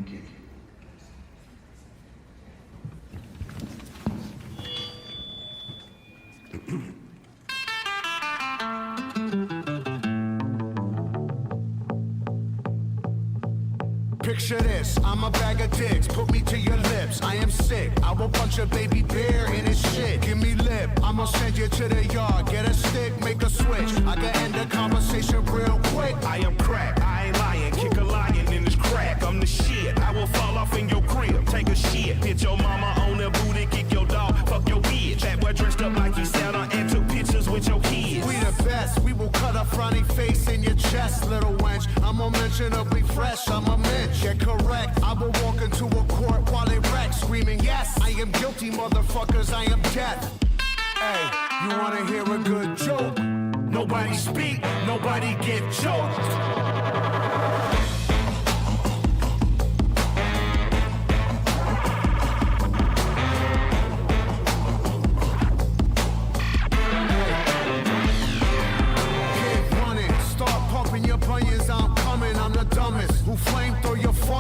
Thank you. Picture this, I'm a bag of dicks, put me to your lips. I am sick, I will punch a baby bear in his shit. Give me lip, I'ma send you to the yard. Get a stick, make a switch, I can end the conversation real quick. I am crack, I ain't lying, kick a lion in this crack. I'm the shit, I will fall off in your crib, take a shit. Hit your mama on the booty, kick your dog, fuck your bitch. That boy dressed up like he Santa and took pictures with your kids. We the best, we will cut a frowny face in your chest, little wench. I'm unmentionably fresh, I'm a mensch. Get correct, I will walk into a court while they wreck, screaming, yes, I am guilty, motherfuckers, I am death. Hey, you wanna hear a good joke? Nobody speak, nobody get choked.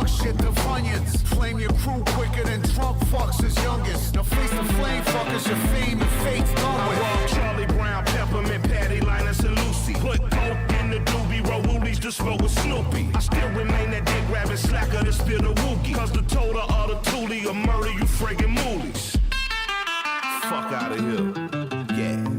Shit, the Funyuns. Flame your crew quicker than Trump fucks his youngest. Now face the flame fuckers, your fame and fate's done with. I walk Charlie Brown, Peppermint, Patty, Linus, and Lucy. Put coke in the doobie, roll woolies to smoke with Snoopy. I still remain that dick grabbing slacker to spill the wookie. Cause the total of the toolie will murder you friggin' moolies. Fuck out of here. Yeah.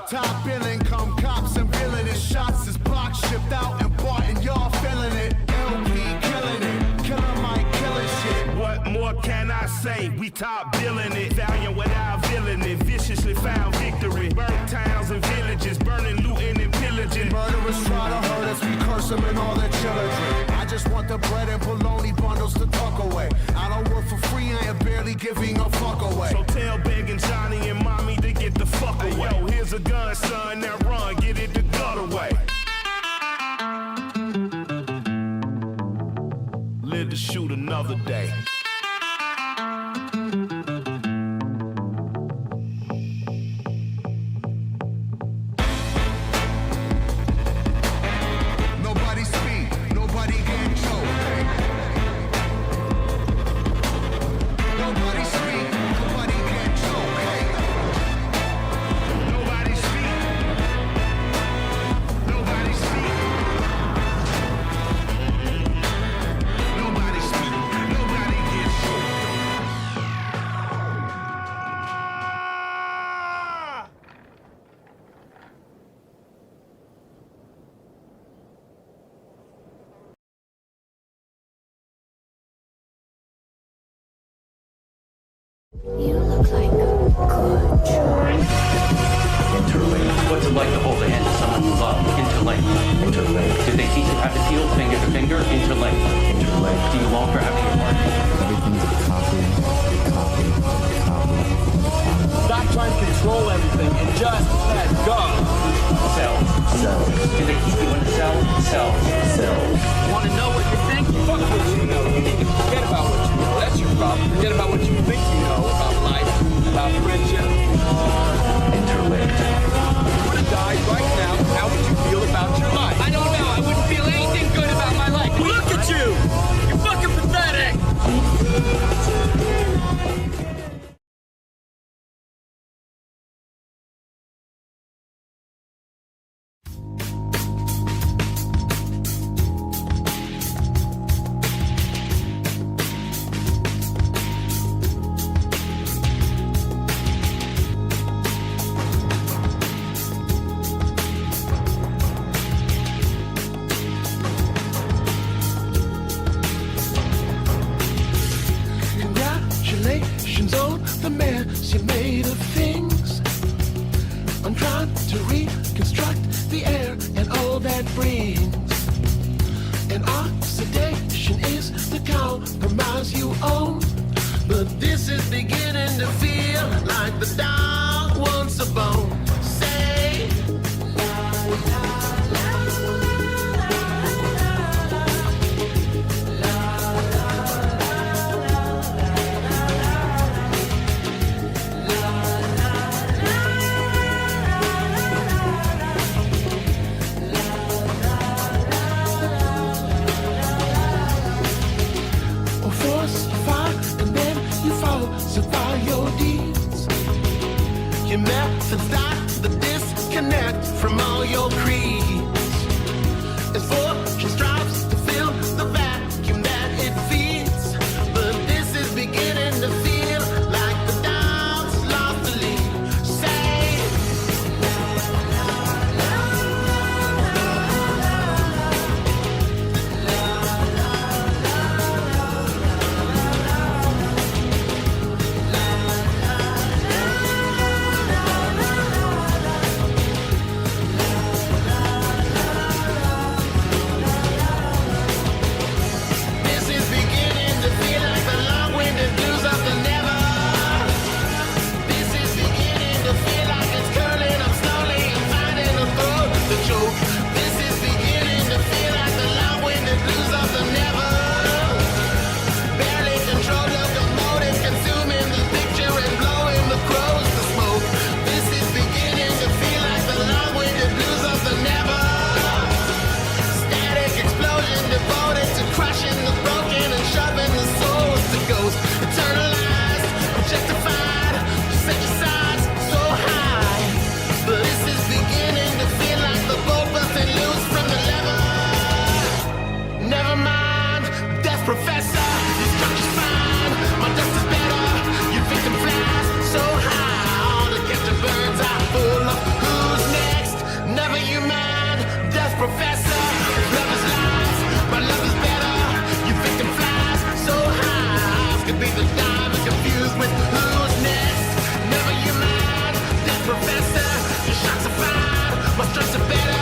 Top billing, come cops and villainous shots is blocked, shipped out and bought, and y'all feeling it. LP killing it, killer Mike killing shit. What more can I say? We top billing it, valiant without villainy, viciously found victory. Burnt towns and villages, burning, looting, and pillaging. Murderers try to hurt us, we curse them and all their children. I just want the bread and bologna bundles to tuck away. I don't work for free, I am barely giving a fuck away. So tell begging Johnny and Mommy to get the fuck away. Yo, here's a gun, son, now run, get it the gut away. Live to shoot another day. You look like a good choice. Interlink. What's it like to hold the hand of someone you love? Interlink. Interlink. Did they teach you how to feel finger to finger? Interlink. Interlink. Do you long for having your partner? Everything's a copy. Stop trying to control everything and just let go. Cells. Cells. Do they keep you in the cell? Cells. Cells. Want to know what you think? Fuck what you know. You need to forget about what you know. That's your problem. Forget about what you think you know about life, about friendship. Interlinked. If you were to die right now, how would you feel about your life? I don't know. I wouldn't feel anything good about my life. Look at you! You're fucking pathetic! Congratulations on the mess you made of things. I'm trying to reconstruct the air and all that brings. And oxidation is the compromise you own. But this is beginning to feel like the dog wants a bone. Say, or force you fall and then you falsify your deeds. Your methods start the disconnect from all your creeds. As fortune strives to fill the vacuum that it feeds, but this is beginning to feel like the dog's lost the lead. Say, this is beginning to feel like the long-winded blues of the never. This is beginning to feel like it's curling up slowly and finding a throat to choke. This is beginning to feel like the long-winded blues of the never. Barely control locomotive, consuming the picture and blowing the crows to smoke. This is beginning to feel like the long-winded blues of the never. Static explosion devoted to crushing the broken and shoving the souls to ghost. Eternalized, objectified, set your sides so high. But this is beginning to feel like the boat busting loose from the lever. Never mind, death professor, your structure's fine. My dust is better, your victim flies so high. All to catch a bird's eye full of who's next. Never you mind, death professor, love is lies. My love is better, your victim flies so high. Eyes could be the diamond confused with who's next. Never you mind, death professor, your shots are fine. My strokes are better,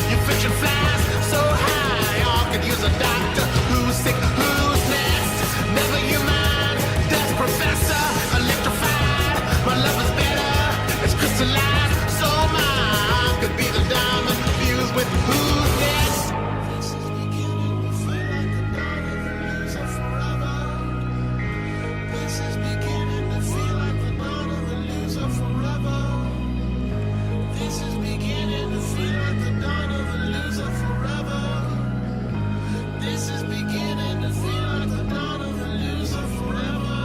your fiction flies so high. All could use a doctor who's sick, who's next. Never you mind, death professor, electrified. My love is better, it's crystallized so mine could be the diamond fused with who's next. This is beginning to feel like the dawn of the loser forever. This is beginning to feel like the dawn of the loser forever. This is beginning to feel like the dawn of the loser forever. This is beginning to feel like the dawn of the loser forever.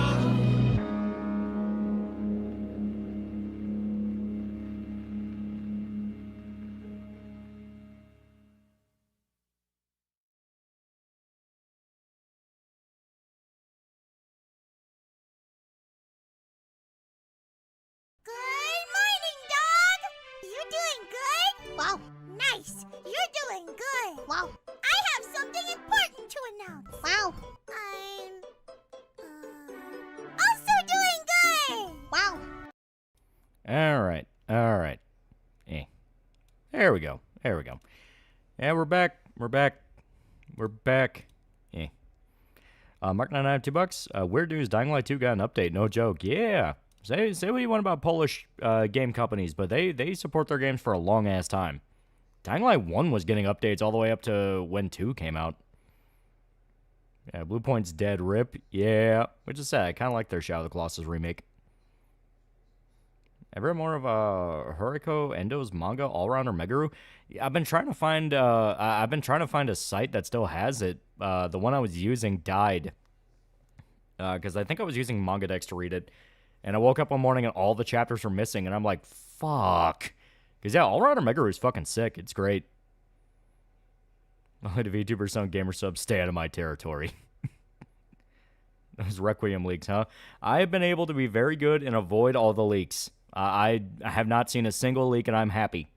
Good morning, dog! You doing good? Wow, nice. You're doing good. Wow. I have something important to announce. Wow. I'm also doing good. Wow. All right. There we go. Yeah, we're back. Mark 99, $2. Weird news, Dying Light 2 got an update, no joke. Yeah. Say what you want about Polish game companies, but they support their games for a long-ass time. Dying Light 1 was getting updates all the way up to when 2 came out. Yeah, Blue Point's dead, rip. Yeah, which is sad. I kind of like their Shadow of the Colossus remake. Ever more of Huriko Endo's manga All-Rounder Megaru? Yeah, I've been trying to find a site that still has it. The one I was using died. Because I think I was using MangaDex to read it. And I woke up one morning and all the chapters were missing, and I'm like, fuck. Because, yeah, All-Rounder Megaru is fucking sick. It's great. Only the VTubers on gamer subs, stay out of my territory. Those Requiem leaks, huh? I have been able to be very good and avoid all the leaks. I have not seen a single leak, and I'm happy.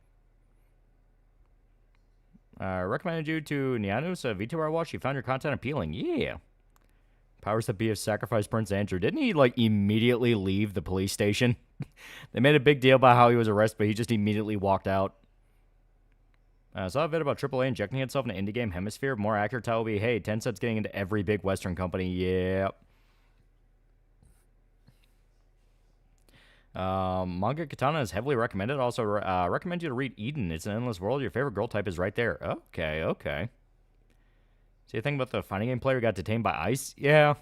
Recommended you to Nianus, a VTuber I watched. You found your content appealing. Yeah. Powers that be have sacrificed Prince Andrew. Didn't he, like, immediately leave the police station? They made a big deal about how he was arrested, but he just immediately walked out. Saw a vid about AAA injecting itself in the indie game hemisphere. More accurate title would be, hey, Tencent's getting into every big Western company. Yep. Manga Katana is heavily recommended. Also, recommend you to read Eden. It's an endless world. Your favorite girl type is right there. Okay, okay. See, the thing about the fighting game player who got detained by ICE? Yeah.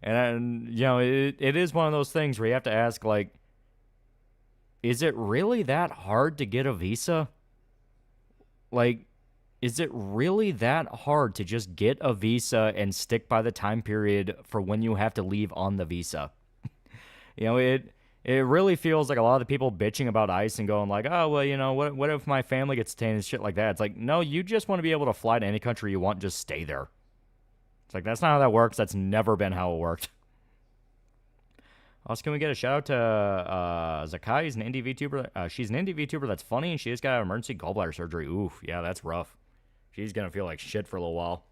And, you know, it is one of those things where you have to ask, like, is it really that hard to get a visa? Like, is it really that hard to just get a visa and stick by the time period for when you have to leave on the visa? You know, it really feels like a lot of the people bitching about ICE and going like, oh, well, you know, what if my family gets detained and shit like that? It's like, no, you just want to be able to fly to any country you want, just stay there. It's like, that's not how that works. That's never been how it worked. Also, can we get a shout out to Zakai? He's an indie VTuber. She's an indie VTuber that's funny, and she just got emergency gallbladder surgery. Oof, yeah, that's rough. She's gonna feel like shit for a little while.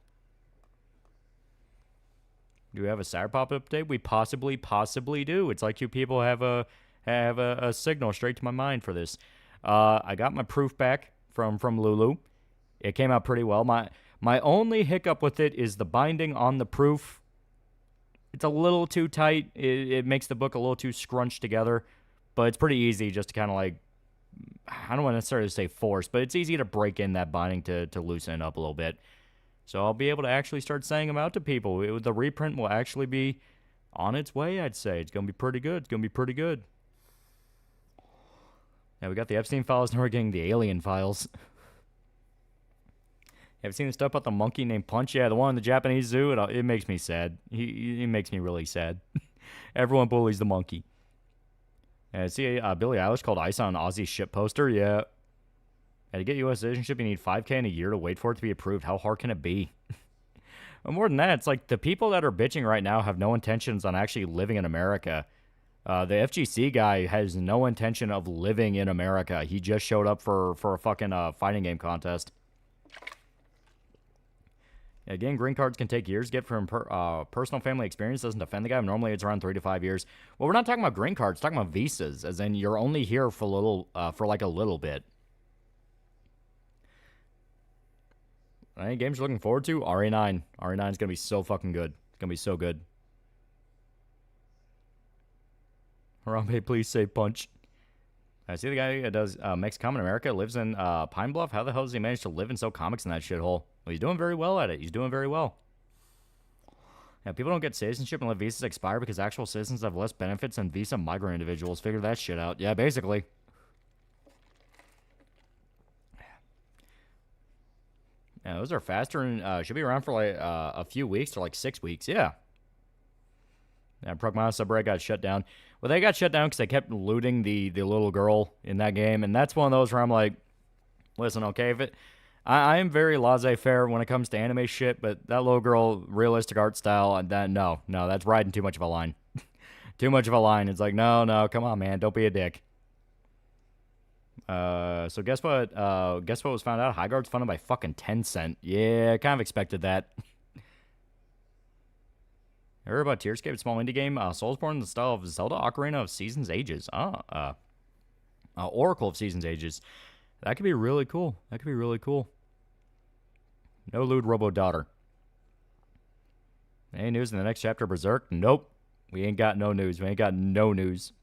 Do we have a Cyber Pop update? We possibly do. It's like you people have a signal straight to my mind for this. I got my proof back from Lulu. It came out pretty well. My only hiccup with it is the binding on the proof. It's a little too tight. It makes the book a little too scrunched together, but it's pretty easy just to kind of like, I don't want to necessarily say force, but it's easy to break in that binding to loosen it up a little bit. So I'll be able to actually start saying them out to people. The reprint will actually be on its way, I'd say. It's going to be pretty good. It's going to be pretty good. Now we got the Epstein files, now we're getting the alien files. Have you seen the stuff about the monkey named Punch? Yeah, the one in the Japanese zoo. It makes me sad. It makes me really sad. Everyone bullies the monkey. See, Billie Eilish called ICE on Aussie ship poster. Yeah. To get U.S. citizenship, you need $5,000 in a year to wait for it to be approved. How hard can it be? But more than that, it's like the people that are bitching right now have no intentions on actually living in America. The FGC guy has no intention of living in America. He just showed up for a fucking fighting game contest. Yeah, getting green cards can take years. Get from personal family experience doesn't defend the guy. Normally, it's around 3 to 5 years. Well, we're not talking about green cards. We're talking about visas, as in you're only here for like a little bit. Any games you're looking forward to? RE9. RE9 is gonna be so fucking good. It's gonna be so good. Harambe, please say Punch. I see the guy that does makes Common America, lives in Pine Bluff. How the hell does he manage to live and sell comics in that shithole? Well, he's doing very well at it. He's doing very well. Yeah, people don't get citizenship and let visas expire because actual citizens have less benefits than visa migrant individuals. Figure that shit out. Yeah, basically. Yeah, those are faster and should be around for like a few weeks or like 6 weeks. Yeah. Yeah, Progmata Subreddit got shut down. Well, they got shut down because they kept looting the little girl in that game, and that's one of those where I'm like, listen, okay, if it, I am very laissez-faire when it comes to anime shit, but that little girl, realistic art style, and that no, that's riding too much of a line. Too much of a line. It's like, no, come on, man, don't be a dick. So guess what? Guess what was found out? Highguard's funded by fucking Tencent. Yeah, kind of expected that. I heard about Tearscape, a small indie game. Soulsborne in the style of Zelda Ocarina of Seasons Ages. Oracle of Seasons Ages. That could be really cool. That could be really cool. No lewd robo daughter. Any news in the next chapter of Berserk? Nope. We ain't got no news. We ain't got no news.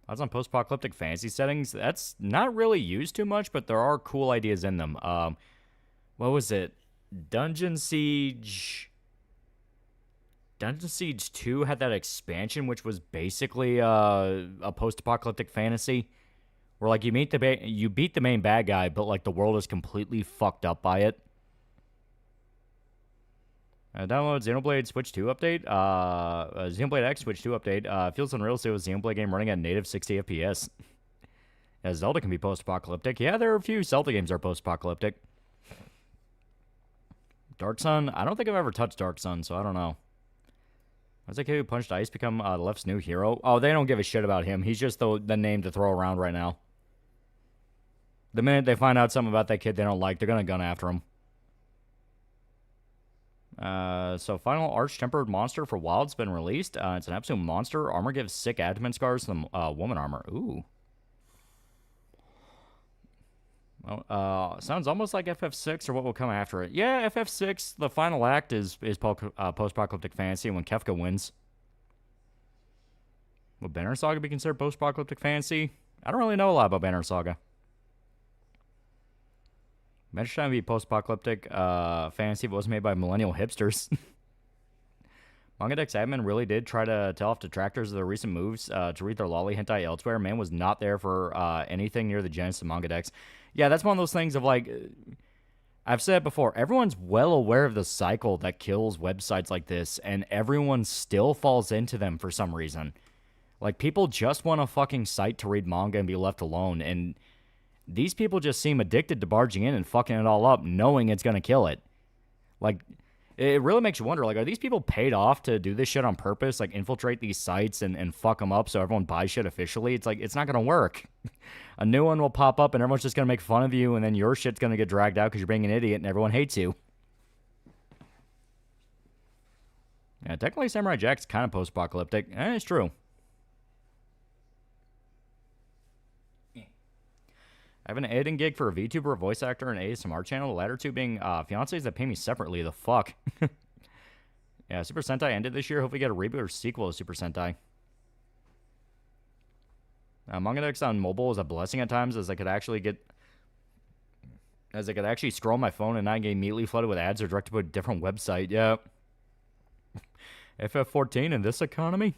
Odds on post-apocalyptic fantasy settings. That's not really used too much, but there are cool ideas in them. What was it? Dungeon Siege 2 had that expansion, which was basically a post-apocalyptic fantasy, where like you beat the main bad guy, but like the world is completely fucked up by it. Download Xenoblade Switch 2 update. Xenoblade X Switch 2 update. Feels unreal to see a Xenoblade game running at native 60 FPS. Yeah, Zelda can be post-apocalyptic. Yeah, there are a few Zelda games that are post-apocalyptic. Dark Sun. I don't think I've ever touched Dark Sun, so I don't know. What's that kid who punched Ice become the left's new hero? Oh, they don't give a shit about him. He's just the name to throw around right now. The minute they find out something about that kid they don't like, they're going to gun after him. So final arch-tempered monster for Wild's been released. It's an absolute monster. Armor gives sick abdomen scars to the woman armor. Ooh. Well, sounds almost like FF6 or what will come after it. Yeah, FF6, the final act is post-apocalyptic fantasy when Kefka wins. Would Banner Saga be considered post-apocalyptic fantasy? I don't really know a lot about Banner Saga. Imagine trying to be post-apocalyptic fantasy if it was made by millennial hipsters. MangaDex admin really did try to tell off detractors of their recent moves to read their lolly hentai elsewhere. Man was not there for anything near the genesis of MangaDex. Yeah, that's one of those things of like, I've said it before, everyone's well aware of the cycle that kills websites like this, and everyone still falls into them for some reason. Like, people just want a fucking site to read manga and be left alone, and these people just seem addicted to barging in and fucking it all up, knowing it's gonna kill it. Like, it really makes you wonder, like, are these people paid off to do this shit on purpose? Like, infiltrate these sites and fuck them up so everyone buys shit officially? It's like, it's not gonna work. A new one will pop up and everyone's just gonna make fun of you, and then your shit's gonna get dragged out because you're being an idiot and everyone hates you. Yeah, technically Samurai Jack's kind of post-apocalyptic. It's true. I have an editing gig for a VTuber, a voice actor, and an ASMR channel. The latter two being fiancés that pay me separately. The fuck? Yeah, Super Sentai ended this year. Hope we get a reboot or sequel to Super Sentai. MangaDex on mobile is a blessing at times, as I could actually scroll my phone and not get immediately flooded with ads or directed to a different website. Yeah. FF14 in this economy?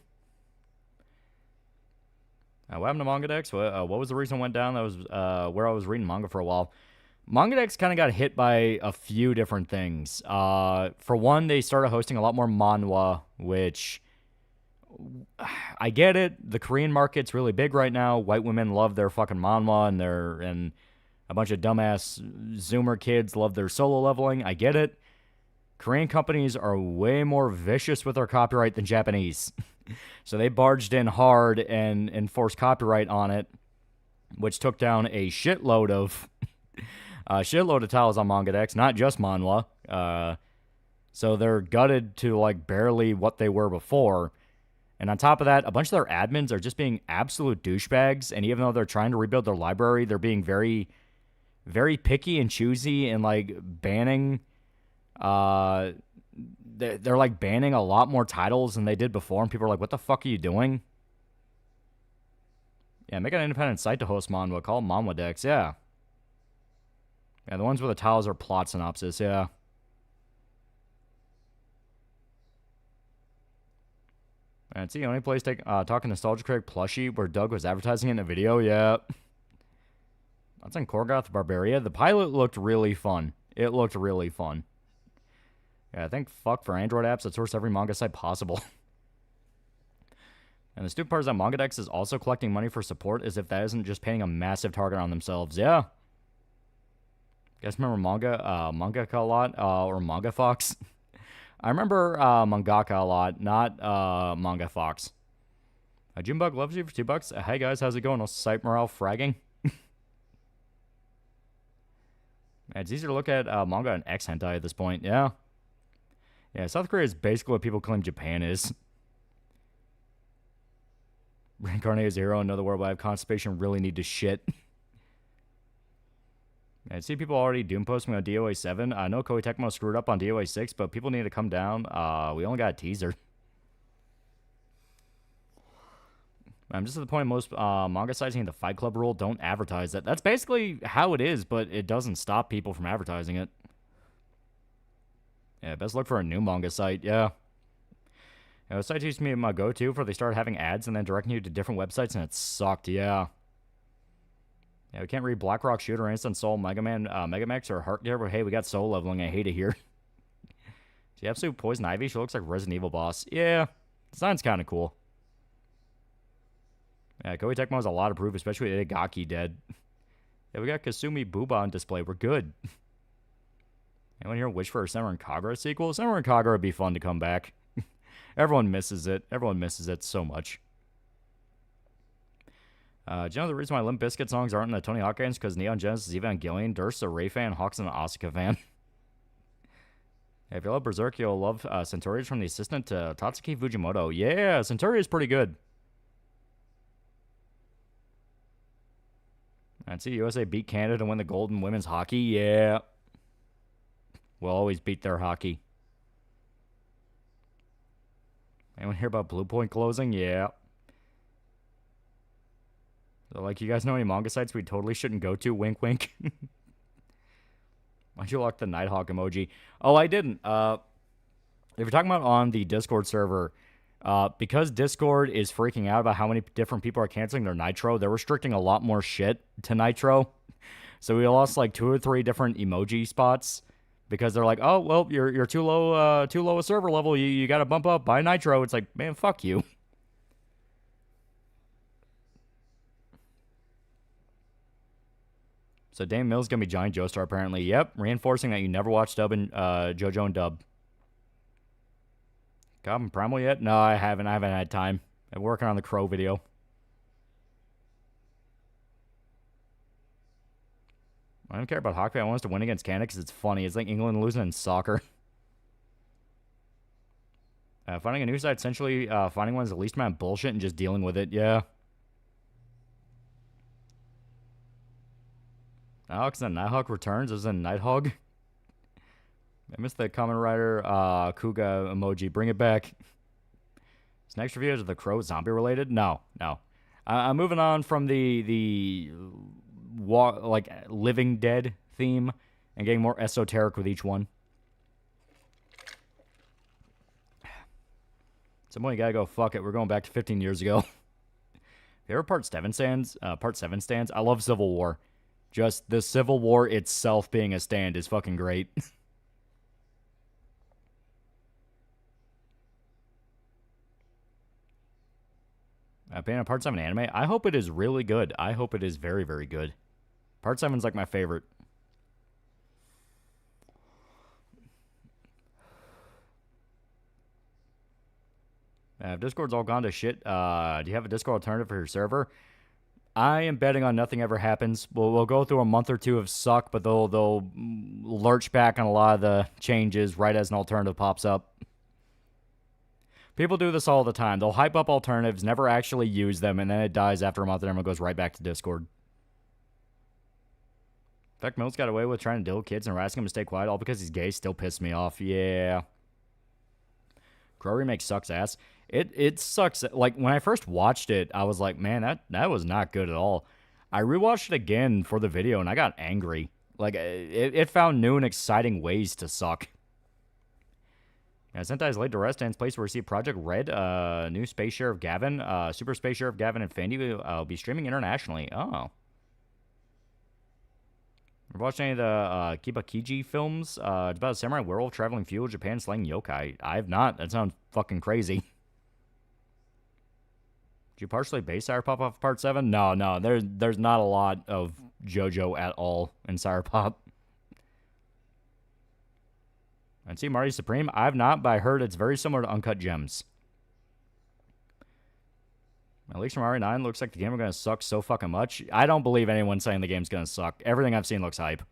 What happened to MangaDex? What was the reason it went down? That was where I was reading manga for a while. MangaDex kind of got hit by a few different things. For one, they started hosting a lot more manhwa, which I get it. The Korean market's really big right now. White women love their fucking manhwa, and a bunch of dumbass Zoomer kids love their solo leveling. I get it. Korean companies are way more vicious with their copyright than Japanese. So they barged in hard and enforced copyright on it, which took down a shitload of titles on MangaDex, not just manhwa. So they're gutted to like barely what they were before. And on top of that, a bunch of their admins are just being absolute douchebags. And even though they're trying to rebuild their library, they're being very, very picky and choosy and like banning. They're like banning a lot more titles than they did before, and people are like, what the fuck are you doing? Yeah, make an independent site to host manhwa. Call it ManhwaDex, yeah. Yeah, the ones where the titles are plot synopsis, yeah. And see, only place talking Nostalgia Critic plushie where Doug was advertising it in a video, yeah. That's in Korgoth Barbaria. The pilot looked really fun. It looked really fun. Yeah, I think fuck for Android apps that source every manga site possible. And the stupid part is that MangaDex is also collecting money for support as if that isn't just painting a massive target on themselves. Yeah. You guys remember Mangaka a lot? Or Manga Fox? I remember Mangaka a lot, not Manga Fox. Junebug loves you for $2. Hey guys, how's it going? No site morale fragging. It's easier to look at manga and X hentai at this point, yeah. Yeah, South Korea is basically what people claim Japan is. Reincarnate as a hero in another world where I have constipation, really need to shit. I see people already doom posting on DOA 7. I know Koei Tecmo screwed up on DOA 6, but people need to come down. We only got a teaser. I'm just at the point most manga sites in the Fight Club rule don't advertise that. That's basically how it is, but it doesn't stop people from advertising it. Yeah, best look for a new manga site, yeah. Yeah, the site used to be my go-to for they started having ads and then directing you to different websites, and it sucked, yeah. Yeah, we can't read Blackrock Shooter, Instant Soul, Mega Man, Megamax, or Heart Gear, but hey, we got soul leveling, I hate it here. See, absolute Poison Ivy, she looks like Resident Evil boss. Yeah, design's kind of cool. Yeah, Koei Tecmo has a lot of proof, especially with Itagaki dead. Yeah, we got Kasumi Booba on display, we're good. Anyone here wish for a Senran Kagura sequel? Senran Kagura would be fun to come back. Everyone misses it. Everyone misses it so much. Do you know the reason why Limp Bizkit songs aren't in the Tony Hawk games? Because Neon Genesis, Evangelion, Durst, a Ray fan, Hawks, and an Asuka fan. If you love Berserk, you'll love Centauri from the assistant to Tatsuki Fujimoto. Yeah, Centauri is pretty good. I'd see USA beat Canada to win the gold in women's hockey. Yeah. We'll always beat their hockey. Anyone hear about Blue Point closing? Yeah. So, like, you guys know any manga sites we totally shouldn't go to? Wink, wink. Why'd you lock the Nighthawk emoji? Oh, I didn't. If you're talking about on the Discord server, because Discord is freaking out about how many different people are canceling their Nitro, they're restricting a lot more shit to Nitro. So we lost like 2 or 3 different emoji spots because they're like, oh, well, you're too low a server level. You got to bump up by Nitro. It's like, man, fuck you. So Dame Mill's going to be Giant Joestar, apparently. Yep, reinforcing that you never watched Dub and JoJo and Dub. Goblin Primal yet? No, I haven't. I haven't had time. I'm working on the Crow video. I don't care about hockey. I want us to win against Canada because it's funny. It's like England losing in soccer. Finding a new site, essentially finding one is the least amount of bullshit and just dealing with it. Yeah. Alex and Nighthawk returns as a Nighthawk. I missed the comment writer Kuga emoji. Bring it back. This next review is the Crow zombie related? No. I'm moving on from the like Living Dead theme and getting more esoteric with each one. Some point you gotta go. Fuck it. We're going back to 15 years ago. Favorite part 7 stands? Part 7 stands. I love Civil War. Just the Civil War itself being a stand is fucking great. Being a Part 7 anime, I hope it is really good. I hope it is very, very good. Part 7's like my favorite. If Discord's all gone to shit, do you have a Discord alternative for your server? I am betting on nothing ever happens. We'll go through a month or two of suck, but they'll lurch back on a lot of the changes right as an alternative pops up. People do this all the time. They'll hype up alternatives, never actually use them, and then it dies after a month and everyone goes right back to Discord. In fact, Mills got away with trying to deal with kids and harassing him to stay quiet, all because he's gay. Still pissed me off. Yeah. Crow remake sucks ass. It sucks. Like, when I first watched it, I was like, man, that was not good at all. I rewatched it again for the video, and I got angry. Like, it found new and exciting ways to suck. Yeah, Sentai is laid to rest, and it's place where we see Project Red, new Space Sheriff Gavin, Super Space Sheriff Gavin and Fendi will be streaming internationally. Oh. I've watched any of the Kibakiji films. It's about a samurai werewolf traveling feudal Japan slaying yokai. I have not. That sounds fucking crazy. Did you partially base Sire Pop off Part 7? No. There's not a lot of JoJo at all in Sire Pop. I'd see Marty Supreme. I have not, but I heard it's very similar to Uncut Gems. At least from RE9, looks like the game are going to suck so fucking much. I don't believe anyone saying the game's going to suck. Everything I've seen looks hype.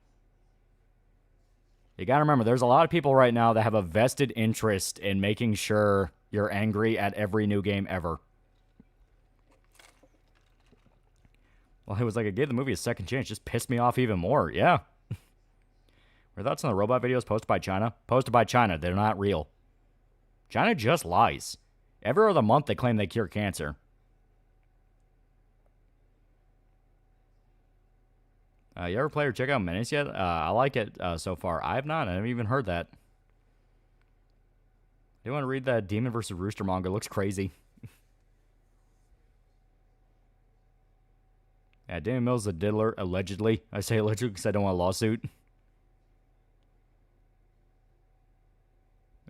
You got to remember, there's a lot of people right now that have a vested interest in making sure you're angry at every new game ever. Well, it was like I gave the movie a second chance. Just pissed me off even more. Yeah. Your thoughts on the robot videos posted by China? Posted by China. They're not real. China just lies. Every other month they claim they cure cancer. You ever play or check out Menace yet? I like it so far. I have not. I haven't even heard that. Do you want to read that Demon vs. Rooster manga? It looks crazy. Yeah, Damon Mills is a diddler, allegedly. I say allegedly because I don't want a lawsuit.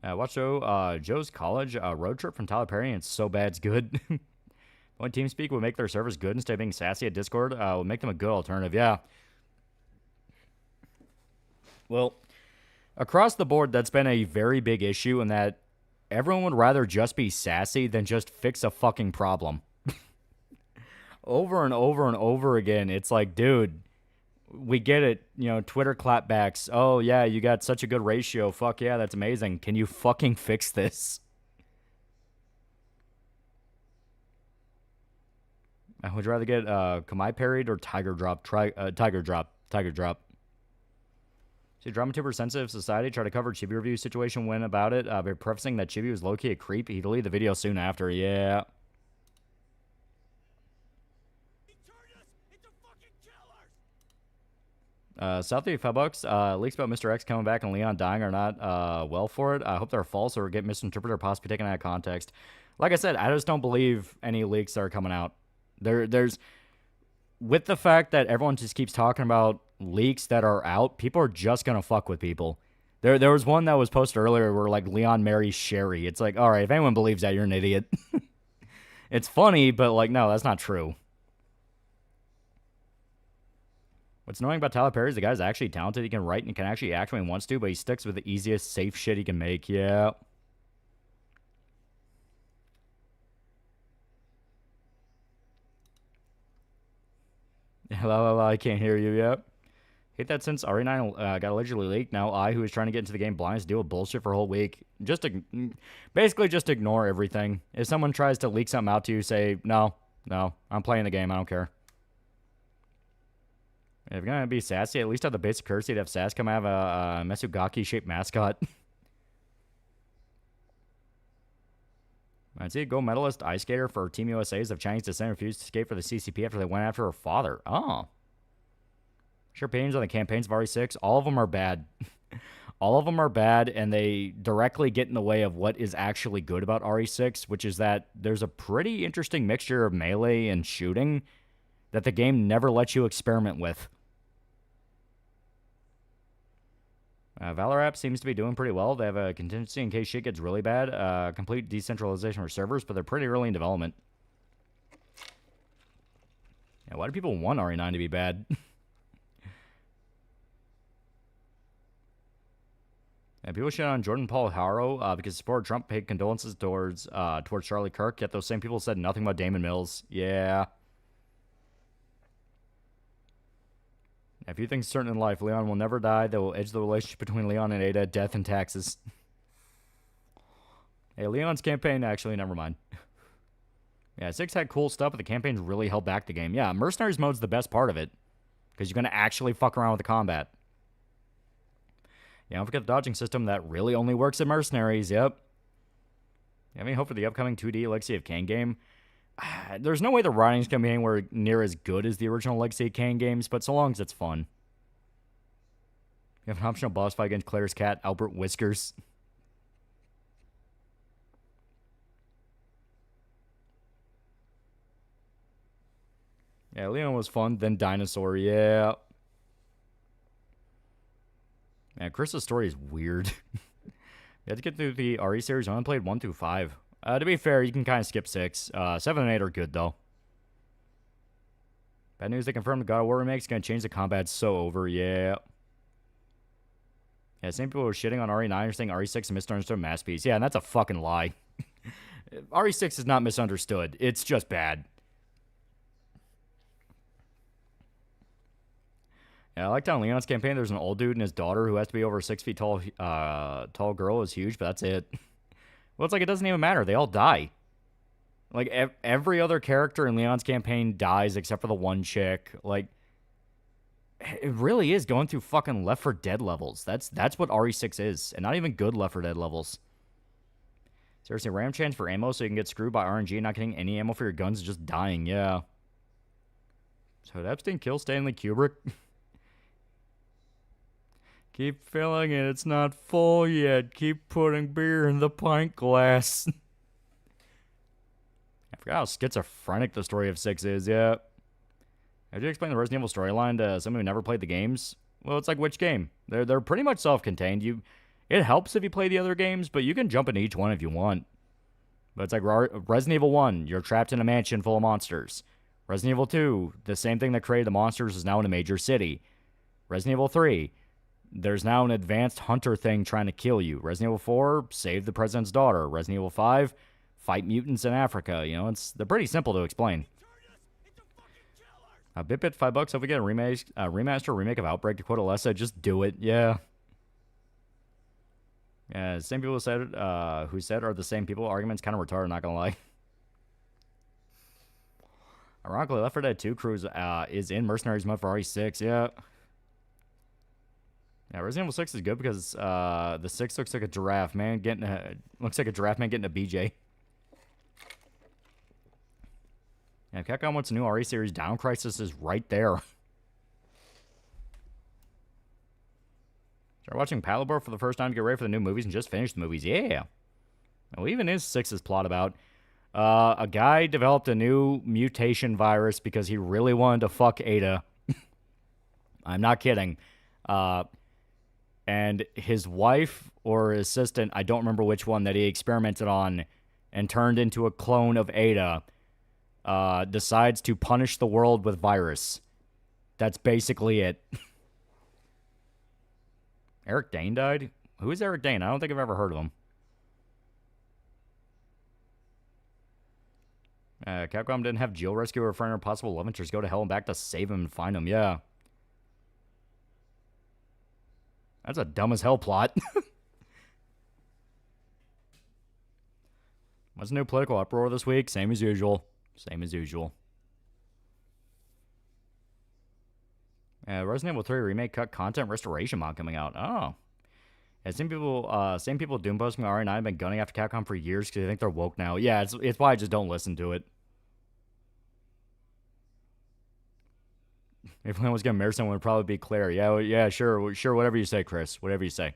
Watch Joe's college road trip from Tyler Perry, and it's so bad it's good. When TeamSpeak would make their servers good instead of being sassy at Discord, would make them a good alternative. Yeah. Well, across the board, that's been a very big issue in that everyone would rather just be sassy than just fix a fucking problem. Over and over and over again, it's like, dude, we get it. You know, Twitter clapbacks. Oh, yeah, you got such a good ratio. Fuck yeah, that's amazing. Can you fucking fix this? Would you rather get Kamai parried or Tiger Drop? Tiger Drop. Tiger Drop. See, drama tuber sensitive society try to cover Chibi review situation when about it, by prefacing that Chibi was low-key a creep. He deleted the video soon after. Yeah. Southie $5. Leaks about Mr. X coming back and Leon dying are not well for it. I hope they're false or get misinterpreted or possibly taken out of context. Like I said, I just don't believe any leaks that are coming out. There's with the fact that everyone just keeps talking about leaks that are out, people are just gonna fuck with people. There was one that was posted earlier where like Leon marries Sherry. It's like, all right, if anyone believes that, you're an idiot. It's funny, but like, no, that's not true. What's annoying about Tyler Perry is the guy's actually talented. He can write and can actually act when he wants to, but he sticks with the easiest, safe shit he can make. Yeah. Hello, I can't hear you yet. Hate that since RE9 got allegedly leaked. Now I, who is trying to get into the game blind, has to deal with bullshit for a whole week. Basically just ignore everything. If someone tries to leak something out to you, say, no, I'm playing the game. I don't care. If you're going to be sassy, at least have the basic courtesy to have Sass come have a Mesugaki-shaped mascot. I'd see a gold medalist ice skater for Team USA's of Chinese descent refused to skate for the CCP after they went after her father. Oh. Sure, opinions on the campaigns of RE6, all of them are bad. All of them are bad, and they directly get in the way of what is actually good about RE6, which is that there's a pretty interesting mixture of melee and shooting that the game never lets you experiment with. Valor app seems to be doing pretty well. They have a contingency in case shit gets really bad. Complete decentralization for servers, but they're pretty early in development. Yeah, why do people want RE9 to be bad? And people shit on Jordan Paul Haro because support Trump paid condolences towards Charlie Kirk, yet those same people said nothing about Damon Mills. Yeah. If you think certain in life, Leon will never die, they will edge the relationship between Leon and Ada, death and taxes. Hey, Leon's campaign, actually, never mind. Yeah, 6 had cool stuff, but the campaign's really held back the game. Yeah, Mercenaries mode's the best part of it, because you're going to actually fuck around with the combat. Yeah, don't forget the dodging system that really only works in Mercenaries, yep. You have any hope for the upcoming 2D Legacy of Kain game? There's no way the writing's going to be anywhere near as good as the original Legacy of Kain games, but so long as it's fun. You have an optional boss fight against Claire's cat, Albert Whiskers. Yeah, Leon was fun, then Dinosaur, yeah. Man, Chris's story is weird. You have to get through the RE series. I only played 1 through 5. To be fair, you can kind of skip 6. 7 and 8 are good, though. Bad news, they confirmed the God of War remake is going to change the combat so over, yeah. Yeah, same people were shitting on RE9 are saying RE6 misunderstood masterpiece. Yeah, and that's a fucking lie. RE6 is not misunderstood. It's just bad. Yeah, I liked on Leon's campaign, there's an old dude and his daughter who has to be over 6 feet tall. Tall girl is huge, but that's it. Well, it's like it doesn't even matter. They all die. Like, every other character in Leon's campaign dies except for the one chick. Like, it really is going through fucking Left 4 Dead levels. That's what RE6 is. And not even good Left 4 Dead levels. Seriously, ram chance for ammo so you can get screwed by RNG and not getting any ammo for your guns and just dying. Yeah. So did Epstein kill Stanley Kubrick? Keep filling it. It's not full yet. Keep putting beer in the pint glass. I forgot how schizophrenic the story of 6 is, yeah. Have you explained the Resident Evil storyline to someone who never played the games? Well, it's like which game? They're pretty much self-contained. It helps if you play the other games, but you can jump into each one if you want. But it's like Resident Evil 1, you're trapped in a mansion full of monsters. Resident Evil 2, the same thing that created the monsters is now in a major city. Resident Evil 3, there's now an advanced hunter thing trying to kill you. Resident Evil 4, save the president's daughter. Resident Evil 5, fight mutants in Africa. You know, they're pretty simple to explain. BitBit $5. If we get a remaster, remake of Outbreak to quote Alessa, just do it. Yeah. Yeah, same people who said are the same people. Arguments kind of retarded, not gonna lie. Ironically, Left 4 Dead 2 Cruise is in Mercenaries mode for RE6, yeah. Yeah, Resident Evil 6 is good because the 6 looks like a giraffe man getting a BJ. Yeah, Capcom wants a new RE series. Down Crisis is right there. Started watching Paddleboard for the first time to get ready for the new movies and just finished the movies. Yeah. Well, even is 6's plot about. A guy developed a new mutation virus because he really wanted to fuck Ada. I'm not kidding. And his wife or assistant, I don't remember which one, that he experimented on and turned into a clone of Ada, decides to punish the world with virus. That's basically it. Eric Dane died? Who is Eric Dane? I don't think I've ever heard of him. Capcom didn't have Jill rescue her friend or possible love interest go to hell and back to save him and find him. Yeah. That's a dumb as hell plot. What's a new political uproar this week? Same as usual. Same as usual. Resident Evil 3 remake cut content restoration mod coming out. Oh. Yeah, same people doom posting RE9 have been gunning after Capcom for years because they think they're woke now. Yeah, it's why I just don't listen to it. If anyone was gonna marry someone, it would probably be Claire. Yeah, sure, whatever you say, Chris. Whatever you say.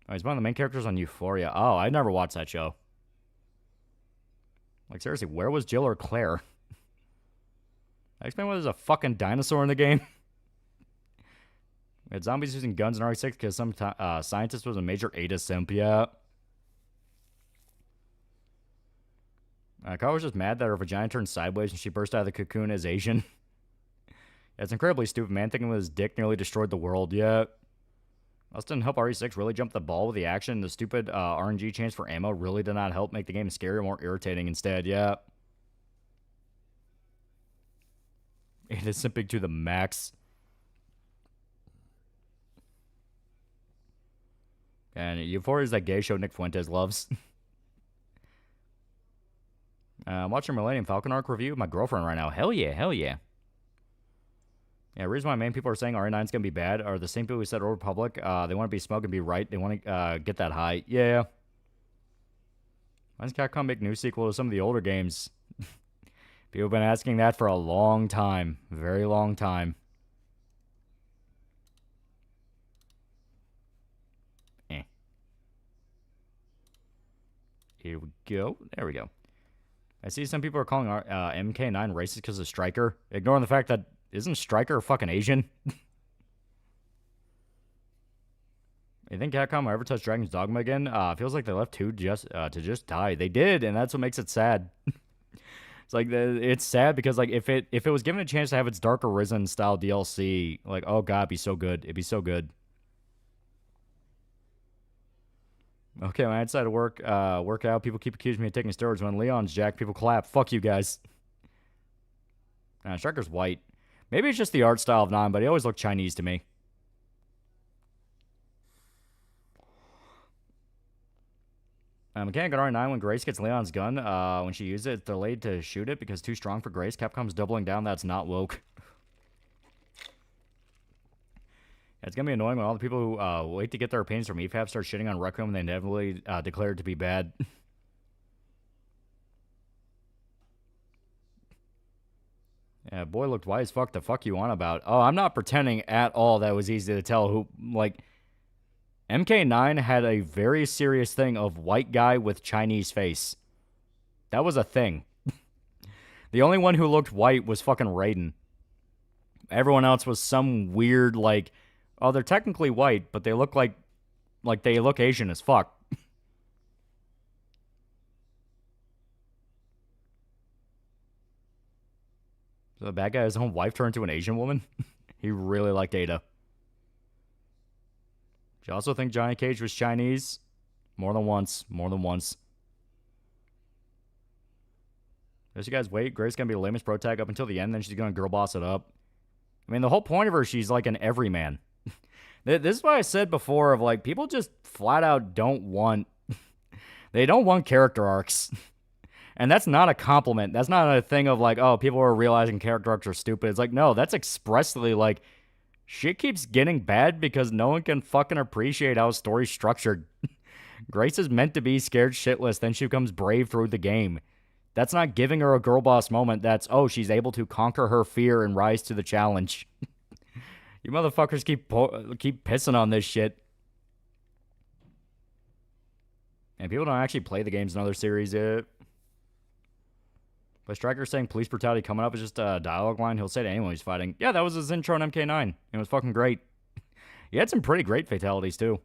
Oh, he's one of the main characters on Euphoria. Oh, I never watched that show. Like, seriously, where was Jill or Claire? I explain why there's a fucking dinosaur in the game. We had zombies using guns in RE6 because some scientist was a major Ada simp. Yeah. Kyle was just mad that her vagina turned sideways and she burst out of the cocoon as Asian. It's incredibly stupid, man. Thinking with his dick nearly destroyed the world. Yeah. This didn't help RE6 really jump the ball with the action. The stupid RNG chance for ammo really did not help make the game scarier, more irritating instead. Yeah. It is simping to the max. And Euphoria is that gay show Nick Fuentes loves. I'm watching Millennium Falcon arc review with my girlfriend right now. Hell yeah, hell yeah. Yeah, the reason why main people are saying RE9 is going to be bad are the same people who said Old Republic. They want to be smug and be right. They want to get that high. Yeah. Why does Capcom make new sequel to some of the older games? People have been asking that for a long time. Very long time. Here we go. There we go. I see some people are calling MK9 racist because of Striker, ignoring the fact that isn't Striker fucking Asian? You think Capcom will ever touch Dragon's Dogma again? Feels like they left 2 just to just die. They did, and that's what makes it sad. It's like it's sad because like if it was given a chance to have its Dark Arisen style DLC, like oh god, it'd be so good. It'd be so good. Okay, when I decided to work out, people keep accusing me of taking steroids. When Leon's jacked, people clap. Fuck you guys. Striker's white. Maybe it's just the art style of 9, but he always looked Chinese to me. Mechanic on R9 when Grace gets Leon's gun. When she uses it, it's delayed to shoot it because too strong for Grace. Capcom's doubling down. That's not woke. It's going to be annoying when all the people who wait to get their opinions from EFAP start shitting on Requiem and they inevitably declare it to be bad. Yeah, boy looked white as fuck. The fuck you on about? Oh, I'm not pretending at all that it was easy to tell who, like, MK9 had a very serious thing of white guy with Chinese face. That was a thing. The only one who looked white was fucking Raiden. Everyone else was some weird, like, oh, they're technically white, but they look like they look Asian as fuck. So the bad guy, his own wife turned into an Asian woman? He really liked Ada. Do you also think Johnny Cage was Chinese? More than once. More than once. As you guys wait, Grace's gonna be the lamest pro tag up until the end, then she's gonna girl boss it up. I mean, the whole point of her, she's like an everyman. This is what I said before of like, people just flat out don't want... they don't want character arcs. And that's not a compliment. That's not a thing of like, oh, people are realizing character arcs are stupid. It's like, no, that's expressly like, shit keeps getting bad because no one can fucking appreciate how a story's structured. Grace is meant to be scared shitless, then she becomes brave through the game. That's not giving her a girl boss moment. That's, oh, she's able to conquer her fear and rise to the challenge. You motherfuckers keep pissing on this shit. And people don't actually play the games in other series yet. But Striker saying police brutality coming up is just a dialogue line he'll say to anyone he's fighting. Yeah, that was his intro in MK9. It was fucking great. He had some pretty great fatalities, too.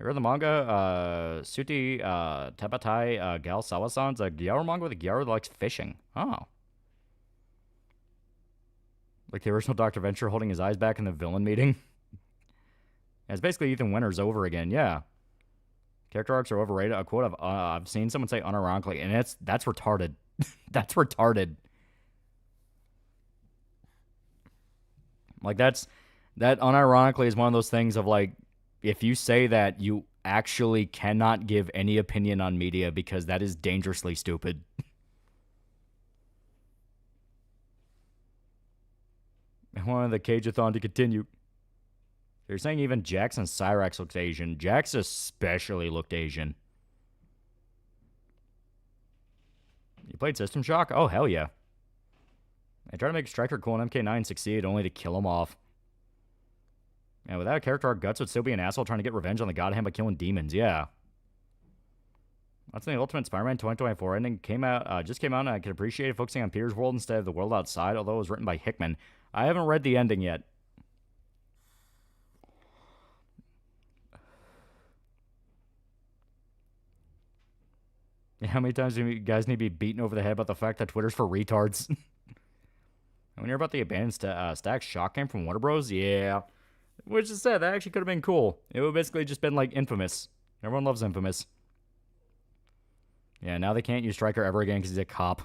You read the manga? Suti Tebatai Gal Sawasan's a Gyaru manga with a Gyaru that likes fishing. Oh. Like the original Dr. Venture holding his eyes back in the villain meeting. It's basically Ethan Winters over again, yeah. Character arcs are overrated. A quote I've seen someone say unironically, and that's retarded. That's retarded. Like that unironically is one of those things of like, if you say that, you actually cannot give any opinion on media because that is dangerously stupid. I wanted the Cageathon to continue. They're saying even Jax and Cyrax looks Asian. Jax especially looked Asian. You played System Shock? Oh, hell yeah. I tried to make Striker cool in MK9 succeed only to kill him off. Yeah, without a character arc, Guts would still be an asshole trying to get revenge on the Godhand by killing demons. Yeah. That's the Ultimate Spider-Man 2024 ending just came out, and I could appreciate it focusing on Peter's world instead of the world outside, although it was written by Hickman. I haven't read the ending yet. How many times do you guys need to be beaten over the head about the fact that Twitter's for retards? When you're about the abandoned stack shock game from Warner Bros? Yeah. Which is sad. That actually could have been cool. It would basically just been like Infamous. Everyone loves Infamous. Yeah, now they can't use Striker ever again because he's a cop.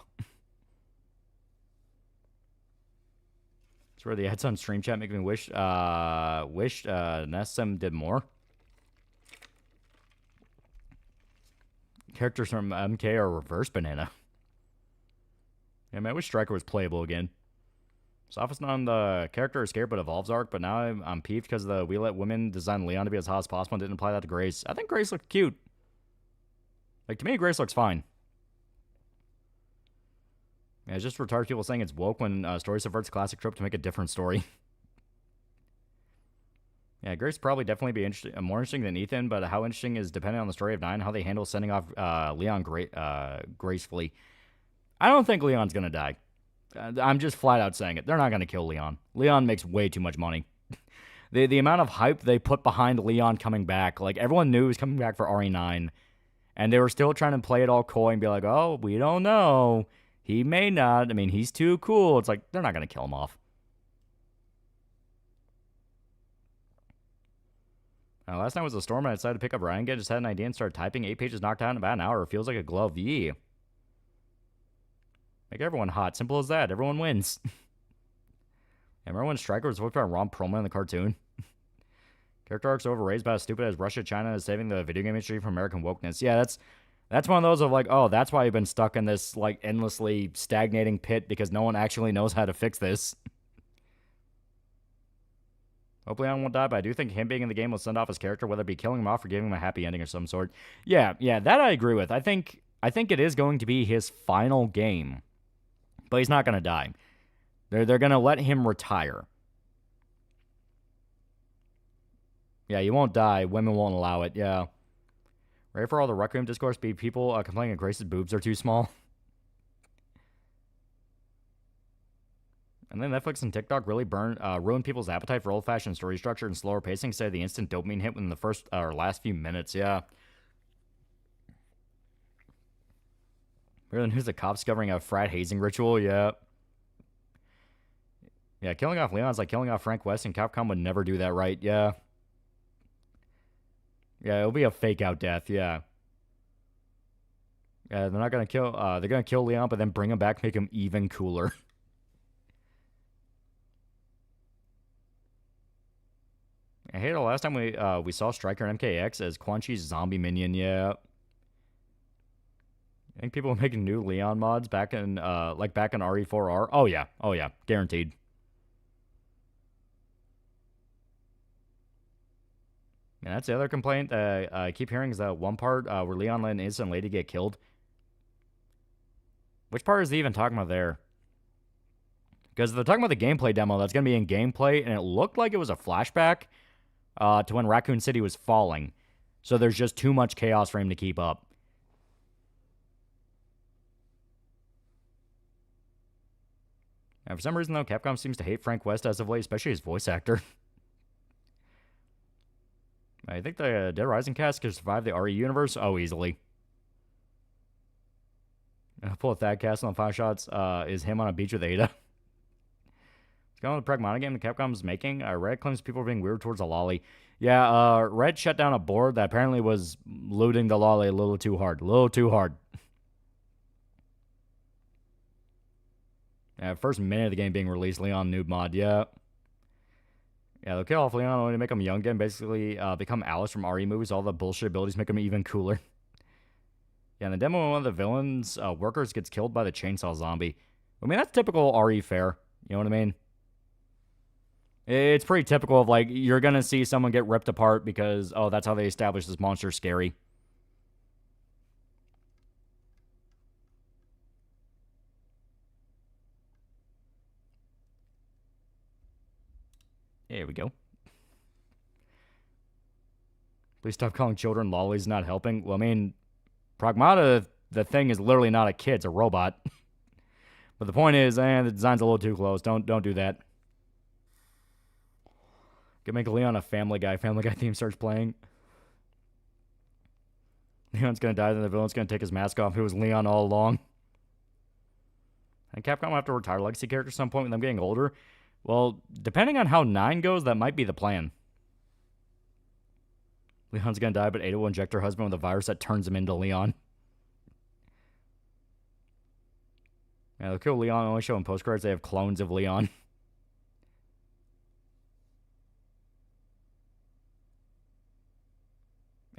That's where the ads on stream chat make me wish Nessim did more. Characters from MK are reverse banana. Yeah, man, I wish Striker was playable again. Sophist on the character is scared but evolves arc, but now I'm peeved because we let women design Leon to be as hot as possible and didn't apply that to Grace. I think Grace looked cute. Like, to me, Grace looks fine. Yeah, it's just retarded people saying it's woke when story subverts classic trope to make a different story. Yeah, Grace probably definitely be more interesting than Ethan, but how interesting is depending on the story of 9, how they handle sending off Leon gracefully. I don't think Leon's going to die. I'm just flat out saying it. They're not going to kill Leon. Leon makes way too much money. The amount of hype they put behind Leon coming back, like everyone knew he was coming back for RE9, and they were still trying to play it all coy and be like, oh, we don't know. He may not. I mean, he's too cool. It's like, they're not going to kill him off. Last night was a storm and I decided to pick up Ryan. Just had an idea and started typing. 8 pages knocked out in about an hour. It feels like a glove. Yeah. Make everyone hot. Simple as that. Everyone wins. Remember when Striker was voiced by Ron Perlman in the cartoon? Character arcs overrated about as stupid as Russia, China is saving the video game industry from American wokeness. Yeah, that's one of those of like, oh, that's why you've been stuck in this like endlessly stagnating pit because no one actually knows how to fix this. Hopefully Leon won't die, but I do think him being in the game will send off his character, whether it be killing him off or giving him a happy ending of some sort. Yeah, that I agree with. I think it is going to be his final game, but he's not going to die. They're going to let him retire. Yeah, you won't die. Women won't allow it. Yeah. Ready for all the Requiem discourse be people complaining that Grace's boobs are too small? And then Netflix and TikTok really ruined people's appetite for old-fashioned story structure and slower pacing instead of the instant dopamine hit within the first or last few minutes. Yeah. Really, who's the cops discovering a frat hazing ritual? Yeah. Yeah, killing off Leon's like killing off Frank West, and Capcom would never do that right. Yeah. Yeah, it'll be a fake-out death. Yeah. Yeah, they're not gonna kill. They're gonna kill Leon, but then bring him back, make him even cooler. I hate it. Last time we saw Striker and MKX as Quan Chi's zombie minion. Yeah. I think people are making new Leon mods back in like back in RE4R. Oh yeah, guaranteed. And that's the other complaint that I keep hearing is that one part where Leon let an innocent lady get killed. Which part is he even talking about there? Because they're talking about the gameplay demo that's going to be in gameplay, and it looked like it was a flashback to when Raccoon City was falling. So there's just too much chaos for him to keep up. And for some reason, though, Capcom seems to hate Frank West as of late, especially his voice actor. I think the Dead Rising cast could survive the RE universe. Oh, easily. I'll pull a Thad cast on 5 shots. Is him on a beach with Ada. It's going with the Pragmata game that Capcom's making. Red claims people are being weird towards a lolly. Yeah, Red shut down a board that apparently was looting the lolly a little too hard. Yeah, first minute of the game being released, Leon noob mod. Yeah, they'll kill off Leon only to make him young again. Basically, become Alice from RE movies. All the bullshit abilities make him even cooler. Yeah, in the demo, one of the villains' workers gets killed by the chainsaw zombie. I mean, that's typical RE fare. You know what I mean? It's pretty typical of, like, you're going to see someone get ripped apart because, oh, that's how they establish this monster scary. There we go. Please stop calling children lollies, not helping. Well, I mean, Pragmata, the thing is literally not a kid, it's a robot. But the point is, the design's a little too close. Don't do that. Could make Leon a Family Guy. Family Guy theme starts playing. Leon's gonna die, then the villain's gonna take his mask off. It was Leon all along. And Capcom will have to retire legacy characters at some point with them getting older. Well, depending on how 9 goes, that might be the plan. Leon's gonna die, but Ada will inject her husband with a virus that turns him into Leon. Yeah, they'll kill Leon, only show in postcards they have clones of Leon.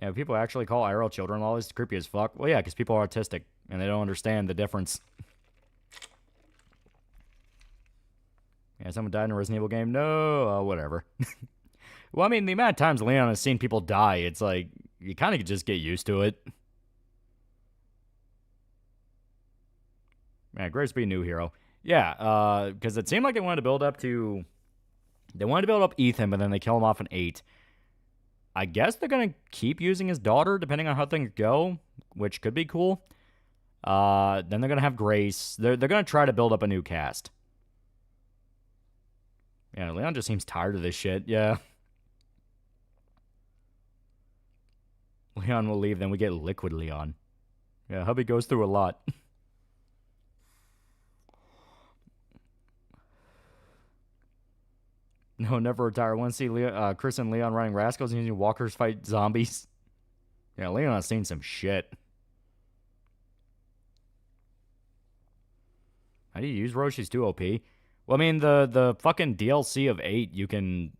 Yeah, people actually call IRL children lollies. It's creepy as fuck. Well, yeah, because people are autistic, and they don't understand the difference. Yeah, someone died in a Resident Evil game? No, whatever. Well, I mean, the amount of times Leon has seen people die, it's like, you kind of just get used to it. Man, Grace be a new hero. Yeah, because it seemed like they wanted to build up to... They wanted to build up Ethan, but then they kill him off in 8. I guess they're going to keep using his daughter, depending on how things go, which could be cool. Then they're going to have Grace. They're going to try to build up a new cast. Yeah, Leon just seems tired of this shit, yeah. Leon will leave, then we get Liquid Leon. Yeah, hubby goes through a lot. No, never retire. I want to see Chris and Leon running rascals and using walkers fight zombies. Yeah, Leon has seen some shit. How do you use Rose? She's too OP. Well, I mean, the fucking DLC of 8, you can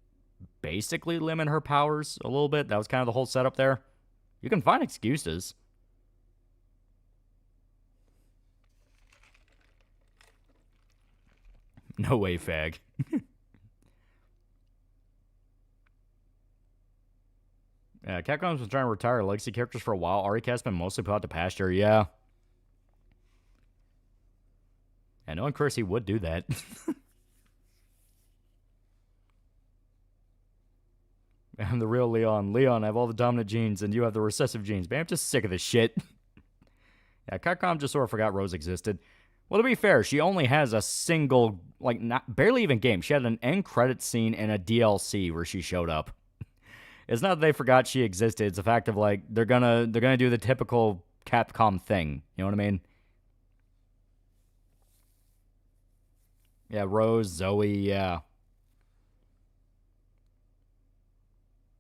basically limit her powers a little bit. That was kind of the whole setup there. You can find excuses. No way, fag. Yeah, Capcom's been trying to retire legacy characters for a while. RECAST's been mostly put out to pasture, yeah. And knowing Chris, he would do that. I'm the real Leon. Leon, I have all the dominant genes, and you have the recessive genes. Man, I'm just sick of this shit. Yeah, Capcom just sort of forgot Rose existed. Well, to be fair, she only has a single, like, barely even game. She had an end credit scene and a DLC where she showed up. It's not that they forgot she existed. It's the fact of, like, they're gonna do the typical Capcom thing. You know what I mean? Yeah, Rose, Zoe, yeah.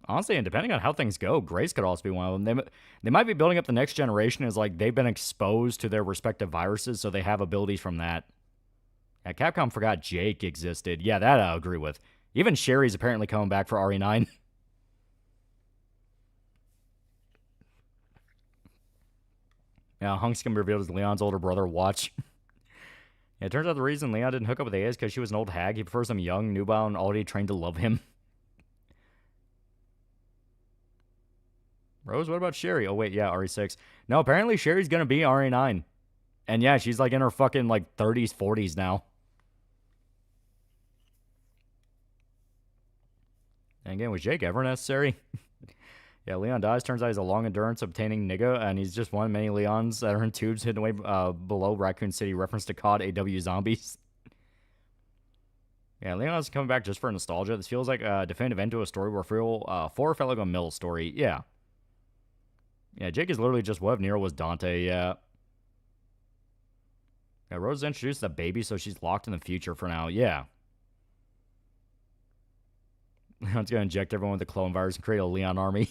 Honestly, and depending on how things go, Grace could also be one of them. They might be building up the next generation as, like, they've been exposed to their respective viruses, so they have abilities from that. Yeah, Capcom forgot Jake existed. Yeah, that I agree with. Even Sherry's apparently coming back for RE9. Yeah, Hunk's gonna be revealed as Leon's older brother. Watch. Yeah, it turns out the reason Leon didn't hook up with Aya is because she was an old hag. He prefers them young, nubile, and already trained to love him. Rose, what about Sherry? Oh, wait, yeah, RE6. No, apparently Sherry's gonna be RE9. And yeah, she's like in her fucking like 30s, 40s now. And again, was Jake ever necessary? Yeah, Leon dies. Turns out he's a long endurance obtaining nigga, and he's just one of many Leons that are in tubes hidden away below Raccoon City. Reference to COD AW Zombies. Yeah, Leon's coming back just for nostalgia. This feels like a definitive end to a story where four felt like a Mill story. Yeah. Yeah, Jake is literally just what if Nero was Dante, yeah. Yeah, Rose introduced the baby, so she's locked in the future for now, yeah. Leon's gonna inject everyone with the clone virus and create a Leon army.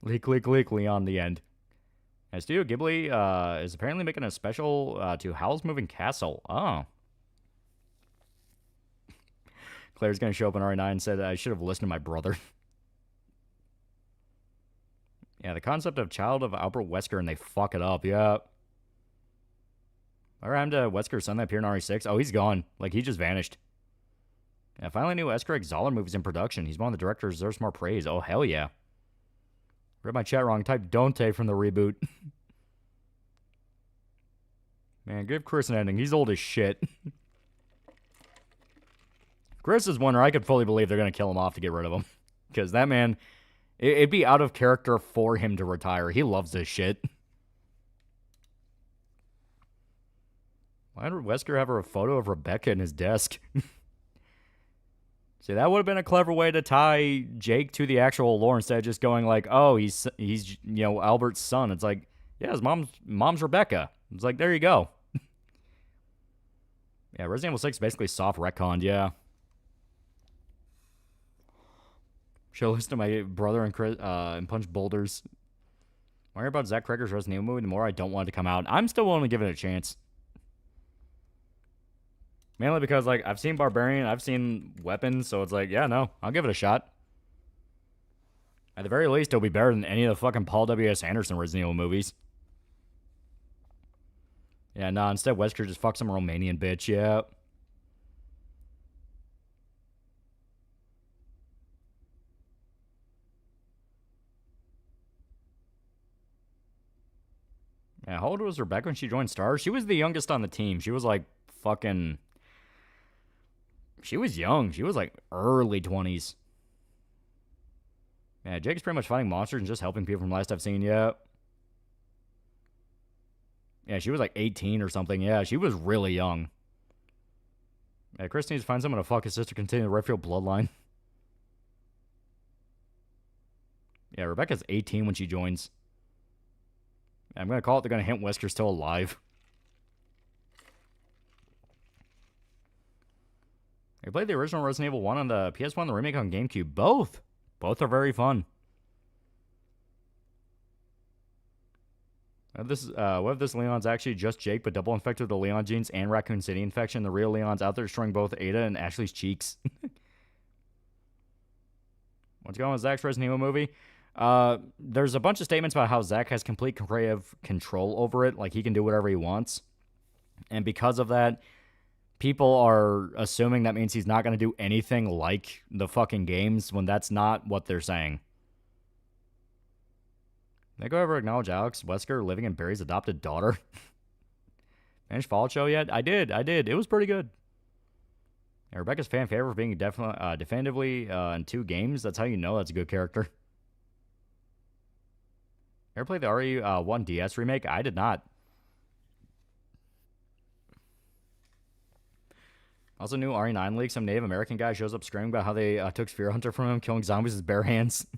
Leak, Leon, the end. And Studio Ghibli is apparently making a special to Howl's Moving Castle. Oh. Claire's gonna show up in RE9 and said, I should have listened to my brother. Yeah, the concept of child of Albert Wesker, and they fuck it up, yeah. What happened to Wesker's son that appeared in RE6? Oh, he's gone. Like, he just vanished. Yeah, finally new Esker Zoller movie's in production. He's one of the directors who deserves more praise. Oh, hell yeah. Read my chat wrong. Type Dante from the reboot. Man, give Chris an ending. He's old as shit. Chris is one where I could fully believe they're going to kill him off to get rid of him. Because that man, it'd be out of character for him to retire. He loves this shit. Why did Wesker have a photo of Rebecca in his desk? See, that would have been a clever way to tie Jake to the actual lore instead of just going like, oh, he's you know, Albert's son. It's like, yeah, his mom's Rebecca. It's like, there you go. Yeah, Resident Evil 6 basically soft retconned, yeah. Show list to my brother and Punch Boulders. Worry about Zach Cregger's Resident Evil movie, the more I don't want it to come out. I'm still willing to give it a chance. Mainly because, like, I've seen Barbarian, I've seen Weapons, so it's like, yeah, no, I'll give it a shot. At the very least, it'll be better than any of the fucking Paul W.S. Anderson Resident Evil movies. Yeah, nah, instead Wesker just fucks some Romanian bitch, yeah. Yeah, how old was Rebecca when she joined Star? She was the youngest on the team. She was like fucking... She was young. She was like early 20s. Yeah, Jake's pretty much fighting monsters and just helping people from last I've seen. Yeah. Yeah, she was like 18 or something. Yeah, she was really young. Yeah, Chris needs to find someone to fuck his sister, continue the Redfield bloodline. Yeah, Rebecca's 18 when she joins. I'm going to call it, they're going to hint Wesker's still alive. I played the original Resident Evil 1 on the PS1, the remake on GameCube. Both are very fun. What if this Leon's actually just Jake, but double infected with the Leon genes and Raccoon City infection? The real Leon's out there destroying both Ada and Ashley's cheeks. What's going on with Zach's Resident Evil movie? There's a bunch of statements about how Zach has complete creative control over it. Like, he can do whatever he wants. And because of that, people are assuming that means he's not going to do anything like the fucking games, when that's not what they're saying. Did I go ever acknowledge Alex Wesker living in Barry's adopted daughter? Finished Fallout show yet? I did. It was pretty good. Yeah, Rebecca's fan favorite for being definitively in 2 games. That's how you know that's a good character. Ever played the RE1 DS remake? I did not. Also, new RE9 leak. Some Native American guy shows up screaming about how they took Sphere Hunter from him, killing zombies with bare hands.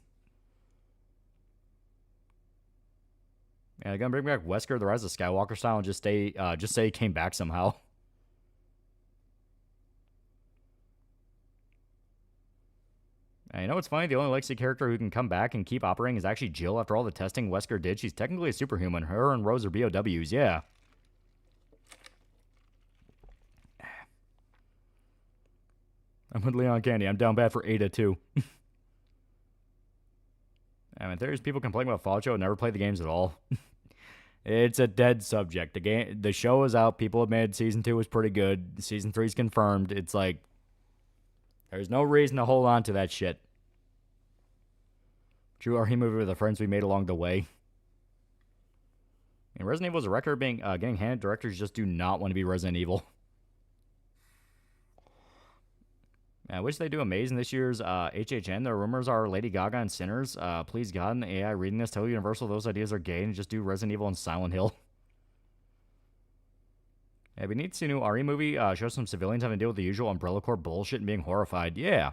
Yeah, they're gonna bring back Wesker, the Rise of Skywalker style, and just say he came back somehow. And you know what's funny? The only Legacy character who can come back and keep operating is actually Jill. After all the testing Wesker did, she's technically a superhuman. Her and Rose are BOWs, yeah. I'm with Leon Candy. I'm down bad for Ada, too. I mean, there's people complaining about Fallout Show and never play the games at all. It's a dead subject. The show is out. People admitted season 2 was pretty good. Season 3 is confirmed. It's like, there's no reason to hold on to that shit. True RE movie with the friends we made along the way. And Resident Evil's a record being getting handed. Directors just do not want to be Resident Evil. I wish they do amazing this year's HHN. The rumors are Lady Gaga and Sinners. Please God, and the AI reading this, tell Universal those ideas are gay and just do Resident Evil and Silent Hill. Yeah, we need to see a new RE movie. Show some civilians having to deal with the usual Umbrella Corps bullshit and being horrified. Yeah.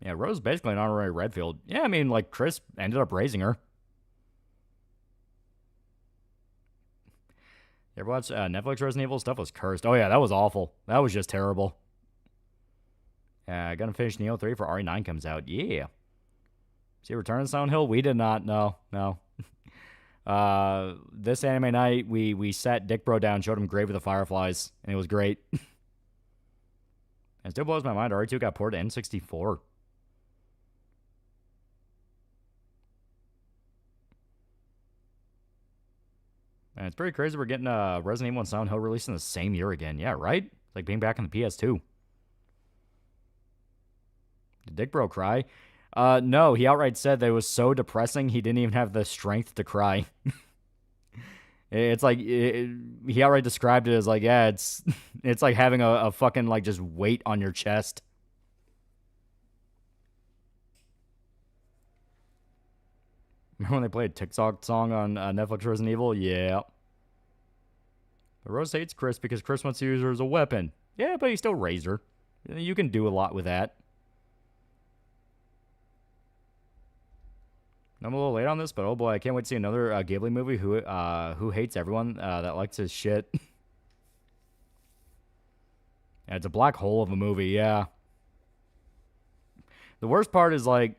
Yeah, Rose basically an honorary Redfield. Yeah, I mean, like, Chris ended up raising her. You ever watch Netflix Resident Evil? Stuff was cursed. Oh, yeah, that was awful. That was just terrible. Gonna finish Neo 3 for RE9 comes out. Yeah. See Return of Silent Hill? We did not. No. This anime night, we sat Dick Bro down, showed him Grave of the Fireflies, and it was great. It still blows my mind. RE2 got ported to N64. And it's pretty crazy we're getting Resident Evil and Silent Hill released in the same year again. Yeah, right? It's like being back in the PS2. Did Dick Bro cry? No, he outright said that it was so depressing he didn't even have the strength to cry. It's like, he outright described it as like, yeah, it's like having a fucking, like, just weight on your chest. Remember when they played a TikTok song on Netflix Resident Evil? Yeah. But Rose hates Chris because Chris wants to use her as a weapon. Yeah, but he still raised her. You can do a lot with that. I'm a little late on this, but oh boy, I can't wait to see another Ghibli movie who hates everyone that likes his shit. Yeah, it's a black hole of a movie, yeah. The worst part is, like,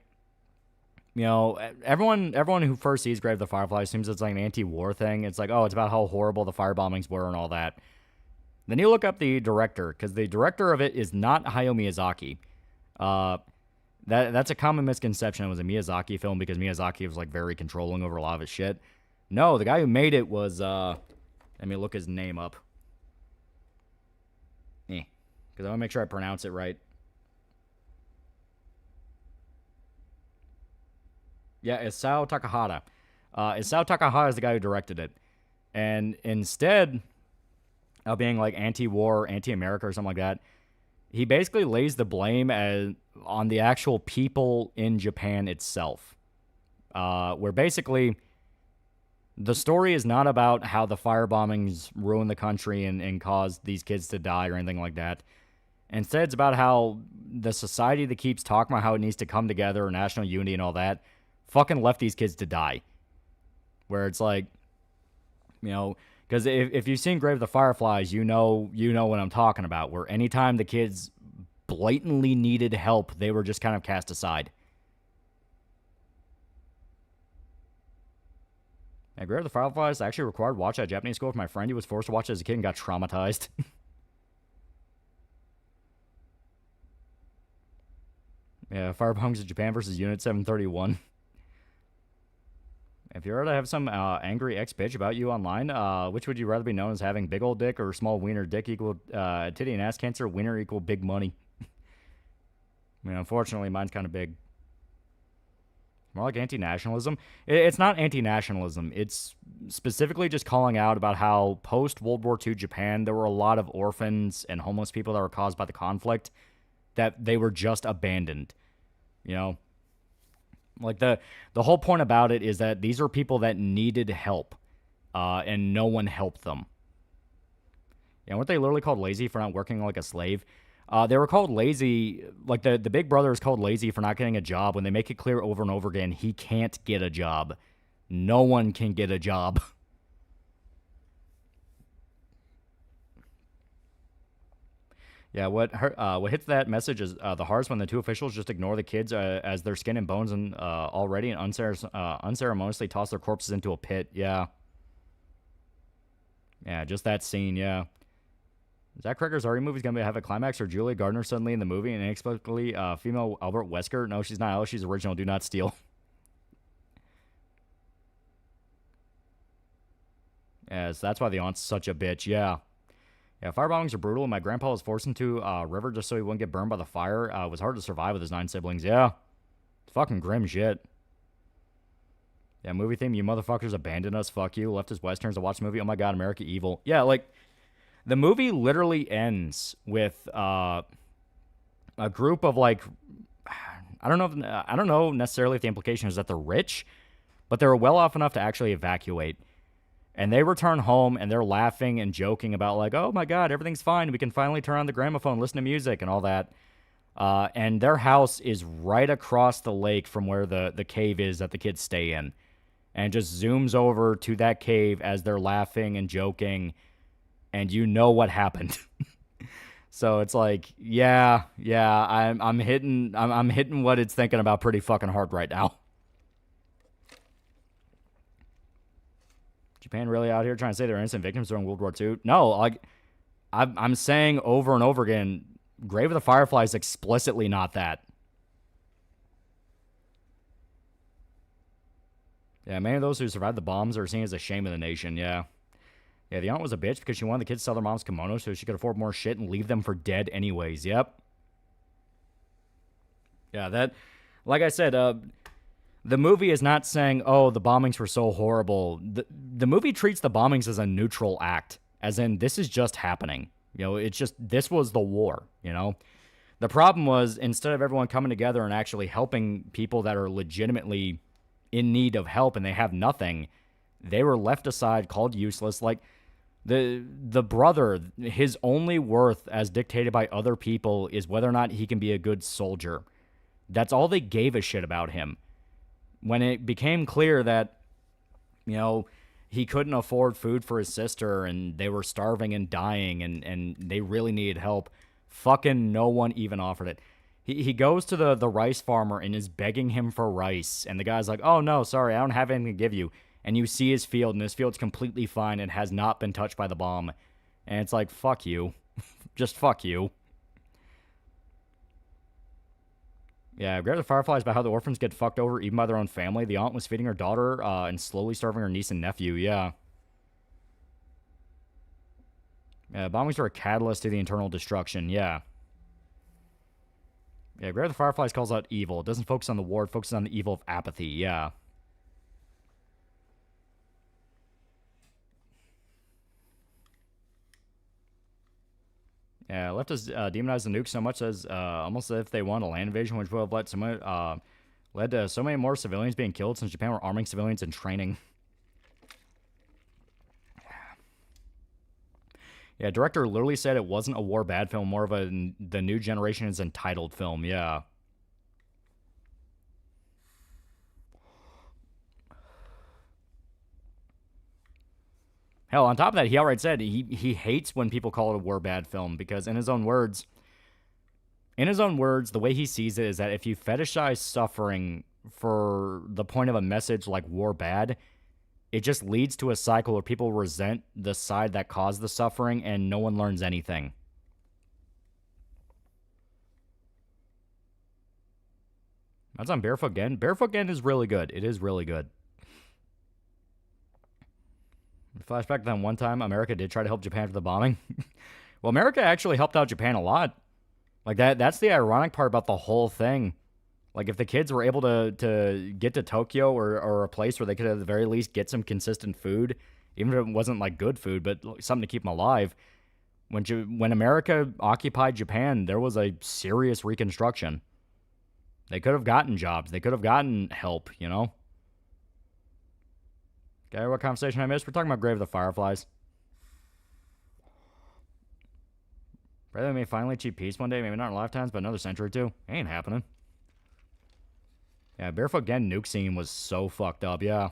you know, everyone who first sees Grave of the Firefly assumes it's like an anti-war thing. It's like, oh, it's about how horrible the firebombings were and all that. Then you look up the director, because the director of it is not Hayao Miyazaki. That's a common misconception. It was a Miyazaki film because Miyazaki was, like, very controlling over a lot of his shit. No, the guy who made it was, let me look his name up. Because I want to make sure I pronounce it right. Yeah, Isao Takahata. Isao Takahata is the guy who directed it. And instead of being, like, anti-war, anti-America or something like that, he basically lays the blame on the actual people in Japan itself. Where basically the story is not about how the firebombings ruined the country and caused these kids to die or anything like that. Instead, it's about how the society that keeps talking about how it needs to come together, national unity and all that, fucking left these kids to die. Where it's like, you know, because if you've seen Grave of the Fireflies, you know what I'm talking about. Where anytime the kids blatantly needed help, they were just kind of cast aside. And Grave of the Fireflies actually required watch at Japanese school for my friend. He was forced to watch it as a kid and got traumatized. Yeah, firebombs in Japan versus Unit 731. If you were to have some angry ex-bitch about you online, which would you rather be known as, having big old dick or small wiener? Dick equal titty and ass cancer, wiener equal big money. I mean, unfortunately, mine's kind of big. More like anti-nationalism. It's not anti-nationalism. It's specifically just calling out about how post-World War II Japan, there were a lot of orphans and homeless people that were caused by the conflict, that they were just abandoned. You know? Like, the whole point about it is that these are people that needed help, and no one helped them. Yeah, weren't they literally called lazy for not working like a slave? They were called lazy, like the big brother is called lazy for not getting a job when they make it clear over and over again he can't get a job. No one can get a job. Yeah, what hits that message is the hardest when the two officials just ignore the kids as their skin and bones and already and unceremoniously toss their corpses into a pit. Yeah. Yeah, just that scene, yeah. Zach Cregger's Artie movie's gonna have a climax or Julia Gardner suddenly in the movie and inexplicably female Albert Wesker? No, she's not. She's original. Do not steal. Yeah, so that's why the aunt's such a bitch. Yeah. Yeah, firebombings are brutal. My grandpa was forced into a river just so he wouldn't get burned by the fire. It was hard to survive with his 9 siblings. Yeah. It's fucking grim shit. Yeah, movie theme. You motherfuckers abandoned us. Fuck you. Left us westerns to watch the movie. Oh my god, America evil. Yeah, like, the movie literally ends with a group of, like, I don't know necessarily if the implication is that they're rich, but they're well off enough to actually evacuate. And they return home, and they're laughing and joking about, like, oh, my God, everything's fine. We can finally turn on the gramophone, listen to music, and all that. And their house is right across the lake from where the cave is that the kids stay in. And just zooms over to that cave as they're laughing and joking, and you know what happened. So it's like, yeah, I'm hitting what it's thinking about pretty fucking hard right now. Japan really out here trying to say they're innocent victims during World War II? No, like, I'm saying over and over again, Grave of the Firefly is explicitly not that. Yeah, many of those who survived the bombs are seen as a shame of the nation, yeah. Yeah, the aunt was a bitch because she wanted the kids to sell their mom's kimono so she could afford more shit and leave them for dead anyways, yep. Yeah, that, like I said, the movie is not saying, oh, the bombings were so horrible. The movie treats the bombings as a neutral act, as in, this is just happening. You know, it's just, this was the war, you know? The problem was, instead of everyone coming together and actually helping people that are legitimately in need of help and they have nothing, they were left aside, called useless. Like, the brother, his only worth as dictated by other people is whether or not he can be a good soldier. That's all they gave a shit about him. When it became clear that, you know, he couldn't afford food for his sister and they were starving and dying and they really needed help, fucking no one even offered it. He goes to the rice farmer and is begging him for rice. And the guy's like, oh, no, sorry, I don't have anything to give you. And you see his field, and his field's completely fine and has not been touched by the bomb. And it's like, fuck you. Just fuck you. Yeah, Grave the Fireflies about how the orphans get fucked over even by their own family. The aunt was feeding her daughter and slowly starving her niece and nephew, yeah. Yeah, bombings are a catalyst to the internal destruction, yeah. Yeah, Grave the Fireflies calls out evil. It doesn't focus on the war, it focuses on the evil of apathy, yeah. Yeah, leftists demonize the nuke so much as almost as if they want a land invasion, which would have led to so many more civilians being killed since Japan were arming civilians and training. Yeah, director literally said it wasn't a war bad film, more of the new generation is entitled film, yeah. Hell, on top of that, he outright said he hates when people call it a war bad film because in his own words, the way he sees it is that if you fetishize suffering for the point of a message like war bad, it just leads to a cycle where people resent the side that caused the suffering and no one learns anything. That's on Barefoot Gen. Barefoot Gen is really good. It is really good. Flashback to that one time America did try to help Japan for the bombing. Well, America actually helped out Japan a lot. Like, that's the ironic part about the whole thing. Like, if the kids were able to get to Tokyo or a place where they could at the very least get some consistent food, even if it wasn't, like, good food, but something to keep them alive, when America occupied Japan, there was a serious reconstruction. They could have gotten jobs. They could have gotten help, you know? Okay, what conversation I missed? We're talking about Grave of the Fireflies. Brother, we may finally achieve peace one day. Maybe not in our lifetimes, but another century or two. Ain't happening. Yeah, Barefoot Gen nuke scene was so fucked up, yeah.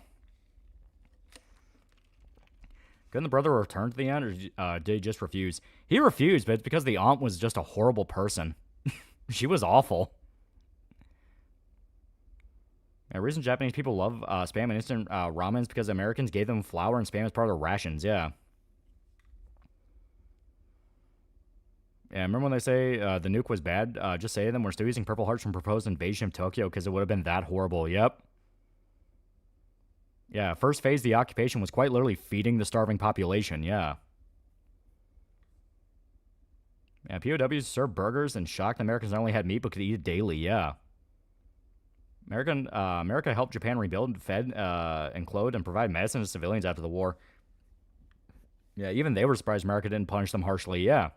Couldn't the brother return to the end, or did he just refuse? He refused, but it's because the aunt was just a horrible person. She was awful. The reason Japanese people love Spam and instant ramen is because Americans gave them flour and Spam as part of their rations, yeah. Yeah, remember when they say the nuke was bad? Just say to them, we're still using Purple Hearts from proposed invasion of Tokyo because it would have been that horrible. Yep. Yeah, first phase of the occupation was quite literally feeding the starving population. Yeah. Yeah, POWs served burgers and shocked Americans not only had meat but could eat it daily. Yeah. America helped Japan rebuild, fed, and clothed, and provide medicine to civilians after the war. Yeah, even they were surprised America didn't punish them harshly. Yeah.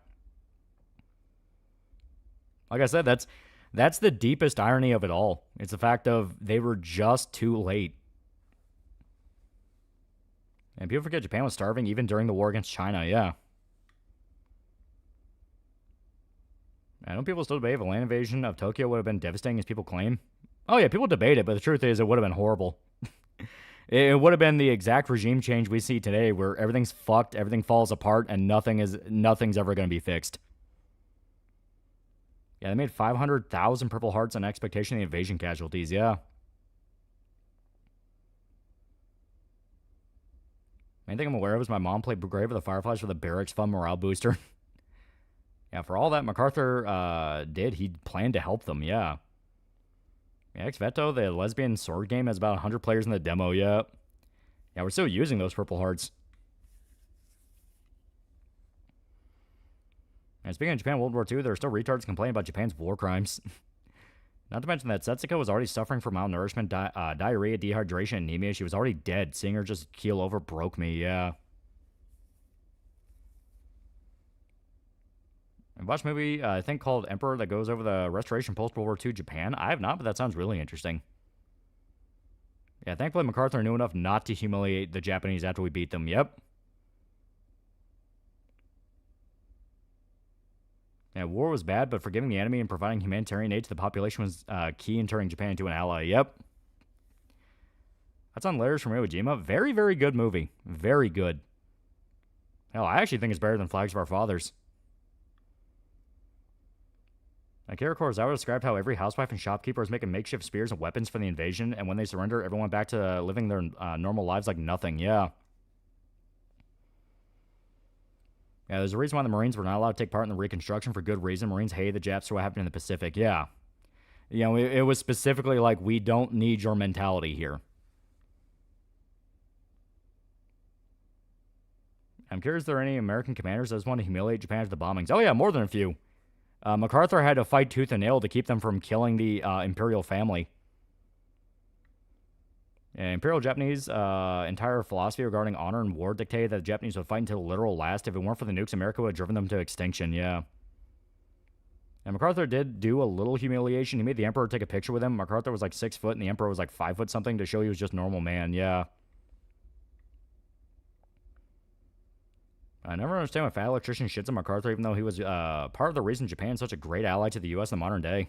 Like I said, that's the deepest irony of it all. It's the fact of they were just too late. And people forget Japan was starving even during the war against China. Yeah. I know people still debate if a land invasion of Tokyo would have been devastating as people claim. Oh, yeah, people debate it, but the truth is it would have been horrible. It would have been the exact regime change we see today where everything's fucked, everything falls apart, and nothing's ever going to be fixed. Yeah, they made 500,000 Purple Hearts on expectation of the invasion casualties, yeah. Main thing I'm aware of is my mom played Grave of the Fireflies for the Barracks Fund morale booster. Yeah, for all that MacArthur did, he planned to help them, yeah. Yeah, Ex-Veto, the lesbian sword game, has about 100 players in the demo, yeah. Yeah, we're still using those Purple Hearts. And speaking of Japan World War II, there are still retards complaining about Japan's war crimes. Not to mention that Setsuko was already suffering from malnourishment, diarrhea, dehydration, anemia. She was already dead. Seeing her just keel over broke me, yeah. I watched a movie, I think, called Emperor that goes over the restoration post-World War II Japan. I have not, but that sounds really interesting. Yeah, thankfully MacArthur knew enough not to humiliate the Japanese after we beat them. Yep. Yeah, war was bad, but forgiving the enemy and providing humanitarian aid to the population was key in turning Japan into an ally. Yep. That's on Layers from Iwo Jima. Very, very good movie. Very good. Hell, I actually think it's better than Flags of Our Fathers. Akira Kurosawa described how every housewife and shopkeeper was making makeshift spears and weapons for the invasion, and when they surrendered, everyone went back to living their normal lives like nothing. Yeah. Yeah, there's a reason why the Marines were not allowed to take part in the reconstruction for good reason. Marines hated the Japs for what happened in the Pacific. Yeah. You know, it was specifically like, we don't need your mentality here. I'm curious if there are any American commanders that just want to humiliate Japan after the bombings. Oh, yeah, more than a few. MacArthur had to fight tooth and nail to keep them from killing the imperial family. Yeah, Imperial Japanese entire philosophy regarding honor and war dictated that the Japanese would fight until the literal last. If it weren't for the nukes, America would have driven them to extinction, yeah. And MacArthur did do a little humiliation. He made the Emperor take a picture with him. MacArthur was like 6 foot, and the Emperor was like 5 foot something to show he was just a normal man, yeah. I never understand why Fat Electrician shits on MacArthur, even though he was part of the reason Japan's such a great ally to the U.S. in the modern day.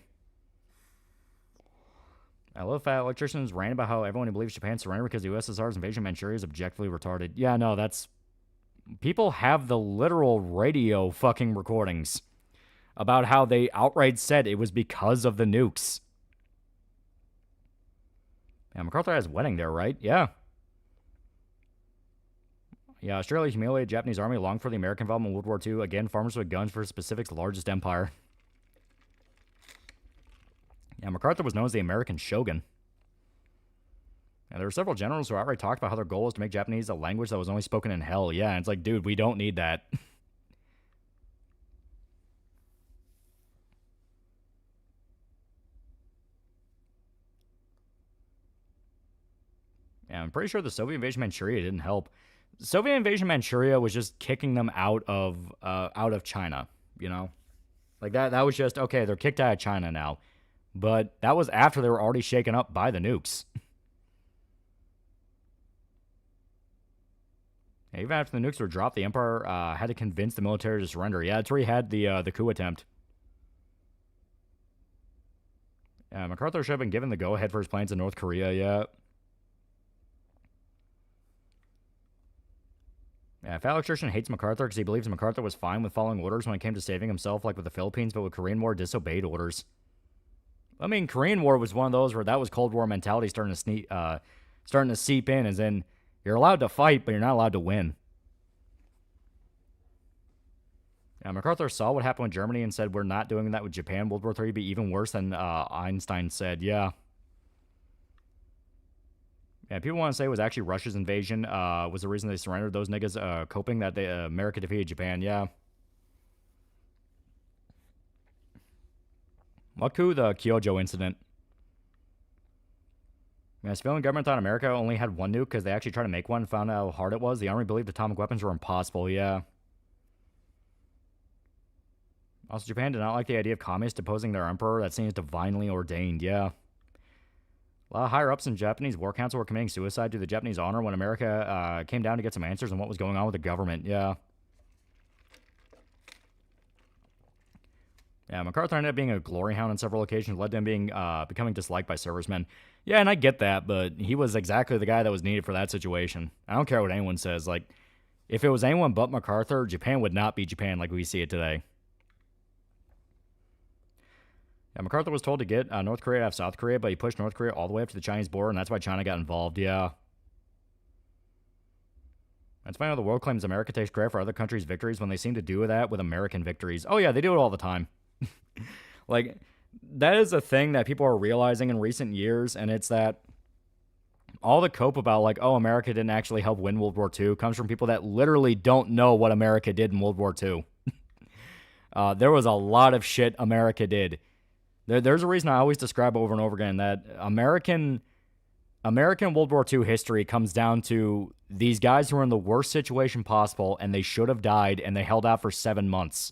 I love Fat Electricians rant about how everyone who believes Japan surrendered because the USSR's invasion of Manchuria is objectively retarded. Yeah, no, that's... People have the literal radio fucking recordings about how they outright said it was because of the nukes. Yeah, MacArthur has a wedding there, right? Yeah. Yeah, Australia humiliated the Japanese army long for the American involvement in World War II. Again, farmers with guns for Pacific's largest empire. Yeah, MacArthur was known as the American Shogun. And there were several generals who outright talked about how their goal was to make Japanese a language that was only spoken in hell. Yeah, and it's like, dude, we don't need that. Yeah, I'm pretty sure the Soviet invasion of Manchuria didn't help. The Soviet invasion of Manchuria was just kicking them out of China, you know? Like, that was just, okay, they're kicked out of China now. But that was after they were already shaken up by the nukes. Yeah, even after the nukes were dropped, the Empire had to convince the military to surrender. Yeah, that's where he had the coup attempt. MacArthur should have been given the go-ahead for his plans in North Korea, yeah. Yeah, Fat Electrician hates MacArthur because he believes MacArthur was fine with following orders when it came to saving himself, like with the Philippines, but with Korean War, disobeyed orders. I mean, Korean War was one of those where that was Cold War mentality starting to seep in, as in, you're allowed to fight, but you're not allowed to win. MacArthur saw what happened with Germany and said, we're not doing that with Japan. World War III would be even worse than Einstein said. Yeah. Yeah, people want to say it was actually Russia's invasion was the reason they surrendered. Those niggas coping that America defeated Japan. Yeah. What coup? The Kyoto incident. Yeah, civilian government thought America only had one nuke because they actually tried to make one and found out how hard it was. The army believed atomic weapons were impossible. Yeah. Also, Japan did not like the idea of communists deposing their emperor. That seems divinely ordained. Yeah. A lot of higher-ups in the Japanese war council were committing suicide to the Japanese honor when America came down to get some answers on what was going on with the government. Yeah. Yeah, MacArthur ended up being a glory hound on several occasions, led to him being becoming disliked by servicemen. Yeah, and I get that, but he was exactly the guy that was needed for that situation. I don't care what anyone says. Like, if it was anyone but MacArthur, Japan would not be Japan like we see it today. Yeah, MacArthur was told to get North Korea out of South Korea, but he pushed North Korea all the way up to the Chinese border, and that's why China got involved. Yeah. That's why the world claims America takes credit for other countries' victories when they seem to do that with American victories. Oh, yeah, they do it all the time. Like, that is a thing that people are realizing in recent years, and it's that all the cope about, like, oh, America didn't actually help win World War II comes from people that literally don't know what America did in World War II. There was a lot of shit America did. There's a reason I always describe over and over again that American World War II history comes down to these guys who were in the worst situation possible, and they should have died, and they held out for 7 months.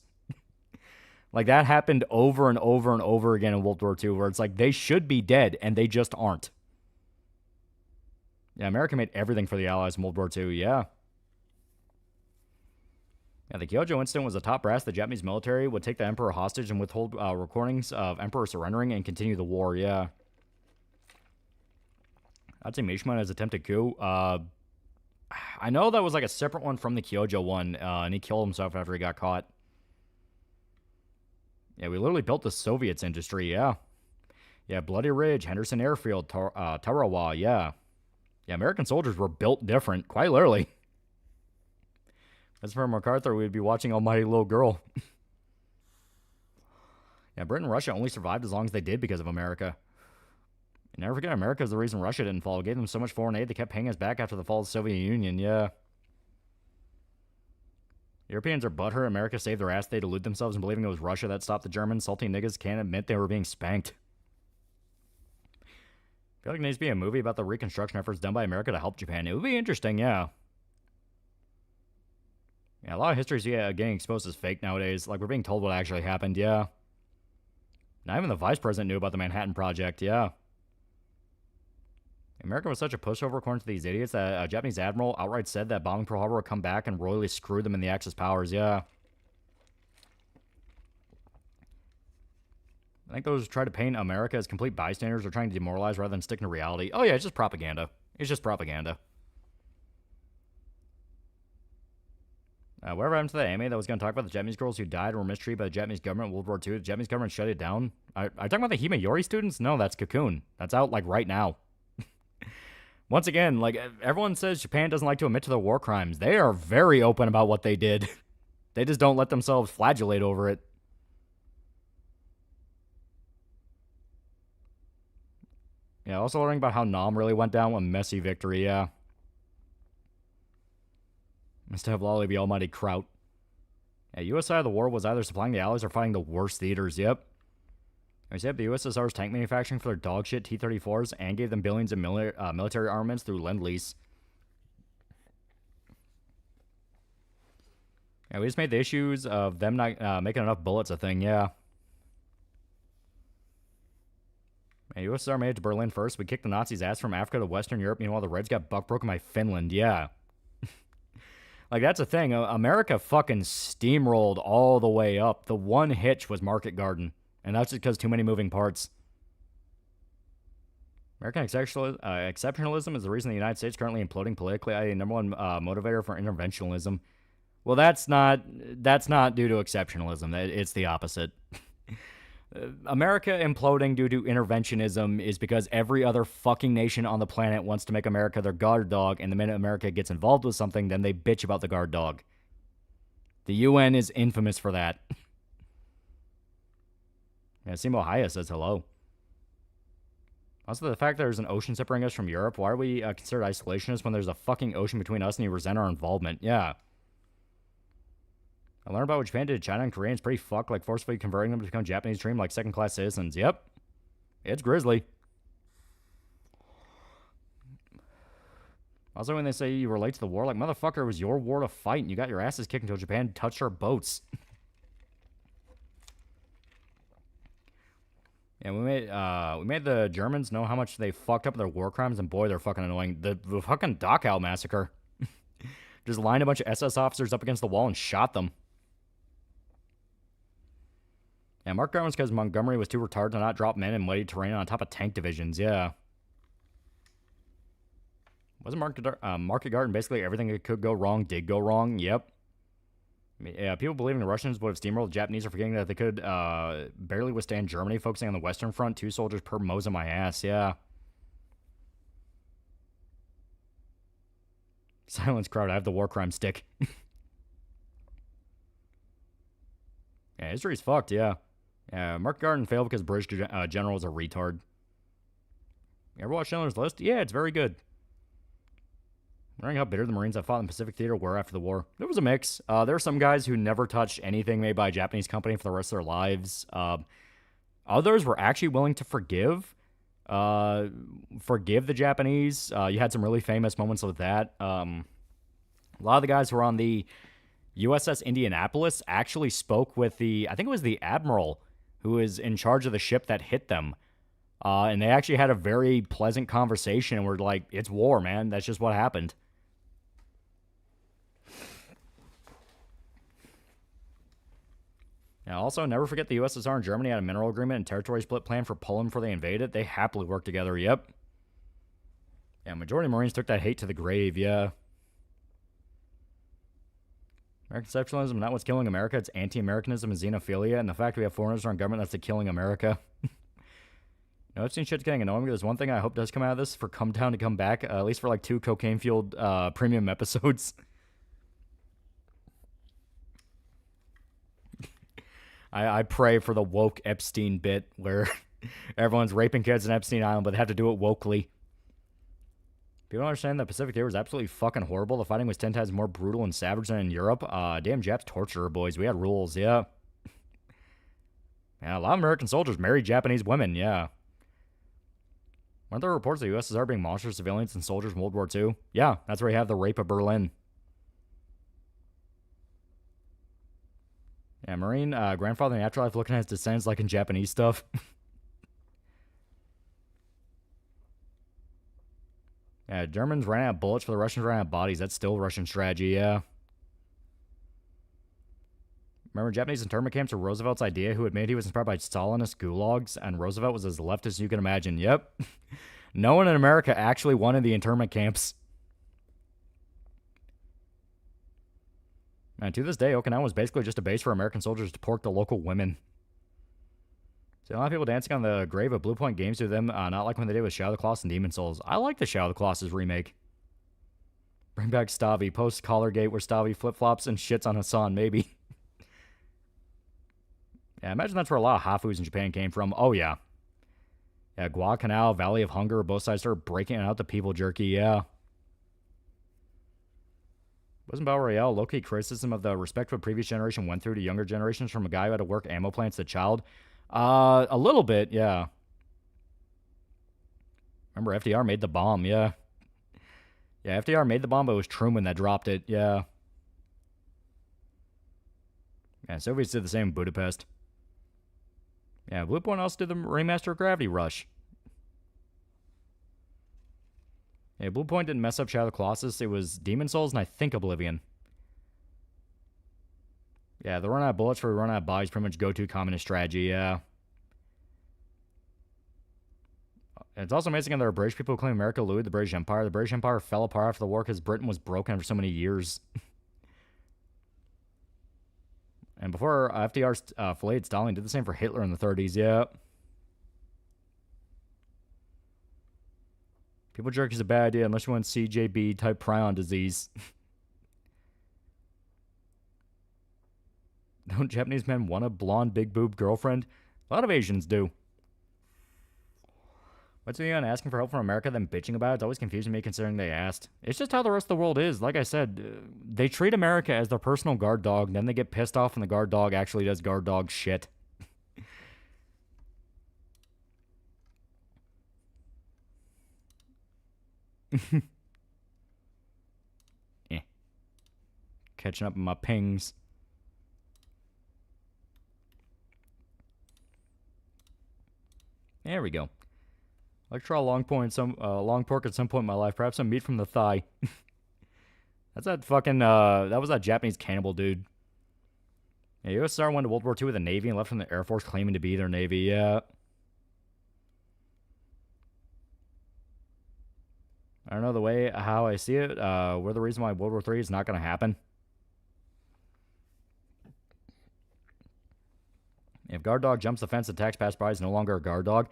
Like, that happened over and over and over again in World War II, where it's like, they should be dead, and they just aren't. Yeah, America made everything for the Allies in World War II, yeah. Yeah, the Kyoto incident was the top brass. The Japanese military would take the emperor hostage and withhold recordings of emperor surrendering and continue the war, yeah. I'd say Mishima has attempted coup. I know that was like a separate one from the Kyoto one, and he killed himself after he got caught. Yeah, we literally built the Soviets industry, yeah. Yeah, Bloody Ridge, Henderson Airfield, Tarawa, yeah. Yeah, American soldiers were built different, quite literally. As for MacArthur, we'd be watching Almighty Little Girl. Yeah, Britain and Russia only survived as long as they did because of America. And never forget, America is the reason Russia didn't fall. It gave them so much foreign aid, they kept paying us back after the fall of the Soviet Union, yeah. Europeans are butthurt. America saved their ass. They delude themselves in believing it was Russia that stopped the Germans. Salty niggas can't admit they were being spanked. I feel like there needs to be a movie about the reconstruction efforts done by America to help Japan. It would be interesting, yeah. Yeah, a lot of history is getting exposed as fake nowadays. Like, we're being told what actually happened, yeah. Not even the vice president knew about the Manhattan Project, yeah. America was such a pushover, according to these idiots, that a Japanese admiral outright said that bombing Pearl Harbor would come back and royally screw them in the Axis powers, yeah. I think those who try to paint America as complete bystanders are trying to demoralize rather than sticking to reality. Oh yeah, it's just propaganda. It's just propaganda. Whatever happened to that anime that was going to talk about the Japanese girls who died or were mistreated by the Japanese government in World War II? The Japanese government shut it down? Are you talking about the Himayori students? No, that's Cocoon. That's out, like, right now. Once again, like, everyone says Japan doesn't like to admit to their war crimes. They are very open about what they did. They just don't let themselves flagellate over it. Yeah, also learning about how Nam really went down. A messy victory, yeah. Instead of Loli, the almighty Kraut. Yeah, U.S. side of the war was either supplying the Allies or fighting the worst theaters, yep. We set up the USSR's tank manufacturing for their dogshit T-34s and gave them billions of military armaments through Lend-Lease. Yeah, we just made the issues of them not making enough bullets a thing, yeah. Yeah, USSR made it to Berlin first. We kicked the Nazis' ass from Africa to Western Europe. Meanwhile, the Reds got buck-broken by Finland, yeah. Like, that's the thing. America fucking steamrolled all the way up. The one hitch was Market Garden. And that's just because too many moving parts. American exceptionalism is the reason the United States is currently imploding politically. The number one motivator for interventionism. Well, that's not due to exceptionalism. It's the opposite. America imploding due to interventionism is because every other fucking nation on the planet wants to make America their guard dog, and the minute America gets involved with something, then they bitch about the guard dog. The UN is infamous for that. Yeah, Simo Haya says hello. Also, the fact that there's an ocean separating us from Europe, why are we considered isolationists when there's a fucking ocean between us and you resent our involvement? Yeah. I learned about what Japan did to China and Korea. It's pretty fucked, like forcefully converting them to become Japanese dream like second-class citizens. Yep. It's grisly. Also, when they say you relate to the war, like, motherfucker, it was your war to fight, and you got your asses kicked until Japan touched our boats. Yeah, we made the Germans know how much they fucked up their war crimes, and boy, they're fucking annoying. The fucking Dachau massacre. Just lined a bunch of SS officers up against the wall and shot them. Yeah, Mark Garvin's because Montgomery was too retarded to not drop men in muddy terrain on top of tank divisions, yeah. Wasn't Market Garden basically everything that could go wrong did go wrong? Yep. Yeah, people believing the Russians would have steamrolled the Japanese are forgetting that they could barely withstand Germany, focusing on the Western Front. 2 soldiers per Mosa my ass, yeah. Silence crowd, I have the war crime stick. Yeah, history's fucked, yeah. Yeah, Mark Garden failed because British general was a retard. You ever watch Schindler's List? Yeah, it's very good. Wondering how bitter the Marines that fought in the Pacific Theater were after the war. There was a mix. There were some guys who never touched anything made by a Japanese company for the rest of their lives. Others were actually willing to forgive the Japanese. You had some really famous moments with that. A lot of the guys who were on the USS Indianapolis actually spoke with I think it was the admiral who was in charge of the ship that hit them. And they actually had a very pleasant conversation and were like, it's war, man. That's just what happened. Now, also, never forget the USSR and Germany had a mineral agreement and territory split plan for Poland before they invaded. They happily worked together, yep. Yeah, majority of Marines took that hate to the grave, yeah. American exceptionalism, not what's killing America. It's anti-Americanism and xenophilia, and the fact we have foreigners in our government, that's the killing America. No, I've seen shit's getting annoying. There's one thing I hope does come out of this for Come Down to come back, at least for like 2 cocaine-fueled premium episodes. I pray for the woke Epstein bit where everyone's raping kids in Epstein Island, but they have to do it wokely. People don't understand that Pacific Theater was absolutely fucking horrible. The fighting was 10 times more brutal and savage than in Europe. Damn Japs torture boys. We had rules, yeah. Yeah, a lot of American soldiers married Japanese women, yeah. Weren't there reports of the USSR being monstrous civilians and soldiers in World War II? Yeah, that's where you have the rape of Berlin. Yeah, Marine grandfather in the afterlife looking at his descendants like in Japanese stuff. Yeah, Germans ran out of bullets for the Russians ran out of bodies. That's still Russian strategy, yeah. Remember Japanese internment camps were Roosevelt's idea, who admitted he was inspired by Stalinist gulags, and Roosevelt was as leftist as you can imagine. Yep. No one in America actually wanted the internment camps. And to this day, Okinawa was basically just a base for American soldiers to pork the local women. So a lot of people dancing on the grave of Blue Point Games to them, not like when they did with Shadow of the Colossus and Demon Souls. I like the Shadow of the Colossus remake. Bring back Stavi, post-Collargate where Stavi flip-flops and shits on Hassan, maybe. Yeah, I imagine that's where a lot of hafus in Japan came from. Oh, yeah. Yeah, Guadalcanal, Valley of Hunger, both sides started breaking out the people jerky, yeah. Wasn't Battle Royale low-key criticism of the respect what previous generation went through to younger generations from a guy who had to work ammo plants as a child? A little bit, yeah. Remember, FDR made the bomb, yeah. Yeah, FDR made the bomb, but it was Truman that dropped it, yeah. Yeah, Soviets did the same in Budapest. Yeah, Blue Point also did the remaster of Gravity Rush. Yeah, Blue Point didn't mess up Shadow of the Colossus. It was Demon Souls and I think Oblivion. Yeah, the run out of bullets for run out of bodies pretty much go-to communist strategy, yeah. It's also amazing that there are British people who claim America eluded the British Empire. The British Empire fell apart after the war because Britain was broken for so many years. And before FDR filleted Stalin, did the same for Hitler in the 30s, yeah. People jerky is a bad idea unless you want CJB-type prion disease. Don't Japanese men want a blonde, big boob girlfriend? A lot of Asians do. What's the on asking for help from America, then bitching about it? It's always confusing me considering they asked. It's just how the rest of the world is. Like I said, they treat America as their personal guard dog, then they get pissed off when the guard dog actually does guard dog shit. Yeah. Catching up on my pings. There we go. I'd like to try a long pork at some point in my life. Perhaps some meat from the thigh. That's that fucking, that was that Japanese cannibal dude. Yeah, USSR went to World War II with the Navy and left from the Air Force claiming to be their Navy, yeah. I don't know the way how I see it. We're the reason why World War III is not going to happen. If guard dog jumps the fence, attacks passerby, is no longer a guard dog.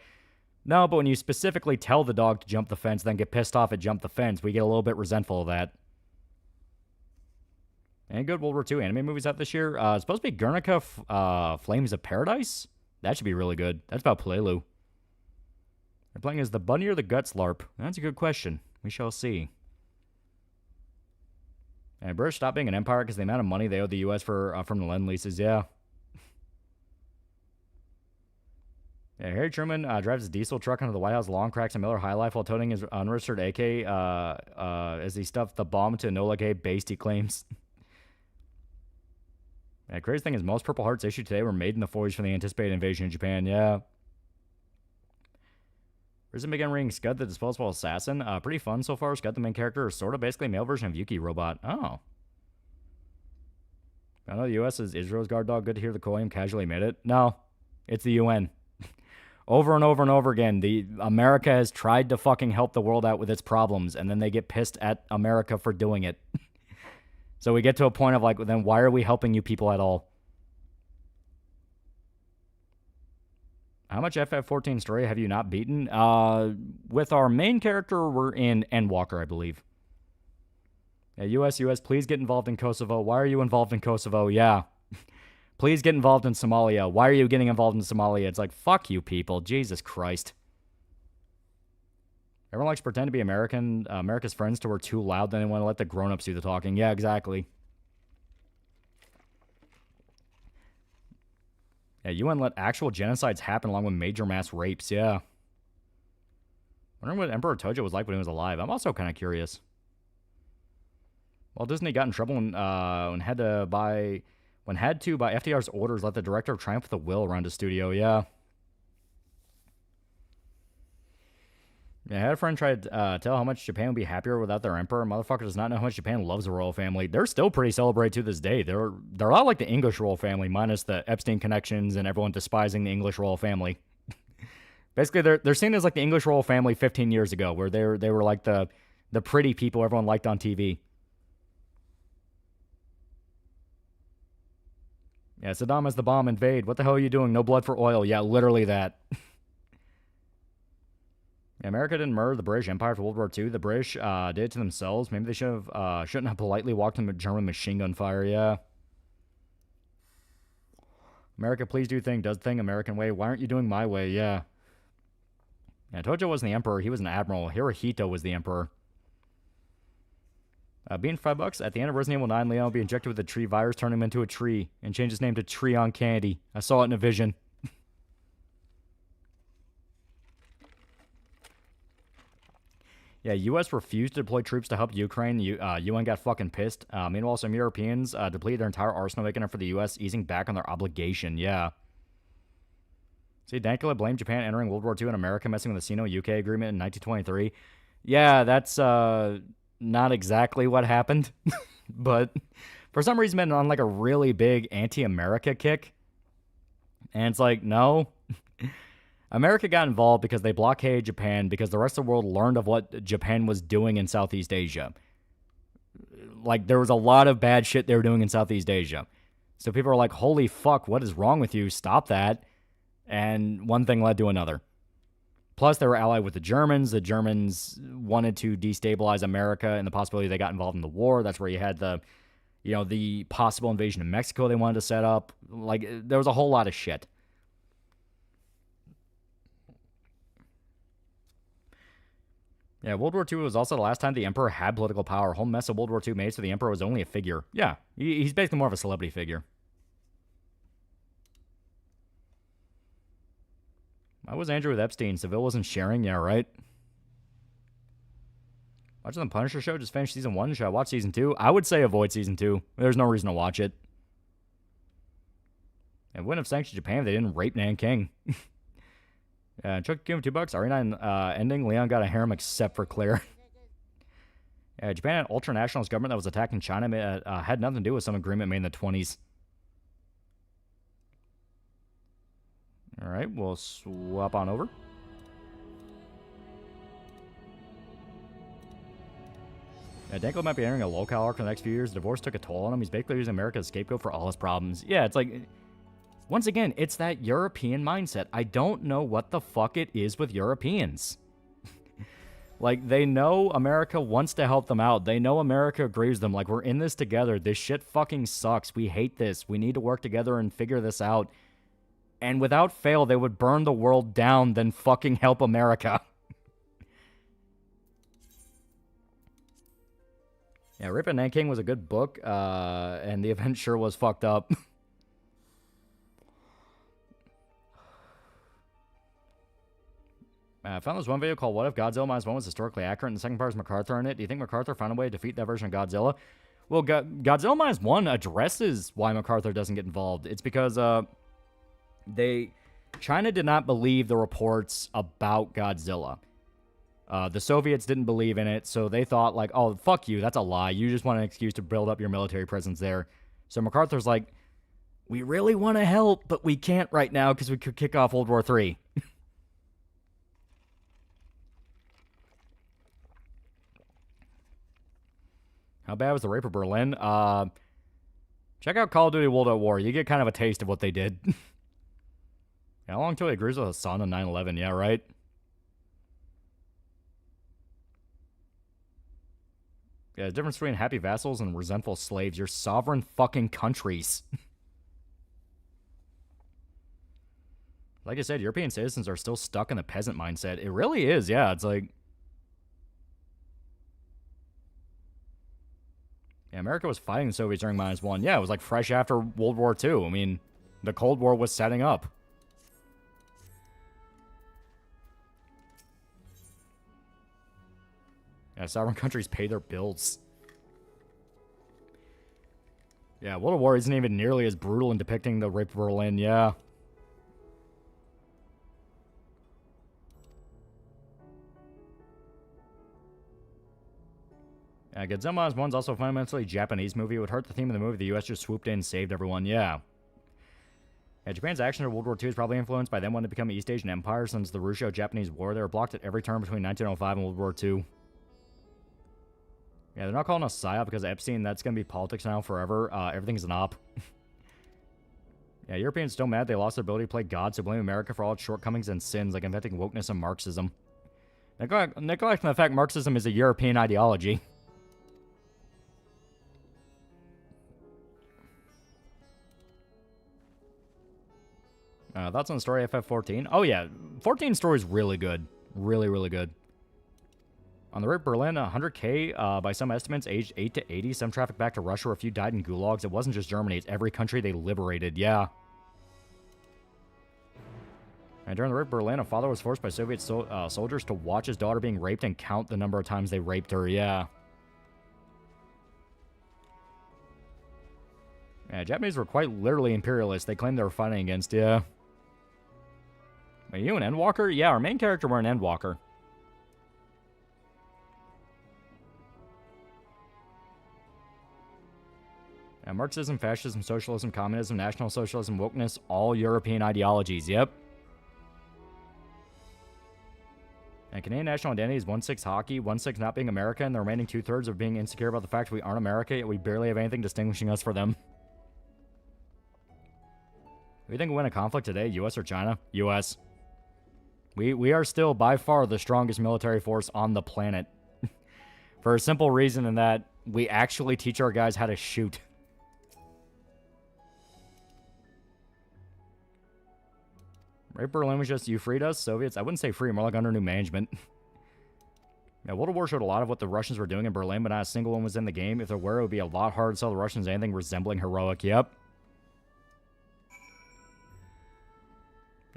No, but when you specifically tell the dog to jump the fence, then get pissed off at jump the fence, we get a little bit resentful of that. Any good World War II anime movies out this year? It's supposed to be Guernica Flames of Paradise? That should be really good. That's about Palelu. They're playing as the bunny or the guts LARP? That's a good question. We shall see. And British stopped being an empire because the amount of money they owe the U.S. for from the Lend-Leases, yeah. Yeah, Harry Truman drives his diesel truck into the White House lawn, cracks a Miller High Life while toting his unregistered AK as he stuffed the bomb to Enola Gay based, he claims. Yeah, crazy thing is most Purple Hearts issued today were made in the 40s for the anticipated invasion of Japan, yeah. Risen began reading Scud the Disposable Assassin. Pretty fun so far. Scud, the main character, is sort of basically a male version of Yuki Robot. Oh. I know the U.S. is Israel's guard dog. Good to hear the Korean casually admit it. No, it's the UN. Over and over and over again, America has tried to fucking help the world out with its problems, and then they get pissed at America for doing it. So we get to a point of like, then why are we helping you people at all? How much FF14 story have you not beaten? With our main character, we're in Endwalker, I believe. Yeah, US, please get involved in Kosovo. Why are you involved in Kosovo? Yeah. Please get involved in Somalia. Why are you getting involved in Somalia? It's like, fuck you people. Jesus Christ. Everyone likes to pretend to be America's friends till we're too loud, then they want to let the grown-ups do the talking. Yeah, exactly. Yeah, UN let actual genocides happen along with major mass rapes, yeah. Wondering what Emperor Tojo was like when he was alive. I'm also kind of curious. Well, Disney got in trouble when had to, by FDR's orders, let the director of Triumph with a Will around his studio, yeah. Yeah, I had a friend try to tell how much Japan would be happier without their emperor. Motherfucker does not know how much Japan loves the royal family. They're still pretty celebrated to this day. They're a lot like the English royal family, minus the Epstein connections and everyone despising the English royal family. Basically, they're seen as like the English royal family 15 years ago, where they were like the pretty people everyone liked on TV. Yeah, Saddam has the bomb, invade. What the hell are you doing? No blood for oil. Yeah, literally that. Yeah, America didn't murder the British Empire for World War II. The British did it to themselves. Maybe they shouldn't have politely walked in German machine gun fire, yeah. America, please do thing, does thing, American way. Why aren't you doing my way? Yeah. Yeah, Tojo wasn't the emperor. He was an admiral. Hirohito was the emperor. Being $5, at the end of Resident Evil 9, Leon will be injected with the tree virus, turn him into a tree, and change his name to Tree on Candy. I saw it in a vision. Yeah, U.S. refused to deploy troops to help Ukraine. UN got fucking pissed. Meanwhile, some Europeans depleted their entire arsenal, making up for the U.S. easing back on their obligation. Yeah. See, Dankula blamed Japan entering World War II and America messing with the Sino-UK agreement in 1923. Yeah, that's not exactly what happened. But for some reason, been on like a really big anti-America kick. And it's like, no. America got involved because they blockaded Japan because the rest of the world learned of what Japan was doing in Southeast Asia. Like, there was a lot of bad shit they were doing in Southeast Asia. So people are like, holy fuck, what is wrong with you? Stop that. And one thing led to another. Plus, they were allied with the Germans. The Germans wanted to destabilize America and the possibility they got involved in the war. That's where you had the You know, the possible invasion of Mexico they wanted to set up. Like, there was a whole lot of shit. Yeah, World War II was also the last time the Emperor had political power. Whole mess of World War II made so the Emperor was only a figure. Yeah, he's basically more of a celebrity figure. Why was Andrew with Epstein? Seville wasn't sharing? Yeah, right? Watching the Punisher show? Just finished season 1. Should I watch season 2? I would say avoid season 2. There's no reason to watch it. It wouldn't have sanctioned Japan if they didn't rape Nanking. Chuck gave him $2. RE9 ending. Leon got a harem except for Claire. Japan had an ultra-nationalist government that was attacking China. Had nothing to do with some agreement made in the 20s. Alright, we'll swap on over. Danko might be entering a locale arc for the next few years. Divorce took a toll on him. He's basically using America as a scapegoat for all his problems. Yeah, it's like... Once again, it's that European mindset. I don't know what the fuck it is with Europeans. Like, they know America wants to help them out. They know America agrees with them. Like, we're in this together. This shit fucking sucks. We hate this. We need to work together and figure this out. And without fail, they would burn the world down than fucking help America. Yeah, Rip and Nanking was a good book, and the event sure was fucked up. I found this one video called What If Godzilla Minus One was historically accurate, and the second part is MacArthur in it. Do you think MacArthur found a way to defeat that version of Godzilla? Well, Godzilla Minus One addresses why MacArthur doesn't get involved. It's because China did not believe the reports about Godzilla. The Soviets didn't believe in it, so they thought, like, oh, fuck you, that's a lie. You just want an excuse to build up your military presence there. So MacArthur's like, we really want to help, but we can't right now because we could kick off World War III. How bad was the rape of Berlin? Check out Call of Duty World at War. You get kind of a taste of what they did. How long till he agrees with Hassan on 9/11? Yeah, right? Yeah, the difference between happy vassals and resentful slaves. You're sovereign fucking countries. Like I said, European citizens are still stuck in the peasant mindset. It really is, yeah. It's like... Yeah, America was fighting the Soviets during Minus One. Yeah, it was like fresh after World War II. I mean, the Cold War was setting up. Yeah, sovereign countries pay their bills. Yeah, World War isn't even nearly as brutal in depicting the rape of Berlin, yeah. Godzilla Minus One's also a fundamentally Japanese movie. It would hurt the theme of the movie. The U.S. just swooped in and saved everyone. Yeah. Japan's action in World War II is probably influenced by them wanting to become an East Asian empire since the Russo-Japanese War. They were blocked at every turn between 1905 and World War II. Yeah, they're not calling us PSYOP because of Epstein. That's going to be politics now forever. Everything's an op. Yeah, Europeans still mad they lost their ability to play God, so blame America for all its shortcomings and sins, like inventing wokeness and Marxism. Neglecting the fact Marxism is a European ideology. Thoughts on the story FF14? Oh, yeah. 14 story is really good. Really, really good. On the rape of Berlin, 100K, by some estimates, aged 8 to 80. Some trafficked back to Russia, where a few died in gulags. It wasn't just Germany. It's every country they liberated. Yeah. And during the rape of Berlin, a father was forced by Soviet soldiers to watch his daughter being raped and count the number of times they raped her. Yeah. Yeah, Japanese were quite literally imperialists. They claimed they were fighting against, yeah. Are you an Endwalker? Yeah, our main character were an Endwalker. Yeah, Marxism, fascism, socialism, communism, national socialism, wokeness, all European ideologies, yep. And Canadian national identity is 1/6 hockey, 1/6 not being America, and the remaining 2/3 of being insecure about the fact we aren't America, yet we barely have anything distinguishing us from them. Who do you think will win a conflict today, US or China? US. We are still by far the strongest military force on the planet. For a simple reason in that we actually teach our guys how to shoot. Right, Berlin was just, you freed us, Soviets. I wouldn't say free, more like under new management. Yeah, World War showed a lot of what the Russians were doing in Berlin, but not a single one was in the game. If there were, it would be a lot harder to sell the Russians anything resembling heroic. Yep.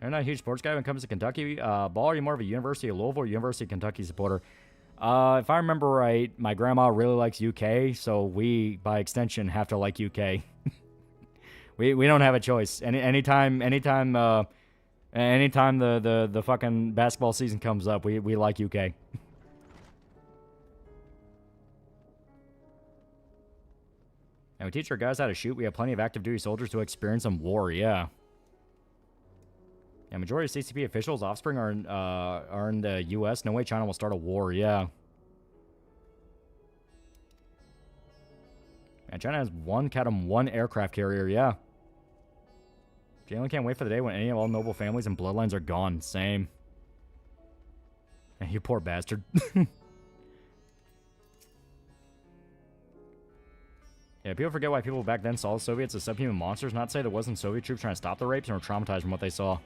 I'm not a huge sports guy when it comes to Kentucky. Ball, are you more of a University of Louisville or University of Kentucky supporter? If I remember right, my grandma really likes UK, so we, by extension, have to like UK. we don't have a choice. Anytime the fucking basketball season comes up, we like UK. And we teach our guys how to shoot. We have plenty of active duty soldiers to experience some war, yeah. Yeah, majority of CCP officials' offspring are in the U.S. No way China will start a war, yeah. And China has one aircraft carrier, yeah. Jalen can't wait for the day when any of all noble families and bloodlines are gone. Same. And you poor bastard. Yeah, people forget why people back then saw the Soviets as subhuman monsters. Not to say there wasn't Soviet troops trying to stop the rapes and were traumatized from what they saw.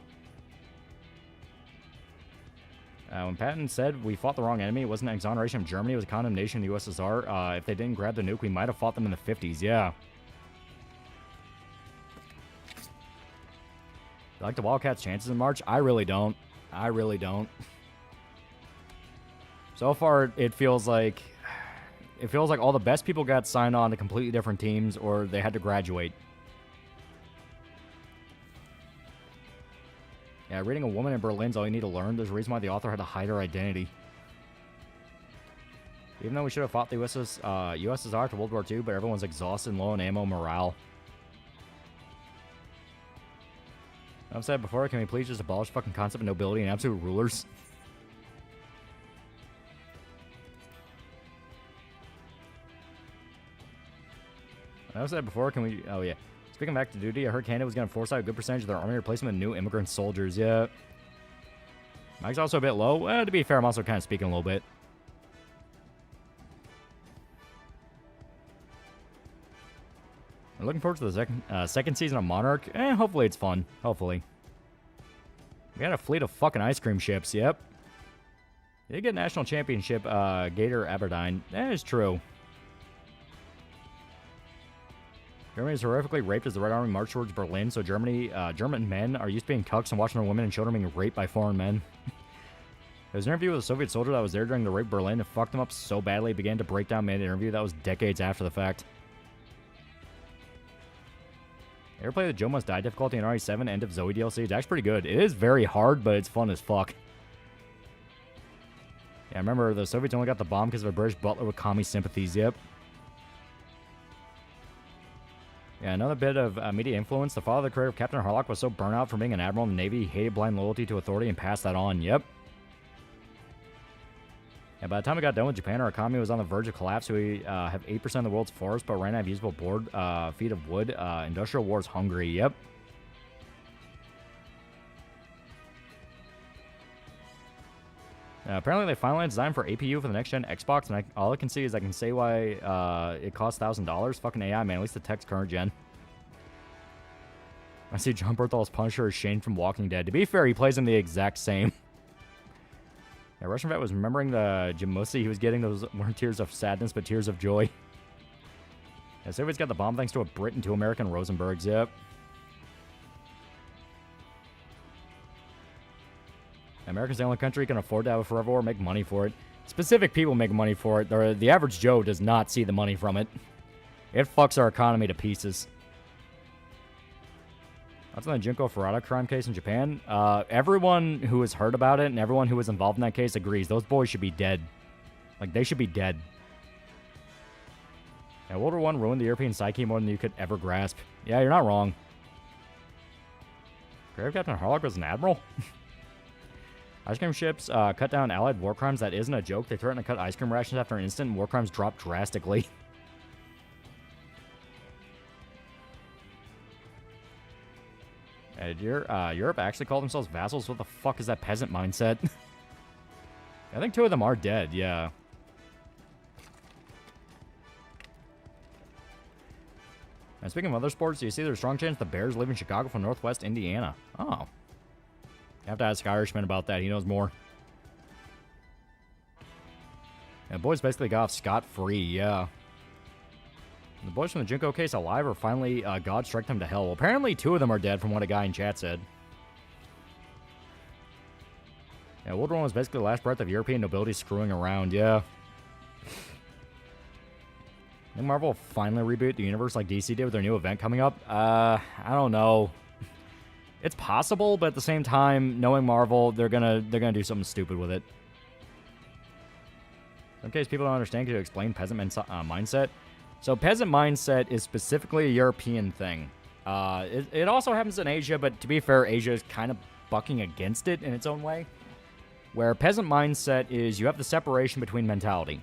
When Patton said we fought the wrong enemy, it wasn't an exoneration of Germany, it was a condemnation of the USSR. If they didn't grab the nuke, we might have fought them in the 50s, yeah. You like the Wildcats' chances in March? I really don't. I really don't. So far, it feels like all the best people got signed on to completely different teams or they had to graduate. Yeah, reading a woman in Berlin's all you need to learn. There's a reason why the author had to hide her identity. Even though we should have fought the USSR after World War II, but everyone's exhausted and low on ammo morale. I've said before, can we please just abolish the fucking concept of nobility and absolute rulers? I've said before, can we... Oh, yeah. Speaking back to duty, I heard Canada was going to force out a good percentage of their army replacement with new immigrant soldiers. Yeah. Mike's also a bit low. Well, to be fair, I'm also kind of speaking a little bit. I'm looking forward to the second season of Monarch. Hopefully it's fun. Hopefully. We got a fleet of fucking ice cream ships. Yep. They get national championship, Gator Aberdeen. That is true. Germany is horrifically raped as the Red Army marched towards Berlin, so German men are used to being cucks and watching their women and children being raped by foreign men. There was an interview with a Soviet soldier that was there during the rape of Berlin. It fucked him up so badly it began to break down mid-interview. That was decades after the fact. You ever play the Joe Must Die difficulty in RE7 End of Zoe DLC? It's actually pretty good. It is very hard, but it's fun as fuck. Yeah, I remember the Soviets only got the bomb because of a British butler with commie sympathies. Yep. Yeah, another bit of media influence. The father of the creator of Captain Harlock was so burnt out from being an admiral in the Navy, he hated blind loyalty to authority and passed that on. Yep. Yeah, by the time we got done with Japan, our economy was on the verge of collapse. We have 8% of the world's forest, but ran out of usable feet of wood. Industrial war's hungry. Yep. Apparently, they finalized design for APU for the next-gen Xbox, and all I can see is I can say why it costs $1,000. Fucking AI, man. At least the tech's current gen. I see John Berthal's Punisher as Shane from Walking Dead. To be fair, he plays him the exact same. Yeah, Russian vet was remembering the Jimosi he was getting. Those weren't tears of sadness, but tears of joy. Yeah, Soviets got the bomb thanks to a Brit and 2 American Rosenbergs. Yep. America's the only country can afford to have a forever war, make money for it. Specific people make money for it. The average Joe does not see the money from it. It fucks our economy to pieces. That's on the Junko Ferrata crime case in Japan. Everyone who has heard about it and everyone who was involved in that case agrees. Those boys should be dead. Like, they should be dead. Yeah, World War I ruined the European psyche more than you could ever grasp. Yeah, you're not wrong. Grave Captain Harlock was an admiral? Ice cream ships cut down allied war crimes. That isn't a joke. They threatened to cut ice cream rations after an incident, and war crimes dropped drastically. Did Europe actually call themselves vassals? What the fuck is that peasant mindset? I think 2 of them are dead, yeah. And speaking of other sports, do you see there's a strong chance the Bears leaving Chicago for Northwest Indiana? Oh. You have to ask Irishman about that. He knows more. And boys basically got off scot-free, yeah. The boys from the Junko case alive or finally God struck them to hell? Well, apparently 2 of them are dead from what a guy in chat said. Yeah, World War I was basically the last breath of European nobility screwing around, yeah. I think Marvel will finally reboot the universe like DC did with their new event coming up. I don't know. It's possible, but at the same time, knowing Marvel, they're gonna do something stupid with it. In case people don't understand, could you explain peasant mindset? So peasant mindset is specifically a European thing. It also happens in Asia, but to be fair, Asia is kind of bucking against it in its own way. Where peasant mindset is you have the separation between mentality.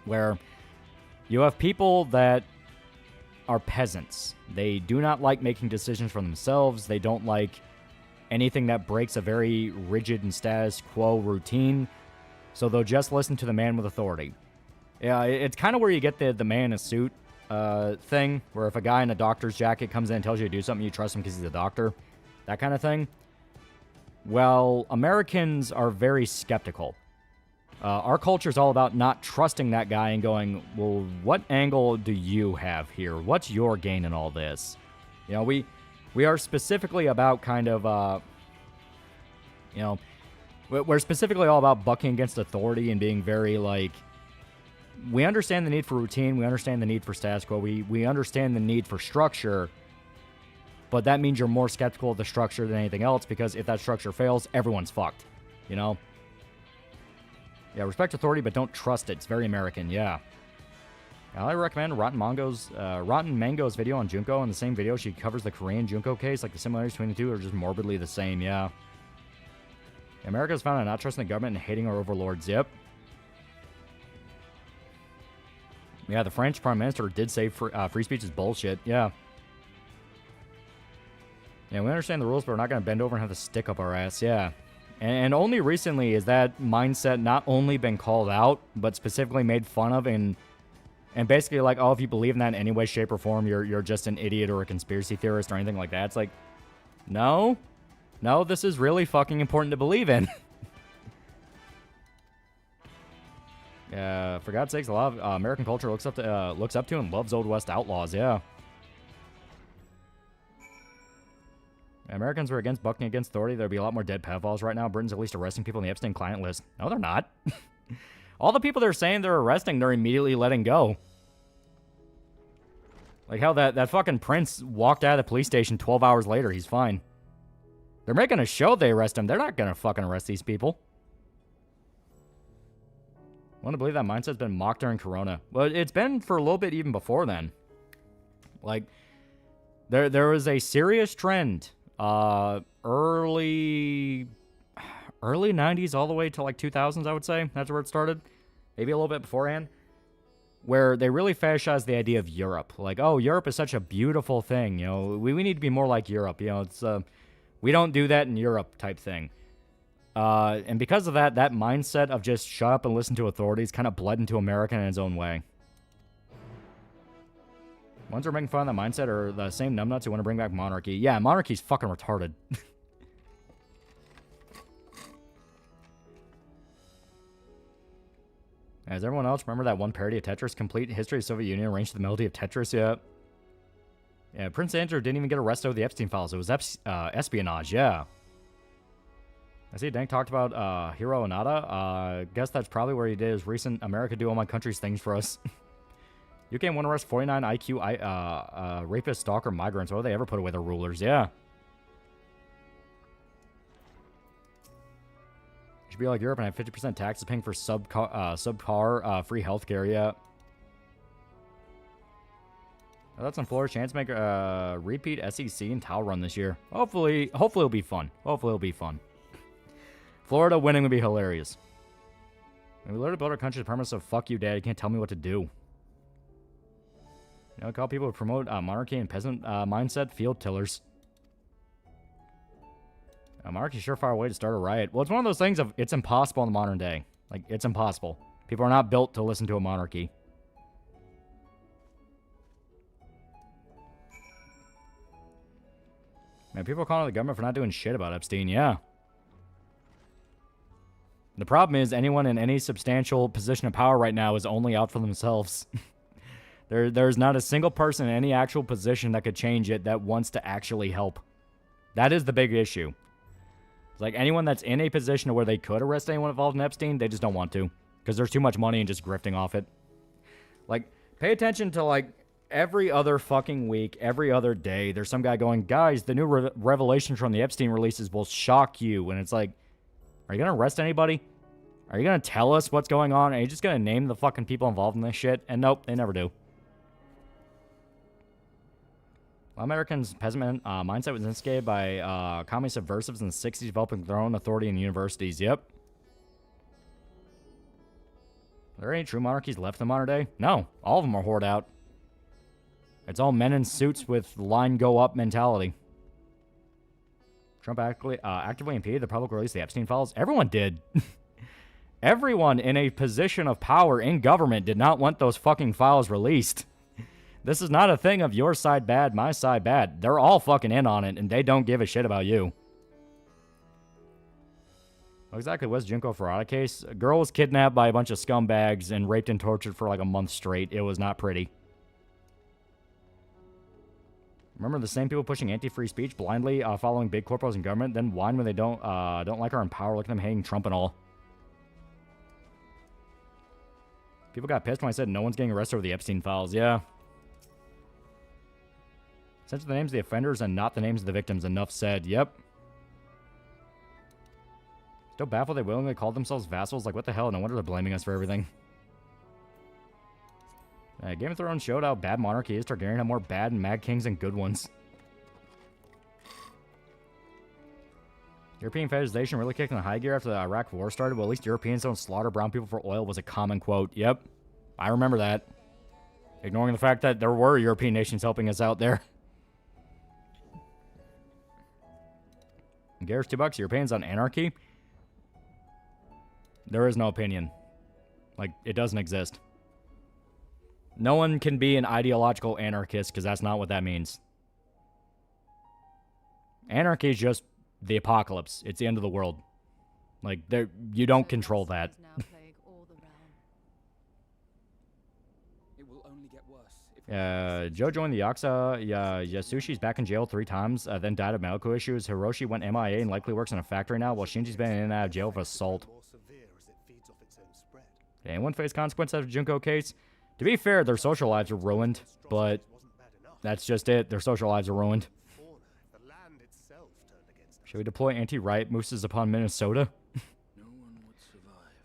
Where you have people that are peasants. They do not like making decisions for themselves. They don't like anything that breaks a very rigid and status quo routine. So they'll just listen to the man with authority. Yeah, it's kind of where you get the man in a suit thing, where if a guy in a doctor's jacket comes in and tells you to do something, you trust him because he's a doctor. That kind of thing. Well, Americans are very skeptical. Our culture is all about not trusting that guy and going, well, what angle do you have here? What's your gain in all this? You know, we are specifically about kind of, you know, we're specifically all about bucking against authority and being very, like, we understand the need for routine. We understand the need for status quo. We understand the need for structure. But that means you're more skeptical of the structure than anything else, because if that structure fails, everyone's fucked. You know? Yeah, respect authority, but don't trust it. It's very American, yeah. I recommend Rotten Mango's video on Junko. In the same video, she covers the Korean Junko case. Like, the similarities between the two are just morbidly the same, yeah. America's found on not trusting the government and hating our overlords, yep. Yeah, the French Prime Minister did say free speech is bullshit, yeah. Yeah, we understand the rules, but we're not going to bend over and have the stick up our ass, yeah. And only recently is that mindset not only been called out, but specifically made fun of and basically like, oh, if you believe in that in any way, shape, or form, you're just an idiot or a conspiracy theorist or anything like that. It's like, no, this is really fucking important to believe in. For God's sakes, a lot of American culture looks up to and loves Old West outlaws, yeah. Americans are against bucking against authority. There'd be a lot more dead pedophiles right now. Britain's at least arresting people in the Epstein client list. No, they're not. All the people they're saying they're arresting, they're immediately letting go. Like how that fucking prince walked out of the police station 12 hours later. He's fine. They're making a show they arrest him. They're not going to fucking arrest these people. I want to believe that mindset's been mocked during Corona. Well, it's been for a little bit even before then. Like, there was a serious trend early 90s all the way to like 2000s, I would say. That's where it started. Maybe a little bit beforehand. Where they really fetishized the idea of Europe. Like, oh, Europe is such a beautiful thing. You know, we need to be more like Europe. You know, it's we don't do that in Europe type thing. And because of that mindset of just shut up and listen to authorities kind of bled into America in its own way. Ones who are making fun of that mindset are the same numbnuts who want to bring back monarchy. Yeah, monarchy's fucking retarded. Does everyone else remember that one parody of Tetris? Complete History of the Soviet Union arranged to the melody of Tetris? Yeah. Yeah, Prince Andrew didn't even get arrested over the Epstein files. It was espionage, yeah. I see Dank talked about Hiro Onada. Guess that's probably where he did his recent America Do All My Country's Things for Us. UK want to arrest 49 IQ rapist, stalker, migrants. Why would they ever put away their rulers? Yeah. Should be like Europe and have 50% taxes paying for subcar free healthcare. Yeah. That's on Florida. Chance to make repeat SEC and towel run this year. Hopefully it'll be fun. Florida winning would be hilarious. And we literally built our country's premise of fuck you, dad. You can't tell me what to do. You know, call people who promote monarchy and peasant mindset field tillers. Monarchy's surefire way to start a riot. Well, it's one of those things of it's impossible in the modern day. Like, it's impossible. People are not built to listen to a monarchy. Man, people are calling the government for not doing shit about Epstein, yeah. The problem is anyone in any substantial position of power right now is only out for themselves. There's not a single person in any actual position that could change it that wants to actually help. That is the big issue. It's like anyone that's in a position where they could arrest anyone involved in Epstein, they just don't want to. Because there's too much money and just grifting off it. Like, pay attention to, like, every other fucking week, every other day, there's some guy going, guys, the new revelations from the Epstein releases will shock you. And it's like, are you going to arrest anybody? Are you going to tell us what's going on? Are you just going to name the fucking people involved in this shit? And nope, they never do. Americans' peasant mindset was instigated by communist subversives in the 60s developing their own authority in universities. Yep. Are there any true monarchies left in the modern day? No. All of them are whored out. It's all men in suits with line go up mentality. Trump actively impeded the public release of the Epstein files. Everyone did. Everyone in a position of power in government did not want those fucking files released. This is not a thing of your side bad, my side bad. They're all fucking in on it, and they don't give a shit about you. What exactly was Junko Ferrata case? A girl was kidnapped by a bunch of scumbags and raped and tortured for like a month straight. It was not pretty. Remember the same people pushing anti-free speech blindly, following big corporations and government, then whine when they don't like our in power, look at them hating Trump and all. People got pissed when I said no one's getting arrested over the Epstein files. Yeah. Censor the names of the offenders and not the names of the victims. Enough said. Yep. Still baffled they willingly called themselves vassals. Like, what the hell? No wonder they're blaming us for everything. Game of Thrones showed how bad monarchy is. Targaryen have more bad and mad kings than good ones. European fetishization really kicked in high gear after the Iraq war started. Well, at least Europeans don't slaughter brown people for oil was a common quote. Yep. I remember that. Ignoring the fact that there were European nations helping us out there. Garrett's $2. Your opinions on anarchy? There is no opinion. Like, it doesn't exist. No one can be an ideological anarchist because that's not what that means. Anarchy is just the apocalypse. It's the end of the world. Like, you don't control that. Joe joined the Yakuza. Yasushi's back in jail 3 times, then died of medical issues. Hiroshi went MIA and likely works in a factory now, while Shinji's been in and out of jail for assault. Anyone face consequences after Junko case? To be fair, their social lives are ruined, but that's just it. Their social lives are ruined. Should we deploy anti-riot mooses upon Minnesota?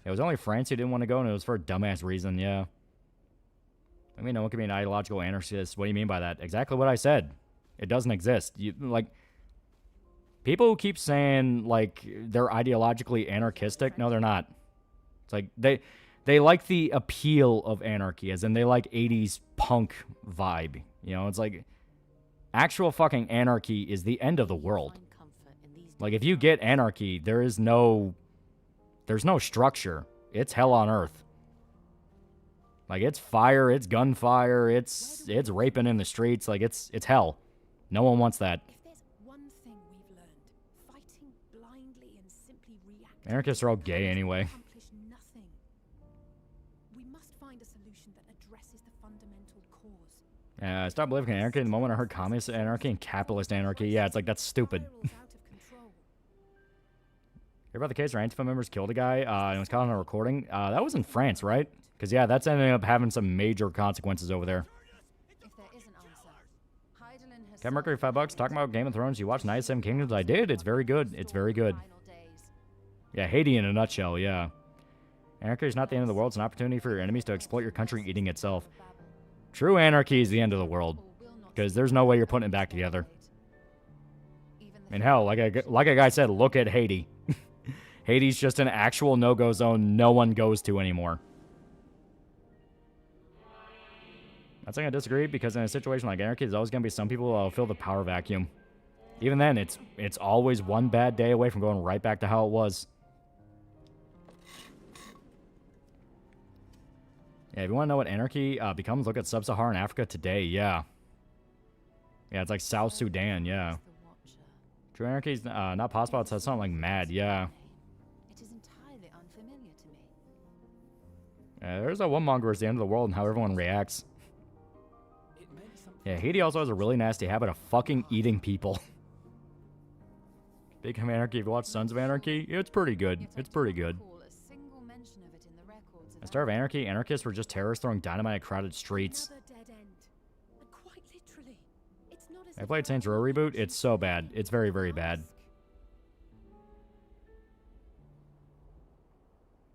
It was only France who didn't want to go, and it was for a dumbass reason, yeah. I mean, no one can be an ideological anarchist. What do you mean by that? Exactly what I said. It doesn't exist. People who keep saying, like, they're ideologically anarchistic, no, they're not. It's like, they like the appeal of anarchy, as in they like 80s punk vibe. You know, it's like, actual fucking anarchy is the end of the world. Like, if you get anarchy, there's no structure. It's hell on earth. Like, it's fire, it's gunfire, it's raping in the streets. Like, it's hell. No one wants that. If there's one thing we've learned, fighting blindly and simply reacting. Anarchists are all gay anyway. Accomplish nothing. We must find a solution that addresses the fundamental cause. I stopped believing in anarchy the moment I heard communist anarchy and capitalist anarchy. Yeah, it's like, that's stupid. Hear about the case where Antifa members killed a guy and it was caught on a recording? That was in France, right? Because, yeah, that's ending up having some major consequences over there. Captain Mercury, $5. Talking about Game of Thrones. You watched Night of 7 Kingdoms? I did. It's very good. It's very good. Yeah, Haiti in a nutshell, yeah. Anarchy is not the end of the world. It's an opportunity for your enemies to exploit your country eating itself. True anarchy is the end of the world. Because there's no way you're putting it back together. I mean, hell, like a guy said, look at Haiti. Haiti's just an actual no-go zone no one goes to anymore. Not saying I disagree, because in a situation like anarchy, there's always going to be some people who will fill the power vacuum. Even then, it's always one bad day away from going right back to how it was. Yeah, if you want to know what anarchy becomes, look at Sub-Saharan Africa today, yeah. Yeah, it's like South Sudan, yeah. True anarchy is not possible outside something like mad. Yeah. It is entirely unfamiliar to me. There's that one monger at the end of the world and how everyone reacts. Yeah, Haiti also has a really nasty habit of fucking eating people. Big Time Anarchy, if you watch Sons of Anarchy, it's pretty good. It's pretty good. At the start of Anarchy, anarchists were just terrorists throwing dynamite at crowded streets. I played Saints Row Reboot. It's so bad. It's very, very bad.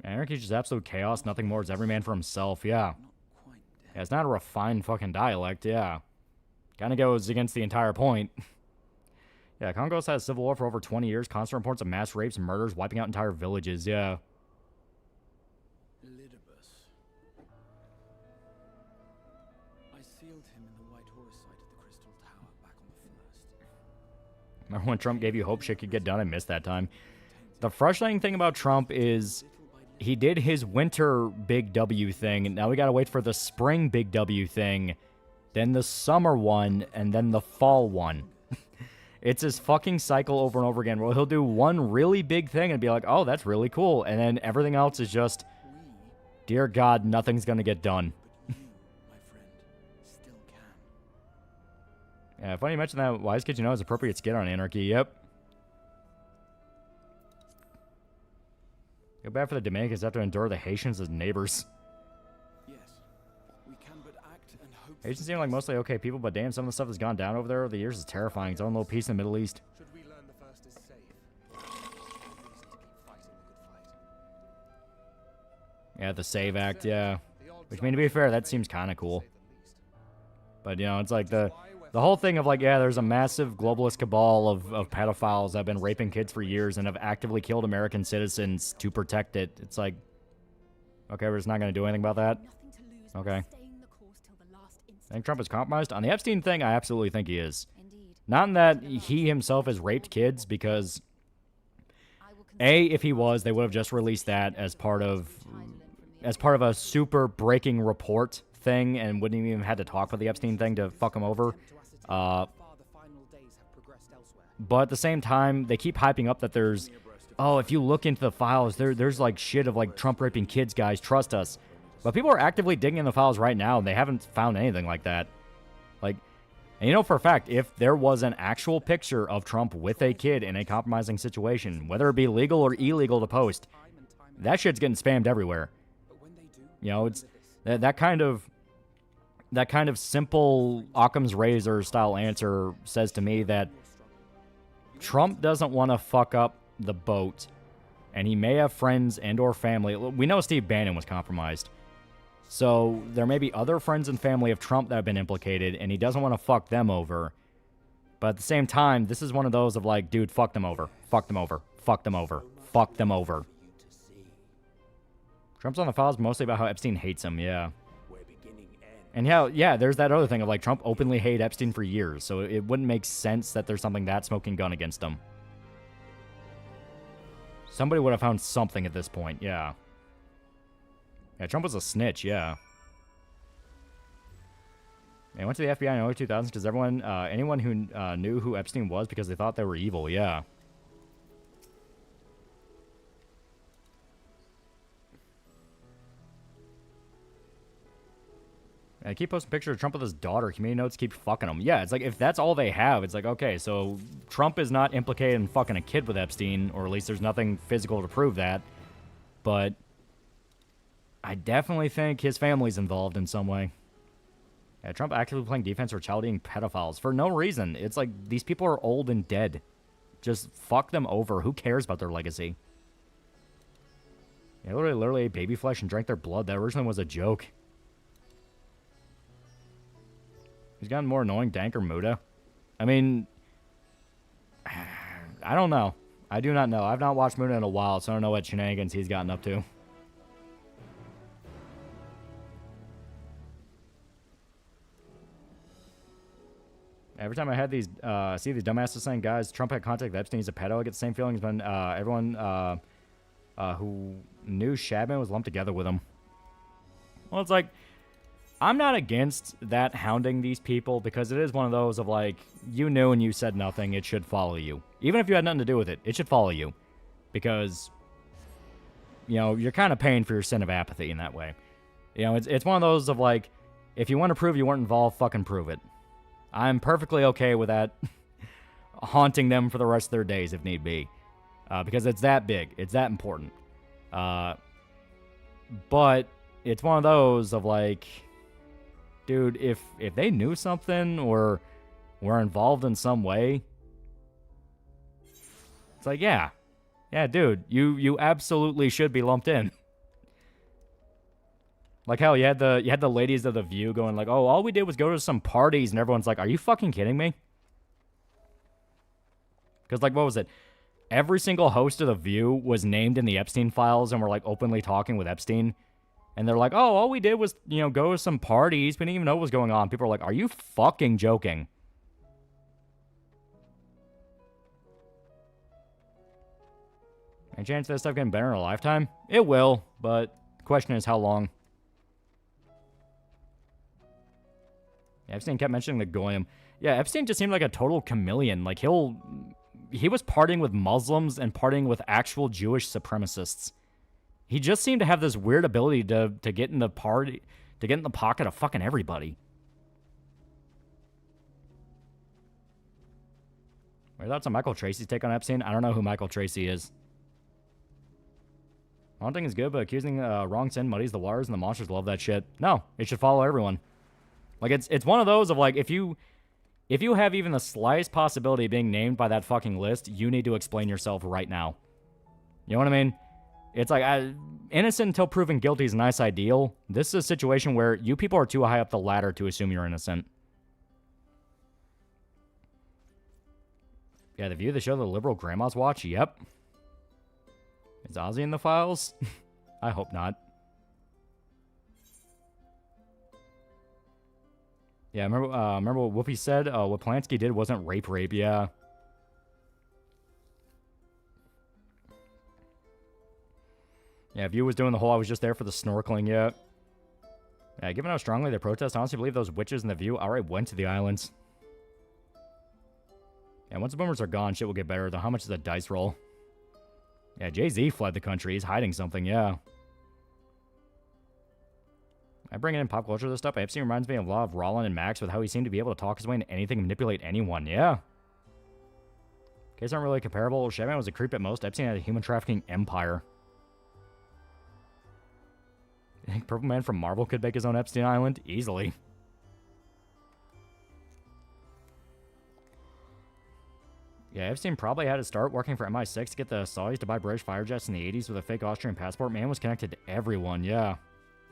Anarchy is just absolute chaos. Nothing more. It's every man for himself. Yeah. Yeah, it's not a refined fucking dialect. Yeah. Kind of goes against the entire point. Yeah, Congo's had a civil war for over 20 years. Constant reports of mass rapes and murders, wiping out entire villages. Yeah. I sealed him in the White Horse site at the Crystal Tower back on the 1st. Remember when Trump gave you hope shit could get done? I missed that time. The frustrating thing about Trump is he did his winter big W thing, and now we gotta wait for the spring big W thing, then the summer one, and then the fall one. It's his fucking cycle over and over again, where he'll do one really big thing and be like, oh, that's really cool, and then everything else is just, dear God, nothing's gonna get done. Yeah, funny you mentioned that. Wise Kid You Know is appropriate skit on Anarchy. Yep. Go bad for the Dominicans have to endure the Haitians as neighbors. Yes, we can but act and hope. Haitians seem like mostly okay people, but damn, some of the stuff that's gone down over there over the years is terrifying. Its own little piece in the Middle East. Should we learn the first is safe? Reason to keep fighting the good fight. Yeah, the Save Act, yeah. Which, I mean, to be fair, that seems kind of cool. But, you know, it's like the whole thing of, like, yeah, there's a massive globalist cabal of pedophiles that have been raping kids for years and have actively killed American citizens to protect it. It's like, okay, we're just not going to do anything about that? Okay. I think Trump is compromised. On the Epstein thing, I absolutely think he is. Not in that he himself has raped kids, because, A, if he was, they would have just released that as part of a super breaking report thing and wouldn't even have had to talk about the Epstein thing to fuck him over. But at the same time, they keep hyping up that there's, oh, if you look into the files, there's like shit of like Trump raping kids, guys, trust us. But people are actively digging in the files right now, and they haven't found anything like that. Like, and you know for a fact, if there was an actual picture of Trump with a kid in a compromising situation, whether it be legal or illegal to post, that shit's getting spammed everywhere. You know, it's that kind of simple Occam's razor style answer says to me that Trump doesn't want to fuck up the boat, and he may have friends and or family. We know Steve Bannon was compromised, so there may be other friends and family of Trump that have been implicated, and he doesn't want to fuck them over. But at the same time, this is one of those of like, dude, fuck them over, fuck them over, fuck them over, fuck them over. Trump's on the files mostly about how Epstein hates him, yeah. And yeah, there's that other thing of like Trump openly hated Epstein for years, so it wouldn't make sense that there's something that smoking gun against him. Somebody would have found something at this point, yeah. Yeah, Trump was a snitch, yeah. He went to the FBI in the early 2000s because anyone who knew who Epstein was because they thought they were evil, yeah. I keep posting pictures of Trump with his daughter. Community notes keep fucking him. Yeah, it's like, if that's all they have, it's like, okay, so Trump is not implicated in fucking a kid with Epstein, or at least there's nothing physical to prove that. But I definitely think his family's involved in some way. Yeah, Trump actively playing defense for child-eating pedophiles for no reason. It's like, these people are old and dead. Just fuck them over. Who cares about their legacy? Yeah, literally ate baby flesh and drank their blood. That originally was a joke. He's gotten more annoying, Dank or Muda. I mean, I don't know. I do not know. I've not watched Muda in a while, so I don't know what shenanigans he's gotten up to. Every time I had these, see these dumbasses saying, guys, Trump had contact with Epstein, he's a pedo, I get the same feelings when everyone who knew Shabman was lumped together with him. Well, it's like, I'm not against that hounding these people because it is one of those of like, you knew and you said nothing, it should follow you. Even if you had nothing to do with it, it should follow you. Because, you know, you're kind of paying for your sin of apathy in that way. You know, it's one of those of like, if you want to prove you weren't involved, fucking prove it. I'm perfectly okay with that haunting them for the rest of their days if need be. Because it's that big. It's that important. But it's one of those of like, dude, if they knew something or were involved in some way, it's like, yeah, dude, you absolutely should be lumped in. Like hell, you had the ladies of The View going like, oh, all we did was go to some parties, and everyone's like, are you fucking kidding me? Because like, what was it? Every single host of The View was named in the Epstein files and were like openly talking with Epstein. And they're like, oh, all we did was, you know, go to some parties. We didn't even know what was going on. People are like, are you fucking joking? Any chance of this stuff getting better in a lifetime? It will, but the question is how long. Yeah, Epstein kept mentioning the Goyim. Yeah, Epstein just seemed like a total chameleon. Like, he was partying with Muslims and partying with actual Jewish supremacists. He just seemed to have this weird ability to get in the party, to get in the pocket of fucking everybody. What are thoughts on Michael Tracy's take on Epstein? I don't know who Michael Tracy is. Haunting is good, but accusing wrong sin muddies the waters, and the monsters love that shit. No, it should follow everyone. Like, it's one of those of like, if you have even the slightest possibility of being named by that fucking list, you need to explain yourself right now. You know what I mean? It's like, innocent until proven guilty is a nice ideal. This is a situation where you people are too high up the ladder to assume you're innocent. Yeah, The View, the show the liberal grandmas watch? Yep. Is Ozzy in the files? I hope not. Yeah, remember what Whoopi said? What Polanski did wasn't rape, yeah. Yeah, View was doing the whole I was just there for the snorkeling, yeah. Yeah, given how strongly they protest, I honestly believe those witches in The View outright went to the islands. Yeah, once the boomers are gone, shit will get better, though how much is a dice roll? Yeah, Jay-Z fled the country. He's hiding something, yeah. I bring in pop culture this stuff. Epstein reminds me of a lot of Rollin and Max with how he seemed to be able to talk his way into anything and manipulate anyone, yeah. Case aren't really comparable. Shadman was a creep at most. Epstein had a human trafficking empire. You think Purple Man from Marvel could make his own Epstein Island? Easily. Yeah, Epstein probably had to start working for MI6 to get the Saudis to buy British fighter jets in the 80s with a fake Austrian passport. Man was connected to everyone, yeah.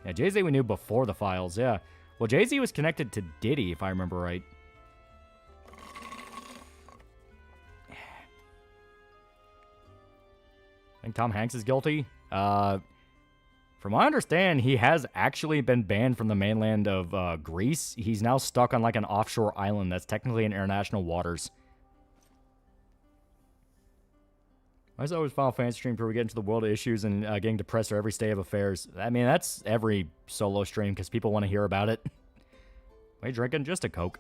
Yeah, Jay-Z we knew before the files, yeah. Well, Jay-Z was connected to Diddy, if I remember right. I think Tom Hanks is guilty. From what I understand, he has actually been banned from the mainland of Greece. He's now stuck on like an offshore island that's technically in international waters. I just always Final Fantasy stream before we get into the world of issues and getting depressed or every state of affairs. I mean, that's every solo stream because people want to hear about it. What are you drinking? Just a Coke.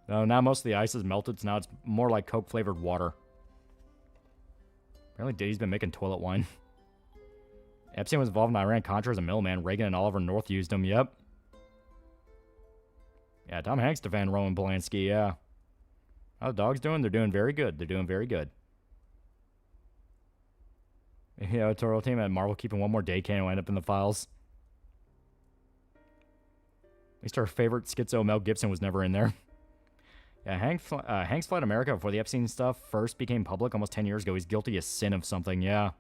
No, now most of the ice is melted, so now it's more like Coke-flavored water. Apparently Diddy's been making toilet wine. Epstein was involved in Iran-Contra as a middleman. Reagan and Oliver North used him, yep. Yeah, Tom Hanks defended Roman Polanski, yeah. How the dogs doing? They're doing very good. They're doing very good. Yeah, editorial team at Marvel keeping one more day can end up in the files. At least our favorite schizo Mel Gibson was never in there. Yeah, Hanks fled America before the Epstein stuff first became public almost 10 years ago. He's guilty of sin of something, yeah.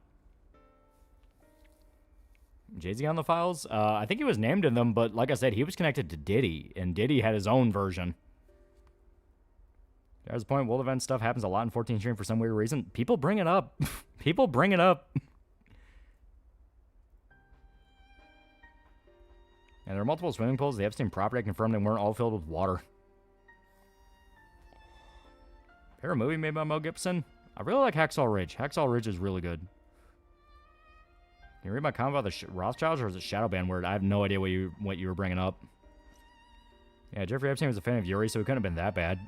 Jay-Z on the files? I think he was named in them, but like I said, he was connected to Diddy, and Diddy had his own version. There's a point, world event stuff happens a lot in 14 stream for some weird reason. People bring it up. People bring it up. And there are multiple swimming pools. The Epstein property confirmed they weren't all filled with water. Favorite movie made by Mel Gibson? I really like Hacksaw Ridge. Hacksaw Ridge is really good. Can you read my comment about the Rothschilds, or is it Shadowban word? I have no idea what you were bringing up. Yeah, Jeffrey Epstein was a fan of Yuri, so it couldn't have been that bad.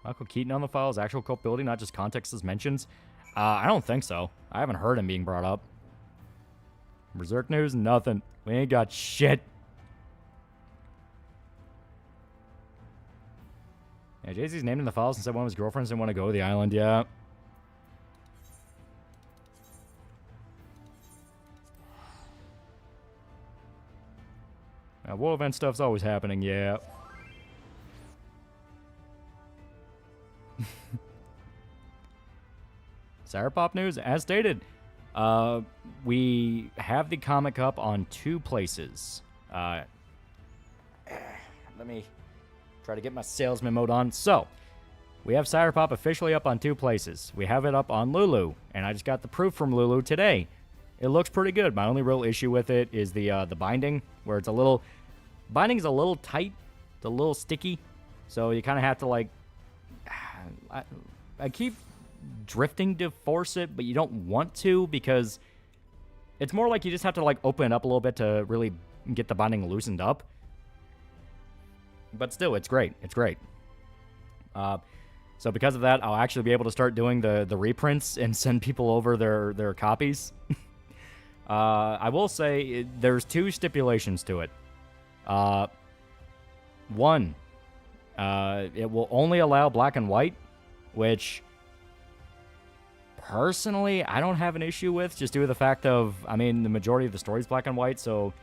Michael Keaton on the file is actual culpability, not just context as mentions. I don't think so. I haven't heard him being brought up. Berserk news, nothing. We ain't got shit. Yeah, Jay-Z's named in the files and said one of his girlfriends didn't want to go to the island. Yeah. War event stuff's always happening, yeah. Cyberpop news, as stated, we have the comic up on 2 places. Let me try to get my salesman mode on. So, we have Cyberpop officially up on 2 places. We have it up on Lulu, and I just got the proof from Lulu today. It looks pretty good. My only real issue with it is the binding, where it's a little... Binding is a little tight. It's a little sticky. So you kind of have to, like... I keep drifting to force it, but you don't want to, because it's more like you just have to, like, open it up a little bit to really get the binding loosened up. But still, it's great. It's great. So because of that, I'll actually be able to start doing the reprints and send people over their copies. I will say there's 2 stipulations to it. One, it will only allow black and white, which personally I don't have an issue with, just due to the fact of, I mean, the majority of the story is black and white, so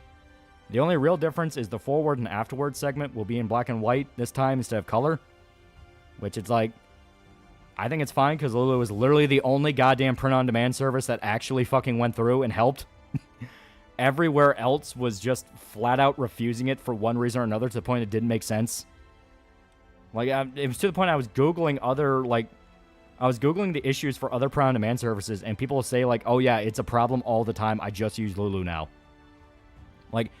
the only real difference is the forward and afterward segment will be in black and white this time instead of color, which it's like, I think it's fine because Lulu is literally the only goddamn print-on-demand service that actually fucking went through and helped. Everywhere else was just flat out refusing it for one reason or another, to the point it didn't make sense. Like, it was to the point I was Googling the issues for other print-on-demand services, and people will say, like, oh yeah, it's a problem all the time, I just use Lulu now. Like,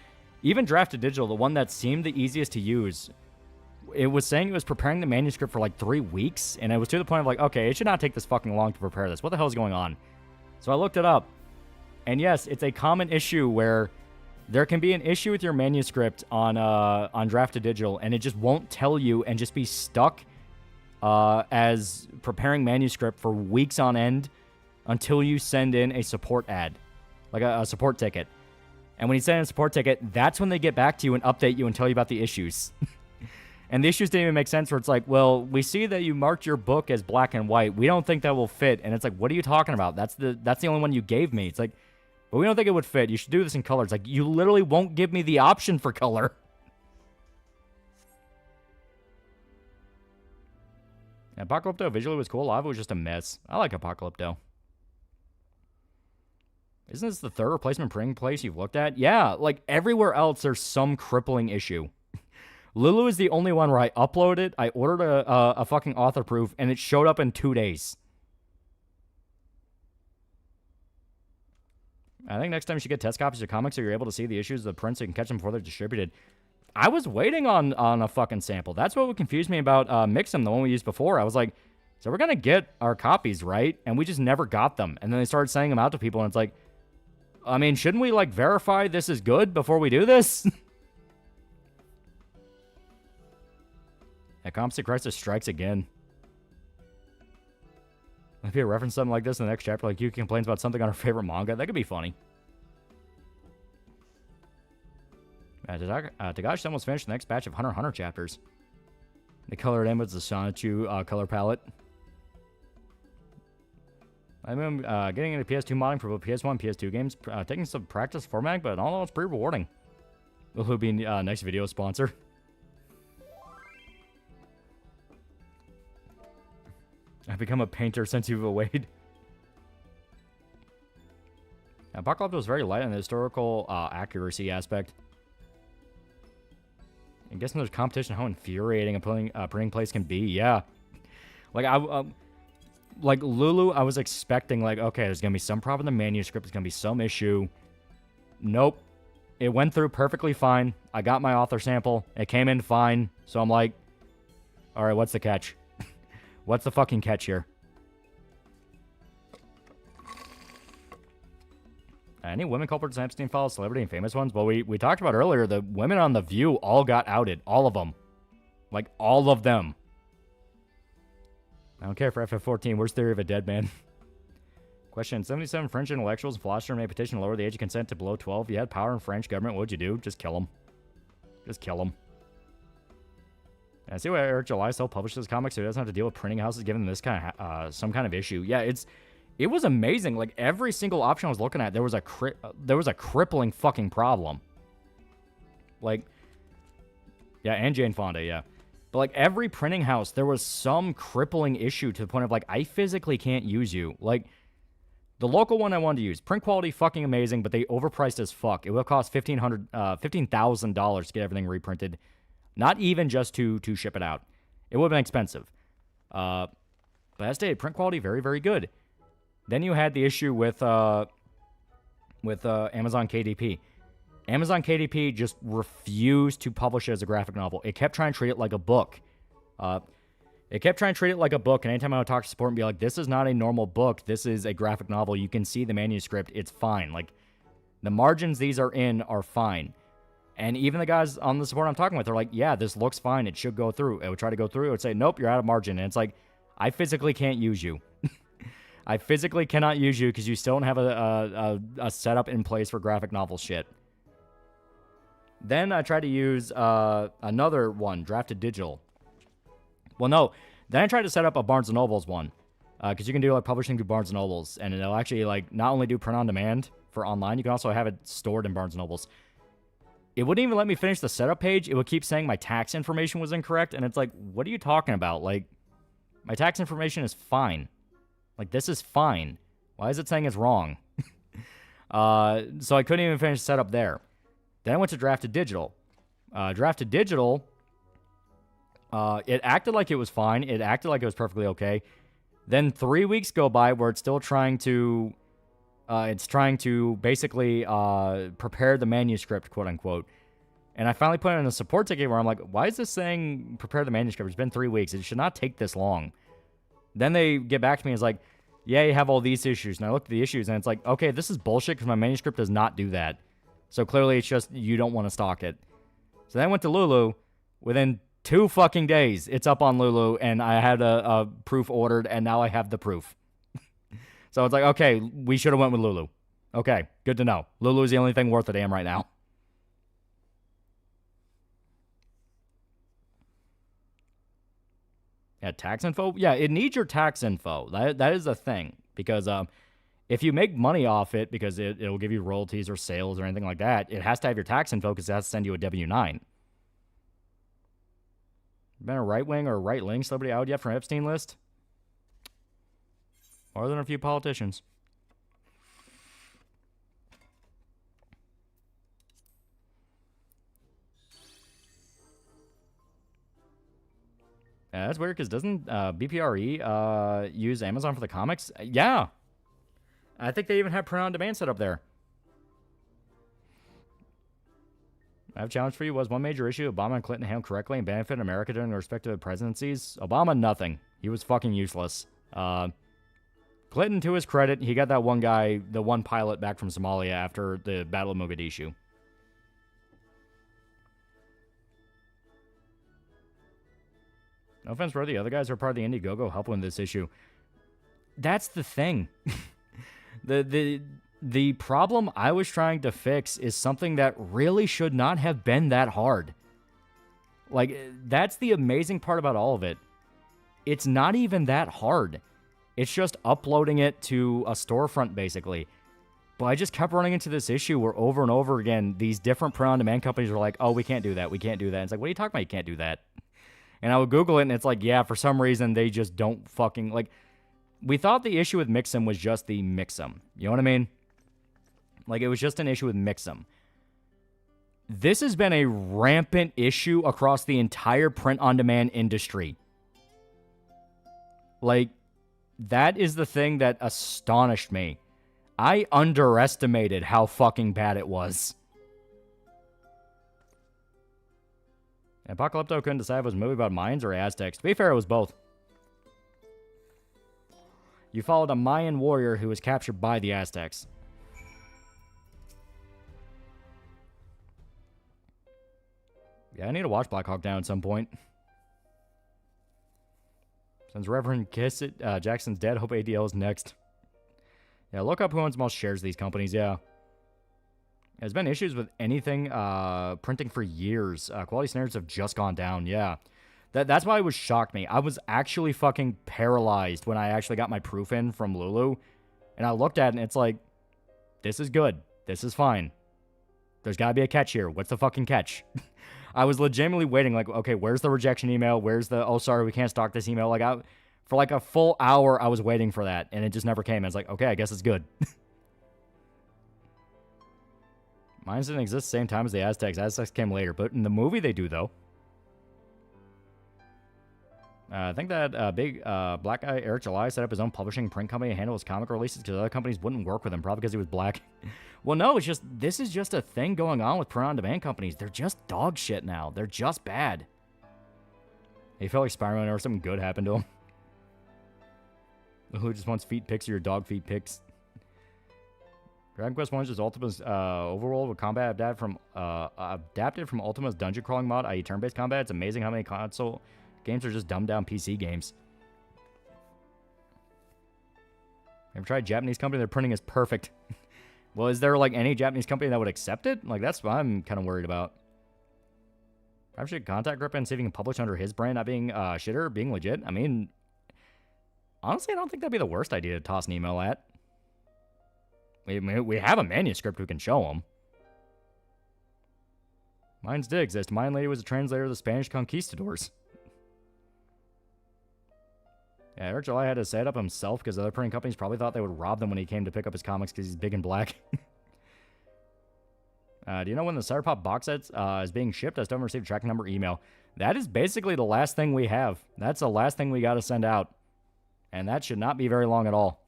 even Drafted Digital, the one that seemed the easiest to use, it was saying it was preparing the manuscript for like 3 weeks, and it was to the point of like, okay, it should not take this fucking long to prepare this. What the hell is going on? So I looked it up. And yes, it's a common issue where there can be an issue with your manuscript on Drafted Digital, and it just won't tell you, and just be stuck as preparing manuscript for weeks on end until you send in a support ad, like a support ticket. And when you send in a support ticket, that's when they get back to you and update you and tell you about the issues. And the issues didn't even make sense, where it's like, well, we see that you marked your book as black and white. We don't think that will fit. And it's like, what are you talking about? That's the only one you gave me. It's like, but we don't think it would fit. You should do this in color. It's like, you literally won't give me the option for color. Apocalypto visually was cool. Lava was just a mess. I like Apocalypto. Isn't this the 3rd replacement printing place you've looked at? Yeah, like everywhere else, there's some crippling issue. Lulu is the only one where I uploaded it, I ordered a fucking author proof, and it showed up in 2 days. I think next time you should get test copies of comics so you're able to see the issues of the prints so you can catch them before they're distributed. I was waiting on a fucking sample. That's what would confuse me about Mix'em, the one we used before. I was like, so we're going to get our copies, right? And we just never got them. And then they started sending them out to people, and it's like, I mean, shouldn't we, like, verify this is good before we do this? A Composite Crisis strikes again. If you reference something like this in the next chapter, like Yuki complains about something on her favorite manga, that could be funny. Tagashi almost finished the next batch of Hunter x Hunter chapters. The color it in was the Sonichu color palette. I'm getting into PS2 modding for both PS1 and PS2 games, taking some practice formatting, but all in all, it's pretty rewarding. Will be next video sponsor. I've become a painter since you've awayed. Apocalypse was very light on the historical accuracy aspect. I'm guessing there's competition how infuriating a printing place can be. Yeah. Like, like Lulu, I was expecting, like, okay, there's going to be some problem in the manuscript. There's going to be some issue. Nope. It went through perfectly fine. I got my author sample. It came in fine. So I'm like, all right, what's the catch? What's the fucking catch here? Any women culprits in Epstein files, celebrity and famous ones? Well, we talked about earlier, the women on The View all got outed. All of them. Like, all of them. I don't care for FF14. Worst theory of a dead man. Question. 77 French intellectuals and philosophers made a petition to lower the age of consent to below 12. If you had power in French government, what would you do? Just kill them. Just kill them. I see why Eric July still publishes comics so he doesn't have to deal with printing houses giving them this kind of some kind of issue. Yeah, it was amazing. Like every single option I was looking at, there was a crippling fucking problem. Like, yeah, and Jane Fonda, yeah. But like every printing house, there was some crippling issue to the point of like, I physically can't use you. Like the local one I wanted to use, print quality fucking amazing, but they overpriced as fuck. It would cost $15,000 to get everything reprinted. Not even just to ship it out. It would have been expensive. But as stated, print quality, very, very good. Then you had the issue with Amazon KDP. Amazon KDP just refused to publish it as a graphic novel. It kept trying to treat it like a book. And anytime I would talk to support and be like, this is not a normal book. This is a graphic novel. You can see the manuscript. It's fine. Like, the margins these are in are fine. And even the guys on the support I'm talking with are like, yeah, this looks fine. It should go through. It would try to go through. It would say, nope, you're out of margin. And it's like, I physically can't use you. I physically cannot use you because you still don't have a setup in place for graphic novel shit. Then I tried to use another one, Drafted Digital. Well, no. Then I tried to set up a Barnes & Noble's one. Because you can do like publishing through Barnes & Noble's. And it'll actually like not only do print on demand for online, you can also have it stored in Barnes & Noble's. It wouldn't even let me finish the setup page. It would keep saying my tax information was incorrect. And it's like, what are you talking about? Like, my tax information is fine. Like, this is fine. Why is it saying it's wrong? So I couldn't even finish the setup there. Then I went to Drafted Digital. Drafted Digital, it acted like it was fine. It acted like it was perfectly okay. Then 3 weeks go by where it's still trying to... it's trying to basically prepare the manuscript, quote unquote. And I finally put it in a support ticket where I'm like, why is this saying prepare the manuscript? It's been 3 weeks. It should not take this long. Then they get back to me and it's like, yeah, you have all these issues. And I looked at the issues and it's like, okay, this is bullshit because my manuscript does not do that. So clearly it's just you don't want to stock it. So then I went to Lulu. Within 2 fucking days, it's up on Lulu and I had a proof ordered and now I have the proof. So it's like, okay, we should have went with Lulu. Okay, good to know. Lulu is the only thing worth a damn right now. Yeah, tax info? Yeah, it needs your tax info. That is a thing. Because if you make money off it, because it'll give you royalties or sales or anything like that, it has to have your tax info because it has to send you a W-9. Been a right-wing or right-wing celebrity out yet from Epstein list? More than a few politicians. Yeah, that's weird because doesn't BPRE use Amazon for the comics? Yeah. I think they even have print on demand set up there. I have a challenge for you. Was one major issue Obama and Clinton handled correctly and benefited America during their respective presidencies? Obama, nothing. He was fucking useless. Clinton, to his credit, he got that one guy, the one pilot back from Somalia after the Battle of Mogadishu. No offense for the other guys who are part of the Indiegogo helping with this issue. That's the thing. The problem I was trying to fix is something that really should not have been that hard. Like, that's the amazing part about all of it. It's not even that hard. It's just uploading it to a storefront, basically. But I just kept running into this issue where over and over again, these different print-on-demand companies were like, oh, we can't do that, we can't do that. And it's like, what are you talking about? You can't do that. And I would Google it, and it's like, yeah, for some reason, they just don't fucking... Like, we thought the issue with Mix'em was just the Mix'em. You know what I mean? Like, it was just an issue with Mix'em. This has been a rampant issue across the entire print-on-demand industry. Like, that is the thing that astonished me. I underestimated how fucking bad it was. Apocalypto couldn't decide if it was a movie about Mayans or Aztecs. To be fair, it was both. You followed a Mayan warrior who was captured by the Aztecs. Yeah, I need to watch Black Hawk Down at some point. Since Reverend Kiss It, Jackson's dead, hope ADL is next. Yeah, look up who owns most shares of these companies, yeah. There's been issues with anything printing for years. Quality standards have just gone down, yeah. That's why it was shocked me. I was actually fucking paralyzed when I actually got my proof in from Lulu. And I looked at it and it's like, this is good. This is fine. There's gotta be a catch here. What's the fucking catch? I was legitimately waiting, like, okay, where's the rejection email? Where's the, oh, sorry, we can't stock this email? Like, for like a full hour, I was waiting for that, and it just never came. I was like, okay, I guess it's good. Mines didn't exist the same time as the Aztecs. Aztecs came later, but in the movie, they do, though. I think that big black guy, Eric July, set up his own publishing print company and handle his comic releases because other companies wouldn't work with him, probably because he was black. Well, no, it's just, this is just a thing going on with print-on-demand companies. They're just dog shit now. They're just bad. He felt like Spider-Man or something good happened to him. Who just wants feet pics or your dog feet pics? Dragon Quest 1's just Ultima's overworld with combat adapted from Ultima's dungeon crawling mod, i.e. turn-based combat. It's amazing how many console games are just dumbed-down PC games. Ever tried a Japanese company? Their printing is perfect. Well, is there, like, any Japanese company that would accept it? Like, that's what I'm kind of worried about. I should contact Grippa and see if he can publish under his brand, not being shitter, being legit. I mean, honestly, I don't think that'd be the worst idea to toss an email at. We have a manuscript we can show them. Mines did exist. Mine Lady was a translator of the Spanish conquistadors. Yeah, Eric July had to set it up himself because other printing companies probably thought they would rob them when he came to pick up his comics because he's big and black. Do you know when the Cyberpop box set is being shipped? I still haven't received a tracking number email. That is basically the last thing we have. That's the last thing we got to send out. And that should not be very long at all.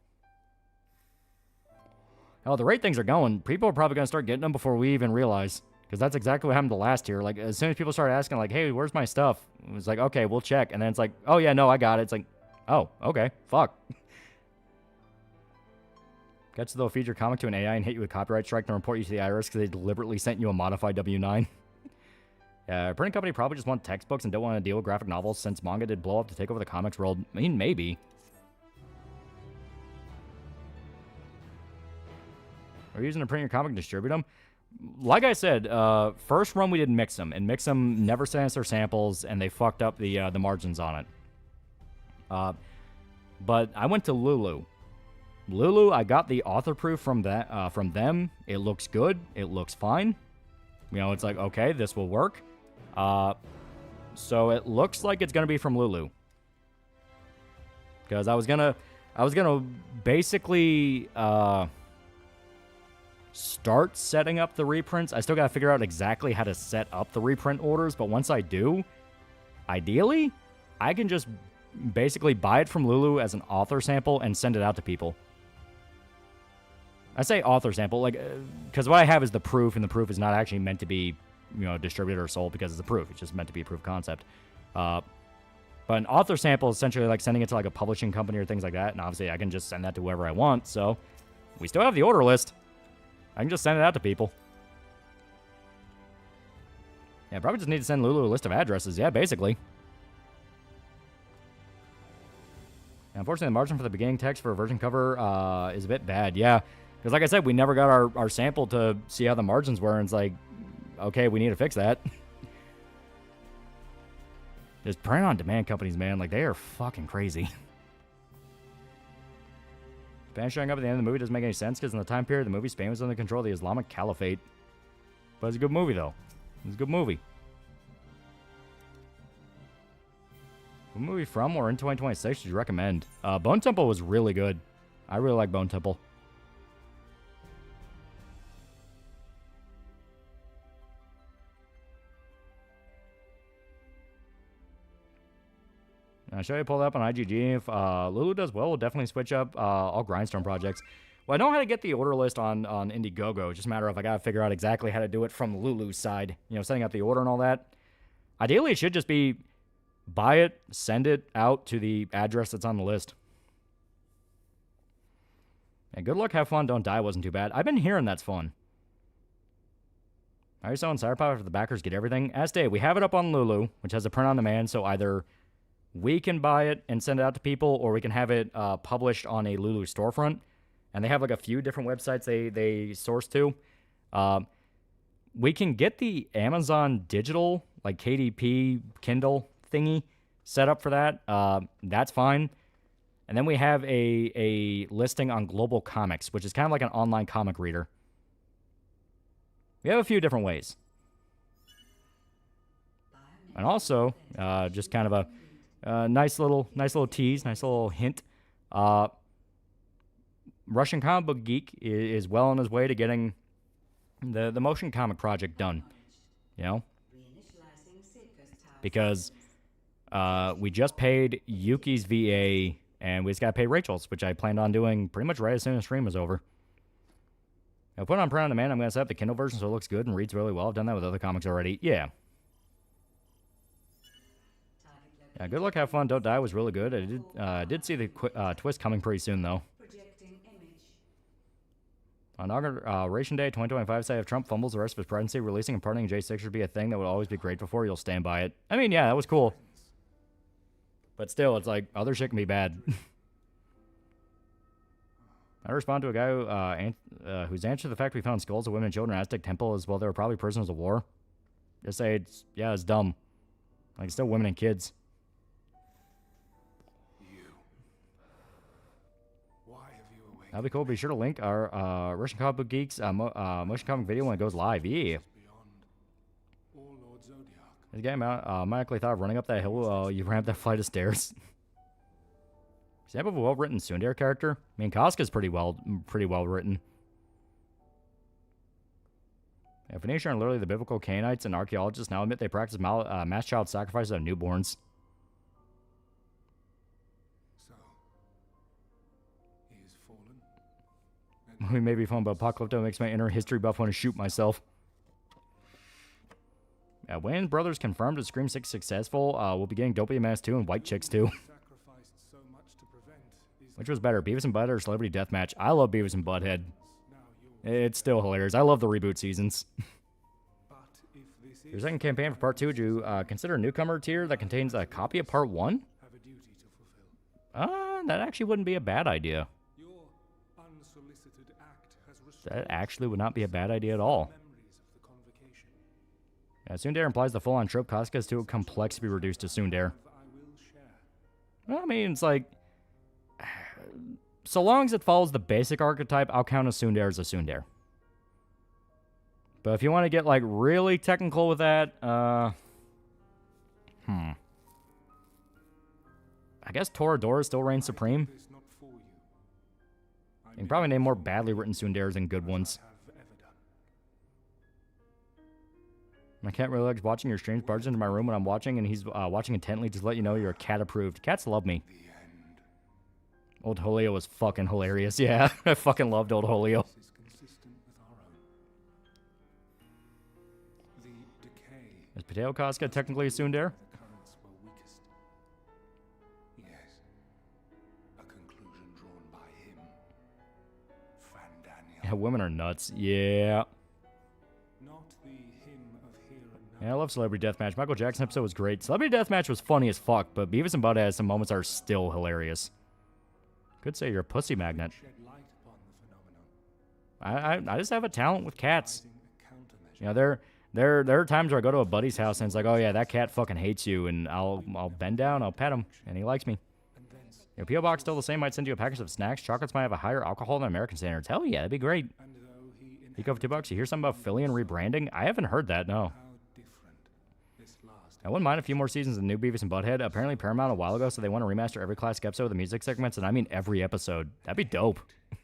Oh, the rate things are going, people are probably going to start getting them before we even realize. Because that's exactly what happened to last year. Like, as soon as people started asking, like, hey, where's my stuff? It was like, okay, we'll check. And then it's like, oh, yeah, no, I got it. It's like, oh, okay, fuck. Gets they'll feed your comic to an AI and hit you with copyright strike and report you to the IRS because they deliberately sent you a modified W-9. Yeah, a printing company probably just want textbooks and don't want to deal with graphic novels since manga did blow up to take over the comics world. I mean, maybe. Are you using to print your comic and distribute them? Like I said, first run we did Mix'em, and Mix'em never sent us their samples, and they fucked up the margins on it. But I went to Lulu. Lulu, I got the author proof from them. It looks good. It looks fine. You know, it's like, okay, this will work. So it looks like it's gonna be from Lulu. Because I was gonna basically start setting up the reprints. I still gotta figure out exactly how to set up the reprint orders, but once I do, ideally, I can just basically buy it from Lulu as an author sample and send it out to people. I say author sample, like, because what I have is the proof, and the proof is not actually meant to be, you know, distributed or sold because it's a proof. It's just meant to be a proof of concept. But an author sample is essentially like sending it to like a publishing company or things like that, and obviously I can just send that to whoever I want, so we still have the order list. I can just send it out to people. Yeah, probably just need to send Lulu a list of addresses. Yeah, basically. Unfortunately, the margin for the beginning text for a version cover is a bit bad. Yeah, because like I said, we never got our sample to see how the margins were, and it's like, okay, we need to fix that. Just print-on-demand companies, man. Like, they are fucking crazy. Spanish showing up at the end of the movie doesn't make any sense because in the time period of the movie, Spain was under control of the Islamic Caliphate. But it's a good movie, though. It's a good movie. What movie from or in 2026 would you recommend? Bone Temple was really good. I really like Bone Temple. I'll show you pull it up on IGG. If Lulu does well, we'll definitely switch up all Grindstone projects. Well, I know how to get the order list on Indiegogo. It's just a matter of I got to figure out exactly how to do it from Lulu's side. You know, setting up the order and all that. Ideally, it should just be buy it, send it out to the address that's on the list. And good luck, have fun, don't die wasn't too bad. I've been hearing that's fun. Are you selling Cyber Pop after the backers get everything? As stated, we have it up on Lulu, which has a print on demand, so either we can buy it and send it out to people, or we can have it published on a Lulu storefront. And they have like a few different websites they source to. We can get the Amazon digital, like KDP Kindle thingy set up for that. That's fine. And then we have a listing on Global Comics, which is kind of like an online comic reader. We have a few different ways. And also, just kind of a nice little tease, nice little hint. Russian Comic Book Geek is well on his way to getting the motion comic project done. You know? Because we just paid Yuki's VA, and we just got to pay Rachel's, which I planned on doing pretty much right as soon as stream was over. I put it on print on demand. I'm going to set up the Kindle version so it looks good and reads really well. I've done that with other comics already. Yeah. Yeah, good luck, have fun, don't die was really good. I did see the twist coming pretty soon, though. On Inauguration Day 2025, say if Trump fumbles the rest of his presidency, releasing and pardoning J6 should be a thing that would always be grateful for. You'll stand by it. I mean, yeah, that was cool. But still, it's like, other shit can be bad. I respond to a guy who's answered the fact we found skulls of women and children in Aztec temple as well. They were probably prisoners of war. Just say, it's dumb. Like, it's still women and kids. That'll be cool. Be sure to link our Russian Comic Book Geeks motion comic video when it goes live. Yeah. This game automatically thought of running up that hill. You ramp that flight of stairs. Example of a well-written tsundere character. I mean, Casca's pretty well written. Yeah, Phoenicia are literally the biblical Canaanites, and archaeologists now admit they practice mass child sacrifices of newborns. We may be fun, but Apocalypto makes my inner history buff want to shoot myself. Yeah, Wayne Brothers confirmed that Scream 6 successful. We'll be getting Dopey Mask 2 and White Chicks 2. Which was better, Beavis and Butthead or Celebrity Deathmatch? I love Beavis and Butthead. It's still hilarious. I love the reboot seasons. Your second campaign for Part 2, would you consider a newcomer tier that contains a copy of Part 1? That actually wouldn't be a bad idea. That actually would not be a bad idea at all. Yeah, tsundere implies the full-on trope. Casca is too complex to be reduced to tsundere. Well, I mean, it's like... So long as it follows the basic archetype, I'll count a tsundere as a tsundere. But if you want to get, like, really technical with that, I guess Toradora still reigns supreme. You can probably name more badly written tsunderes than good ones. My cat really likes watching your streams, barges into my room when I'm watching, and he's watching intently just to let you know you're a cat approved. Cats love me. Old Holio was fucking hilarious. Yeah, I fucking loved Old Holio. Is Potato Casca technically a tsundere? Yeah, women are nuts. Yeah. Yeah, I love Celebrity Deathmatch. Michael Jackson episode was great. Celebrity Deathmatch was funny as fuck, but Beavis and Butthead has some moments that are still hilarious. Could say you're a pussy magnet. I just have a talent with cats. You know, there are times where I go to a buddy's house and it's like, oh yeah, that cat fucking hates you, and I'll bend down, I'll pet him, and he likes me. Your P.O. Box still the same. Might send you a package of snacks. Chocolates might have a higher alcohol than American standards. Hell yeah, that'd be great. Pico for $2. You hear something about Philly and rebranding? I haven't heard that, no. I wouldn't mind a few more seasons of New Beavis and Butthead. Apparently Paramount a while ago, so they want to remaster every classic episode of the music segments, and I mean every episode. That'd be dope. I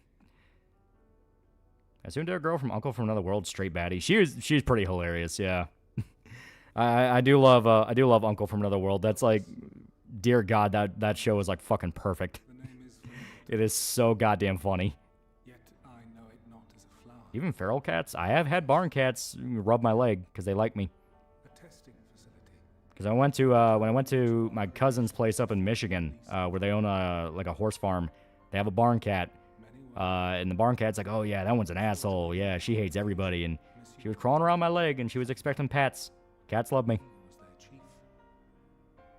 assumed a girl from Uncle from Another World, straight baddie. She's pretty hilarious, yeah. I do love Uncle from Another World. That's like, dear God, that show is like fucking perfect. It is so goddamn funny. Even feral cats. I have had barn cats rub my leg because they like me. Because I went to when I went to my cousin's place up in Michigan, where they own a horse farm, they have a barn cat, and the barn cat's like, oh yeah, that one's an asshole. Yeah, she hates everybody, and she She was crawling around my leg, and she was expecting pats. Cats love me. was their chief?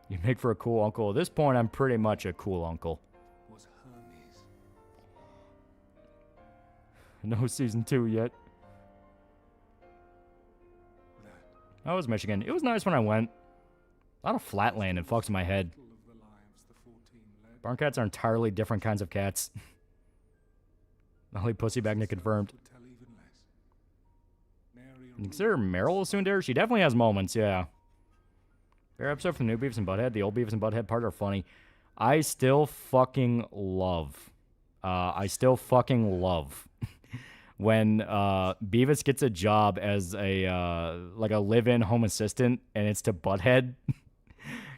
You make for a cool uncle. At this point, I'm pretty much a cool uncle. Was Hermes? No season 2 yet. That was Michigan. It was nice when I went. A lot of flat land and fucks in my head. Little of the lives the 14 led Barn cats are entirely different kinds of cats. Molly Pussy Magnet confirmed. would tell even less. Nary a You consider Meryl a tsundere? She definitely has moments, yeah. Fair episode from the new Beavis and Butthead. The old Beavis and Butthead part are funny. I still fucking love when Beavis gets a job as a like a live-in home assistant, and it's to Butthead.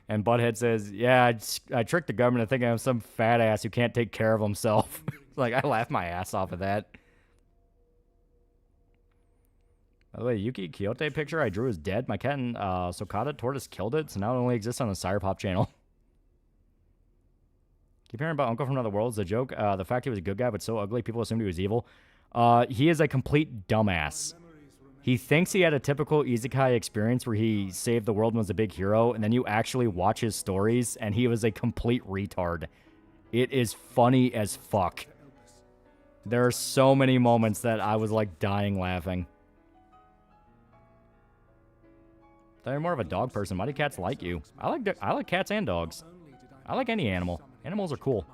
And Butthead says, yeah, I tricked the government to think I'm some fat ass who can't take care of himself. Like, I laugh my ass off of that. By the way, Yuki Kyoto picture I drew is dead. My cat and Sokata tortoise killed it, so now it only exists on the Sire Pop channel. Keep hearing about Uncle from Another World is a joke. The fact he was a good guy but so ugly, people assumed he was evil. He is a complete dumbass. He thinks he had a typical isekai experience where he saved the world and was a big hero, and then you actually watch his stories, and he was a complete retard. It is funny as fuck. There are so many moments that I was, like, dying laughing. They're more of a dog person. Why do cats like you? I like cats and dogs. I like any animal. Animals are cool.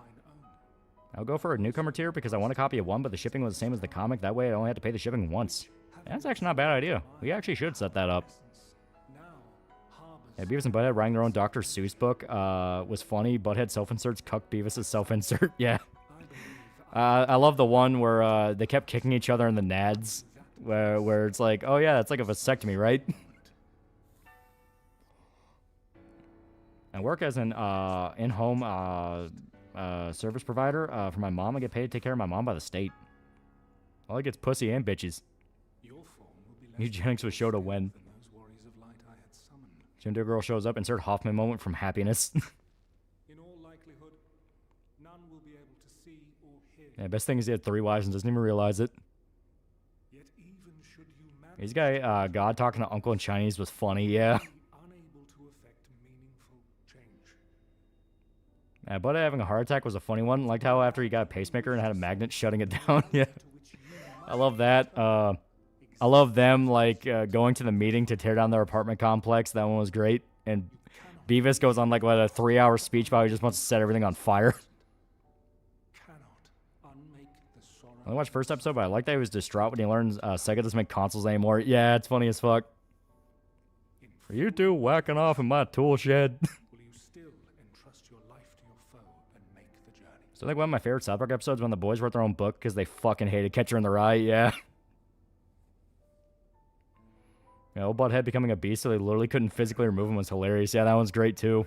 I'll go for a newcomer tier because I want a copy of 1, but the shipping was the same as the comic. That way I only have to pay the shipping once. That's actually not a bad idea. We actually should set that up. Yeah, Beavis and Butthead writing their own Dr. Seuss book was funny. Butthead self-inserts cuck Beavis' self-insert. Yeah. I love the one where they kept kicking each other in the nads. Where it's like, oh yeah, that's like a vasectomy, right? I work as an in-home service provider for my mom. I get paid to take care of my mom by the state. All I get's pussy and bitches. Eugenics was shown to win. Gender girl shows up. Insert Hoffman moment from Happiness. In all likelihood, none will be able to see or hear. Yeah, best thing is he had 3 wives and doesn't even realize it. Yet even should you manage This guy, God talking to Uncle in Chinese was funny, yeah. unable to effect meaningful change. Yeah, but having a heart attack was a funny one. Liked how after he got a pacemaker and had a magnet shutting it down. Yeah, I love that. I love them like going to the meeting to tear down their apartment complex. That one was great. And Beavis goes on like what a 3-hour speech about how he just wants to set everything on fire. I watched first episode, but I like that he was distraught when he learns Sega doesn't make consoles anymore. Yeah, it's funny as fuck. Are you two whacking off in my tool shed? Will you still entrust your life to your foe and make the journey? So I think one of my favorite South Park episodes when the boys wrote their own book because they fucking hated Catcher in the Rye. Yeah. Yeah, old Butthead becoming a beast so they literally couldn't physically remove him was hilarious. Yeah, that one's great too.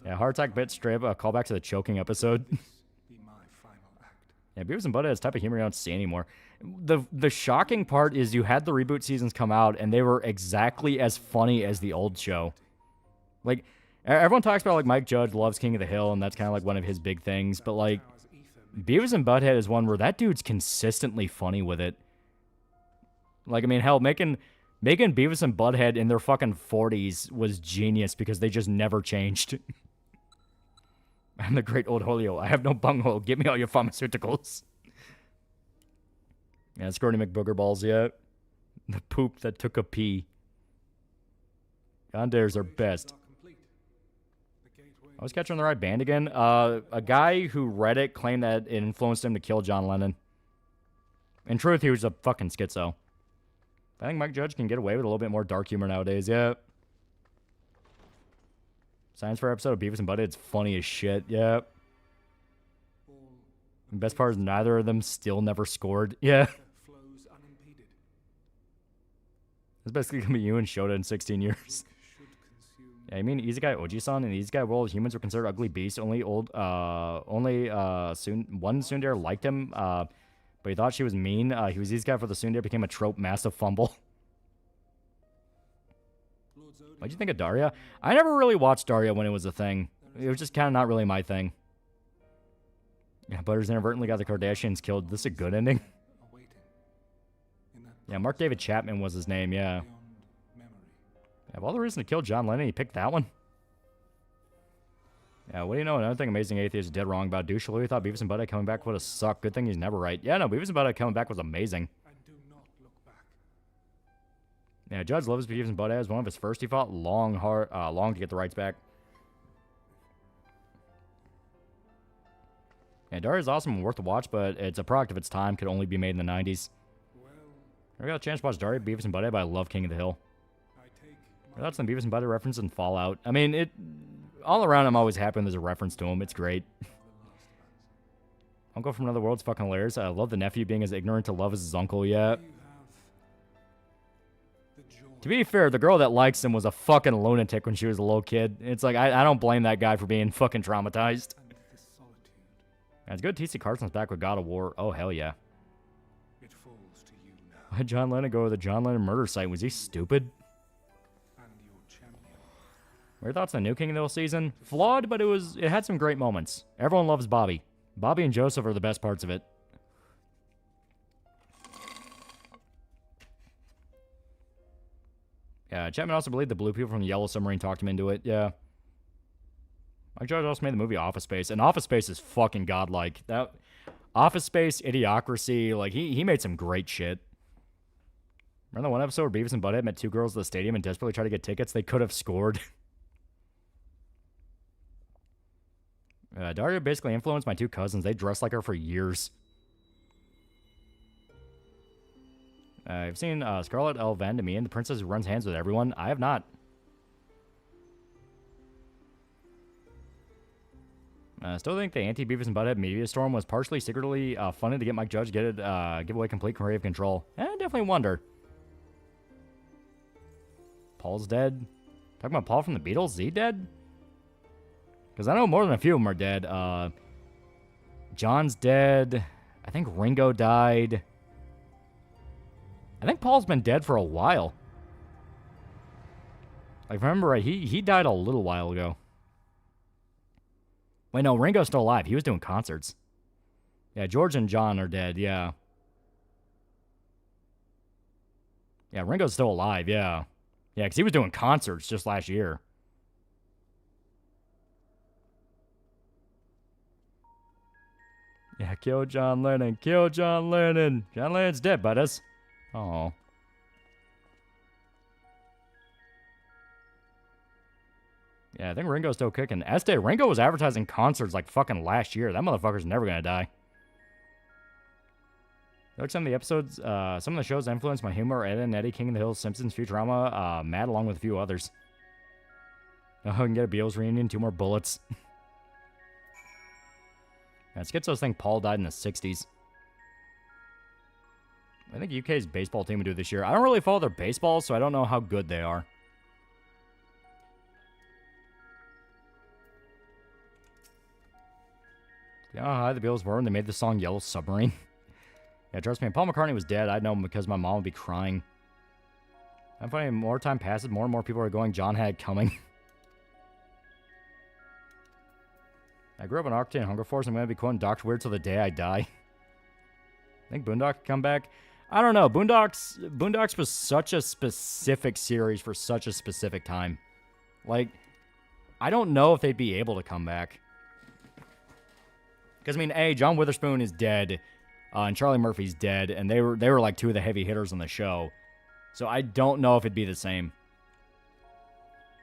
Yeah, heart attack bit straight up a callback to the choking episode. Yeah, Beavis and Butthead's type of humor you don't see anymore. The shocking part is you had the reboot seasons come out and they were exactly as funny as the old show. Like, everyone talks about like Mike Judge loves King of the Hill and that's kind of like one of his big things. But like, Beavis and Butthead is one where that dude's consistently funny with it. Like, I mean, hell, making Beavis and Butthead in their fucking 40s was genius because they just never changed. I'm the great old Holio. I have no bunghole. Give me all your pharmaceuticals. Yeah, Squirty McBoogerballs, yeah. The poop that took a pee. Gondares are best. I was catching the right band again. A guy who read it claimed that it influenced him to kill John Lennon. In truth, he was a fucking schizo. I think Mike Judge can get away with a little bit more dark humor nowadays, yeah. Science Fair episode of Beavis and Butthead's funny as shit, yeah. The best part is neither of them still never scored, yeah. It's basically gonna be you and Shota in 16 years. Yeah, I mean, Easy Guy Oji-san in the Easy Guy world, humans were considered ugly beasts. Only one tsundere liked him, but he thought she was mean. He was Easy Guy for the tsundere, became a trope, massive fumble. What'd you think of Daria? I never really watched Daria when it was a thing. It was just kind of not really my thing. Yeah, Butters inadvertently got the Kardashians killed. This is a good ending. Yeah, Mark David Chapman was his name, yeah. Of all the reason to kill John Lennon, he picked that one? Yeah, what do you know? Another thing Amazing Atheist is dead wrong about. Douche thought Beavis and Butthead coming back would have sucked. Good thing he's never right. Yeah, no, Beavis and Butthead coming back was amazing. Yeah, Judge loves Beavis and Butthead as one of his first. He fought long to get the rights back. Yeah, Daria is awesome and worth the watch, but it's a product of its time. Could only be made in the 90s. I got a chance to watch Daria, Beavis and Butthead, but I love King of the Hill. That's some Beavis and Butthead reference in Fallout. I mean, all around, I'm always happy when there's a reference to him. It's great. Uncle from Another World's fucking hilarious. I love the nephew being as ignorant to love as his uncle, yeah. To be fair, the girl that likes him was a fucking lunatic when she was a little kid. It's like, I don't blame that guy for being fucking traumatized. Yeah, it's good TC Carson's back with God of War. Oh, hell yeah. Why'd John Lennon go to the John Lennon murder site? Was he stupid? What are your thoughts on the new King of the Hill season? Flawed, but it had some great moments. Everyone loves Bobby. Bobby and Joseph are the best parts of it. Yeah, Chapman also believed the blue people from the Yellow Submarine talked him into it. Yeah. Mike Judge also made the movie Office Space, and Office Space is fucking godlike. That Office Space, Idiocracy, like he made some great shit. Remember the one episode where Beavis and Butthead met two girls at the stadium and desperately tried to get tickets? They could have scored. Daria basically influenced my two cousins. They dressed like her for years. I've seen Scarlett L. Vandemine, the princess who runs hands with everyone. I have not. I still think the anti-Beavis and Butthead media storm was partially secretly funded to get Mike Judge give away complete creative control. I definitely wonder. Paul's dead. Talking about Paul from the Beatles? Is he dead? Because I know more than a few of them are dead. John's dead. I think Ringo died. I think Paul's been dead for a while. Like, if I remember right, he died a little while ago. Wait, no, Ringo's still alive. He was doing concerts. Yeah, George and John are dead, yeah. Yeah, Ringo's still alive, yeah. Yeah, because he was doing concerts just last year. Yeah, kill John Lennon. Kill John Lennon. John Lennon's dead, buddies. Oh. Yeah, I think Ringo's still kicking. Ringo was advertising concerts like fucking last year. That motherfucker's never gonna die. Look, some of the episodes, some of the shows influenced my humor. Ed and Eddie, King of the Hill, Simpsons, Futurama, Mad, along with a few others. Oh, I can get a Beatles reunion, 2 more bullets. Yeah, Schizo's think Paul died in the 60s. I think UK's baseball team would do this year. I don't really follow their baseball, so I don't know how good they are. You know how high the Beatles were when they made the song Yellow Submarine? Yeah, trust me, if Paul McCartney was dead, I'd know him because my mom would be crying. I'm finding more time passes, more and more people are going, John had it coming. I grew up in Arctic Hunger Force. I'm going to be quoting Dr. Weird till the day I die. I think Boondocks could come back. I don't know. Boondocks was such a specific series for such a specific time. Like, I don't know if they'd be able to come back. Because, I mean, A, John Witherspoon is dead, and Charlie Murphy's dead, and they were like 2 of the heavy hitters on the show. So I don't know if it'd be the same.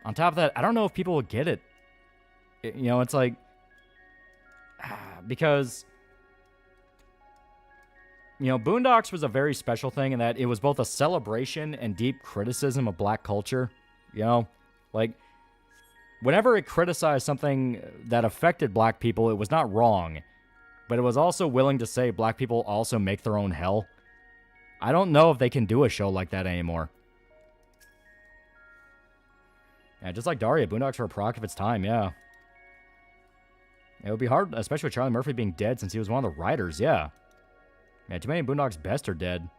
On top of that, I don't know if people would get it. You know, it's like... Because... You know, Boondocks was a very special thing in that it was both a celebration and deep criticism of black culture. You know, like, whenever it criticized something that affected black people, it was not wrong. But it was also willing to say black people also make their own hell. I don't know if they can do a show like that anymore. Yeah, just like Daria, Boondocks were a product of its time, yeah. It would be hard, especially with Charlie Murphy being dead since he was one of the writers, yeah. Yeah, too many of Boondocks' best are dead.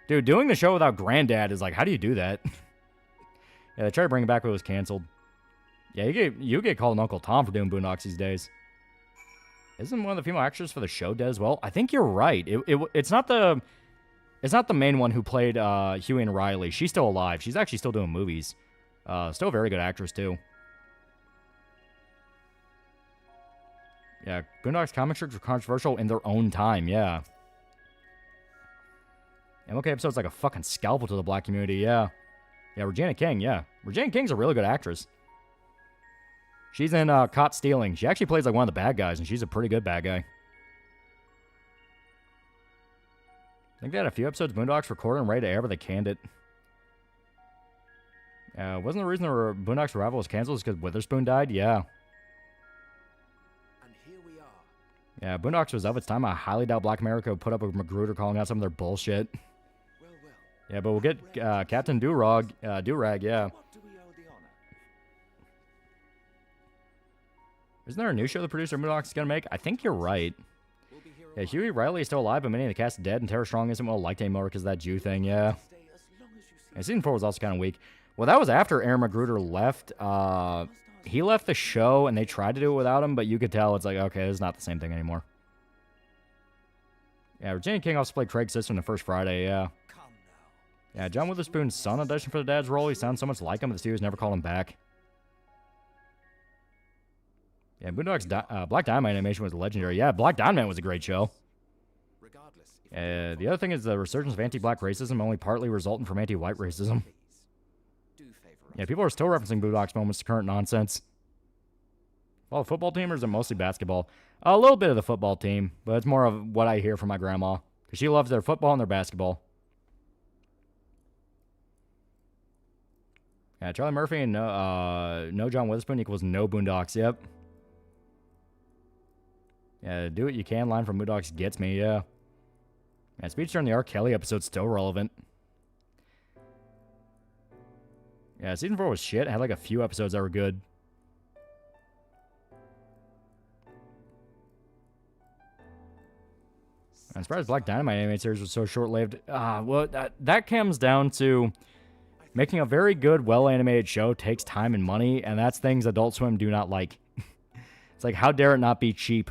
Dude, doing the show without Granddad is like, how do you do that? Yeah, they tried to bring it back, but it was canceled. Yeah, you get called an Uncle Tom for doing Boondocks these days. Isn't one of the female actors for the show dead as well? I think you're right. It's not the It's not the main one who played Huey and Riley. She's still alive. She's actually still doing movies. Still a very good actress, too. Yeah, Boondocks comic strips were controversial in their own time, yeah. MLK episode's like a fucking scalpel to the black community, yeah. Yeah, Regina King, yeah. Regina King's a really good actress. She's in Caught Stealing. She actually plays like one of the bad guys, and she's a pretty good bad guy. I think they had a few episodes of Boondocks recorded and ready to air, but they canned it. Wasn't the reason the Boondocks Revival was canceled because Witherspoon died? Yeah. Yeah, Boondocks was of its time. I highly doubt Black America would put up with Magruder calling out some of their bullshit. Yeah, but we'll get Captain Durag, yeah. Isn't there a new show the producer of Boondocks is going to make? I think you're right. Yeah, Huey Riley is still alive, but many of the cast are dead, and Tara Strong isn't well liked anymore because of that Jew thing, yeah. And season 4 was also kind of weak. Well, that was after Aaron Magruder left. He left the show, and they tried to do it without him, but you could tell it's like, okay, it's not the same thing anymore. Yeah, Regina King also played Craig's sister in the first Friday, yeah. Yeah, John Witherspoon's son auditioned for the dad's role. He sounds so much like him, but the studios never called him back. Yeah, Boondocks Black Dynamite animation was legendary. Yeah, Black Dynamite was a great show. The other thing is the resurgence of anti-black racism only partly resulting from anti-white racism. Yeah, people are still referencing Boondocks moments to current nonsense. Well, the football team, or is it mostly basketball? A little bit of the football team, but it's more of what I hear from my grandma. Because she loves their football and their basketball. Yeah, Charlie Murphy and no John Witherspoon equals no Boondocks, yep. Yeah, do what you can line from Boondocks gets me, yeah. Yeah, speech during the R. Kelly episode's still relevant. Yeah, season 4 was shit. It had like a few episodes that were good. I'm surprised Black Dynamite animated series was so short-lived. Well, that comes down to making a very good, well-animated show takes time and money, and that's things Adult Swim do not like. It's like, how dare it not be cheap?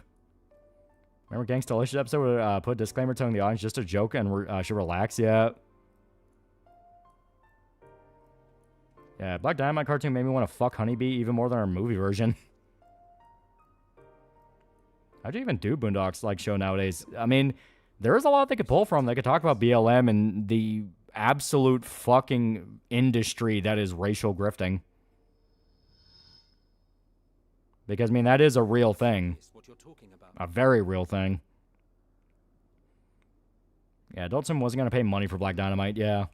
Remember Gangsta Delicious episode where put a disclaimer telling the audience just a joke and should relax? Yeah. Yeah, Black Dynamite cartoon made me want to fuck Honeybee even more than our movie version. How'd you even do Boondocks like show nowadays? I mean, there is a lot they could pull from. They could talk about BLM and the absolute fucking industry that is racial grifting. Because, I mean, that is a real thing. A very real thing. Yeah, Adult Swim wasn't going to pay money for Black Dynamite, yeah.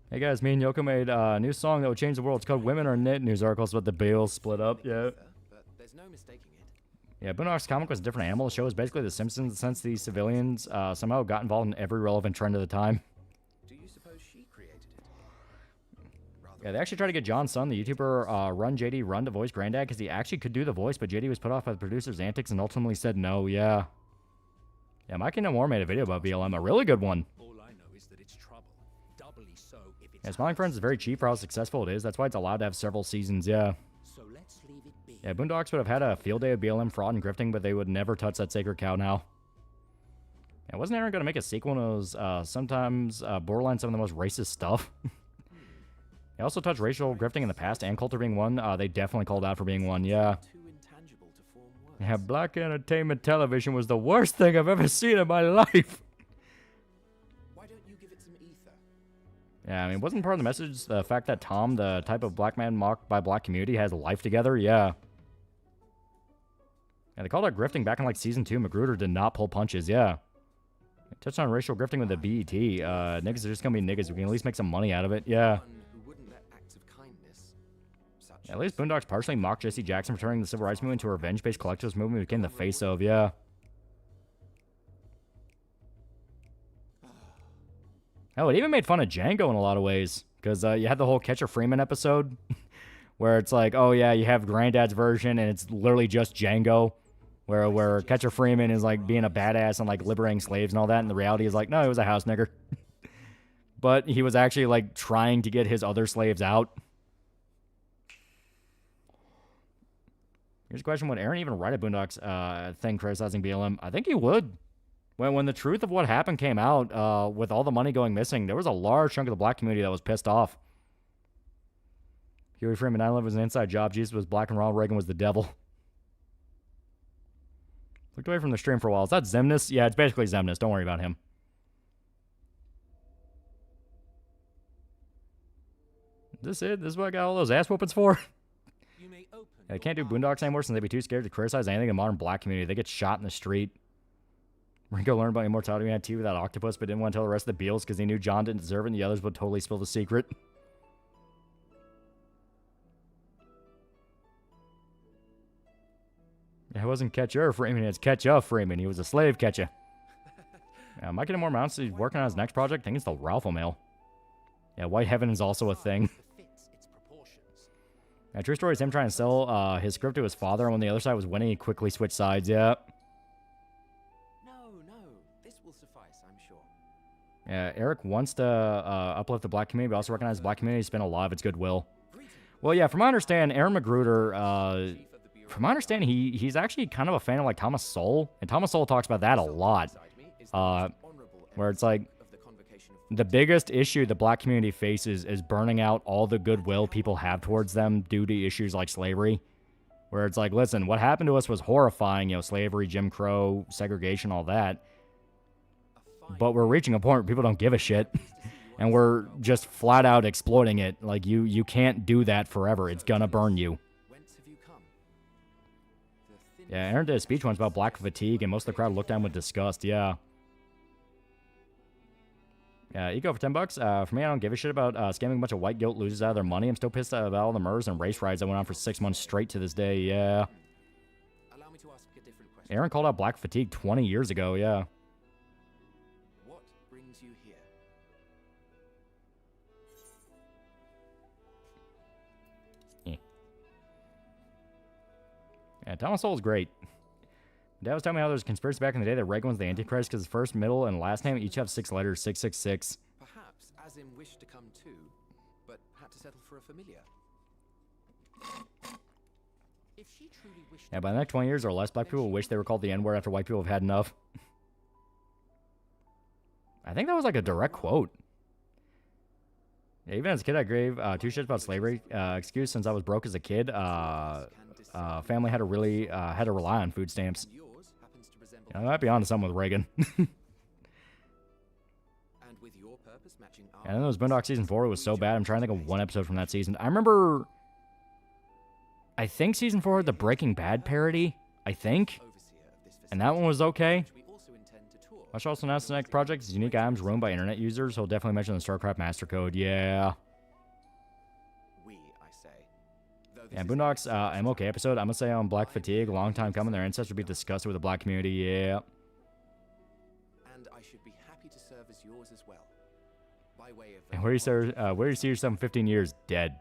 Hey guys, me and Yoko made a new song that would change the world. It's called Women Are Knit. News articles about the Beals split up. Yeah. Yeah, Boondocks comic was a different animal. The show was basically The Simpsons in the sense these civilians somehow got involved in every relevant trend of the time. Do you suppose she created it? Yeah, they actually tried to get John's son, the YouTuber Run JD Run, to voice Granddad because he actually could do the voice, but JD was put off by the producer's antics and ultimately said no, yeah. Yeah, Mike and Moore made a video about BLM, a really good one. Yeah, Smiling Friends is very cheap for how successful it is. That's why it's allowed to have several seasons, yeah. So let's leave it be. Yeah, Boondocks would have had a field day of BLM fraud and grifting, but they would never touch that sacred cow now. Yeah, wasn't Aaron going to make a sequel and it was sometimes borderline some of the most racist stuff? They also touched racial grifting in the past, and Coulter being one. They definitely called out for being one, yeah. Yeah, black entertainment television was the worst thing I've ever seen in my life. Yeah, I mean, wasn't part of the message the fact that Tom, the type of black man mocked by black community, has life together? Yeah. Yeah, they called out grifting back in, like, Season 2. Magruder did not pull punches, yeah. They touched on racial grifting with the BET. Niggas are just gonna be niggas. We can at least make some money out of it, yeah. Yeah, at least Boondocks partially mocked Jesse Jackson for turning the civil rights movement into a revenge-based collectivist movement he became the face of, yeah. Oh, it even made fun of Django in a lot of ways. Because you had the whole Catcher Freeman episode. Where it's like, oh yeah, you have Granddad's version. And it's literally just Django. Where Catcher Freeman is like being a badass and like liberating slaves and all that. And the reality is like, no, he was a house nigger. But he was actually like trying to get his other slaves out. Here's a question: would Aaron even write a Boondocks thing criticizing BLM? I think he would. When the truth of what happened came out, with all the money going missing, there was a large chunk of the black community that was pissed off. Huey Freeman, 9/11 was an inside job. Jesus was black and Ronald Reagan was the devil. Looked away from the stream for a while. Is that Zemnis? Yeah, it's basically Zemnis. Don't worry about him. Is this it? This is what I got all those ass whoopings for? Yeah, I can't do Boondocks anymore since they'd be too scared to criticize anything in the modern black community. They get shot in the street. Ringo learned about immortality when he had tea without octopus, but didn't want to tell the rest of the Beals because he knew John didn't deserve it and the others would totally spill the secret. Yeah, it wasn't Catcher Freeman, it's Catch-Up Freeman. He was a slave catcher. Yeah, might get more mounts. He's working on his next project. I think it's the Ralph Mail. Yeah, White Heaven is also a thing. Yeah, true story is him trying to sell his script to his father, and when the other side was winning, he quickly switched sides. Yeah. No, this will suffice, I'm sure. Yeah, Eric wants to uplift the black community, but also recognize the black community spent a lot of its goodwill. Well, yeah, from my understanding, Aaron Magruder, from my understanding, he's actually kind of a fan of like Thomas Sowell, and Thomas Sowell talks about that a lot. Where it's like, the biggest issue the black community faces is burning out all the goodwill people have towards them due to issues like slavery. Where it's like, listen, what happened to us was horrifying, you know, slavery, Jim Crow, segregation, all that. But we're reaching a point where people don't give a shit. And we're just flat out exploiting it. Like, you can't do that forever. It's gonna burn you. Yeah, Aaron did a speech once about black fatigue, and most of the crowd looked at him with disgust. Yeah. Yeah, eco for $10. For me, I don't give a shit about scamming a bunch of white guilt losers out of their money. I'm still pissed about all the murders and race riots that went on for 6 months straight to this day. Yeah. Allow me to ask a different question. Aaron called out black fatigue 20 years ago. Yeah. What brings you here? Yeah, Thomas Sowell's great. Dad was telling me how there's a conspiracy back in the day that Reagan was the Antichrist because his first, middle, and last name each have 6 letters, 666. Perhaps Azim wished to come too, but had to settle for a familiar. If she truly wished Yeah, by the next 20 years or less, black people will wish they were called the N-word after white people have had enough. I think that was like a direct quote. Yeah, even as a kid, I gave 2 shits about slavery. Excuse, since I was broke as a kid, family had to really had to rely on food stamps. You know, I might be onto something with Reagan. and with your purpose matching our And then those Boondock season 4 was so bad. I'm trying to think of one episode from that season. I remember, I think season 4 had the Breaking Bad parody. I think, and that one was okay. Watch also announced the next project is unique items ruined by internet users. He'll definitely mention the StarCraft Master Code. Yeah. Yeah, Boondocks, MOK episode. I'm gonna say on Black Fatigue, a long time coming. Their ancestors be disgusted with the black community. Yeah. And I should be happy to serve as yours as well. By way of And where do you see yourself in 15 years? Dead.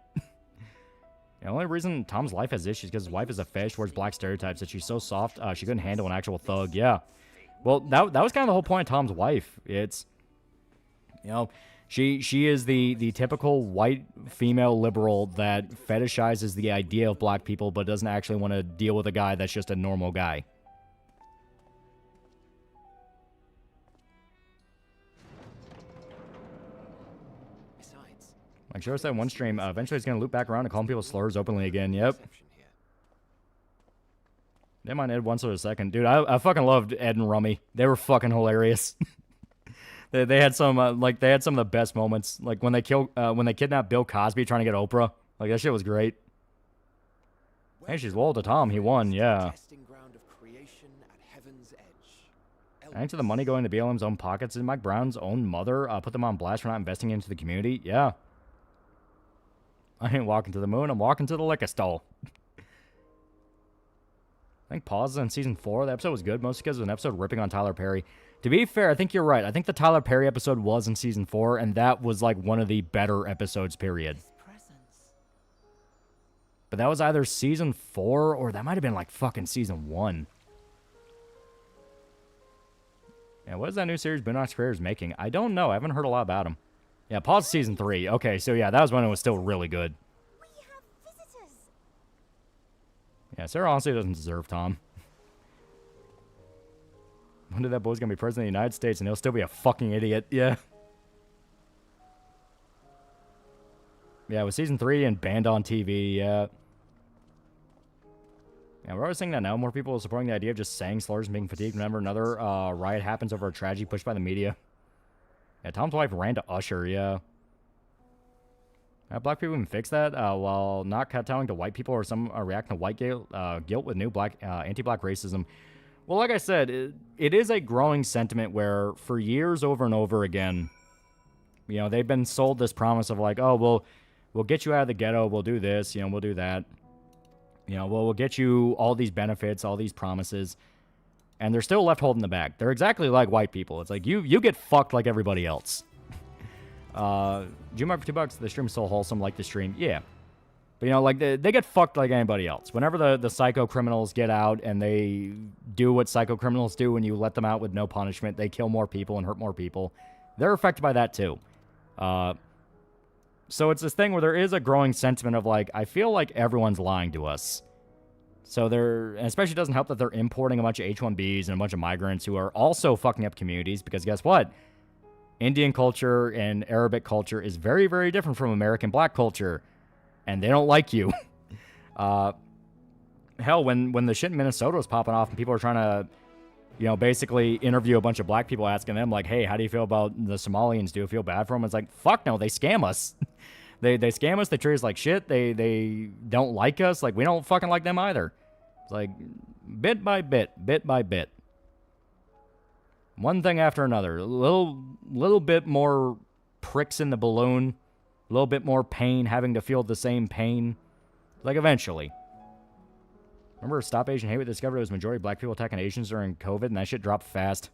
The only reason Tom's life has issues because his wife is a fetish towards black stereotypes that she's so soft she couldn't handle an actual thug. Yeah. Well, that was kind of the whole point of Tom's wife. It's, you know, she is the typical white female liberal that fetishizes the idea of black people but doesn't actually want to deal with a guy that's just a normal guy. Besides, Like Joe said in one stream, eventually he's going to loop back around and calling people slurs openly again. Yep. Didn't mind Ed once or a second. Dude, I fucking loved Ed and Rummy. They were fucking hilarious. They had some they had some of the best moments. Like when they kidnapped Bill Cosby trying to get Oprah. Like that shit was great. Hey, she's loyal to Tom. He won, yeah. Thanks to the money going to BLM's own pockets and Mike Brown's own mother put them on blast for not investing into the community. Yeah. I ain't walking to the moon. I'm walking to the liquor stall. I think pauses in season 4. The episode was good, mostly because it was an episode ripping on Tyler Perry. To be fair, I think you're right. I think the Tyler Perry episode was in season 4, and that was like one of the better episodes, period. But that was either season 4 or that might have been like fucking season 1. Yeah, what is that new series Boondock's Career is making? I don't know. I haven't heard a lot about him. Yeah, pause season 3. Okay, so yeah, that was when it was still really good. We have visitors. Yeah, Sarah honestly doesn't deserve Tom. One day that boy's gonna be president of the United States and he'll still be a fucking idiot. Yeah. Yeah, with season 3 and banned on TV, yeah. Yeah, we're always saying that now. More people are supporting the idea of just saying slurs and being fatigued whenever another riot happens over a tragedy pushed by the media. Yeah, Tom's wife ran to Usher, yeah. Black people can fix that while not kowtowing to white people or some reacting to white guilt with new black anti-black racism. Well, like I said, it is a growing sentiment where for years over and over again, you know, they've been sold this promise of like, oh, we'll get you out of the ghetto, we'll do this, you know, we'll do that. You know, well, we'll get you all these benefits, all these promises. And they're still left holding the bag. They're exactly like white people. It's like, you get fucked like everybody else. Juma for $2, the stream is so wholesome, like the stream. Yeah. But, you know, like, they get fucked like anybody else. Whenever the psycho criminals get out and they do what psycho criminals do when you let them out with no punishment, they kill more people and hurt more people. They're affected by that, too. So it's this thing where there is a growing sentiment of, like, I feel like everyone's lying to us. So and especially doesn't help that they're importing a bunch of H-1Bs and a bunch of migrants who are also fucking up communities, because guess what? Indian culture and Arabic culture is very, very different from American black culture, and they don't like you. Hell, when the shit in Minnesota was popping off and people were trying to, you know, basically interview a bunch of black people asking them, like, hey, how do you feel about the Somalians? Do you feel bad for them? It's like, fuck no, they scam us. They scam us, they treat us like shit, they don't like us, like, we don't fucking like them either. It's like, bit by bit. One thing after another. A little bit more pricks in the balloon. A little bit more pain, having to feel the same pain. Like, eventually. Remember Stop Asian Hate? We discovered it was majority black people attacking Asians during COVID, and that shit dropped fast.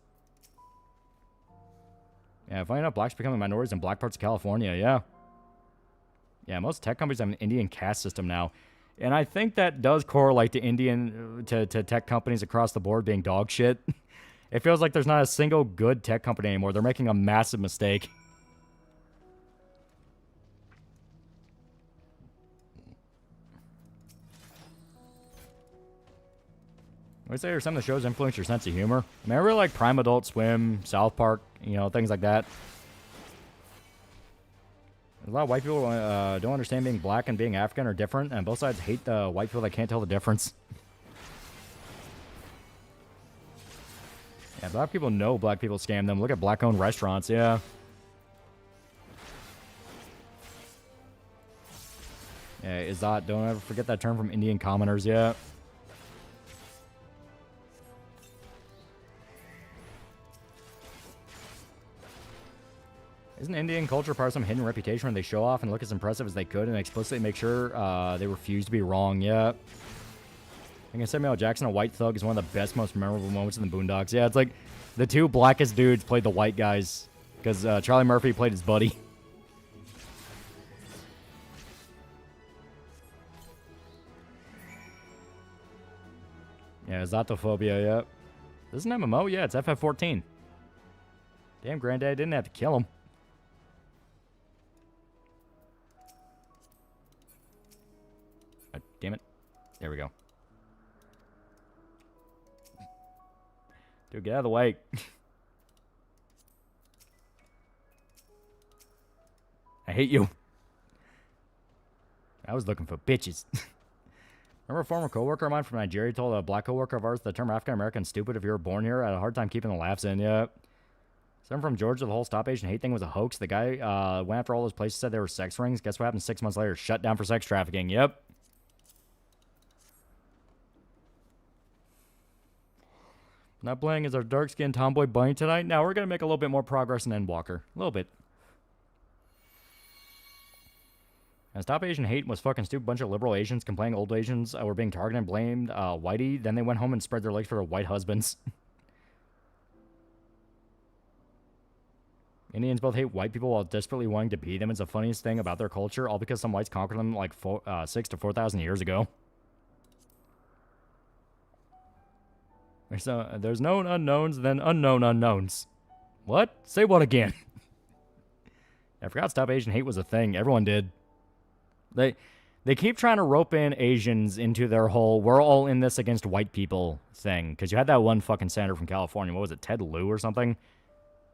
Yeah, funny enough, blacks becoming minorities in black parts of California, yeah. Yeah, most tech companies have an Indian caste system now. And I think that does correlate to to tech companies across the board being dog shit. It feels like there's not a single good tech company anymore. They're making a massive mistake. I would say there's some of the shows influence your sense of humor. I mean, I really like Prime Adult Swim, South Park, you know, things like that. A lot of white people don't understand being black and being African are different, and both sides hate the white people that can't tell the difference. Yeah, black people know black people scam them. Look at black-owned restaurants, yeah. Yeah, Izzat, don't ever forget that term from Indian commoners, yeah. Isn't Indian culture part of some hidden reputation where they show off and look as impressive as they could and explicitly make sure they refuse to be wrong? Yeah. I think Samuel Jackson, a white thug, is one of the best, most memorable moments in the Boondocks. Yeah, it's like the two blackest dudes played the white guys because Charlie Murphy played his buddy. Yeah, Zatophobia, yeah. This is an MMO? Yeah, it's FF14. Damn, Granddad didn't have to kill him. Damn it. There we go. Dude, get out of the way. I hate you. I was looking for bitches. Remember a former coworker of mine from Nigeria told a black coworker of ours the term African American stupid if you were born here. I had a hard time keeping the laughs in. Yeah. Someone from Georgia, the whole Stop Asian Hate thing was a hoax. The guy went after all those places, said they were sex rings. Guess what happened 6 months later? Shut down for sex trafficking. Yep. Not playing as our dark-skinned tomboy bunny tonight. Now we're going to make a little bit more progress in Endwalker. A little bit. And Stop Asian Hate was fucking stupid. Bunch of liberal Asians complaining old Asians were being targeted and blamed whitey. Then they went home and spread their legs for their white husbands. Indians both hate white people while desperately wanting to be them. It's the funniest thing about their culture, all because some whites conquered them like 6,000 to 4,000 years ago. There's known unknowns, then unknown unknowns. What? Say what again? I forgot Stop Asian Hate was a thing. Everyone did. They They keep trying to rope in Asians into their whole "we're all in this against white people" thing. Because you had that one fucking senator from California. What was it, Ted Lieu or something?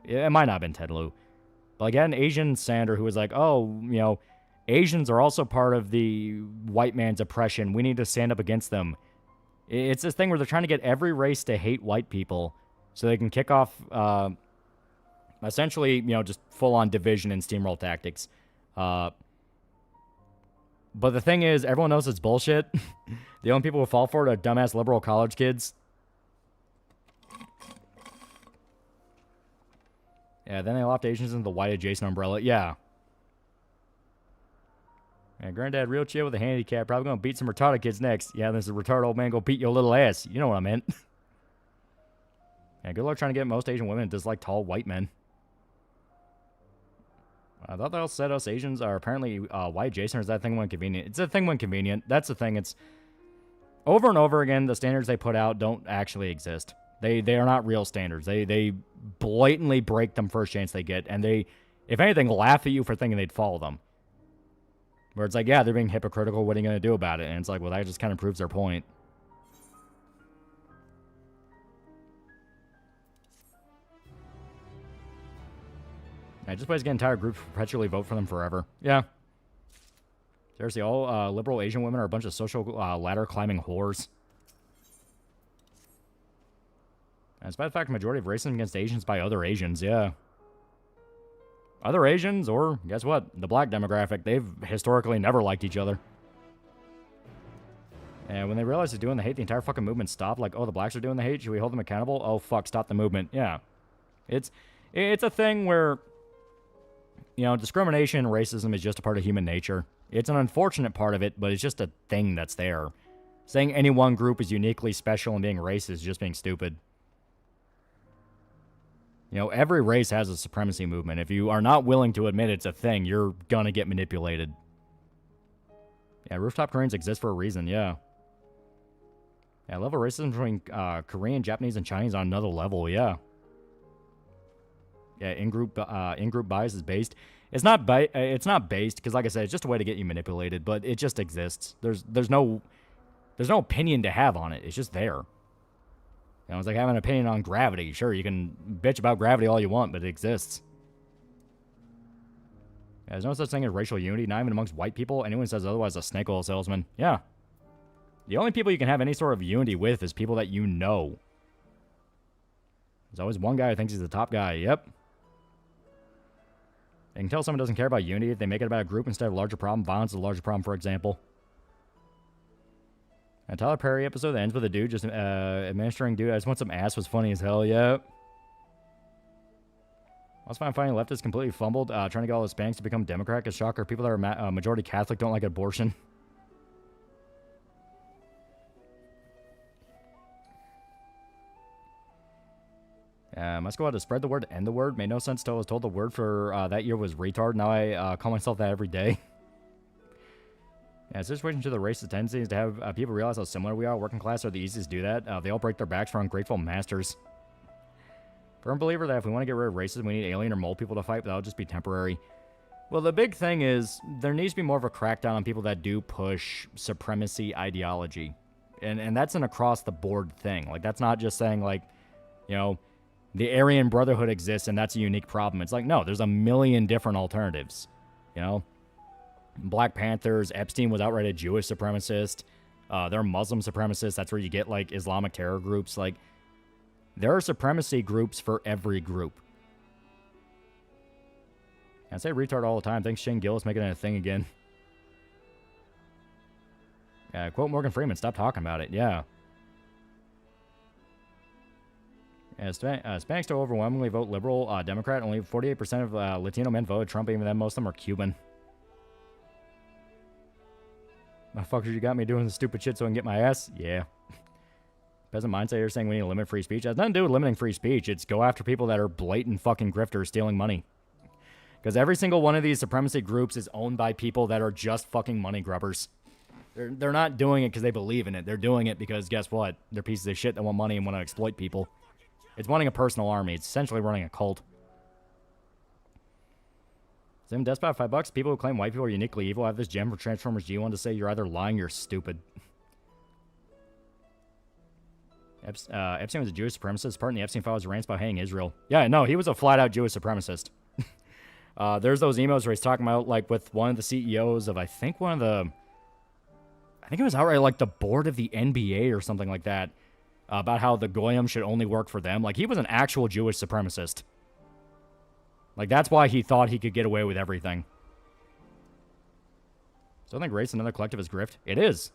It might not have been Ted Lieu. But like, an Asian senator who was like, oh, you know, Asians are also part of the white man's oppression. We need to stand up against them. It's this thing where they're trying to get every race to hate white people so they can kick off, essentially, you know, just full-on division and steamroll tactics. But the thing is, everyone knows it's bullshit. The only people who fall for it are dumbass liberal college kids. Yeah, then they lopped Asians into the white adjacent umbrella. Yeah. Yeah, granddad, real chill with a handicap. Probably gonna beat some retarded kids next. Yeah, this is a retarded old man gonna beat your little ass. You know what I meant. Yeah, good luck trying to get most Asian women to dislike tall white men. I thought they all said us Asians are apparently white adjacent, or is that thing when convenient? It's a thing when convenient. That's the thing. It's over and over again, the standards they put out don't actually exist. They are not real standards. They blatantly break them first chance they get, and they, if anything, laugh at you for thinking they'd follow them. Where it's like, yeah, they're being hypocritical. What are you going to do about it? And it's like, well, that just kind of proves their point. Yeah, just ways to get entire groups to perpetually vote for them forever. Yeah. Seriously, all liberal Asian women are a bunch of social ladder-climbing whores. And despite the fact the majority of racism against Asians by other Asians, yeah. Other Asians, or guess what? The black demographic, they've historically never liked each other. And when they realized they're doing the hate, the entire fucking movement stopped. Like, oh, the blacks are doing the hate? Should we hold them accountable? Oh, fuck, stop the movement. Yeah. It's a thing where, you know, discrimination and racism is just a part of human nature. It's an unfortunate part of it, but it's just a thing that's there. Saying any one group is uniquely special and being racist is just being stupid. You know, every race has a supremacy movement. If you are not willing to admit it's a thing, you're gonna get manipulated. Yeah, rooftop Koreans exist for a reason, yeah. Yeah, level of racism between Korean, Japanese, and Chinese on another level, yeah. Yeah, in-group bias is based. It's not based, because like I said, it's just a way to get you manipulated, but it just exists. There's no opinion to have on it. It's just there. You know, it's like having an opinion on gravity. Sure, you can bitch about gravity all you want, but it exists. Yeah, there's no such thing as racial unity, not even amongst white people. Anyone who says otherwise is a snake oil salesman. Yeah. The only people you can have any sort of unity with is people that you know. There's always one guy who thinks he's the top guy. Yep. You can tell someone doesn't care about unity if they make it about a group instead of a larger problem. Violence is a larger problem, for example. A Tyler Perry episode that ends with a dude just administering dude. I just want some ass was funny as hell. Yeah. I was finding leftists completely fumbled trying to get all Hispanics to become Democrat. A shocker. People that are majority Catholic don't like abortion. Must go out to spread the word to end the word. Made no sense till I was told the word for that year was retard. Now I call myself that every day. Yeah, situation to the racist tendency is to have people realize how similar we are. Working class are the easiest to do that. They all break their backs for ungrateful masters. Firm believer that if we want to get rid of racism, we need alien or mole people to fight, but that'll just be temporary. Well, the big thing is there needs to be more of a crackdown on people that do push supremacy ideology. And that's an across-the-board thing. Like, that's not just saying, like, you know, the Aryan Brotherhood exists and that's a unique problem. It's like, no, there's a million different alternatives, you know? Black Panthers, Epstein was outright a Jewish supremacist. There are Muslim supremacists. That's where you get, like, Islamic terror groups. Like, there are supremacy groups for every group. I say retard all the time. Thanks, Shane Gillis, making it a thing again. Quote Morgan Freeman, stop talking about it. Yeah. Hispanics still overwhelmingly vote liberal, Democrat. Only 48% of Latino men voted Trump. Even then, most of them are Cuban. Motherfuckers, you got me doing the stupid shit so I can get my ass? Yeah. Peasant mindset here saying we need to limit free speech. It has nothing to do with limiting free speech. It's go after people that are blatant fucking grifters stealing money. Because every single one of these supremacy groups is owned by people that are just fucking money grubbers. They're not doing it because they believe in it. They're doing it because, guess what? They're pieces of shit that want money and want to exploit people. It's running a personal army. It's essentially running a cult. Same Despot, $5. People who claim white people are uniquely evil have this gem for Transformers G1 to say you're either lying or you're stupid. Epstein was a Jewish supremacist. Part in the Epstein files arranged by hating Israel. Yeah, no, he was a flat-out Jewish supremacist. There's those emails where he's talking about, like, with one of the CEOs of, I think it was outright, like, the board of the NBA or something like that, about how the Goyim should only work for them. Like, he was an actual Jewish supremacist. Like, that's why he thought he could get away with everything. So I think race another collectivist grift. It is.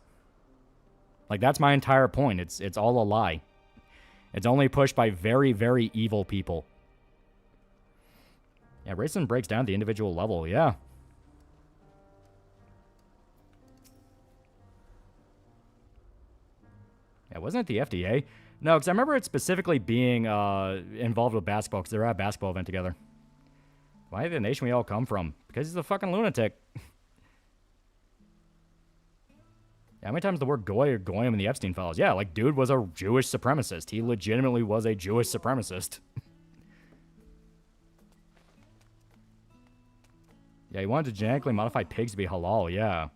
Like, that's my entire point. It's all a lie. It's only pushed by very, very evil people. Yeah, racism breaks down at the individual level, yeah. Yeah, wasn't it the FDA? No, because I remember it specifically being involved with basketball, because they were at a basketball event together. Why the nation we all come from? Because he's a fucking lunatic. How many times the word goy or goyim in the Epstein files? Yeah, like, dude was a Jewish supremacist. He legitimately was a Jewish supremacist. Yeah, he wanted to genetically modify pigs to be halal, yeah.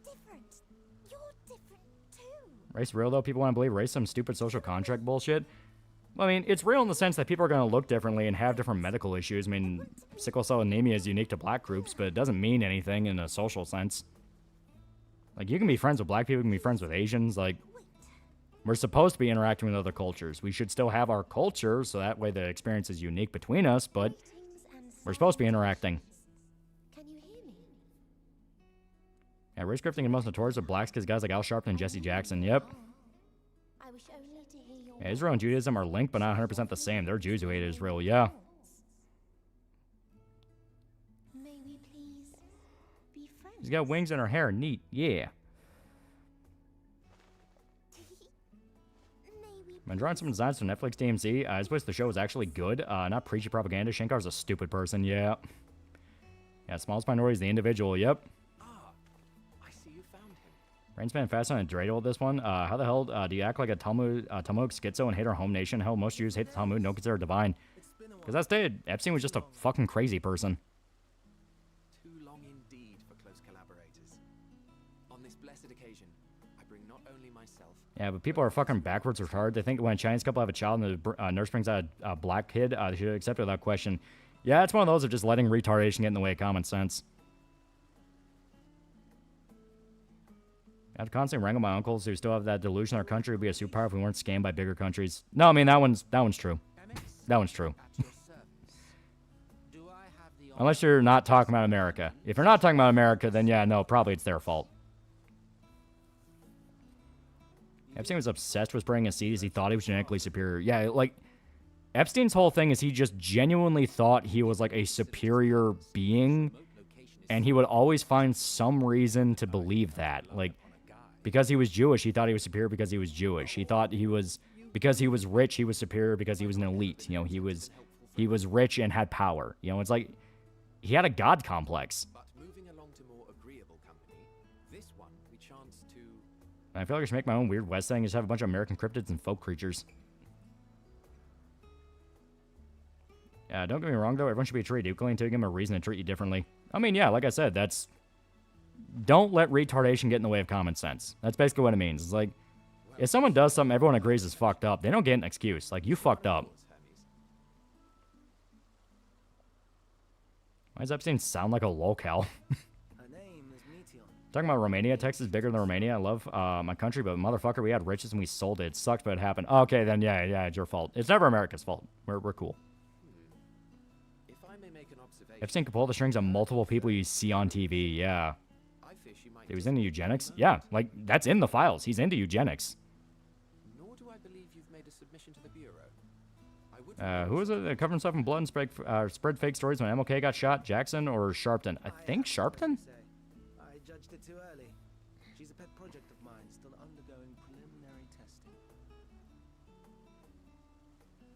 Different. You're different too. Race real, though? People want to believe race some stupid social contract bullshit? Well, I mean, it's real in the sense that people are going to look differently and have different medical issues. I mean, sickle cell anemia is unique to black groups, but it doesn't mean anything in a social sense. Like, you can be friends with black people, you can be friends with Asians. Like, we're supposed to be interacting with other cultures. We should still have our culture, so that way the experience is unique between us, but we're supposed to be interacting. Can you hear me? Yeah, race grifting is most notorious with blacks because guys like Al Sharpton and Jesse Jackson. Yep. I wish only to hear your Yeah, Israel and Judaism are linked, but not 100% the same. They're Jews who hate Israel, yeah. May we please be friends? She's got wings in her hair. Neat, yeah. I'm drawing some designs for Netflix DMC. I suppose the show was actually good. Not preachy propaganda. Shankar's a stupid person, yeah. Yeah, smallest minority is the individual, yep. I see you found him. Rainspan fast on a dreidel with this one. How the hell do you act like a Talmudic schizo and hate our home nation? Hell, most Jews hate the Talmud, don't consider it divine. Because that's it. Epstein was just a fucking crazy person. Too long indeed for close collaborators. On this blessed occasion, I bring not only myself. Yeah, but people are fucking backwards retarded. They think when a Chinese couple have a child and the nurse brings out a black kid, they should accept it without question. Yeah, it's one of those of just letting retardation get in the way of common sense. I have to constantly wrangle my uncles who still have that delusion our country would be a superpower if we weren't scammed by bigger countries. No, I mean, that one's true. That one's true. Unless you're not talking about America. If you're not talking about America, then yeah, no, probably it's their fault. Epstein was obsessed with spraying a seed as he thought he was genetically superior. Yeah, like, Epstein's whole thing is he just genuinely thought he was, like, a superior being, and he would always find some reason to believe that. Like, because he was Jewish, he thought he was superior because he was Jewish. He thought he was, because he was rich, he was superior because he was an elite. You know, he was rich and had power. You know, it's like, he had a god complex. But moving along to more agreeable company, this one we chance to. I feel like I should make my own weird West thing and just have a bunch of American cryptids and folk creatures. Don't get me wrong, though. Everyone should be treated equally until you give them a reason to treat you differently. I mean, yeah, like I said, that's... Don't let retardation get in the way of common sense. That's basically what it means. It's like, if someone does something everyone agrees is fucked up, they don't get an excuse. Like, you fucked up. Why does Epstein sound like a lolcow? Talking about Romania, Texas is bigger than Romania. I love my country, but motherfucker, we had riches and we sold it. It sucked, but it happened. Okay, then yeah, it's your fault. It's never America's fault. We're cool. If I may make an observation. Epstein could pull the strings on multiple people you see on TV. Yeah. He was into eugenics. Yeah, like that's in the files. He's into eugenics. Nor do I believe you've made a submission to the bureau. Who was it that covered himself in blood and spread fake stories when MLK got shot? Jackson or Sharpton? I think Sharpton. I judged it too early. She's a pet project of mine, still undergoing preliminary testing.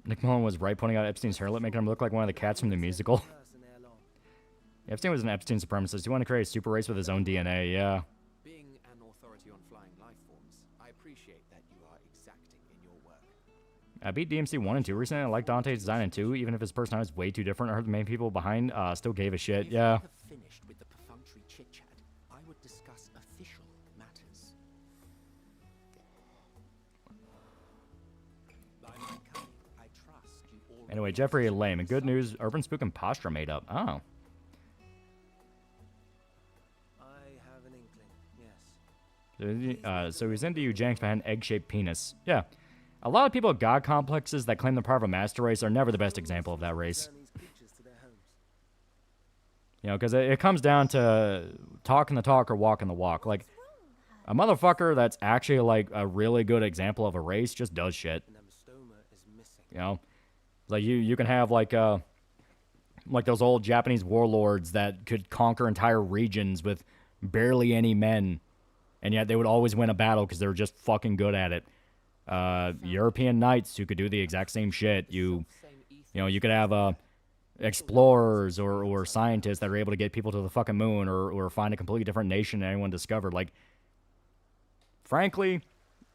Nick Mullen was right pointing out Epstein's hair lip, making him look like one of the cats from the musical. Epstein was an Epstein supremacist. He wanted to create a super race with his own DNA, yeah. Being an authority on flying life forms, I appreciate that you are exacting in your work. I beat DMC 1 and 2 recently. I like Dante's design in 2, even if his personality is way too different. I heard the main people behind still gave a shit. Yeah. If we have finished with the perfunctory chit-chat, I would discuss official matters. By my coming, I trust you all. Anyway, Jeffrey lame. And good news, Urban Spook and Posture made up. Oh. I have an inkling, yes. So he's into eugenics behind an egg-shaped penis. Yeah. A lot of people with god complexes that claim they're part of a master race are never the best example of that race. You know, because it comes down to talking the talk or walking the walk. Like, a motherfucker that's actually, like, a really good example of a race just does shit. You know? Like, you can have, like those old Japanese warlords that could conquer entire regions with barely any men. And yet they would always win a battle because they were just fucking good at it. European knights who could do the exact same shit. You know, you could have explorers or scientists that are able to get people to the fucking moon or find a completely different nation than anyone discovered. Like, frankly,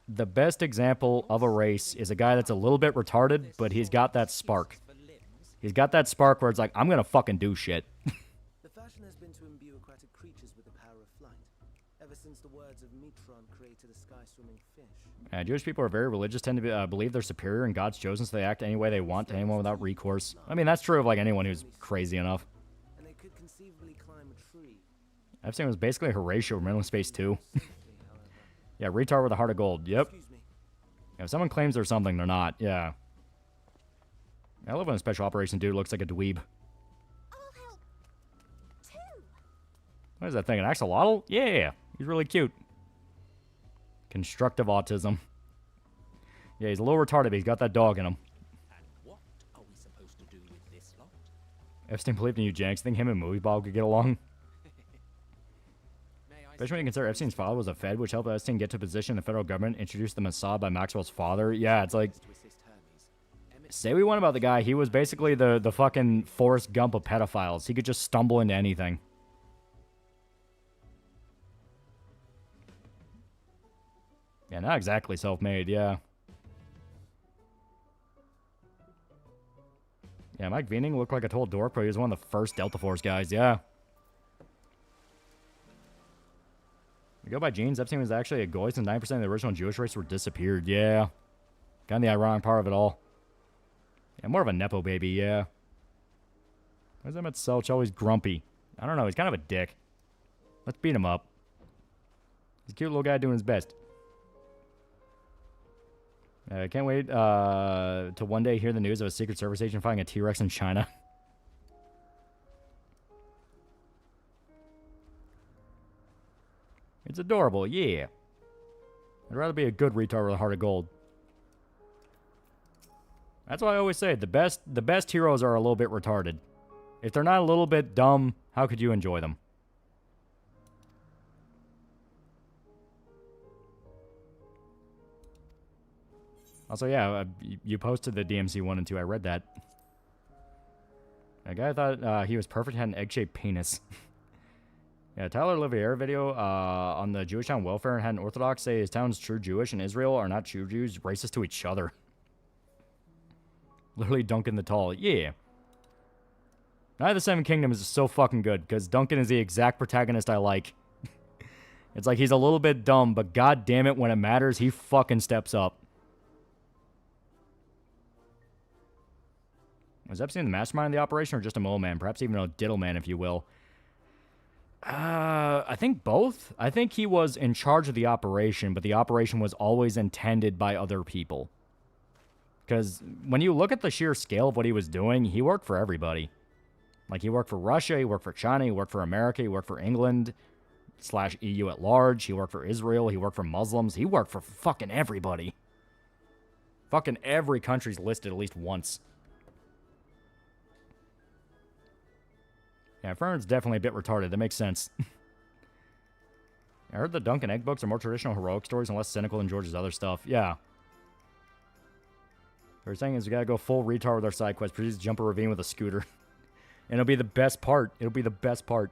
the best example of a race is a guy that's a little bit retarded, but he's got that spark. He's got that spark where it's like, I'm gonna fucking do shit. The fashion has been to imbue aquatic creatures with the power of flight, ever since the words of Metron created a sky-swimming fish. Jewish people are very religious, tend to believe they're superior and God's chosen, so they act any way they want to anyone without recourse. I mean, that's true of like anyone who's crazy enough. And they could conceivably climb a tree. Epstein was basically Horatio from Inland Space 2. Yeah, retard with a heart of gold. Yep. If someone claims they're something, they're not. Yeah. I love when a special operations dude looks like a dweeb. What is that thing? An axolotl? Yeah, he's really cute. Constructive autism. Yeah, he's a little retarded, but he's got that dog in him. What are we supposed to do with this lot? Epstein believed in eugenics. Think him and Movie Bob could get along. Especially when you consider Epstein's father was a Fed, which helped Epstein get to a position in the federal government, introduced the Mossad by Maxwell's father. Yeah, it's like... Say we want about the guy, he was basically the fucking Forrest Gump of pedophiles. He could just stumble into anything. Yeah, not exactly self-made, yeah. Yeah, Mike Viening looked like a total dork, but he was one of the first Delta Force guys, yeah. We go by genes, Epstein was actually a goy, and 9% of the original Jewish race were disappeared, yeah. Kind of the ironic part of it all. Yeah, more of a Nepo baby, yeah. Why is Emmett Selch always grumpy? I don't know, he's kind of a dick. Let's beat him up. He's a cute little guy doing his best. I can't wait to one day hear the news of a Secret Service agent finding a T-Rex in China. It's adorable, yeah. I'd rather be a good retard with a heart of gold. That's why I always say the best heroes are a little bit retarded. If they're not a little bit dumb, how could you enjoy them? Also, yeah, you posted the DMC 1 and 2. I read that. A guy thought he was perfect, had an egg-shaped penis. Yeah, Tyler Olivier video on the Jewish town welfare and had an Orthodox say his town's true Jewish and Israel are not true Jews, racist to each other. Literally Duncan the Tall. Yeah. Night of the Seven Kingdoms is so fucking good, because Duncan is the exact protagonist I like. It's like he's a little bit dumb, but god damn it, when it matters, he fucking steps up. Was Epstein the mastermind of the operation or just a mole man? Perhaps even a diddle man, if you will. I think both. I think he was in charge of the operation, but the operation was always intended by other people. Because when you look at the sheer scale of what he was doing, he worked for everybody. Like, he worked for Russia, he worked for China, he worked for America, he worked for England / EU at large, he worked for Israel, he worked for Muslims, he worked for fucking everybody. Fucking every country's listed at least once. Yeah, Fern's definitely a bit retarded. That makes sense. I heard the Dunk and Egg books are more traditional heroic stories and less cynical than George's other stuff. Yeah. What we're saying is we gotta go full retard with our side quest. Please jump a ravine with a scooter. And it'll be the best part. It'll be the best part.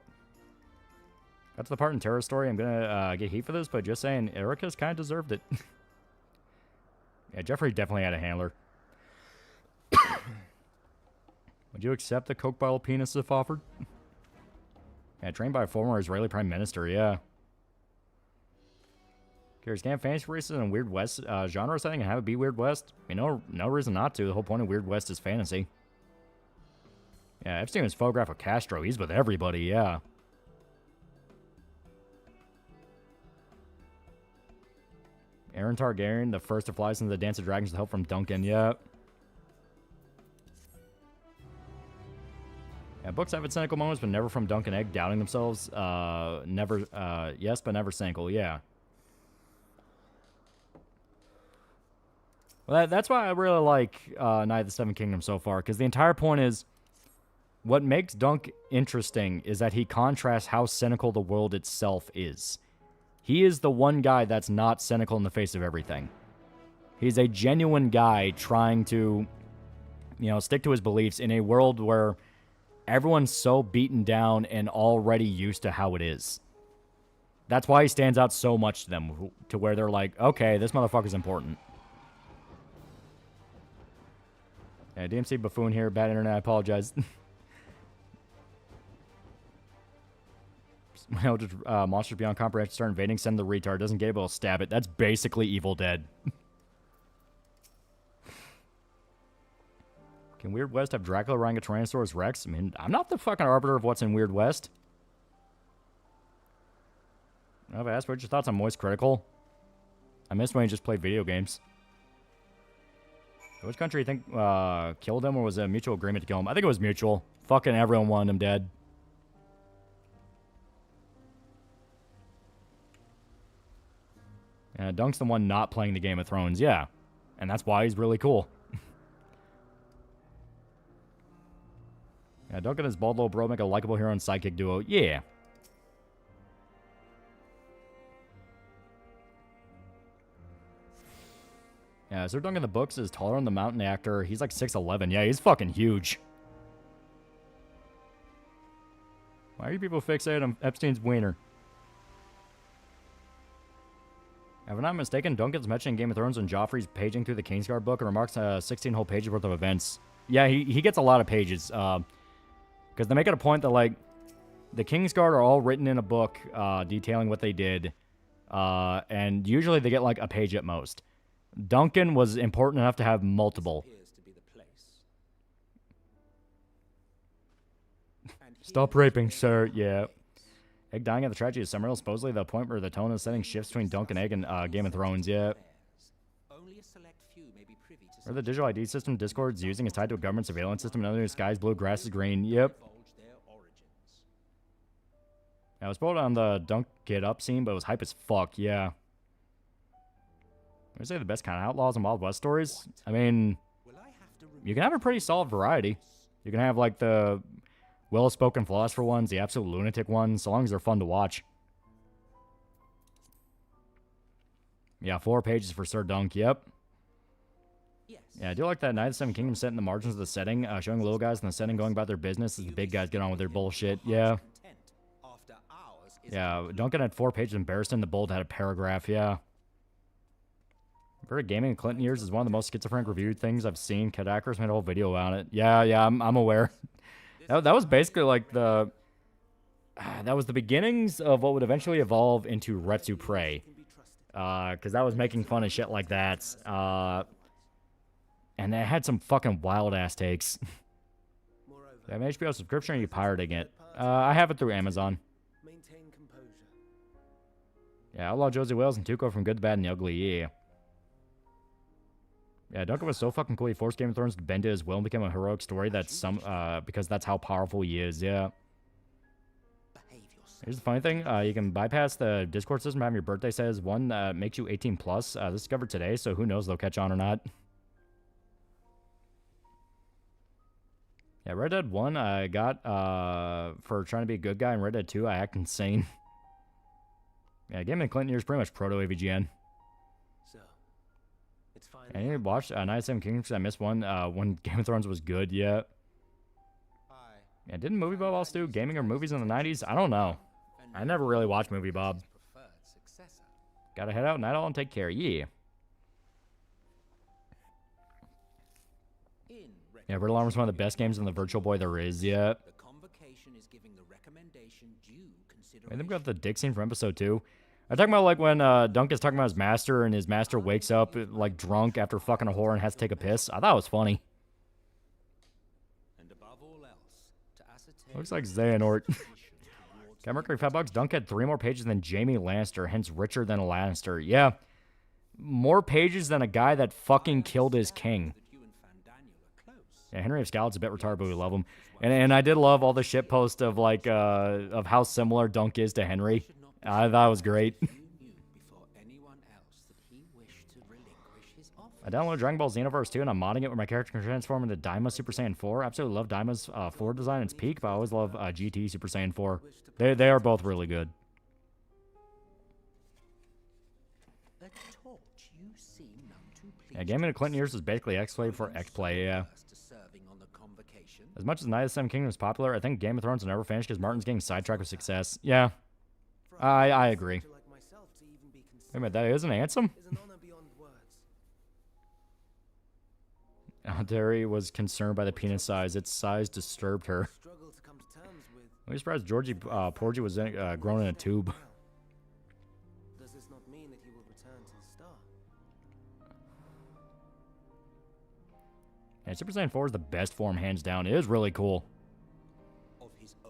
That's the part in Terror Story. I'm gonna get heat for this, but just saying, Erica's kind of deserved it. Yeah, Jeffrey definitely had a handler. Would you accept the Coke bottle penis if offered? Yeah, trained by a former Israeli prime minister, yeah. Curious, can fantasy races in a Weird West genre setting and have it be Weird West? I mean, no reason not to. The whole point of Weird West is fantasy. Yeah, Epstein was photographed with Castro. He's with everybody, yeah. Aaron Targaryen, the first to fly into the Dance of Dragons with help from Duncan, yeah. Yeah, books have its cynical moments, but never from Duncan Egg doubting themselves. Yes, but never cynical, yeah. Well, that's why I really like Knight of the Seven Kingdoms so far, because the entire point is, what makes Dunk interesting is that he contrasts how cynical the world itself is. He is the one guy that's not cynical in the face of everything. He's a genuine guy trying to, stick to his beliefs in a world where everyone's so beaten down and already used to how it is. That's why he stands out so much to them, to where they're like, okay, this motherfucker's important. Yeah, DMC Buffoon here, bad internet, I apologize. Monsters Beyond Comprehension start invading, send the retard, doesn't get able to stab it. That's basically Evil Dead. Can Weird West have Dracula riding a Tyrannosaurus Rex? I mean, I'm not the fucking arbiter of what's in Weird West. I've asked, what's your thoughts on Moist Critical? I missed when you just played video games. Which country do you think killed him, or was it a mutual agreement to kill him? I think it was mutual. Fucking everyone wanted him dead. Dunk's the one not playing the Game of Thrones, yeah. And that's why he's really cool. Yeah, Dunk and his bald little bro make a likable hero and sidekick duo, yeah. Yeah, Sir Dunk in the books is taller than the mountain actor. He's like 6'11". Yeah, he's fucking huge. Why are you people fixated on Epstein's wiener? If I'm not mistaken, Duncan's mentioning Game of Thrones when Joffrey's paging through the Kingsguard book and remarks 16 whole pages worth of events. Yeah, he gets a lot of pages. Because they make it a point that, like, the Kingsguard are all written in a book detailing what they did. And usually they get, like, a page at most. Duncan was important enough to have multiple. Stop raping, sir. Yeah. Egg dying at the tragedy of Summerhill, supposedly the point where the tone of setting shifts between Dunk and Egg and Game of Thrones, yeah. Or the digital ID system Discord's using is tied to a government surveillance system, and under the sky's blue, grass is green, yep. I was spoiled on the Dunk Get Up scene, but it was hype as fuck, yeah. I would say the best kind of Outlaws and Wild West stories. I mean, you can have a pretty solid variety. You can have, like, the well-spoken philosopher ones, the absolute lunatic ones, so long as they're fun to watch. Yeah, 4 pages for Sir Dunk, yep. Yeah, I do like that Knight of the Seven Kingdoms set in the margins of the setting, showing the little guys in the setting going about their business as the big guys get on with their bullshit, yeah. Yeah, Duncan had 4 pages in Barristan, the Bold had a paragraph, yeah. Very Gaming in Clinton years is one of the most schizophrenic reviewed things I've seen. Kadakers made a whole video on it. Yeah, I'm aware. That was basically like the... that was the beginnings of what would eventually evolve into Retsu Prey. Because that was making fun of shit like that. And it had some fucking wild-ass takes. You have an HBO subscription or are you pirating it? I have it through Amazon. Yeah, Outlaw Josie Wales and Tuco from Good, the Bad, and the Ugly, yeah. Yeah, Duncan was so fucking cool. He forced Game of Thrones to bend to his will and become a heroic story that's because that's how powerful he is, yeah. Here's the funny thing. You can bypass the Discord system having your birthday says one makes you 18 plus. This discovered today, so who knows if they'll catch on or not. Yeah, Red Dead 1 I got for trying to be a good guy, and Red Dead 2 I act insane. Yeah, Game of Clinton years pretty much proto-AVGN. I need to watch Knight of the Seven Kingdoms because I missed one when Game of Thrones was good, yeah. Yeah, didn't Movie Bob also do gaming or movies in the 90s? I don't know. I never really watched Movie Bob. Gotta head out, night all, and take care, yeah. In Yeah, Red Alarm is one of the best games in the Virtual Boy there is. Yeah. The convocation is giving the recommendation due consideration. I think we got the dick scene from episode 2. I'm talking about like when Dunk is talking about his master and his master wakes up like drunk after fucking a whore and has to take a piss. I thought it was funny. And above all else, to ascertain Looks like Xehanort. Got Mercury $5. Dunk had 3 more pages than Jaime Lannister, hence richer than a Lannister. Yeah. More pages than a guy that fucking killed his king. Yeah, Henry of Scouts a bit retarded, but we love him. And I did love all the shit post of like of how similar Dunk is to Henry. I thought it was great. I downloaded Dragon Ball Xenoverse 2, and I'm modding it where my character can transform into Daima Super Saiyan 4. Absolutely love Daima's 4 design in its peak, but I always love GT Super Saiyan 4. They are both really good. Yeah, gaming in Clinton years is basically X-Play for X-Play, yeah. As much as Night of the Seven Kingdoms is popular, I think Game of Thrones will never finish because Martin's getting sidetracked with success. Yeah, I agree. Wait a minute, that is an Ansem? Terry was concerned by the penis size. Its size disturbed her. I'm surprised Georgie Porgy was grown in a tube. Does this not mean that he will return to the star? Yeah, Super Saiyan 4 is the best form, hands down. It is really cool.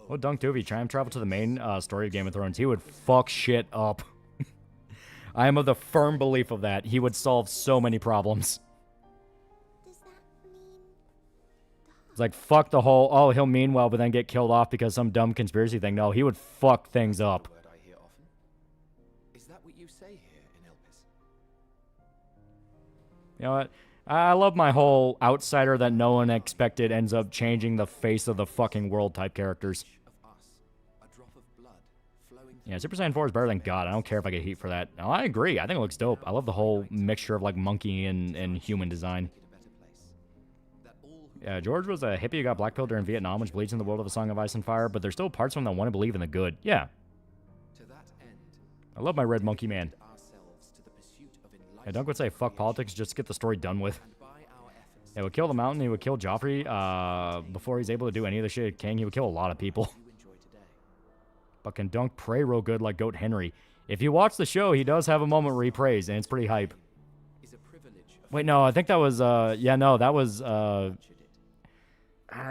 Well, Dunk too, if he time traveled to the main story of Game of Thrones, he would fuck shit up. I am of the firm belief of that. He would solve so many problems. It's like, fuck the whole, oh, he'll mean well, but then get killed off because some dumb conspiracy thing. No, he would fuck things up. Is that what you say here in Elpis? You know what? I love my whole outsider that no one expected ends up changing the face of the fucking world type characters. Yeah, Super Saiyan 4 is better than God. I don't care if I get heat for that. No, I agree. I think it looks dope. I love the whole mixture of like monkey and human design. Yeah, George was a hippie who got blackpilled during Vietnam, which bleeds in the world of A Song of Ice and Fire, but there's still parts of him that want to believe in the good. Yeah. I love my red monkey man. Yeah, Dunk would say fuck politics, just to get the story done with. Yeah, he would kill the mountain, he would kill Joffrey before he's able to do any of the shit King. He would kill a lot of people. But can Dunk pray real good like Goat Henry? If you watch the show, he does have a moment where he prays, and it's pretty hype. Wait, no, I think that was, yeah, no, that was, God,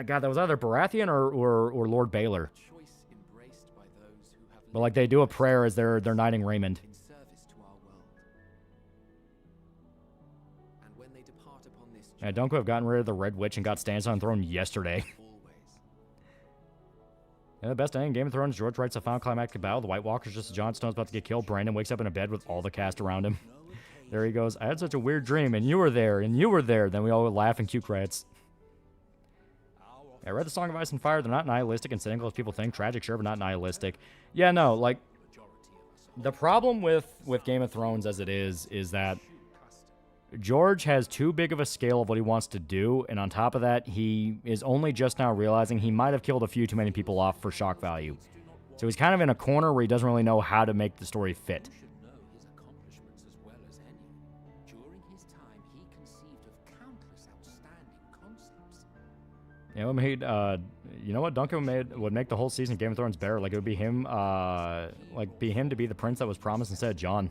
that was either Baratheon or Lord Baylor. But, like, they do a prayer as they're knighting Raymond. Yeah, Dunk would have gotten rid of the Red Witch and got Stannis on the throne yesterday. Yeah, the best ending in Game of Thrones, George writes a final climactic battle. The White Walker's just as Jon Snow's about to get killed. Brandon wakes up in a bed with all the cast around him. There he goes. I had such a weird dream, and you were there, and you were there. Then we all would laugh and cue credits. I read the Song of Ice and Fire. They're not nihilistic and cynical as people think. Tragic, sure, but not nihilistic. Yeah, no, like, the problem with Game of Thrones as it is that George has too big of a scale of what he wants to do, and on top of that, he is only just now realizing he might have killed a few too many people off for shock value. So he's kind of in a corner where he doesn't really know how to make the story fit. You know, it made, you know what, Duncan would make the whole season of Game of Thrones better. Like, it would be him, be him to be the prince that was promised instead of Jon.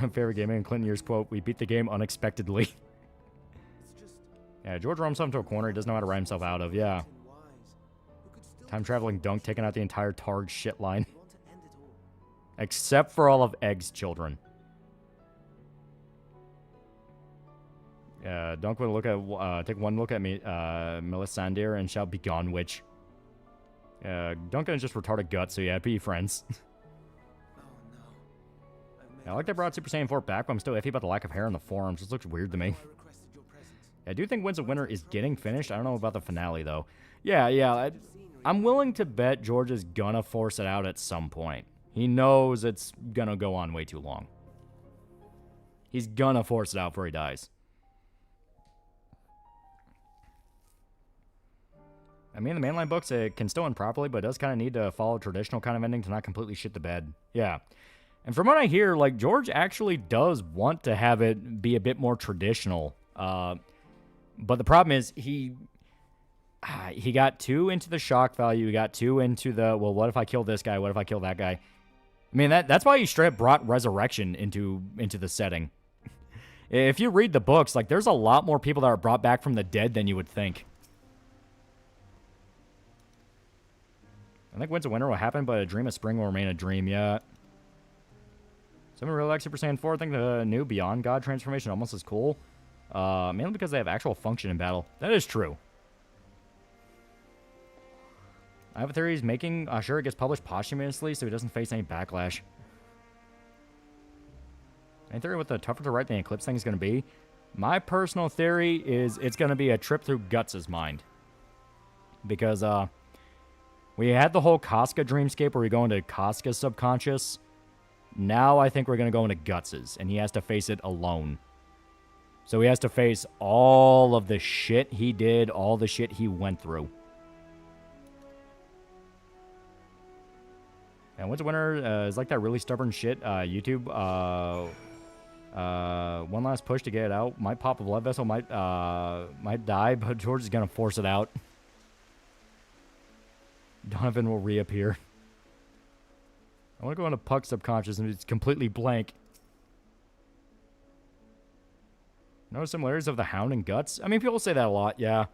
My favorite gaming in Clinton years quote, "We beat the game unexpectedly." Yeah, George runs himself into a corner he doesn't know how to write himself out of, yeah. Time-traveling Dunk taking out the entire Targ shit line. Except for all of Egg's children. Dunk would look at, take one look at me, Melisandre and shout, "Be gone, witch." Duncan is just retarded guts, so yeah, be friends. I like they brought Super Saiyan 4 back, but I'm still iffy about the lack of hair on the forearms. This looks weird to me. I do think Winds of Winter is getting finished. I don't know about the finale, though. Yeah, I'm willing to bet George is gonna force it out at some point. He knows it's gonna go on way too long. He's gonna force it out before he dies. I mean, the mainline books, it can still end properly, but it does kind of need to follow a traditional kind of ending to not completely shit the bed. Yeah. And from what I hear, like, George actually does want to have it be a bit more traditional. But the problem is he got too into the shock value. He got too into the, well, what if I kill this guy? What if I kill that guy? I mean, that's why he straight up brought resurrection into the setting. If you read the books, like, there's a lot more people that are brought back from the dead than you would think. I think Winds of Winter will happen, but a dream of spring will remain a dream, yeah. Someone really likes Super Saiyan 4. I think the new Beyond God transformation almost is cool. Mainly because they have actual function in battle. That is true. I have a theory he's making sure it gets published posthumously so he doesn't face any backlash. Any theory what the tougher to write than the Eclipse thing is going to be? My personal theory is it's going to be a trip through Guts' mind. Because we had the whole Casca dreamscape where we go into Casca's subconscious. Now I think we're going to go into Guts', and he has to face it alone. So he has to face all of the shit he did, all the shit he went through. And Winds of Winter is like that really stubborn shit. YouTube, one last push to get it out. Might pop a blood vessel, might die, but George is going to force it out. Donovan will reappear. I want to go into Puck's subconscious and it's completely blank. No similarities of the Hound and Guts? I mean, people say that a lot, yeah.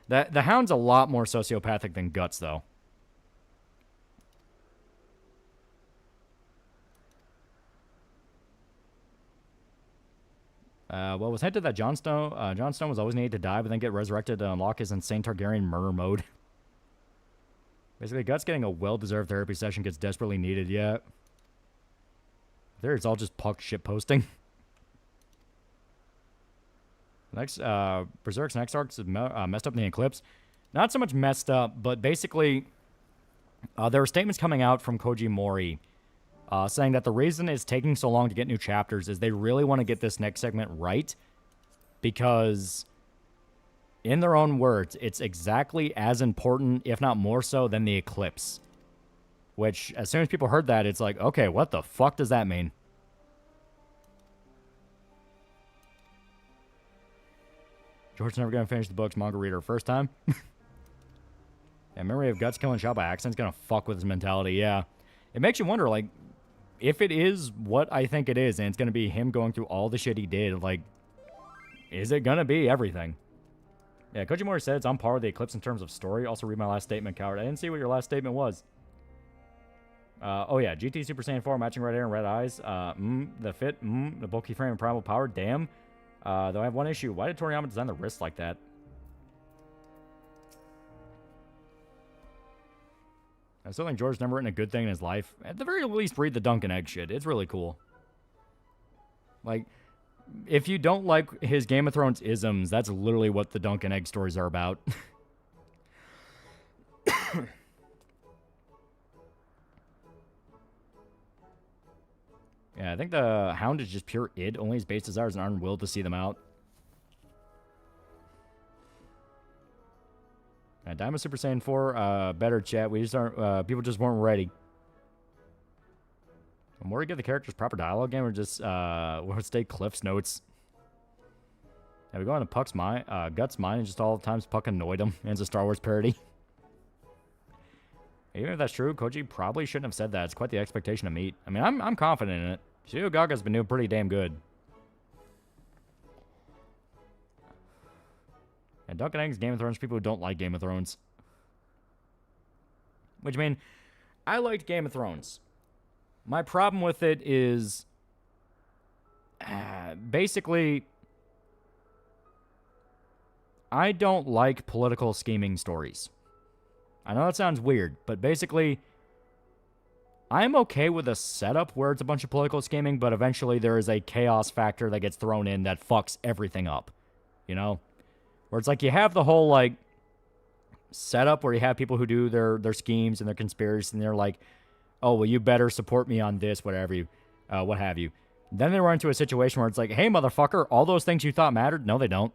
The Hound's a lot more sociopathic than Guts, though. Well, it was hinted that Jon Snow was always needed to die, but then get resurrected to unlock his insane Targaryen murder mode. Basically, Guts getting a well-deserved therapy session gets desperately needed, yeah. There, it's all just Puck shitposting. Next, Berserk's next arc is messed up in the Eclipse. Not so much messed up, but basically, there were statements coming out from Koji Mori saying that the reason it's taking so long to get new chapters is they really want to get this next segment right, because, in their own words, it's exactly as important, if not more so, than the Eclipse. Which, as soon as people heard that, it's like, okay, what the fuck does that mean? George's never going to finish the book's manga reader first time. Yeah, memory of Guts killing Shaw by accident is going to fuck with his mentality, yeah. It makes you wonder, like, if it is what I think it is, and it's going to be him going through all the shit he did, like, is it going to be everything? Yeah, Koji Mori said it's on par with the Eclipse in terms of story. Also, read my last statement, coward. I didn't see what your last statement was. Oh, yeah, GT Super Saiyan 4, matching red hair and red eyes. The fit, the bulky frame and primal power, damn. Though I have one issue. Why did Toriyama design the wrist like that? I still think George's never written a good thing in his life. At the very least, read the Duncan Egg shit. It's really cool. Like, if you don't like his Game of Thrones isms, that's literally what the Duncan Egg stories are about. Yeah, I think the Hound is just pure id. Only his base desires and aren't willed to see them out. Diamond Super Saiyan 4, better chat. We just aren't, people just weren't ready. The more we give the characters proper dialogue game, or just, we'll stay Cliff's notes. Yeah, we go into Puck's mind, Guts' mind, and just all the times Puck annoyed him. And it's a Star Wars parody. Even if that's true, Koji probably shouldn't have said that. It's quite the expectation to meet. I mean, I'm confident in it. Shio Gaga's been doing pretty damn good. And Duncan Egg's Game of Thrones, people who don't like Game of Thrones. Which, I mean, I liked Game of Thrones. My problem with it is, basically, I don't like political scheming stories. I know that sounds weird, but basically, I'm okay with a setup where it's a bunch of political scheming, but eventually there is a chaos factor that gets thrown in that fucks everything up. You know? Where it's like you have the whole, like, setup where you have people who do their schemes and their conspiracies, and they're like, oh, well, you better support me on this, whatever you, what have you. Then they run into a situation where it's like, hey, motherfucker, all those things you thought mattered? No, they don't.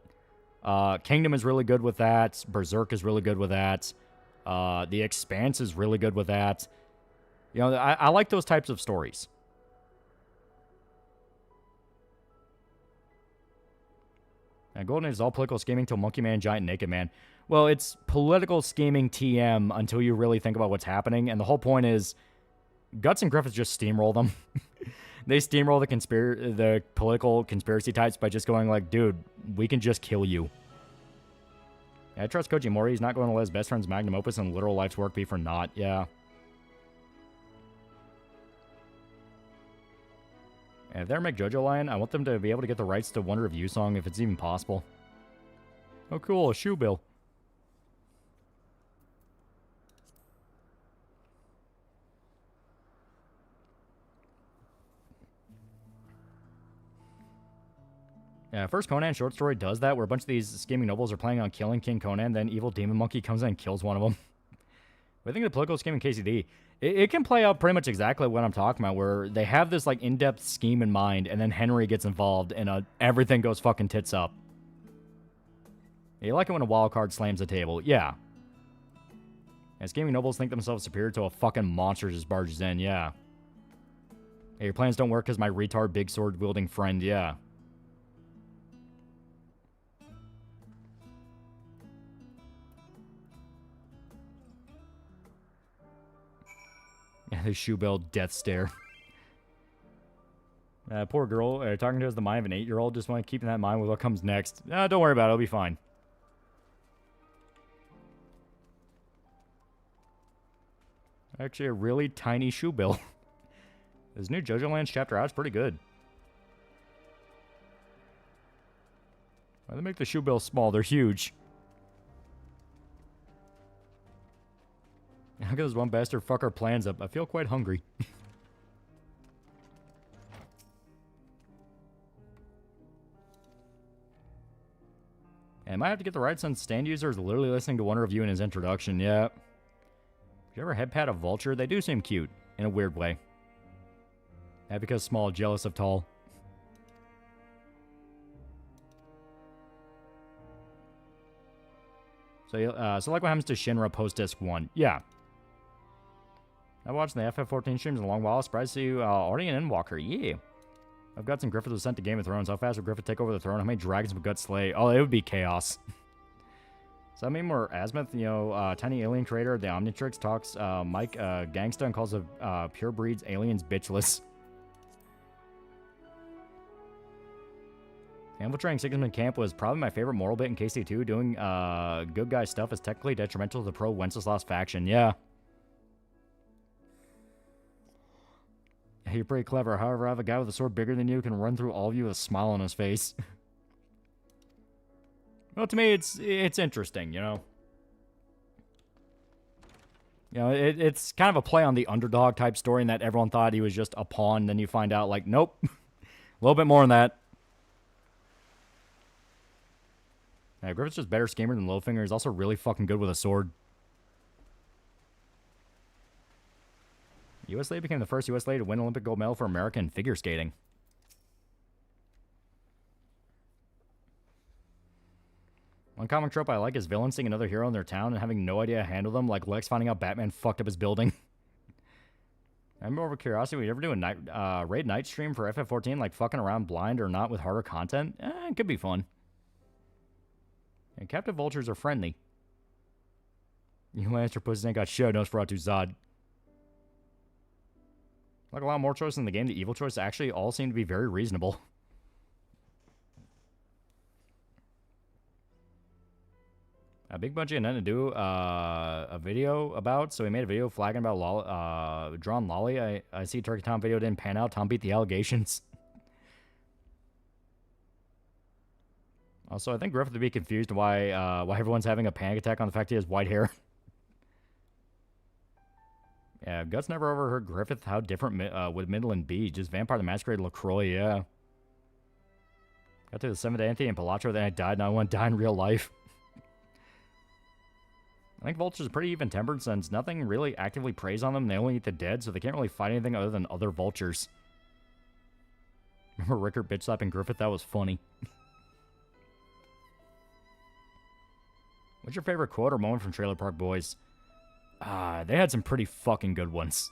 Kingdom is really good with that. Berserk is really good with that. The Expanse is really good with that. You know, I like those types of stories. Golden Age is all political scheming till Monkey Man, Giant Naked Man. Well, it's political scheming TM until you really think about what's happening, and the whole point is Guts and Griffith just steamroll them. They steamroll the political conspiracy types by just going like, dude, we can just kill you. I trust Koji Mori. He's not going to let his best friend's magnum opus and literal life's work be for naught. Yeah. And if they ever make JoJo Lion, I want them to be able to get the rights to Wonder of You song if it's even possible. Oh, cool. A shoe bill. Yeah, first Conan short story does that, where a bunch of these scheming nobles are planning on killing King Conan, then evil demon monkey comes in and kills one of them. But I think the political scheme in KCD, it can play out pretty much exactly what I'm talking about, where they have this like in-depth scheme in mind, and then Henry gets involved, and everything goes fucking tits up. Yeah, you like it when a wild card slams the table, yeah. And scheming nobles think themselves superior to a fucking monster just barges in, yeah. Hey, your plans don't work because my retard big sword wielding friend, yeah. Yeah, the shoe bill death stare. Poor girl, talking to us the mind of an 8-year-old. Just want to keep in that mind with what comes next. Don't worry about it, it'll be fine. Actually, a really tiny shoe bill. This new JoJo Lands chapter out is pretty good. Why they make the shoe bills small? They're huge. How can this one bastard fuck our plans up? I feel quite hungry. I might have to get the right since stand user is literally listening to Wonder of You in his introduction. Yeah. If you ever head pat a vulture, they do seem cute in a weird way. Yeah, because small, jealous of tall. So like what happens to Shinra post disc 1. Yeah. I watched the FF14 streams in a long while. Surprised to see you already an Endwalker. Yeah. If Guts and Griffith was sent to Game of Thrones, how fast would Griffith take over the throne? How many dragons would Guts slay? Oh, it would be chaos. So I mean, more Azimuth, tiny alien creator, the Omnitrix, talks Mike gangsta and calls the pure breeds aliens bitchless. Infiltrating Sigismund Camp was probably my favorite moral bit in KC2. Doing good guy stuff is technically detrimental to the pro-Wenceslas faction. Yeah. You're pretty clever. However, I have a guy with a sword bigger than you can run through all of you with a smile on his face. Well, to me, it's interesting, you know? You know, it's kind of a play on the underdog type story in that everyone thought he was just a pawn. Then you find out, like, nope. A little bit more than that. Yeah, Griffith's just better schemer than Littlefinger. He's also really fucking good with a sword. US Lady became the first US Lady to win Olympic gold medal for America in figure skating. One comic trope I like is villains seeing another hero in their town and having no idea how to handle them, like Lex finding out Batman fucked up his building. I'm more of a curiosity, would you ever do a raid night stream for FF14, like fucking around blind or not with harder content? It could be fun. And captive vultures are friendly. You Lannister pussies ain't got shit, no Nosferatu Zod. Like a lot more choices in the game, the evil choices actually all seem to be very reasonable. A Big Bungie had nothing to do a video about, so he made a video flagging about drawn Lolly. I see Turkey Tom video didn't pan out. Tom beat the allegations. Also, I think Griffith would be confused why everyone's having a panic attack on the fact he has white hair. Yeah, Guts never overheard Griffith. How different would Midland be? Just Vampire the Masquerade LaCroix, yeah. Got to the 7th Anthony and Palatra, then I died, and I want to die in real life. I think Vultures are pretty even-tempered since nothing really actively preys on them. They only eat the dead, so they can't really fight anything other than other vultures. Remember Rickard bitch-slapping Griffith? That was funny. What's your favorite quote or moment from Trailer Park Boys? They had some pretty fucking good ones.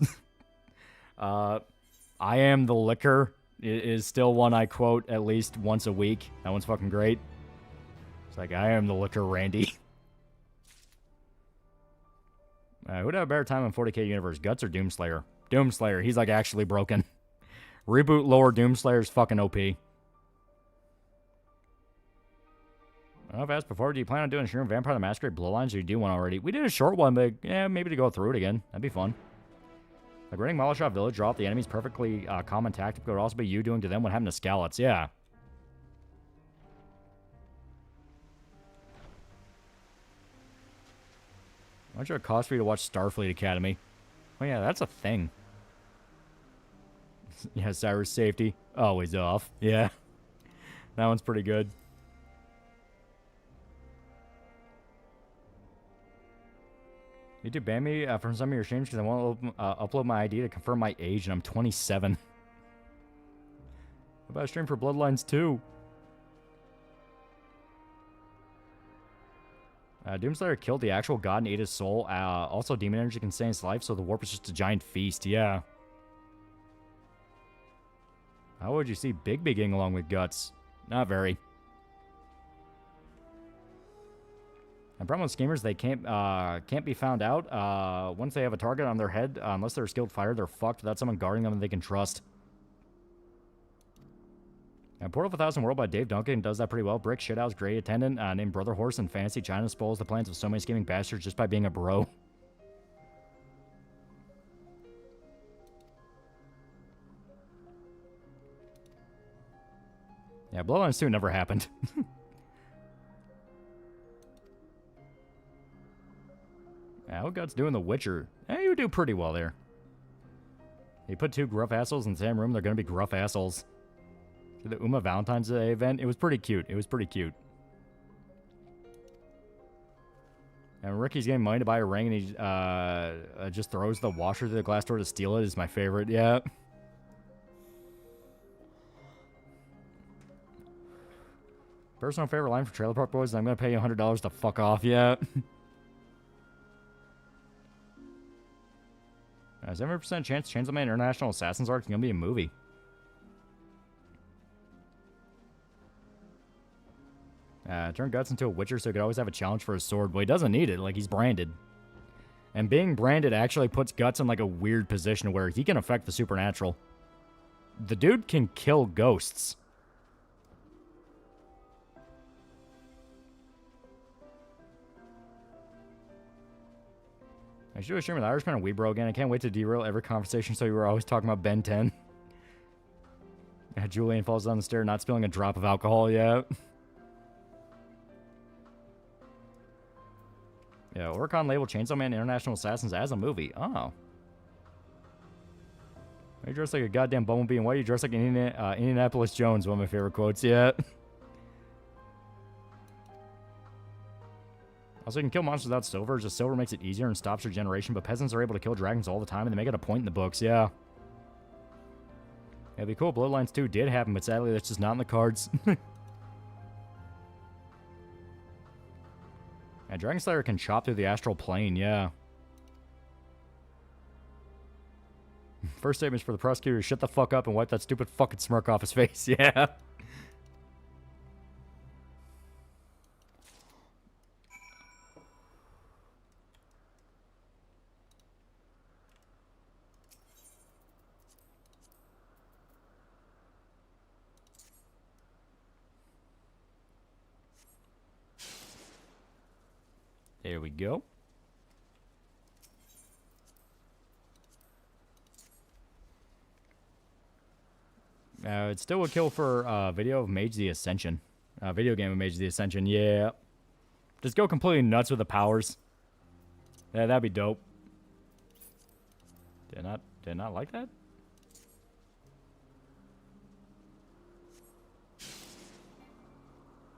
I am the liquor is still one I quote at least once a week. That one's fucking great. like, I am the Licker Randy. Who'd have a better time in 40k universe, Guts or Doomslayer? Doomslayer, he's like actually broken. Reboot lower Doomslayer's fucking OP. I don't know if I asked before, do you plan on doing a stream of Vampire the Masquerade Bloodlines, or you do one already? We did a short one, but yeah, maybe to go through it again. That'd be fun. Like running Molotov Village, draw off the enemy's perfectly common tactic, but it would also be you doing to them what happened to Scallots. Yeah. How much would it cost for you to watch Starfleet Academy? Oh yeah, that's a thing. Yeah, Cyrus Safety. Always off. Yeah. That one's pretty good. YouTube banned me from some of your streams because I won't upload my ID to confirm my age, and I'm 27. What about a stream for Bloodlines 2? Doomslayer killed the actual god and ate his soul. Also, demon energy can stay in his life, so the warp is just a giant feast. Yeah. How would you see Big getting along with Guts? Not very. The problem with schemers, they can't be found out. Once they have a target on their head, unless they're a skilled fighter, they're fucked without someone guarding them that they can trust. Portal of 1,000 World by Dave Duncan does that pretty well. Brick Shithouse, Great Attendant, named Brother Horse and Fantasy China spoils the plans of so many scheming bastards just by being a bro. Yeah, Bloodlines 2 never happened. How God's doing The Witcher? You do pretty well there. You put two gruff assholes in the same room, they're gonna be gruff assholes. The Uma Valentine's Day event, it was pretty cute. It was pretty cute. And Ricky's getting money to buy a ring, and he just throws the washer through the glass door to steal it is my favorite. Yeah. Personal favorite line for Trailer Park Boys is, I'm going to pay you $100 to fuck off. Yeah. 70% chance Chainsaw Man International Assassins arc is going to be a movie. Turn Guts into a Witcher so he could always have a challenge for his sword. Well, he doesn't need it. Like, he's branded. And being branded actually puts Guts in, like, a weird position where he can affect the supernatural. The dude can kill ghosts. I should do a stream with Irishman and Weebro again. I can't wait to derail every conversation so you were always talking about Ben 10. Yeah, Julian falls down the stair not spilling a drop of alcohol yet. Yeah, Oricon labeled Chainsaw Man International Assassins as a movie. Oh. Why you dressed like a goddamn bumblebee, and why you dressed like an Indianapolis Jones? One of my favorite quotes yet. Also, you can kill monsters without silver. Just silver makes it easier and stops regeneration, but peasants are able to kill dragons all the time, and they make it a point in the books, yeah. It'd be cool. Bloodlines 2 did happen, but sadly, that's just not in the cards. Yeah, Dragon Slayer can chop through the astral plane, yeah. First statement for the prosecutor, shut the fuck up and wipe that stupid fucking smirk off his face, yeah. There we go. It still would kill for video of Mage the Ascension. Video game of Mage the Ascension, yeah. Just go completely nuts with the powers. Yeah, that'd be dope. Did not like that?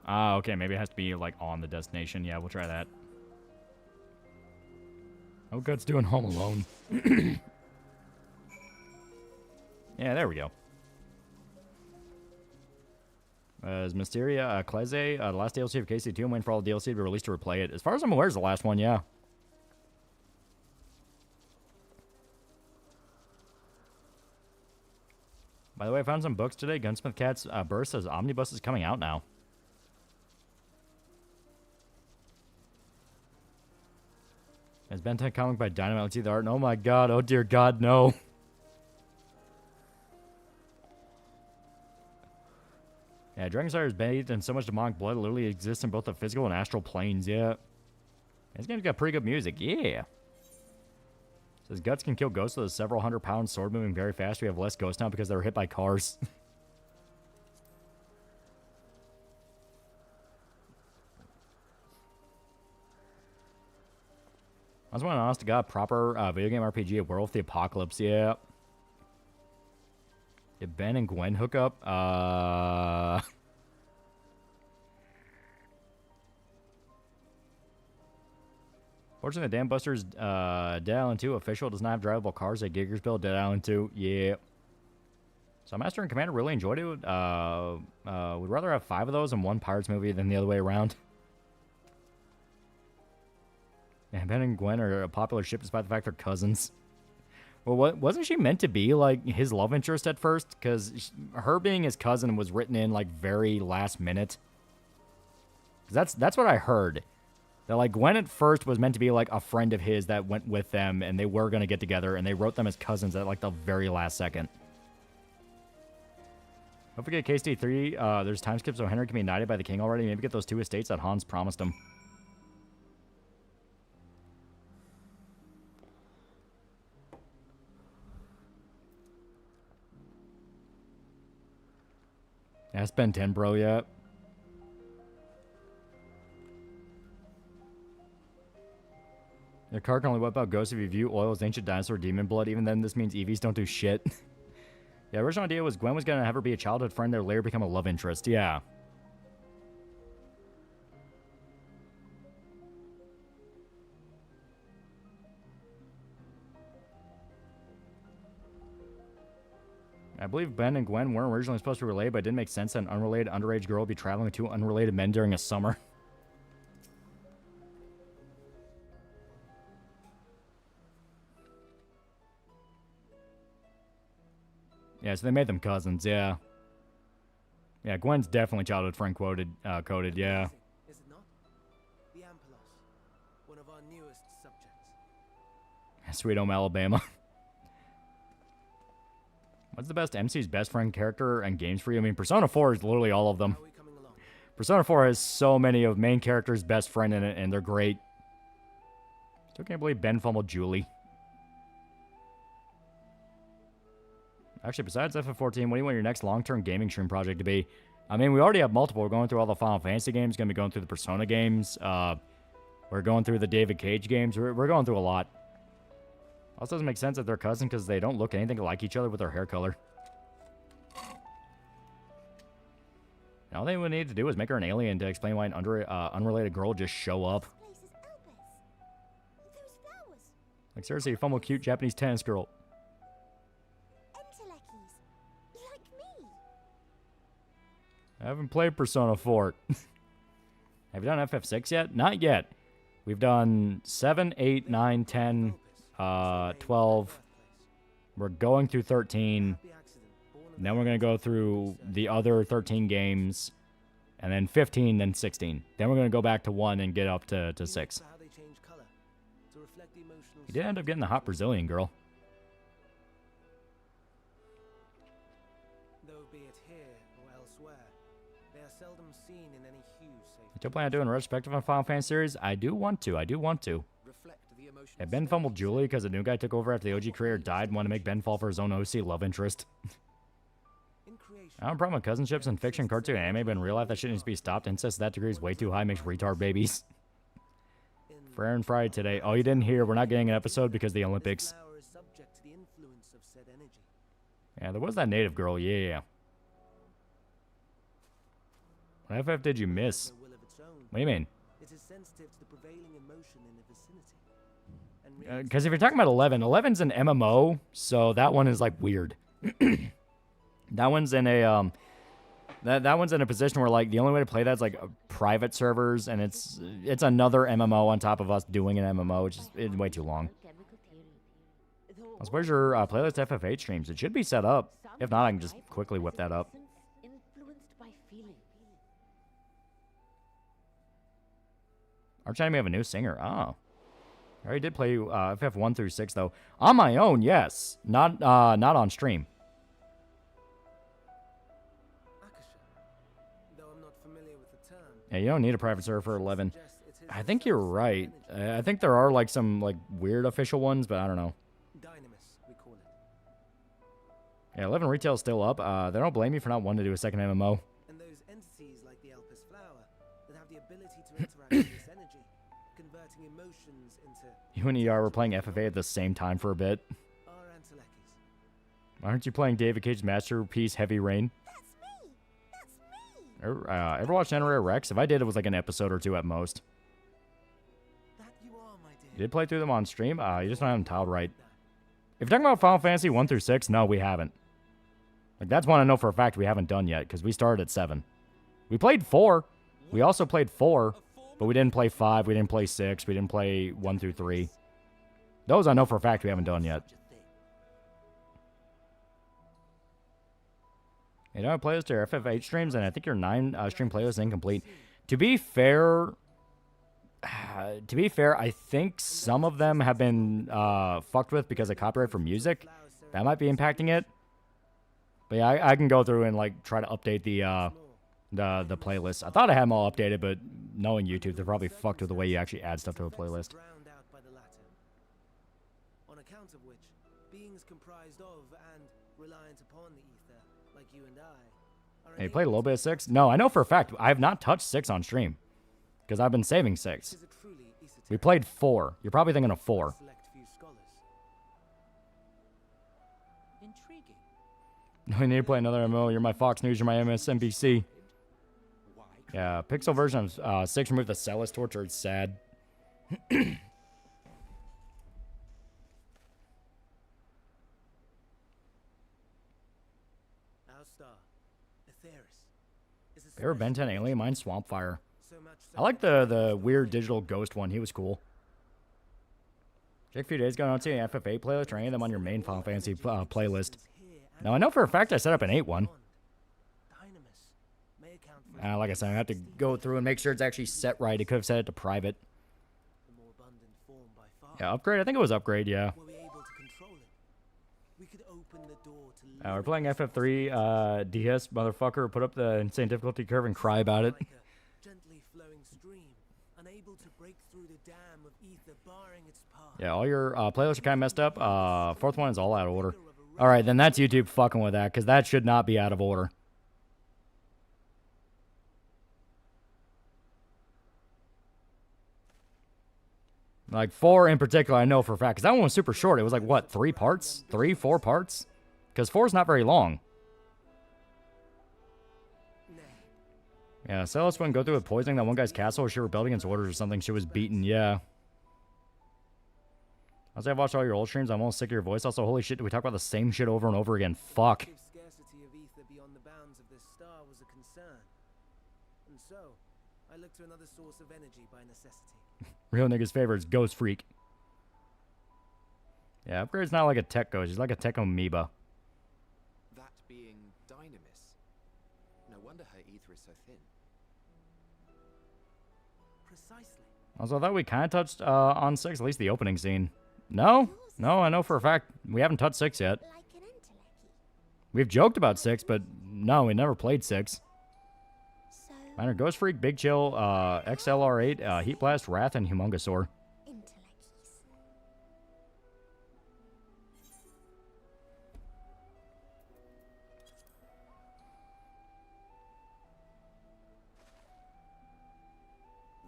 Ah, okay, maybe it has to be like on the destination. Yeah, we'll try that. Oh, God's doing Home Alone. Yeah, there we go. Is Mysteria Clese, the last DLC of KC2, I'm waiting for all the DLC to be released to replay it. As far as I'm aware, it's the last one, yeah. By the way, I found some books today. Gunsmith Cat's Burst says Omnibus is coming out now. As Ben 10 comic by Dynamite. Let's see the art. Oh my god. Oh dear god, no. Yeah, Dragonslayer is bathed in so much demonic blood, it literally exists in both the physical and astral planes, yeah. This game's got pretty good music, yeah. Says guts can kill ghosts with a several 100-pound sword moving very fast. We have less ghosts now because they were hit by cars. I just want an honest to God proper video game RPG of Werewolf the Apocalypse, yeah. Did Ben and Gwen hook up? Fortunately, the Dam Busters Dead Island 2 official does not have drivable cars at Giggersville. Dead Island 2, yeah. So Master and Commander really enjoyed it. Would rather have 5 of those in one Pirates movie than the other way around. And Ben and Gwen are a popular ship despite the fact they're cousins. Well, wasn't she meant to be, like, his love interest at first? Because her being his cousin was written in, like, very last minute. 'Cause that's what I heard. That, like, Gwen at first was meant to be, like, a friend of his that went with them, and they were going to get together, and they wrote them as cousins at, like, the very last second. Don't forget KST3, there's time skip so Henry can be knighted by the king already. Maybe get those 2 estates that Hans promised him. Yeah, it's been 10, bro, yeah. Your card can only wipe out ghosts if you view oil as ancient dinosaur demon blood. Even then, this means EVs don't do shit. Yeah, the original idea was Gwen was going to have her be a childhood friend that would later become a love interest. Yeah. I believe Ben and Gwen weren't originally supposed to be related, but it didn't make sense that an unrelated underage girl would be traveling with 2 unrelated men during a summer. Yeah, so they made them cousins, yeah. Yeah, Gwen's definitely childhood friend coded, yeah. Is it not? The Ampelos, one of our newest subjects. Sweet home Alabama. What's the best MC's best friend character and games for you? I mean, Persona 4 is literally all of them. Persona 4 has so many of main characters' best friend in it, and they're great. Still can't believe Ben fumbled Julie. Actually, besides FF14, what do you want your next long-term gaming stream project to be? I mean, we already have multiple. We're going through all the Final Fantasy games. Going to be going through the Persona games. We're going through the David Cage games. We're going through a lot. Also doesn't make sense that they're cousins because they don't look anything like each other with their hair color. And all they would need to do is make her an alien to explain why an unrelated girl would just show up. Like, seriously, you fumble cute Japanese tennis girl. I haven't played Persona 4. Have you done FF6 yet? Not yet. We've done 7, 8, 9, 10, 12. We're going through 13. And then we're going to go through the other 13 games. And then 15, then 16. Then we're going to go back to 1 and get up to 6. You did end up getting the hot Brazilian girl. Still plan on doing a retrospective on Final Fantasy series? I do want to. Yeah, Ben fumbled Julie because the new guy took over after the OG creator died and wanted to make Ben fall for his own OC love interest. I don't have a problem with cousinships in fiction, cartoon, and anime, but in real life that shit needs to be stopped. Incest to that degree is way too high, makes retard babies. For Aaron Friday today. Oh, you didn't hear. We're not getting an episode because of the Olympics. Yeah, there was that native girl. Yeah. What FF did you miss? What do you mean? Because if you're talking about 11, 11's an MMO, so that one is like weird. That one's in a that one's in a position where like the only way to play that is like private servers, and it's another MMO on top of us doing an MMO, which is way too long. Where's your playlist FF8 streams? It should be set up. If not, I can just quickly whip that up. Arch Enemy have a new singer. Oh. I already did play FF 1 through 6 though. On my own, yes. Not on stream. Though I'm not familiar with the term, Yeah, you don't need a private server for 11. I think you're right. I think there are like some like weird official ones, but I don't know. Dynamis, we call it. Yeah, 11 retail's still up. They don't blame me for not wanting to do a second MMO. And those entities like the Elpis flower that have the ability to interact with this energy, converting emotions into You and ER were playing FFA at the same time for a bit. our Antelekis. Aren't you playing David Cage's masterpiece, Heavy Rain? Ever watched NRA Rex? If I did, it was like an episode or two at most. You did play through them on stream? You just don't have them tiled right. If you're talking about Final Fantasy 1 through 6, no, we haven't. Like, that's one I know for a fact we haven't done yet, because we started at 7. We played 4. We also played 4, but we didn't play 5, we didn't play 6, we didn't play 1 through 3. Those I know for a fact we haven't done yet. You know, I playlist your FF8 streams, and I think your 9 stream playlist is incomplete. To be fair, I think some of them have been fucked with because of copyright for music. That might be impacting it. But yeah, I can go through and like try to update the playlist. I thought I had them all updated, but knowing YouTube, they're probably fucked with the way you actually add stuff to a playlist. On account of which, beings comprised of and reliant upon the ether, like you and I, are Hey, you played a little bit of 6? No, I know for a fact I have not touched 6 on stream. Because I've been saving 6. We played 4. You're probably thinking of 4. Intriguing. No, I need to play another MMO. You're my Fox News, you're my MSNBC. Yeah, Pixel version of 6 removed the Celis torture. It's sad. Our star, Aetheris, is a Favorite Ben 10 alien mine? Swampfire. I like the weird digital ghost one. He was cool. Check a few days ago, I don't see any FF8 playlist or any of them on your main Final Fantasy playlist. Now, I know for a fact I set up an 8 one. Like I said, I have to go through and make sure it's actually set right. It could have set it to private. Yeah, upgrade? I think it was upgrade, yeah. We're playing FF3 DS, motherfucker. Put up the insane difficulty curve and cry about it. Yeah, all your playlists are kind of messed up. Fourth one is all out of order. All right, then that's YouTube fucking with that, because that should not be out of order. Like 4 in particular, I know for a fact, because that one was super short. It was like, what, 3 parts? 3, 4 parts? Because 4 is not very long. Yeah, Celis wouldn't go through with poisoning that one guy's castle, or she rebelled against orders or something. She was beaten, yeah. Also, I've watched all your old streams. I'm almost sick of your voice. Also, holy shit, do we talk about the same shit over and over again? Fuck. If scarcity of ether beyond the bounds of this star was a concern. And so, I looked to another source of energy by necessity. Real nigga's favorite is Ghost Freak. Yeah, Upgrade's not like a tech ghost. He's like a tech amoeba. That being Dynamis. No wonder her ether is so thin. Precisely. Also, I thought we kind of touched on 6, at least the opening scene. No? No, I know for a fact we haven't touched 6 yet. We've joked about 6, but no, we never played 6. Minor Ghost Freak, Big Chill, XLR8, Heat Blast, Wrath, and Humongosaur.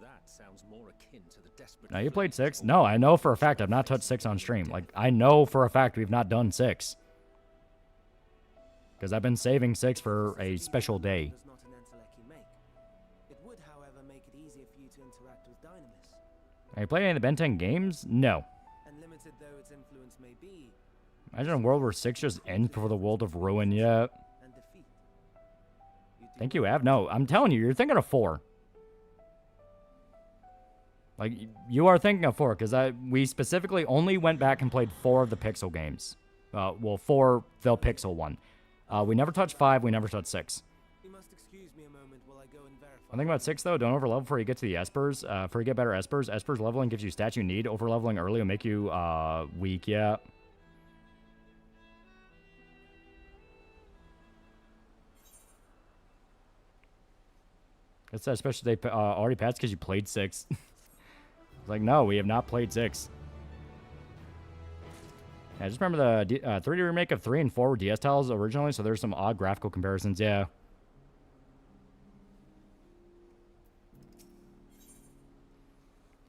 That sounds more akin to the desperate. Now, you played 6? No, I know for a fact I've not touched 6 on stream. Like, I know for a fact we've not done 6. Because I've been saving 6 for a special day. It would, however, make it easier for you to interact with Dynamis. Have you played any of the Ben 10 games? No. And limited though its influence may be, Imagine a world where 6 just ends before the world of ruin, yeah. and defeat. Think you have? No, I'm telling you, you're thinking of 4. Like, you are thinking of 4, because we specifically only went back and played 4 of the Pixel games. Well, 4, the Pixel one. We never touched 5, we never touched 6. You must excuse me a moment while I go and verify One thing about 6, though, don't overlevel before you get to the Espers. Before you get better Espers. Espers leveling gives you stats you need. Overleveling early will make you weak, yeah. It's that especially they already passed because you played 6. It's like, no, we have not played 6. Yeah, just remember the 3D remake of 3 and 4 were DS tiles originally, so there's some odd graphical comparisons, yeah.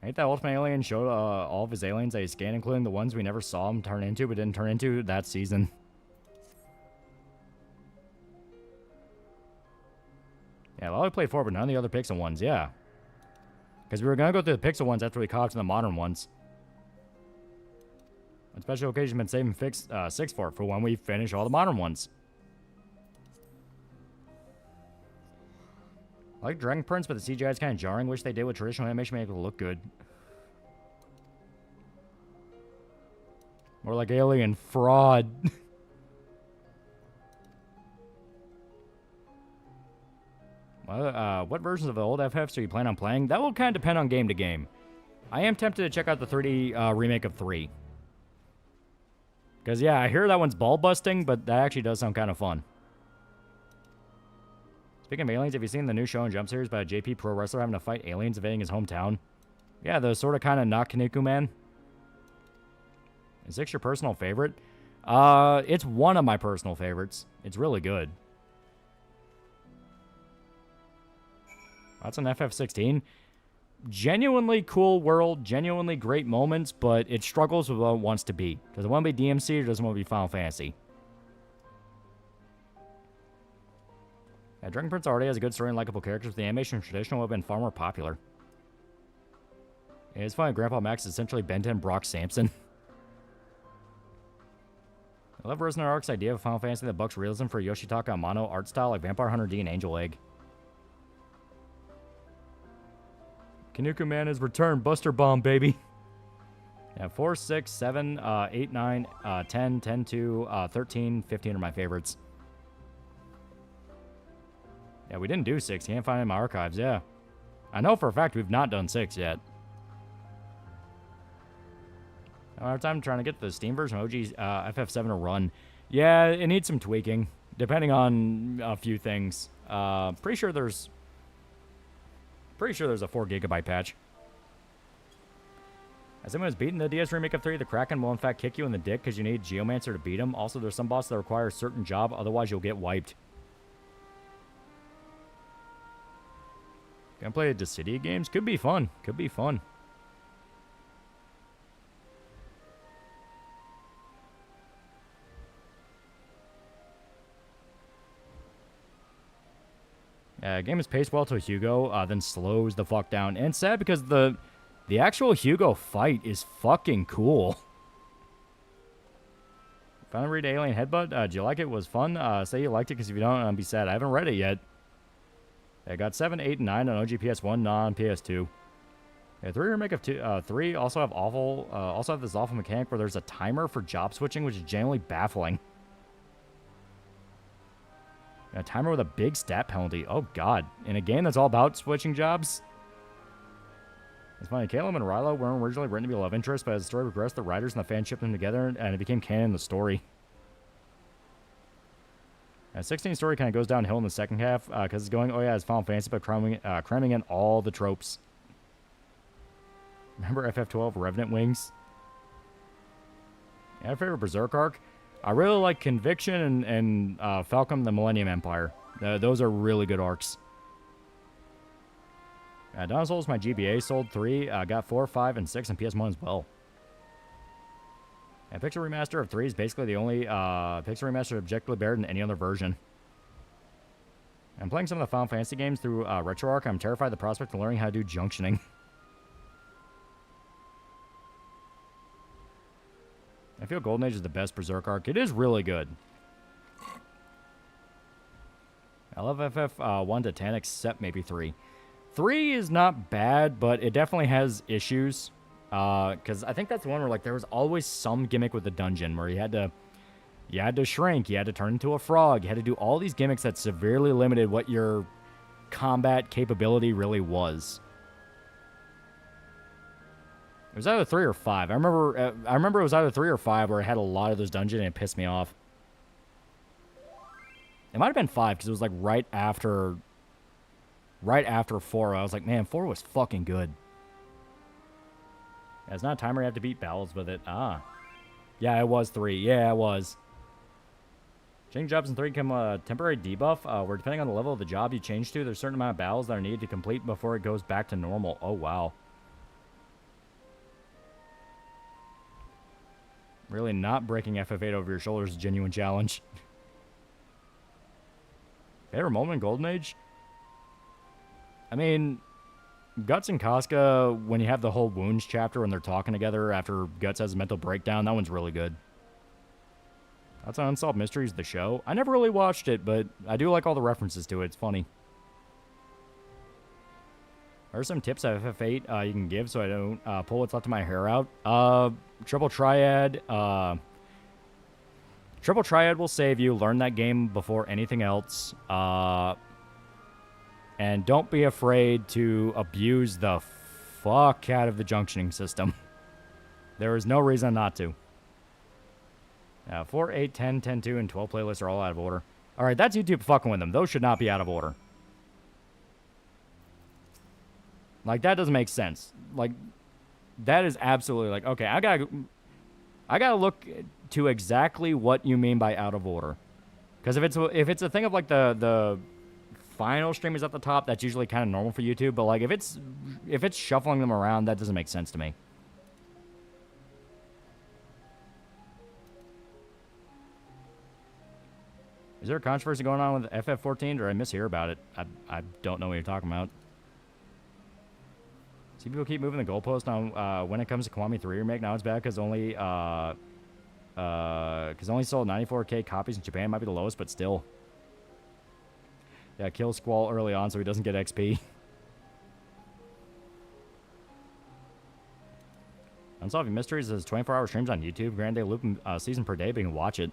Ain't that Ultimate Alien showed all of his aliens that he scanned, including the ones we never saw him turn into, but didn't turn into that season. Yeah, Lolly played 4, but none of the other Pixel ones, yeah. Because we were going to go through the Pixel ones after we caught up to the modern ones. On special occasion, been saving 6 for when we finish all the modern ones. I like Dragon Prince, but the CGI is kind of jarring. Wish they did with traditional animation to make it look good. More like Alien Fraud. What versions of the old FFs do you plan on playing? That will kind of depend on game to game. I am tempted to check out the 3D remake of 3. Because, yeah, I hear that one's ball-busting, but that actually does sound kind of fun. Speaking of aliens, have you seen the new show and jump series about a JP pro wrestler having to fight aliens invading his hometown? Yeah, the sort of kind of not Kaneko man. Is 6 your personal favorite? It's one of my personal favorites. It's really good. That's an FF16. Genuinely cool world, genuinely great moments, but it struggles with what it wants to be. Does it want to be DMC or does it want to be Final Fantasy? Yeah, Dragon Prince already has a good story and likable characters, but the animation and traditional would have been far more popular. Yeah, it's funny, Grandpa Max is essentially Ben 10 Brock Sampson. I love Resident Ark's idea of Final Fantasy that bucks realism for Yoshitaka Amano art style like Vampire Hunter D and Angel Egg. Kaneko Man has returned. Buster Bomb, baby. Yeah, 4, 6, 7, 8, 9, 10, 10, 2, 13, 15 are my favorites. Yeah, we didn't do 6. Can't find it in my archives, yeah. I know for a fact we've not done 6 yet. I have time trying to get the Steam version of OG FF7 to run. Yeah, it needs some tweaking, depending on a few things. Pretty sure there's a 4 GB patch. As someone who's beaten the DS remake of 3, the Kraken will in fact kick you in the dick because you need Geomancer to beat him. Also, there's some bosses that require a certain job, otherwise you'll get wiped. Gonna play Dissidia games? Could be fun. Could be fun. Game is paced well to Hugo, then slows the fuck down. And it's sad because the actual Hugo fight is fucking cool. Finally read Alien Headbutt. Did you like it? It was fun. Say you liked it, because if you don't, I'll be sad. I haven't read it yet. I got 7, 8, and 9 on OG PS1, non PS2. Yeah, 3 remake of 3 also have this awful mechanic where there's a timer for job switching, which is genuinely baffling. A timer with a big stat penalty. Oh, God. In a game that's all about switching jobs? It's funny. Caleb and Rilo weren't originally written to be love interests, but as the story progressed, the writers and the fans shipped them together, and it became canon in the story. 16 story kind of goes downhill in the second half, because it's going, oh yeah, it's Final Fantasy, but cramming in all the tropes. Remember FF12 Revenant Wings? Yeah, my favorite Berserk arc. I really like Conviction and Falcom the Millennium Empire. Those are really good arcs. Dawn of Souls, my GBA, sold 3, got 4, 5, and 6 on PS1 as well. And Pixel Remaster of 3 is basically the only Pixel Remaster objectively better than any other version. I'm playing some of the Final Fantasy games through RetroArch. I'm terrified of the prospect of learning how to do junctioning. I feel Golden Age is the best Berserk arc. It is really good. I love FF1 to 10, except maybe 3. 3 is not bad, but it definitely has issues. Because I think that's the one where, like, there was always some gimmick with the dungeon where you had to shrink, you had to turn into a frog, you had to do all these gimmicks that severely limited what your combat capability really was. It was either 3 or 5. I remember it was either 3 or 5 where it had a lot of those dungeons and it pissed me off. It might have been 5 because it was like right after 4. I was like, man, 4 was fucking good. Yeah, it's not a timer you have to beat battles with it. Ah. Yeah, it was 3. Yeah, it was. Changing jobs in 3 come a temporary debuff, where depending on the level of the job you change to, there's a certain amount of battles that are needed to complete before it goes back to normal. Oh, wow. Really not breaking FF8 over your shoulder is a genuine challenge. Favorite moment in Golden Age? I mean, Guts and Casca, when you have the whole Wounds chapter when they're talking together after Guts has a mental breakdown, that one's really good. That's on Unsolved Mysteries, the show. I never really watched it, but I do like all the references to it. It's funny. What are some tips of FF8 you can give so I don't pull what's left of my hair out? Triple Triad. Triple Triad will save you. Learn that game before anything else. And don't be afraid to abuse the fuck out of the junctioning system. There is no reason not to. 4, 8, 10, 10, 2, and 12 playlists are all out of order. Alright, that's YouTube fucking with them. Those should not be out of order. Like, that doesn't make sense. Like, that is absolutely like, okay, I gotta look to exactly what you mean by out of order. Because if it's a thing of like the final streamers at the top, that's usually kind of normal for YouTube. But like if it's shuffling them around, that doesn't make sense to me. Is there a controversy going on with FF14? Or I mishear about it? I don't know what you're talking about. See, people keep moving the goalpost on when it comes to Kiwami 3 remake. Now it's bad because only sold 94k copies in Japan. Might be the lowest, but still. Yeah, kill Squall early on so he doesn't get XP. Unsolving Mysteries is 24-hour streams on YouTube. Granted, they loop a season per day, but you can watch it.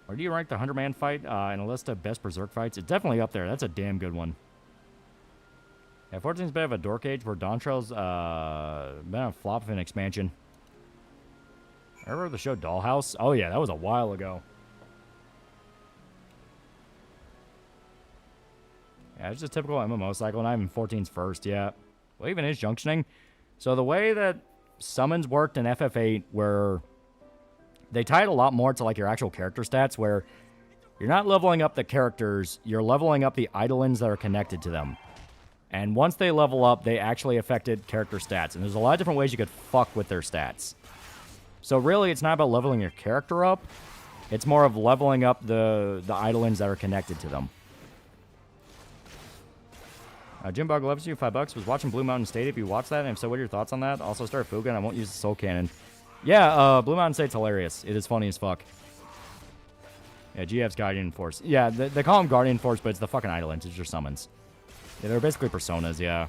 Where do you rank the 100-man fight in a list of best Berserk fights? It's definitely up there. That's a damn good one. Yeah, 14's a bit of a dork age where Dawn Trail's been a flop of an expansion. Remember the show Dollhouse? Oh yeah, that was a while ago. Yeah, it's just typical MMO cycle, not even 14's first, yeah. Well, even is junctioning. So the way that summons worked in FF8, where they tied a lot more to like your actual character stats, where you're not leveling up the characters, you're leveling up the idolins that are connected to them. And once they level up, they actually affected character stats. And there's a lot of different ways you could fuck with their stats. So really, it's not about leveling your character up. It's more of leveling up the idolins that are connected to them. Jimbug loves you, $5. Was watching Blue Mountain State. If you watched that, and if so, what are your thoughts on that? Also, start Fuga, and I won't use the Soul Cannon. Yeah, Blue Mountain State's hilarious. It is funny as fuck. Yeah, GF's Guardian Force. Yeah, they call them Guardian Force, but it's the fucking idolins. It's your summons. Yeah, they're basically personas, yeah.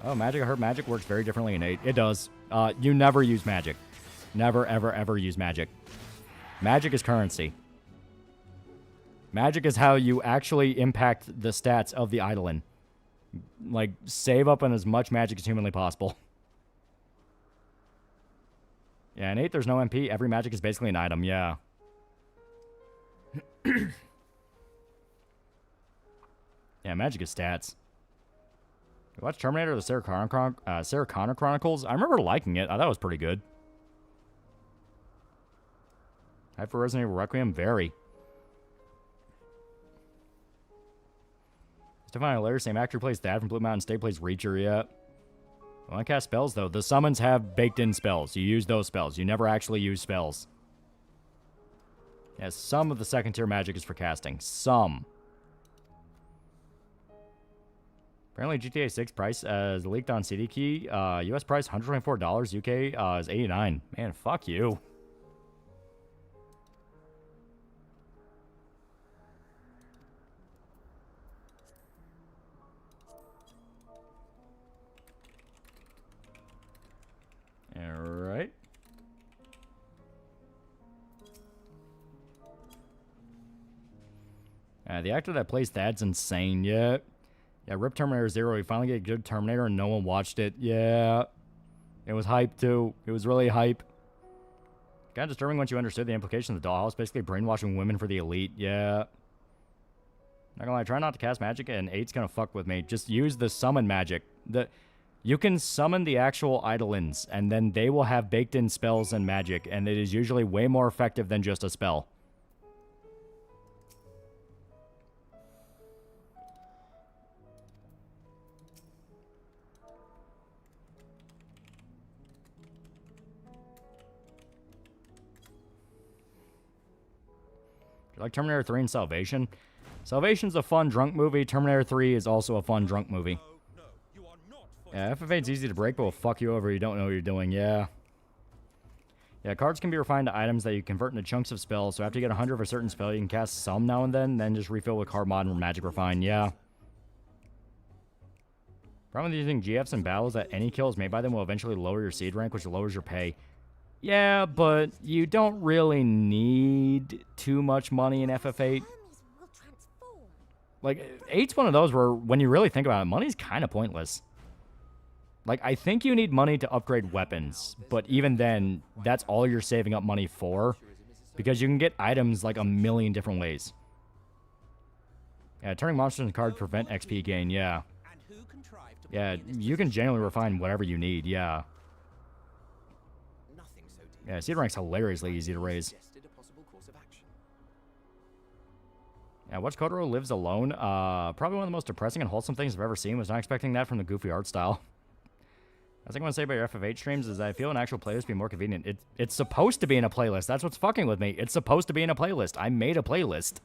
Oh, magic. I heard magic works very differently in 8. It does. You never use magic. Never, ever, ever use magic. Magic is currency. Magic is how you actually impact the stats of the idolin. Like, save up on as much magic as humanly possible. Yeah, in 8, there's no MP. Every magic is basically an item, yeah. Yeah, magic is stats. You watch Terminator, the Sarah Connor Chronicles? I remember liking it. I thought it was pretty good. Hype for Resident Evil Requiem? Very. Stefan Hilaire, same actor plays Thad from Blue Mountain State, plays Reacher, yeah. When I cast spells, though, the summons have baked-in spells. You use those spells. You never actually use spells. Yeah, some of the second-tier magic is for casting. Some. Apparently, GTA 6 price is leaked on CD Key. US price $124. UK is $89. Man, fuck you. Alright. The actor that plays Thad's insane. Yeah. Yeah, rip Terminator 0. We finally get a good Terminator and no one watched it. Yeah. It was hype too. It was really hype. Kind of disturbing once you understood the implications of the dollhouse. Basically brainwashing women for the elite. Yeah. Not gonna lie, try not to cast magic and 8's gonna fuck with me. Just use the summon magic. You can summon the actual Eidolons, and then they will have baked-in spells and magic, and it is usually way more effective than just a spell. Like Terminator 3 and Salvation. Salvation's a fun drunk movie. Terminator 3 is also a fun drunk movie. Yeah, FF8's easy to break, but will fuck you over. You don't know what you're doing. Yeah. Yeah, cards can be refined to items that you convert into chunks of spells. So after you get 100 of a certain spell, you can cast some now and then just refill with card mod and magic refine. Yeah. Problem with using GFs in battles that any kills made by them will eventually lower your seed rank, which lowers your pay. Yeah, but you don't really need too much money in FF8. Like, 8's one of those where, when you really think about it, money's kind of pointless. Like, I think you need money to upgrade weapons, but even then, that's all you're saving up money for, because you can get items like a million different ways. Yeah, turning monsters into cards prevent XP gain, yeah. Yeah, you can genuinely refine whatever you need, yeah. Yeah, seed rank's hilariously easy to raise. Yeah, watch Kotaro Lives Alone. Probably one of the most depressing and wholesome things I've ever seen. Was not expecting that from the goofy art style. I think I want to say about your FF8 streams is that I feel an actual playlist would be more convenient. It's supposed to be in a playlist. That's what's fucking with me. It's supposed to be in a playlist. I made a playlist.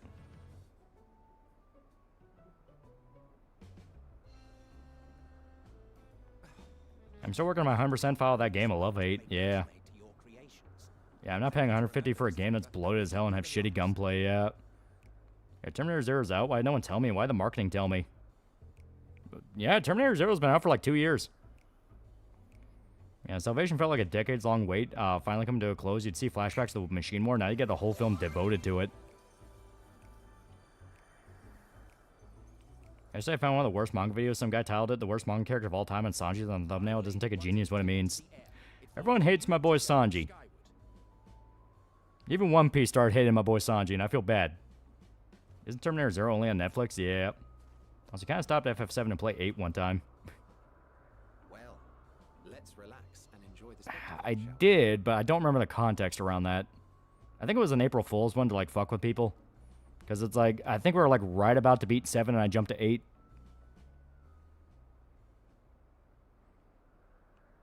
I'm still working on my 100% file of that game. I love 8. Yeah. Yeah, I'm not paying 150 for a game that's bloated as hell and have shitty gunplay. Yeah. Yeah, Terminator 0's out. Why did no one tell me? Why did the marketing tell me? Yeah, Terminator 0's been out for like 2 years. Yeah, Salvation felt like a decades-long wait. Finally coming to a close. You'd see flashbacks to the Machine War. Now you get the whole film devoted to it. Yesterday I found one of the worst manga videos. Some guy titled it the worst manga character of all time, and Sanji's on the thumbnail. It doesn't take a genius what it means. Everyone hates my boy Sanji. Even One Piece started hating my boy Sanji, and I feel bad. Isn't Terminator 0 only on Netflix? Yeah. Also, kind of stopped FF7 and play 8 one time. Well, let's relax and enjoy this. I did, but I don't remember the context around that. I think it was an April Fool's one to, like, fuck with people. Because it's like, I think we were, like, right about to beat 7 and I jumped to 8.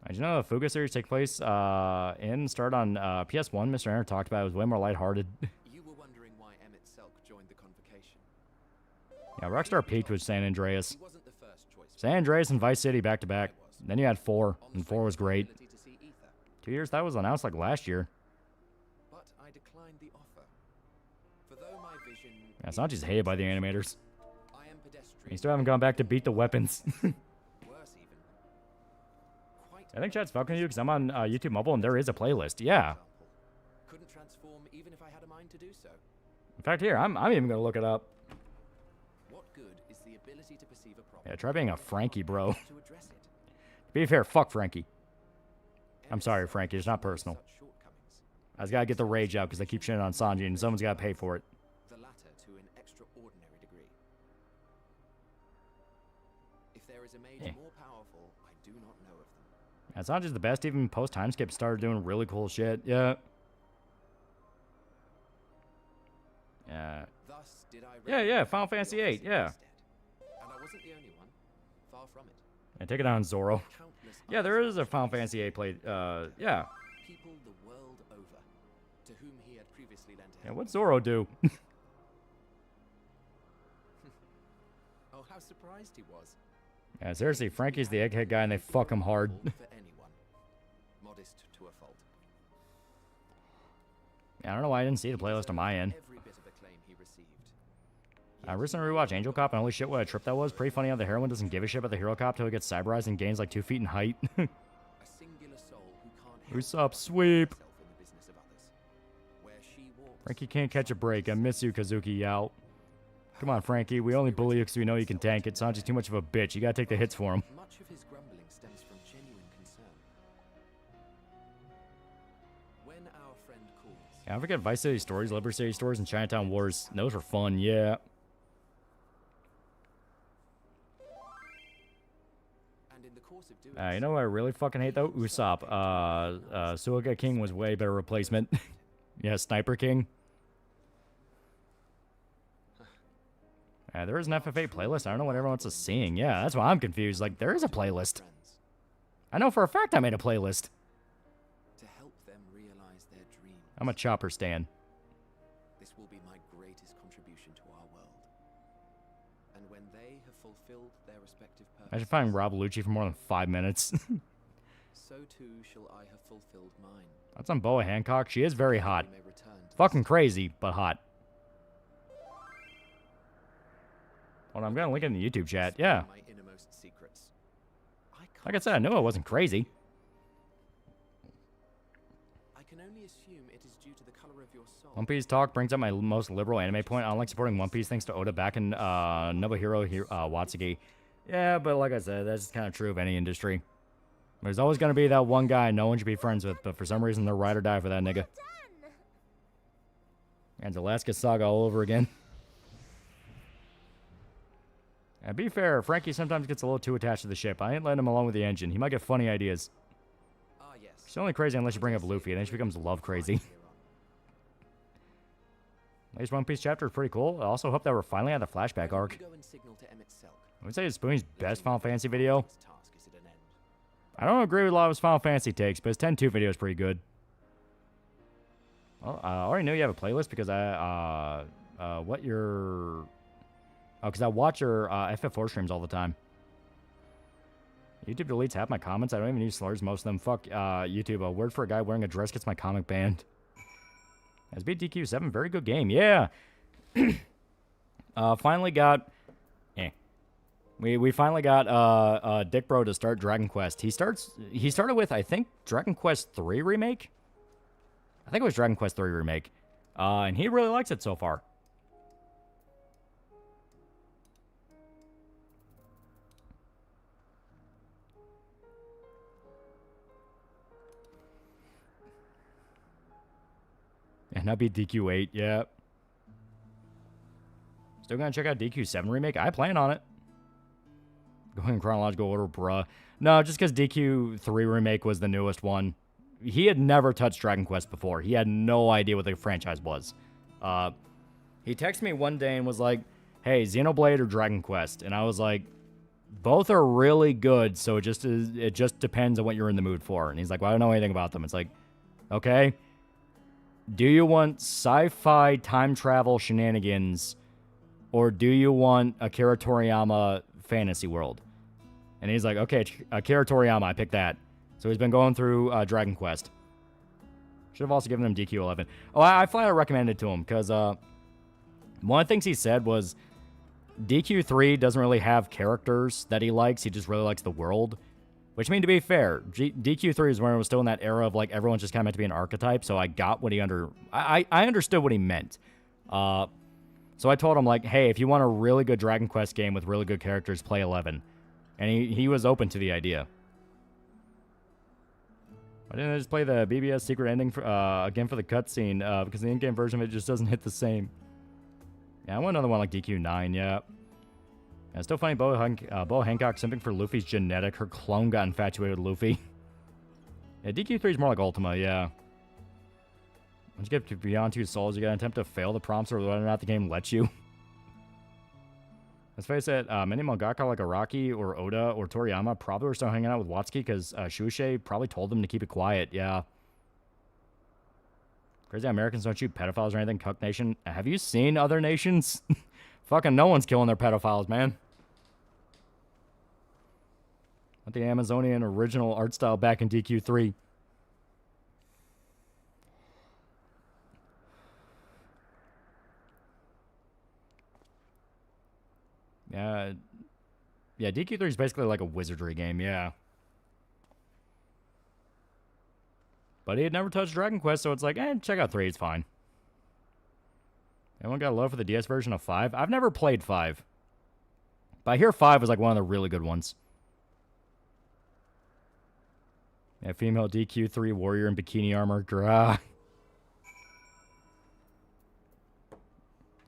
Did you know the Fuga series take place started on PS1? Mr. Aaron talked about it. It was way more lighthearted. You were wondering why Emmett Selk joined the convocation. Yeah, Rockstar peaked with San Andreas. San Andreas and Vice City back to back. Then you had 4, and 4 was great. 2 years? That was announced like last year. But I declined the offer. For though my vision Yeah, Sanji's hated by the animators. You still haven't gone back to beat the weapons. I think chat's fucking you because I'm on YouTube mobile and there is a playlist. Yeah. Couldn't transform even if I had a mind to do so. In fact, here, I'm even gonna look it up. What good is the ability to perceive a problem? Yeah, try being a Frankie, bro. To be fair, fuck Frankie. I'm sorry, Frankie. It's not personal. I just gotta get the rage out because I keep shitting on Sanji and someone's gotta pay for it. The latter to an extraordinary degree. If there is a mage more powerful, I do not know of them. Yeah, Sanji's the best. Even post time skip started doing really cool shit. Yeah. Yeah. Thus did I yeah, Final Fantasy VIII. Yeah. And I wasn't the only one. Far from it. Yeah, take it down, Zoro. Yeah, there is a Final Fantasy VIII play. Yeah. People the world over, to whom he had previously lent Yeah, what'd Zoro do? Oh, how surprised he was. Yeah, seriously, Frankie's the egghead guy and they fuck him hard. For anyone. Modest to a fault. Yeah, I don't know why I didn't see the playlist on my end. Every bit of acclaim he received. I recently rewatched Angel Cop and holy shit what a trip that was. Pretty funny how the heroine doesn't give a shit about the hero cop till he gets cyberized and gains like 2 feet in height. A singular soul who can't help What's up, sweep? himself in the business of others. Where she walks, Frankie can't catch a break. I miss you, Kazuki Yao. Come on, Frankie. We only bully you because we know you can tank it. Sanji's too much of a bitch. You gotta take the hits for him. Much of his grumbling stems from genuine concern. When our friend calls, Yeah, I forget Vice City Stories, Liberty City Stories, and Chinatown Wars. Those were fun, yeah. and in the course of doing You know what I really fucking hate, though? Usopp. Suiga King was way better replacement. Yeah, Sniper King. There is an FFA playlist. I don't know what everyone's seeing. Yeah, that's why I'm confused. Like, there is a playlist. I know for a fact I made a playlist. to help them realize their dreams. I'm a chopper stan. This will be my greatest contribution to our world. And when they have fulfilled their respective purposes, Imagine finding Rob Lucci for more than 5 minutes. so too shall I have fulfilled mine. That's on Boa Hancock. She is very hot. We may return to Fucking crazy, but hot. Hold on, I'm gonna link it in the YouTube chat. Yeah. my innermost secrets. Like I said, I knew I wasn't crazy. I can only assume it is due to the color of your soul. One Piece talk brings up my most liberal anime point. I don't like supporting One Piece thanks to Oda back in Nobuhiro Watsuki. Yeah, but like I said, that's kind of true of any industry. There's always going to be that one guy no one should be friends with, but for some reason they're ride or die for that nigga. And Alaska Saga all over again. And be fair, Frankie sometimes gets a little too attached to the ship. I ain't letting him alone with the engine. He might get funny ideas. Ah, yes. He's only crazy unless you bring up Luffy, and then she becomes love crazy. Latest One Piece chapter is pretty cool. I also hope that we're finally at the flashback arc. Go and signal to Emmett Selk. I would say it's Spoon's best Final Fantasy video. His task is at an end. I don't agree with a lot of his Final Fantasy takes, but his 10-2 video is pretty good. Well, I already knew you have a playlist because because I watch your FF4 streams all the time. YouTube deletes half my comments. I don't even use slurs, most of them. Fuck YouTube. A word for a guy wearing a dress gets my comic banned. Has beat DQ7. Very good game. Yeah. Finally got... We finally got Dick Bro to start Dragon Quest. He started with, I think, Dragon Quest 3 Remake? I think it was Dragon Quest 3 Remake. And he really likes it so far. And I beat DQ8, yeah. Still gonna check out DQ7 Remake? I plan on it. Going in chronological order, bruh. No, just because DQ3 Remake was the newest one. He had never touched Dragon Quest before. He had no idea what the franchise was. He texted me one day and was like, hey, Xenoblade or Dragon Quest? And I was like, both are really good, so it just depends on what you're in the mood for. And he's like, well, I don't know anything about them. It's like, okay. Do you want sci-fi time travel shenanigans, or do you want Akira Toriyama fantasy world? And he's like, okay, Akira Toriyama, I picked that. So he's been going through Dragon Quest. Should have also given him DQ11. Oh, I flat out recommended it to him, because one of the things he said was DQ3 doesn't really have characters that he likes. He just really likes the world. Which, I mean, to be fair, DQ3 is when it was still in that era of, like, everyone's just kind of meant to be an archetype, so I got what he I understood what he meant. So I told him, like, hey, if you want a really good Dragon Quest game with really good characters, play 11. And he was open to the idea. Why didn't I just play the BBS secret ending for, again for the cutscene? Because the in-game version of it just doesn't hit the same. Yeah, I want another one like DQ9, yeah. Yeah, it's still funny, Bo Hancock simping for Luffy's genetic. Her clone got infatuated with Luffy. Yeah, DQ3 is more like Ultima, yeah. Once you get to Beyond Two Souls, you gotta attempt to fail the prompts or whether or not the game lets you. Let's face it, many mangaka like Araki or Oda or Toriyama probably were still hanging out with Watsuki because Shueisha probably told them to keep it quiet, yeah. Crazy how Americans don't shoot pedophiles or anything, Cuck Nation. Have you seen other nations? Fucking no one's killing their pedophiles, man. Let the Amazonian original art style back in DQ3. Yeah, DQ3 is basically like a wizardry game, yeah. But he had never touched Dragon Quest, so it's like, check out 3, it's fine. Anyone got love for the DS version of 5? I've never played 5. But I hear 5 was like one of the really good ones. Yeah, female DQ3 warrior in bikini armor. Grah.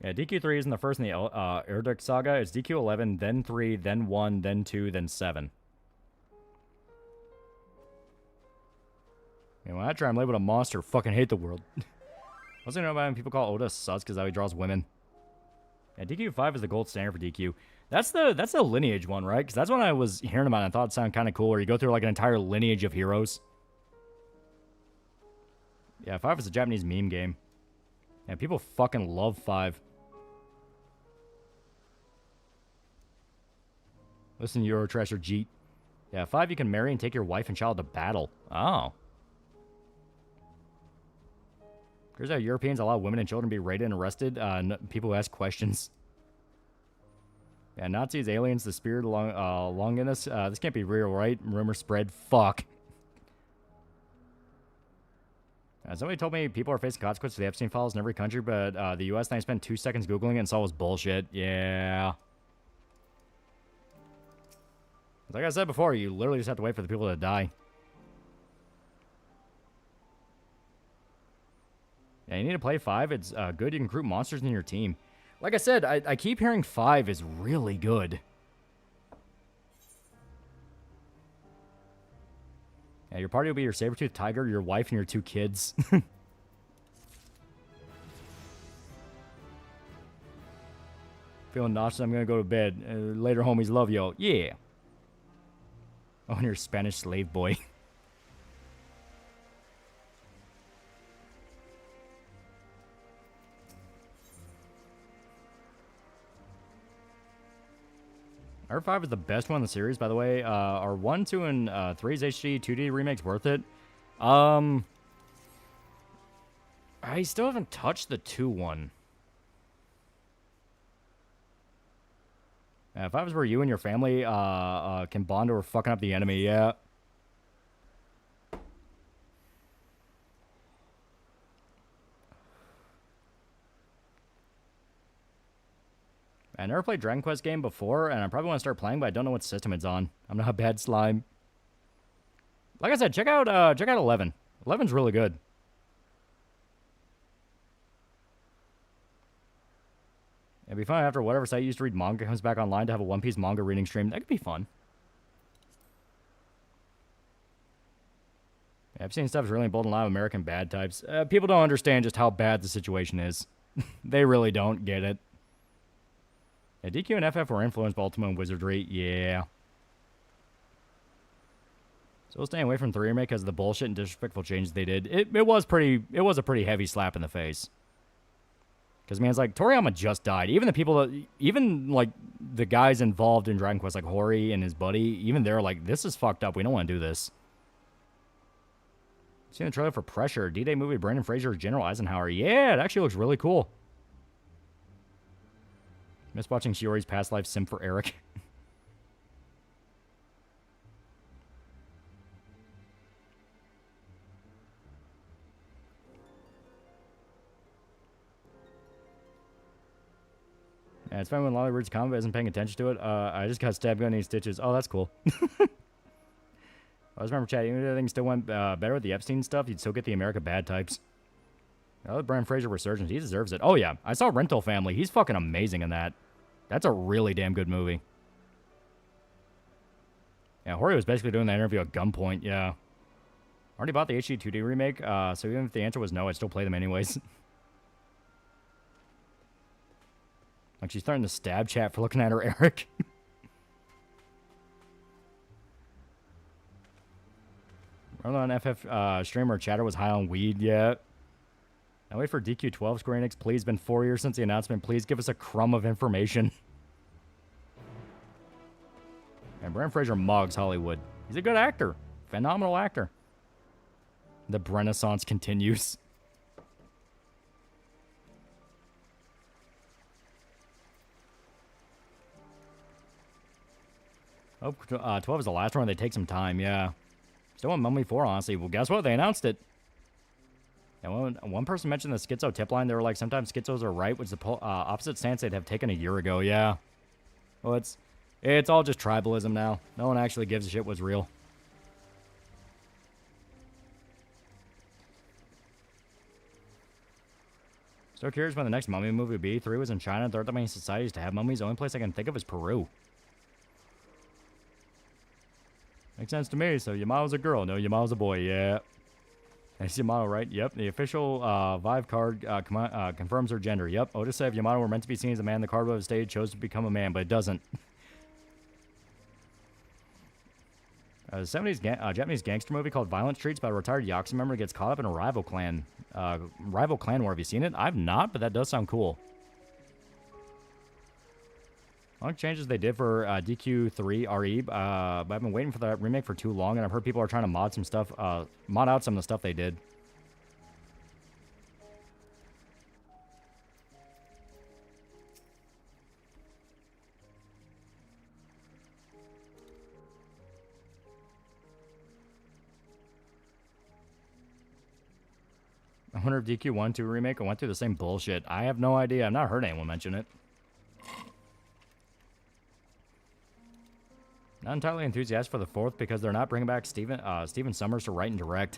Yeah, DQ3 isn't the first in the Erdrick saga. It's DQ11, then 3, then 1, then 2, then 7. And when I try, I'm labeled a monster. Fucking hate the world. What's I know about when people call Oda sus because how he draws women? Yeah, DQ5 is the gold standard for DQ. That's the lineage one, right? Because that's what I was hearing about and I thought it sounded kind of cool, where you go through like an entire lineage of heroes. Yeah, 5 is a Japanese meme game. Yeah, people fucking love 5. Listen, Eurotrash or Jeet. Yeah, 5 you can marry and take your wife and child to battle. Oh. Here's how Europeans allow women and children to be raided and arrested. People who ask questions. Yeah, Nazis, aliens, the spirit Longinus. This can't be real, right? Rumor spread. Fuck. Somebody told me people are facing consequences for the Epstein files in every country, but the U.S. thing I spent 2 seconds Googling it and saw was bullshit. Yeah. Like I said before, you literally just have to wait for the people to die. Yeah, you need to play 5. It's good. You can group monsters in your team. Like I said, I keep hearing 5 is really good. Yeah, your party will be your saber-toothed tiger, your wife, and your 2 kids. Feeling nauseous, I'm gonna go to bed. Later, homies, love yo. Yeah. Oh, and your Spanish slave boy. R5 is the best one in the series, by the way. Are 1, 2, and 3's HD 2D remakes worth it? I still haven't touched the 2 one. If I was where you and your family can bond over fucking up the enemy, yeah. I never played Dragon Quest game before, and I probably want to start playing, but I don't know what system it's on. I'm not a bad slime. Like I said, check out 11. 11's really good. It'd be fun after whatever site you used to read manga comes back online to have a One Piece manga reading stream. That could be fun. Yeah, I've seen stuff that's really bold and loud American bad types. People don't understand just how bad the situation is. They really don't get it. Yeah, DQ and FF were influenced by Ultima and Wizardry. Yeah. So we'll stay away from 3 remake because of the bullshit and disrespectful changes they did. It was a pretty heavy slap in the face. Because man's like, Toriyama just died. Even the people that, even like the guys involved in Dragon Quest, like Hori and his buddy, even they're like, this is fucked up. We don't want to do this. Seen the trailer for Pressure, D-Day movie, Brandon Fraser, General Eisenhower. Yeah, it actually looks really cool. Miss watching Shiori's past life sim for Eric. Yeah, it's fine when Lolly reads combat isn't paying attention to it. I just got stabbed gun 8 stitches. Oh, that's cool. I always remember chat, even if everything still went better with the Epstein stuff, you'd still get the America bad types. I love Brian Fraser resurgence. He deserves it. Oh, yeah. I saw Rental Family. He's fucking amazing in that. That's a really damn good movie. Yeah, Hori was basically doing that interview at gunpoint. Yeah. Already bought the HD 2D remake, so even if the answer was no, I'd still play them anyways. Like, she's starting to stab chat for looking at her, Eric. Remember on FF streamer chatter was high on weed yet? I wait for DQ12 Square Enix, please. Been 4 years since the announcement. Please give us a crumb of information. And Brendan Fraser mugs Hollywood. He's a good actor. Phenomenal actor. The Renaissance continues. Oh, 12 is the last one. They take some time, yeah. Still want Mummy 4, honestly. Well, guess what? They announced it. And one person mentioned the schizo tip line. They were like, sometimes schizos are right, which is the opposite stance they'd have taken a year ago. Yeah. Well, it's all just tribalism now. No one actually gives a shit what's real. So curious when the next mummy movie would be. 3 was in China. They're the main societies to have mummies. The only place I can think of is Peru. Makes sense to me. So Yamao's a girl. No, Yamao's a boy. Yeah. That's Yamato, right? Yep. The official Vive card confirms her gender. Yep. Otis said if Yamato were meant to be seen as a man, the card would have stayed, chose to become a man, but it doesn't. A 70s Japanese gangster movie called Violent Streets about a retired Yakuza member gets caught up in a rival clan war. Have you seen it? I've not, but that does sound cool. A lot of changes they did for DQ3 RE, but I've been waiting for that remake for too long, and I've heard people are trying to mod some stuff, mod out some of the stuff they did. I wonder if DQ1 2 remake went through the same bullshit. I have no idea. I've not heard anyone mention it. Not entirely enthusiastic for the 4th because they're not bringing back Steven Summers to write and direct.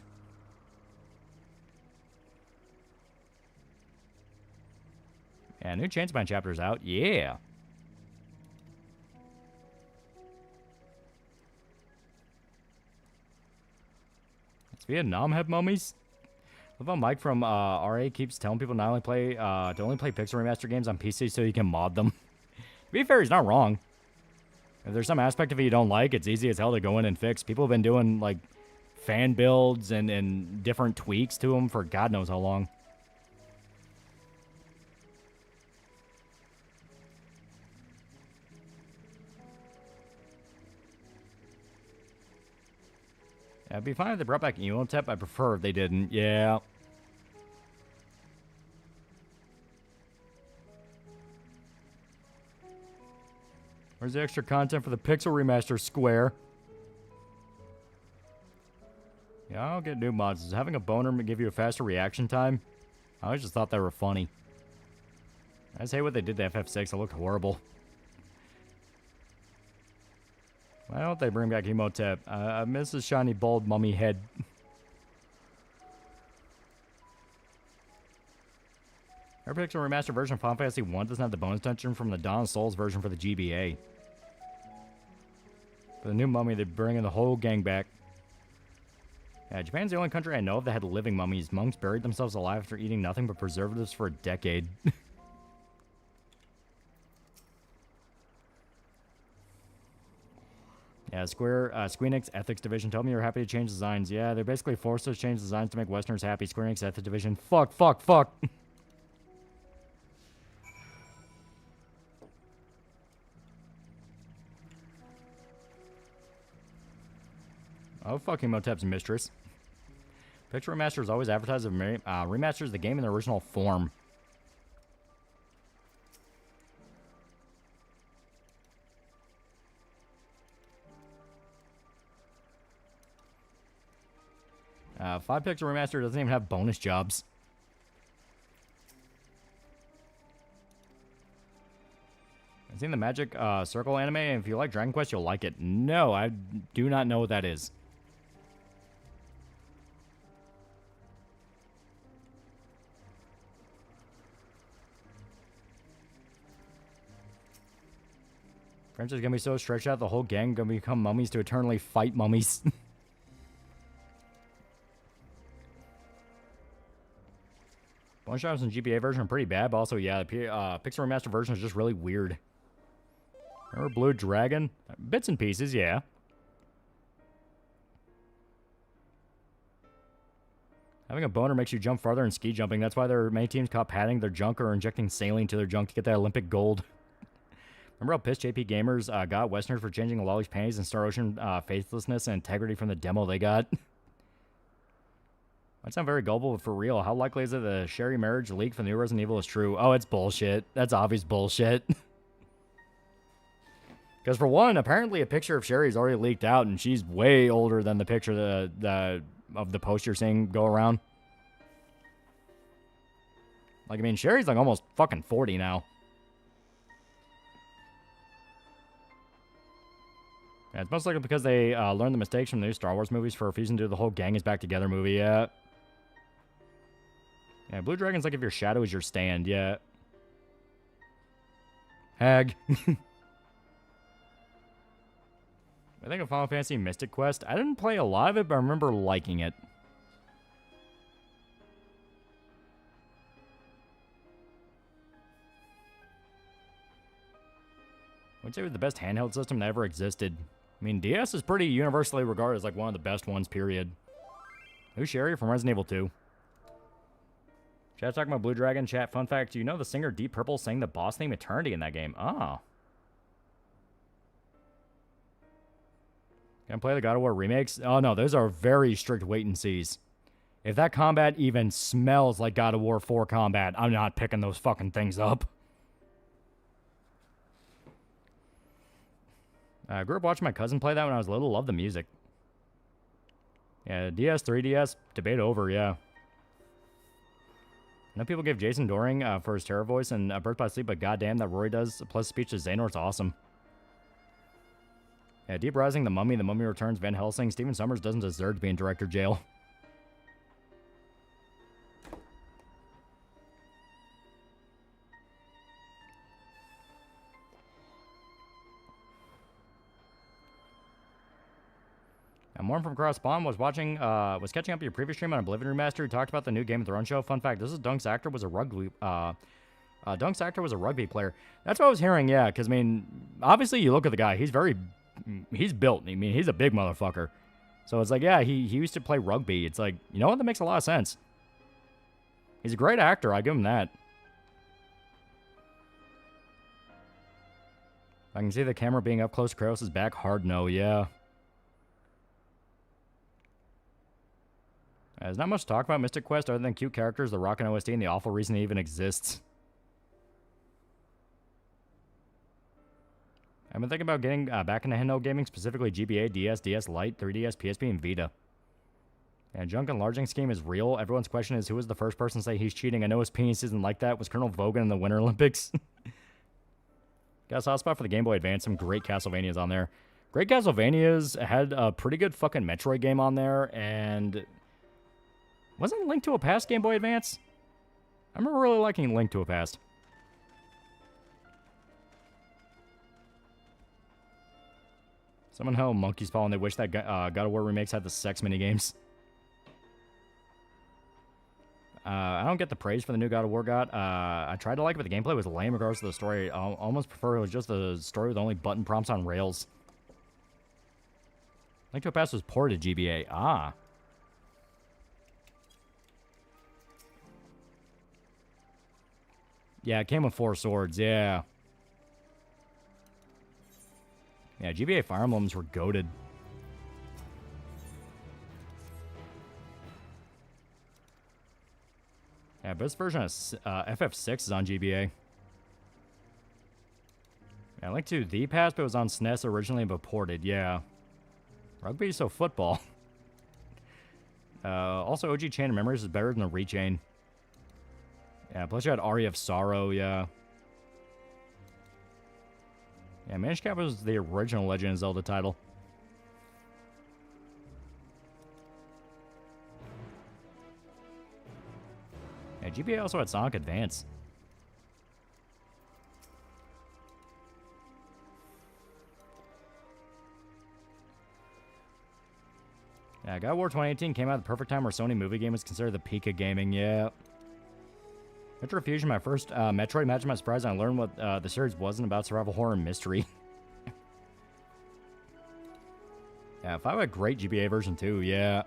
Yeah, new Chainsman chapter's out. Yeah. Does Vietnam have mummies? Love how Mike from RA keeps telling people to only play Pixel Remaster games on PC so you can mod them. To be fair, he's not wrong. If there's some aspect of it you don't like, it's easy as hell to go in and fix. People have been doing, like, fan builds and different tweaks to them for God knows how long. Yeah, it'd be fine if they brought back Emotep. I prefer if they didn't. Yeah. Where's the extra content for the Pixel Remaster Square? Yeah, I'll get new mods. Does having a boner give you a faster reaction time? I always just thought they were funny. I just hate what they did to FF6. It looked horrible. Why don't they bring back Emotep? I miss his shiny, bald mummy head. Our Pixel Remaster version of Final Fantasy 1 doesn't have the bonus dungeon from the Dawn of Souls version for the GBA. For the new mummy, they're bringing the whole gang back. Yeah, Japan's the only country I know of that had living mummies. Monks buried themselves alive after eating nothing but preservatives for a decade. Yeah, Squeenix Ethics Division told me you're happy to change designs. Yeah, they're basically forced us to change designs to make Westerners happy. Squeenix Ethics Division. Fuck. Oh, fucking Motep's mistress. Picture Remaster is always advertised as remasters the game in the original form. Five Pixel Remaster doesn't even have bonus jobs. I've seen the Magic Circle anime, and if you like Dragon Quest, you'll like it. No, I do not know what that is. French is gonna be so stretched out, the whole gang gonna become mummies to eternally fight mummies. Bonus jobs in GBA version are pretty bad, but also, yeah, the Pixel Remaster version is just really weird. Remember Blue Dragon? Bits and pieces, yeah. Having a boner makes you jump farther in ski jumping. That's why there are many teams caught padding their junk or injecting saline to their junk to get that Olympic gold. Remember how pissed JP Gamers got Westerners for changing Lolly's panties and Star Ocean faithlessness and integrity from the demo they got? Might sound very gullible, but for real, how likely is it the Sherry marriage leak from the new Resident Evil is true? Oh, it's bullshit. That's obvious bullshit. Because for one, apparently a picture of Sherry is already leaked out, and she's way older than the picture of the poster you're seeing go around. Like, I mean, Sherry's like almost fucking 40 now. Yeah, it's most likely because they learned the mistakes from the new Star Wars movies for refusing to do the whole gang is back together movie, yeah. Yeah, Blue Dragon's like if your shadow is your stand, yeah. Hag. I think of Final Fantasy Mystic Quest. I didn't play a lot of it, but I remember liking it. I would say it was the best handheld system that ever existed. I mean, DS is pretty universally regarded as like one of the best ones, period. Who's Sherry from Resident Evil 2? Chat's talking about Blue Dragon. Chat, fun fact, do you know the singer Deep Purple sang the boss theme Eternity in that game? Oh. Can I play the God of War remakes? Oh no, those are very strict wait and sees. If that combat even smells like God of War 4 combat, I'm not picking those fucking things up. I grew up watching my cousin play that when I was little. Loved the music. Yeah, DS, 3DS, debate over, yeah. I know people give Jason Doring for his terror voice and Birth by Sleep, but goddamn, that Rory does, plus speech to Xehanort's awesome. Yeah, Deep Rising, The Mummy Returns, Van Helsing, Stephen Summers doesn't deserve to be in director jail. And Morn from Cross Spawn was catching up your previous stream on Oblivion Remaster. Who talked about the new Game of Thrones show. Fun fact: this is Dunk's actor was a rugby player. That's what I was hearing. Yeah, because I mean, obviously you look at the guy. He's built. I mean, he's a big motherfucker. So it's like, yeah, he used to play rugby. It's like, you know what? That makes a lot of sense. He's a great actor. I give him that. I can see the camera being up close to Kratos' back. Hard no, yeah. There's not much to talk about Mystic Quest other than cute characters, the rockin' OST, and the awful reason it even exists. I've been thinking about getting back into handheld gaming, specifically GBA, DS, DS Lite, 3DS, PSP, and Vita. And junk enlarging scheme is real. Everyone's question is, who was the first person to say he's cheating? I know his penis isn't like that. Was Colonel Vogan in the Winter Olympics? Got a soft spot for the Game Boy Advance. Some great Castlevanias on there. Great Castlevanias had a pretty good fucking Metroid game on there, and... wasn't Link to a Past Game Boy Advance? I remember really liking Link to a Past. Someone held Monkey's Paw and they wish that God of War remakes had the sex minigames. I don't get the praise for the new God of War I tried to like it, but the gameplay was lame regardless of the story. I almost prefer it was just the story with only button prompts on rails. Link to a Past was ported to GBA. Ah. Yeah, it came with 4 swords, yeah. Yeah, GBA Fire Emblems were goated. Yeah, but this version of FF6 is on GBA. Yeah, Link to the Past, but it was on SNES originally, but ported, yeah. Rugby, so football. Also, OG Chain of Memories is better than the Rechain. Yeah, plus you had Aria of Sorrow, yeah. Yeah, Minish Cap was the original Legend of Zelda title. Yeah, GBA also had Sonic Advance. Yeah, God of War 2018 came out at the perfect time where Sony movie game was considered the peak of gaming, yeah. Metro Fusion, my first Metroid. Imagine my surprise when I learned what the series wasn't about survival horror and mystery. Yeah, 5 had a great GBA version too, yeah.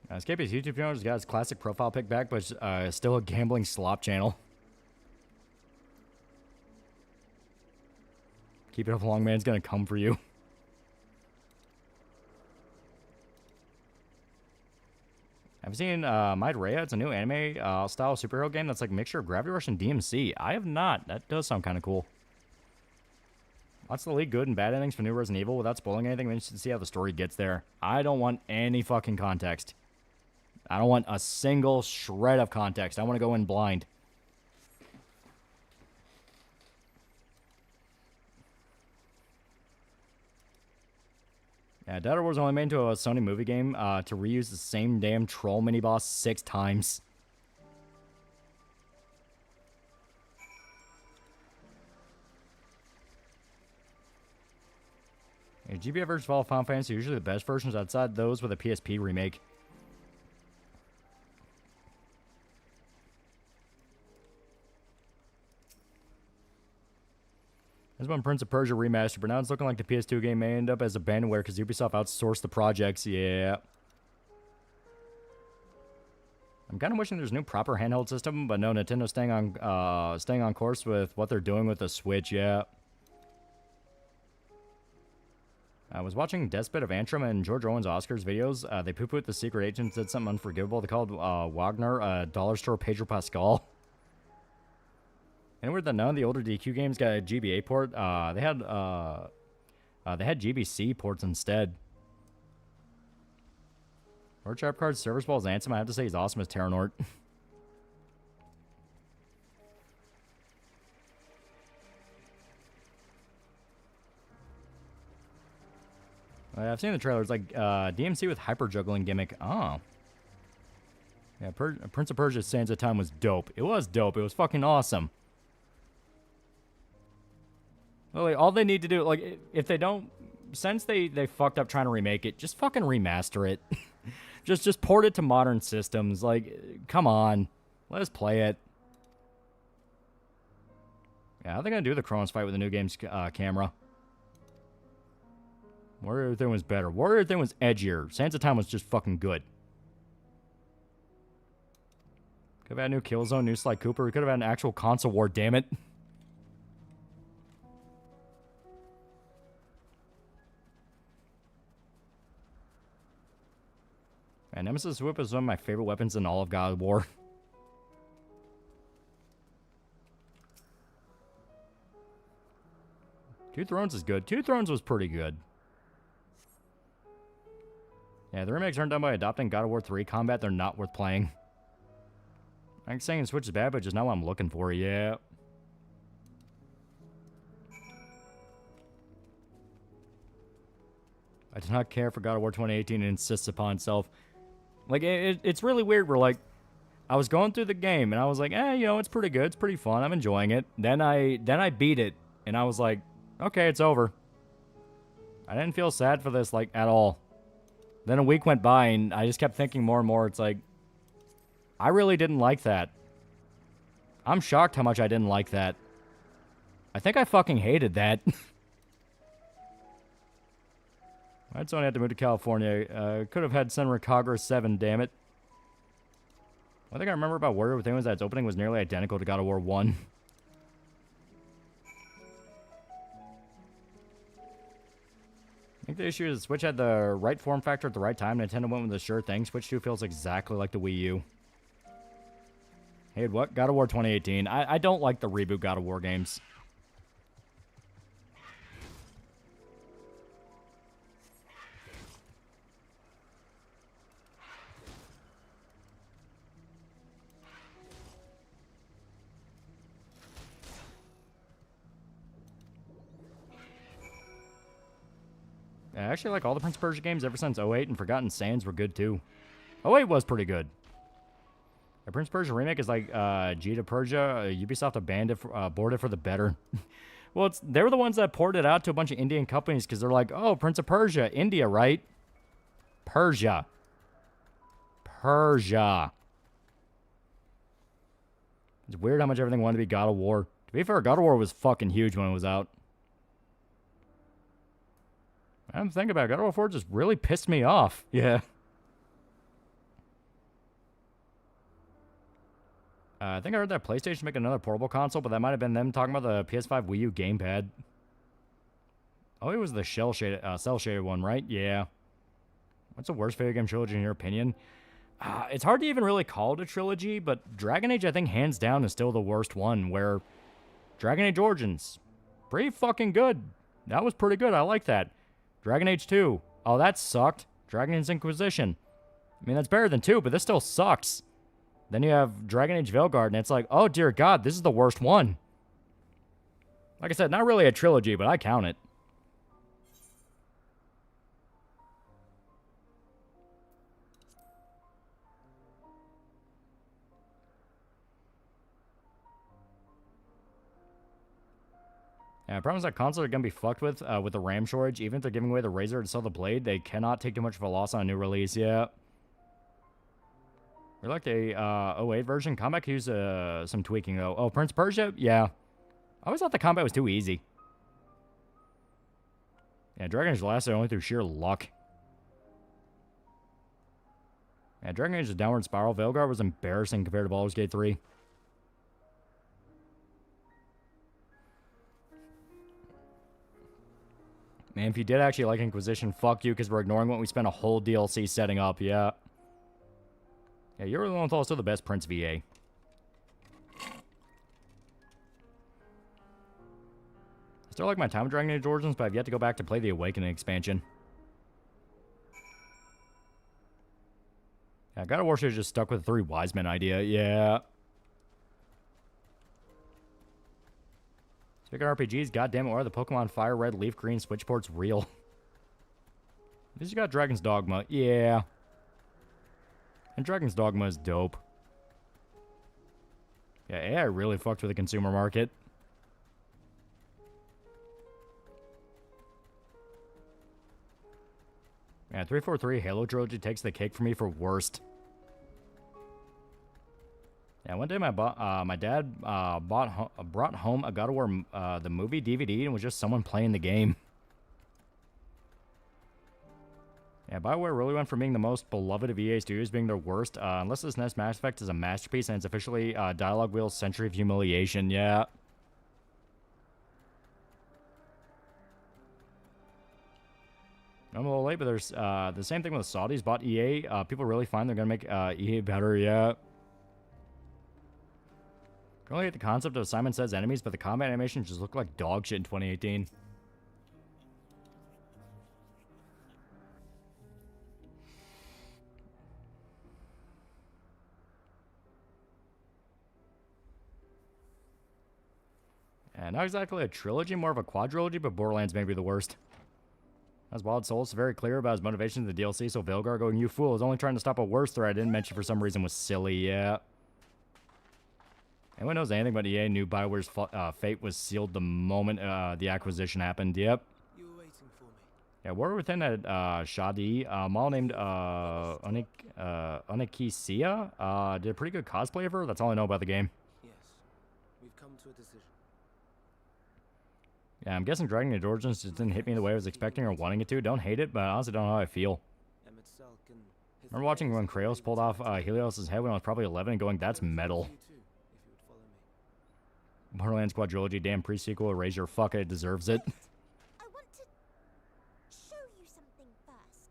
Escape's YouTube channel has got his classic profile pic back, but still a gambling slop channel. Keep it up long, man. It's gonna come for you. I've seen Might Rhea. It's a new anime style superhero game that's like a mixture of Gravity Rush and DMC. I have not. That does sound kind of cool. Lots of good and bad endings for new Resident Evil without spoiling anything. I'm interested to see how the story gets there. I don't want any fucking context. I don't want a single shred of context. I want to go in blind. Yeah, Data Wars only made into a Sony movie game to reuse the same damn troll mini-boss 6 times. Yeah, GBA versions of all Final Fantasy are usually the best versions outside those with a PSP remake. This one Prince of Persia remastered, but now it's looking like the PS2 game may end up as abandonware because Ubisoft outsourced the projects. Yeah. I'm kind of wishing there's a new proper handheld system, but no, Nintendo's staying on course with what they're doing with the Switch. Yeah. I was watching Deathbed of Antrim and George Owen's Oscars videos. They poo-pooed the secret agent, did something unforgivable. They called Wagner dollar store Pedro Pascal. And weird that none of the older DQ games got a GBA port. They had GBC ports instead. Or Trap Card's Service Ball's Ansem, I have to say he's awesome as Terranort. I've seen the trailers, like DMC with hyper juggling gimmick. Oh. Yeah, Prince of Persia Sands of Time was dope. It was dope. It was fucking awesome. Well, all they need to do, like, if they don't, since they fucked up trying to remake it, just fucking remaster it. just port it to modern systems. Like, come on. Let us play it. Yeah, I think I'd do the Kronos fight with the new game's camera. Warrior Thing was better. Warrior Thing was edgier. Sands of Time was just fucking good. Could have had a new Killzone, new Sly Cooper. We could have had an actual console war, damn it. And Nemesis Whip is one of my favorite weapons in all of God of War. Two Thrones is good. Two Thrones was pretty good. Yeah, the remakes aren't done by adopting God of War 3 combat. They're not worth playing. I'm saying the Switch is bad, but just not what I'm looking for. Yeah. I do not care for God of War 2018 and insists upon itself. Like, it's really weird. We're like, I was going through the game, and I was like, you know, it's pretty good. It's pretty fun. I'm enjoying it. Then I beat it, and I was like, okay, it's over. I didn't feel sad for this, like, at all. Then a week went by, and I just kept thinking more and more. It's like, I really didn't like that. I'm shocked how much I didn't like that. I think I fucking hated that. I'd only have to move to California. Could have had Senran Kagura 7, damn it. One thing I remember about Warrior Within was that its opening was nearly identical to God of War 1. I think the issue is Switch had the right form factor at the right time. Nintendo went with the sure thing. Switch 2 feels exactly like the Wii U. Hey, what? God of War 2018. I don't like the reboot God of War games. I actually like all the Prince of Persia games ever since 08, and Forgotten Sands were good too. 08 was pretty good. A Prince of Persia remake is like Gita Persia. Ubisoft aborted for the better. Well, they were the ones that ported it out to a bunch of Indian companies because they're like, oh, Prince of Persia, India, right? Persia. Persia. It's weird how much everything wanted to be God of War. To be fair, God of War was fucking huge when it was out. I'm thinking about it. God of War 4 just really pissed me off. Yeah. I think I heard that PlayStation make another portable console, but that might have been them talking about the PS5 Wii U gamepad. Oh, it was the cell-shaded one, right? Yeah. What's the worst video game trilogy in your opinion? It's hard to even really call it a trilogy, but Dragon Age, I think, hands down, is still the worst one, where Dragon Age Origins, pretty fucking good. That was pretty good. I like that. Dragon Age 2. Oh, that sucked. Dragon Age Inquisition. I mean, that's better than 2, but this still sucks. Then you have Dragon Age Veilguard, and it's like, oh, dear God, this is the worst one. Like I said, not really a trilogy, but I count it. Yeah, the problem is that consoles are going to be fucked with the RAM shortage. Even if they're giving away the Razor to sell the Blade, they cannot take too much of a loss on a new release. Yeah. We like the 08 version. Combat could use some tweaking, though. Oh, Prince of Persia? Yeah. I always thought the combat was too easy. Yeah, Dragon Age lasted only through sheer luck. Yeah, Dragon Age: The Downward Spiral. Veilguard was embarrassing compared to Baldur's Gate 3. Man, if you did actually like Inquisition, fuck you, because we're ignoring what we spent a whole DLC setting up, yeah. Yeah, you're the one with also the best Prince VA. I still like my time with Dragon Age Origins, but I've yet to go back to play the Awakening expansion. Yeah, God of War should have just stuck with the 3 Wise Men idea, yeah. Speaking of RPGs, goddammit, why are the Pokemon Fire Red, Leaf Green Switch ports real? At least you got Dragon's Dogma. Yeah. And Dragon's Dogma is dope. Yeah, AI really fucked with the consumer market. Yeah, 343 Halo Trilogy takes the cake for me for worst. Yeah, one day my dad brought home a God of War the movie DVD, and it was just someone playing the game. Yeah, BioWare really went from being the most beloved of EA studios being their worst, unless this next Mass Effect is a masterpiece and it's officially Dialogue Wheel's Century of Humiliation. Yeah. I'm a little late, but there's the same thing with the Saudis bought EA. People really find they're going to make EA better. Yeah. I really hate the concept of Simon Says enemies, but the combat animations just look like dog shit in 2018. And not exactly a trilogy, more of a quadrilogy, but Borderlands may be the worst. As Wild Souls is very clear about his motivation to the DLC, so Veilguard going, you fool, is only trying to stop a worse threat I didn't mention for some reason was silly, yeah. Anyone knows anything about EA knew BioWare's fate was sealed the moment the acquisition happened. Yep. You were waiting for me. Yeah, we're within that Shadi. Mall named Onikisia. Did a pretty good cosplay of her. That's all I know about the game. Yes. We've come to a decision. Yeah, I'm guessing Dragon Age Origins just didn't hit me the way I was expecting or wanting it to. Don't hate it, but I honestly don't know how I feel. Remember watching when Kratos pulled off Helios' head when I was probably 11 and going, that's metal. Borderlands Quadrilogy, damn pre-sequel, Erasure, fuck it, deserves it. I want to show you something first.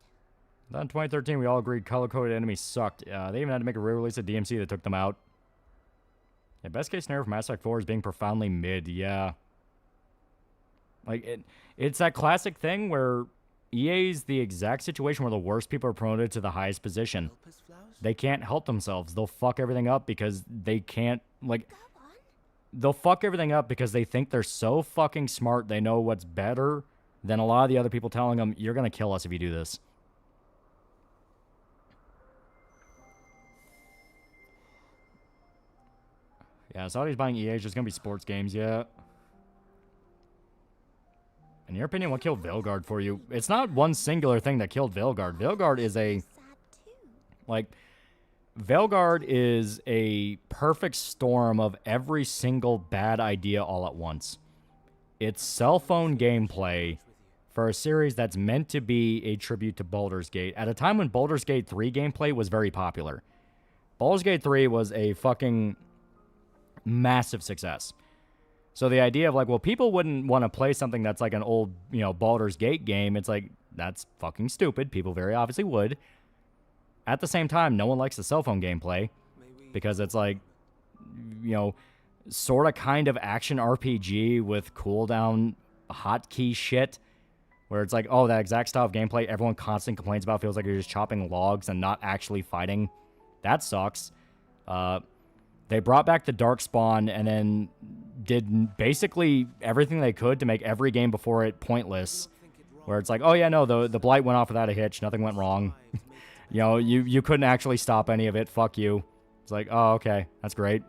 Then in 2013, we all agreed color-coded enemies sucked. They even had to make a re-release of DMC that took them out. Yeah, best case scenario for Mass Effect 4 is being profoundly mid, yeah. Like, it's that classic thing where EA's the exact situation where the worst people are promoted to the highest position. They can't help themselves. They'll fuck everything up because they can't, like... They'll fuck everything up because they think they're so fucking smart they know what's better than a lot of the other people telling them, you're going to kill us if you do this. Yeah, Saudi's buying EA is just going to be sports games, yeah. In your opinion, what killed Veilguard for you? It's not one singular thing that killed Veilguard. Veilguard is a... Like... Veilguard is a perfect storm of every single bad idea all at once. It's cell phone gameplay for a series that's meant to be a tribute to Baldur's Gate at a time when Baldur's Gate 3 gameplay was very popular. Baldur's Gate 3 was a fucking massive success. So the idea of like, well, people wouldn't want to play something that's like an old, you know, Baldur's Gate game. It's like, that's fucking stupid. People very obviously would. At the same time, no one likes the cell phone gameplay because it's like, you know, sort of kind of action RPG with cooldown hotkey shit, where it's like, oh, that exact style of gameplay everyone constantly complains about feels like you're just chopping logs and not actually fighting. That sucks. They brought back the Darkspawn and then did basically everything they could to make every game before it pointless. Where it's like, oh yeah, no, the Blight went off without a hitch. Nothing went wrong. You know, you couldn't actually stop any of it. Fuck you. It's like, oh, okay. That's great.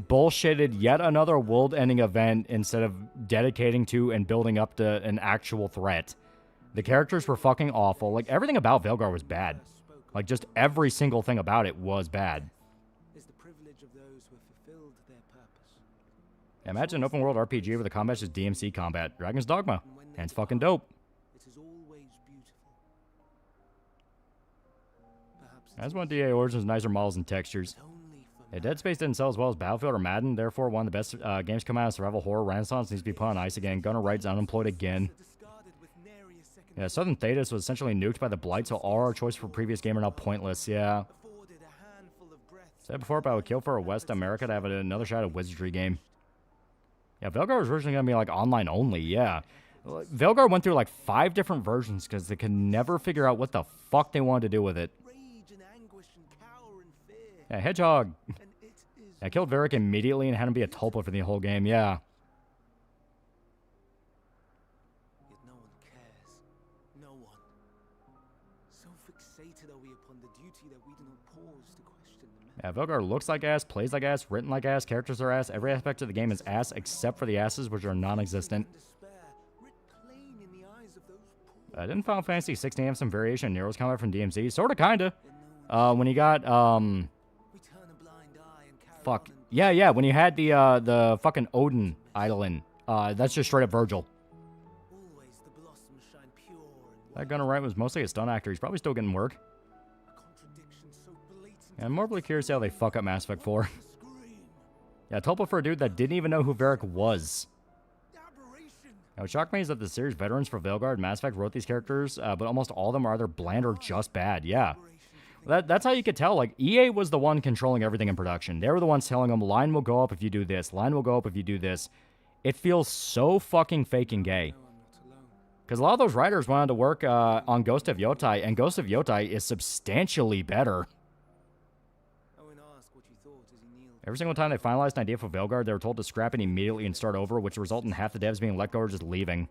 Bullshitted yet another world-ending event instead of dedicating to and building up to an actual threat. The characters were fucking awful. Like, everything about Velgar was bad. Like, just every single thing about it was bad. Imagine an open world RPG where the combat is just DMC combat. Dragon's Dogma. And it's fucking dope. I just want DA Origins nicer models and textures. Yeah, Dead Space didn't sell as well as Battlefield or Madden, therefore one of the best games come out of survival horror renaissance needs to be put on ice again. Gunnar Wright's unemployed again. Yeah, Southern Thetis was essentially nuked by the Blight, so all our choices for previous game are now pointless, yeah. Said before, but I would kill for a West America to have another shot at Wizardry game. Yeah, Velgar was originally going to be like online only, yeah. Velgar went through like 5 different versions because they could never figure out what the fuck they wanted to do with it. Yeah, Hedgehog. I killed Varric immediately and had him be a tulpa for the whole game, yeah. Yet no one cares. No one. So fixated are we upon the duty that we do not pause to question the Yeah, Velgar looks like ass, plays like ass, written like ass, characters are ass. Every aspect of the game is ass except for the asses, which are non-existent. Didn't Final Fantasy 16 have some variation in Nero's combat from DMC? Sorta, kinda. When you got, fuck. Yeah, when you had the fucking Odin idolin. That's just straight up Virgil. That Gunnar Wright was mostly a stunt actor. He's probably still getting work. Yeah, I'm morbidly curious how they fuck up Mass Effect 4. Yeah, Tulpa for a dude that didn't even know who Varric was. Now, what shocked me is that the series veterans for Velgar and Mass Effect wrote these characters, but almost all of them are either bland or just bad. Yeah. That's how you could tell. Like, EA was the one controlling everything in production. They were the ones telling them, line will go up if you do this. Line will go up if you do this. It feels so fucking fake and gay. Because a lot of those writers went on to work on Ghost of Yotai, and Ghost of Yotai is substantially better. Every single time they finalized an idea for Velgar, they were told to scrap it immediately and start over, which resulted in half the devs being let go or just leaving.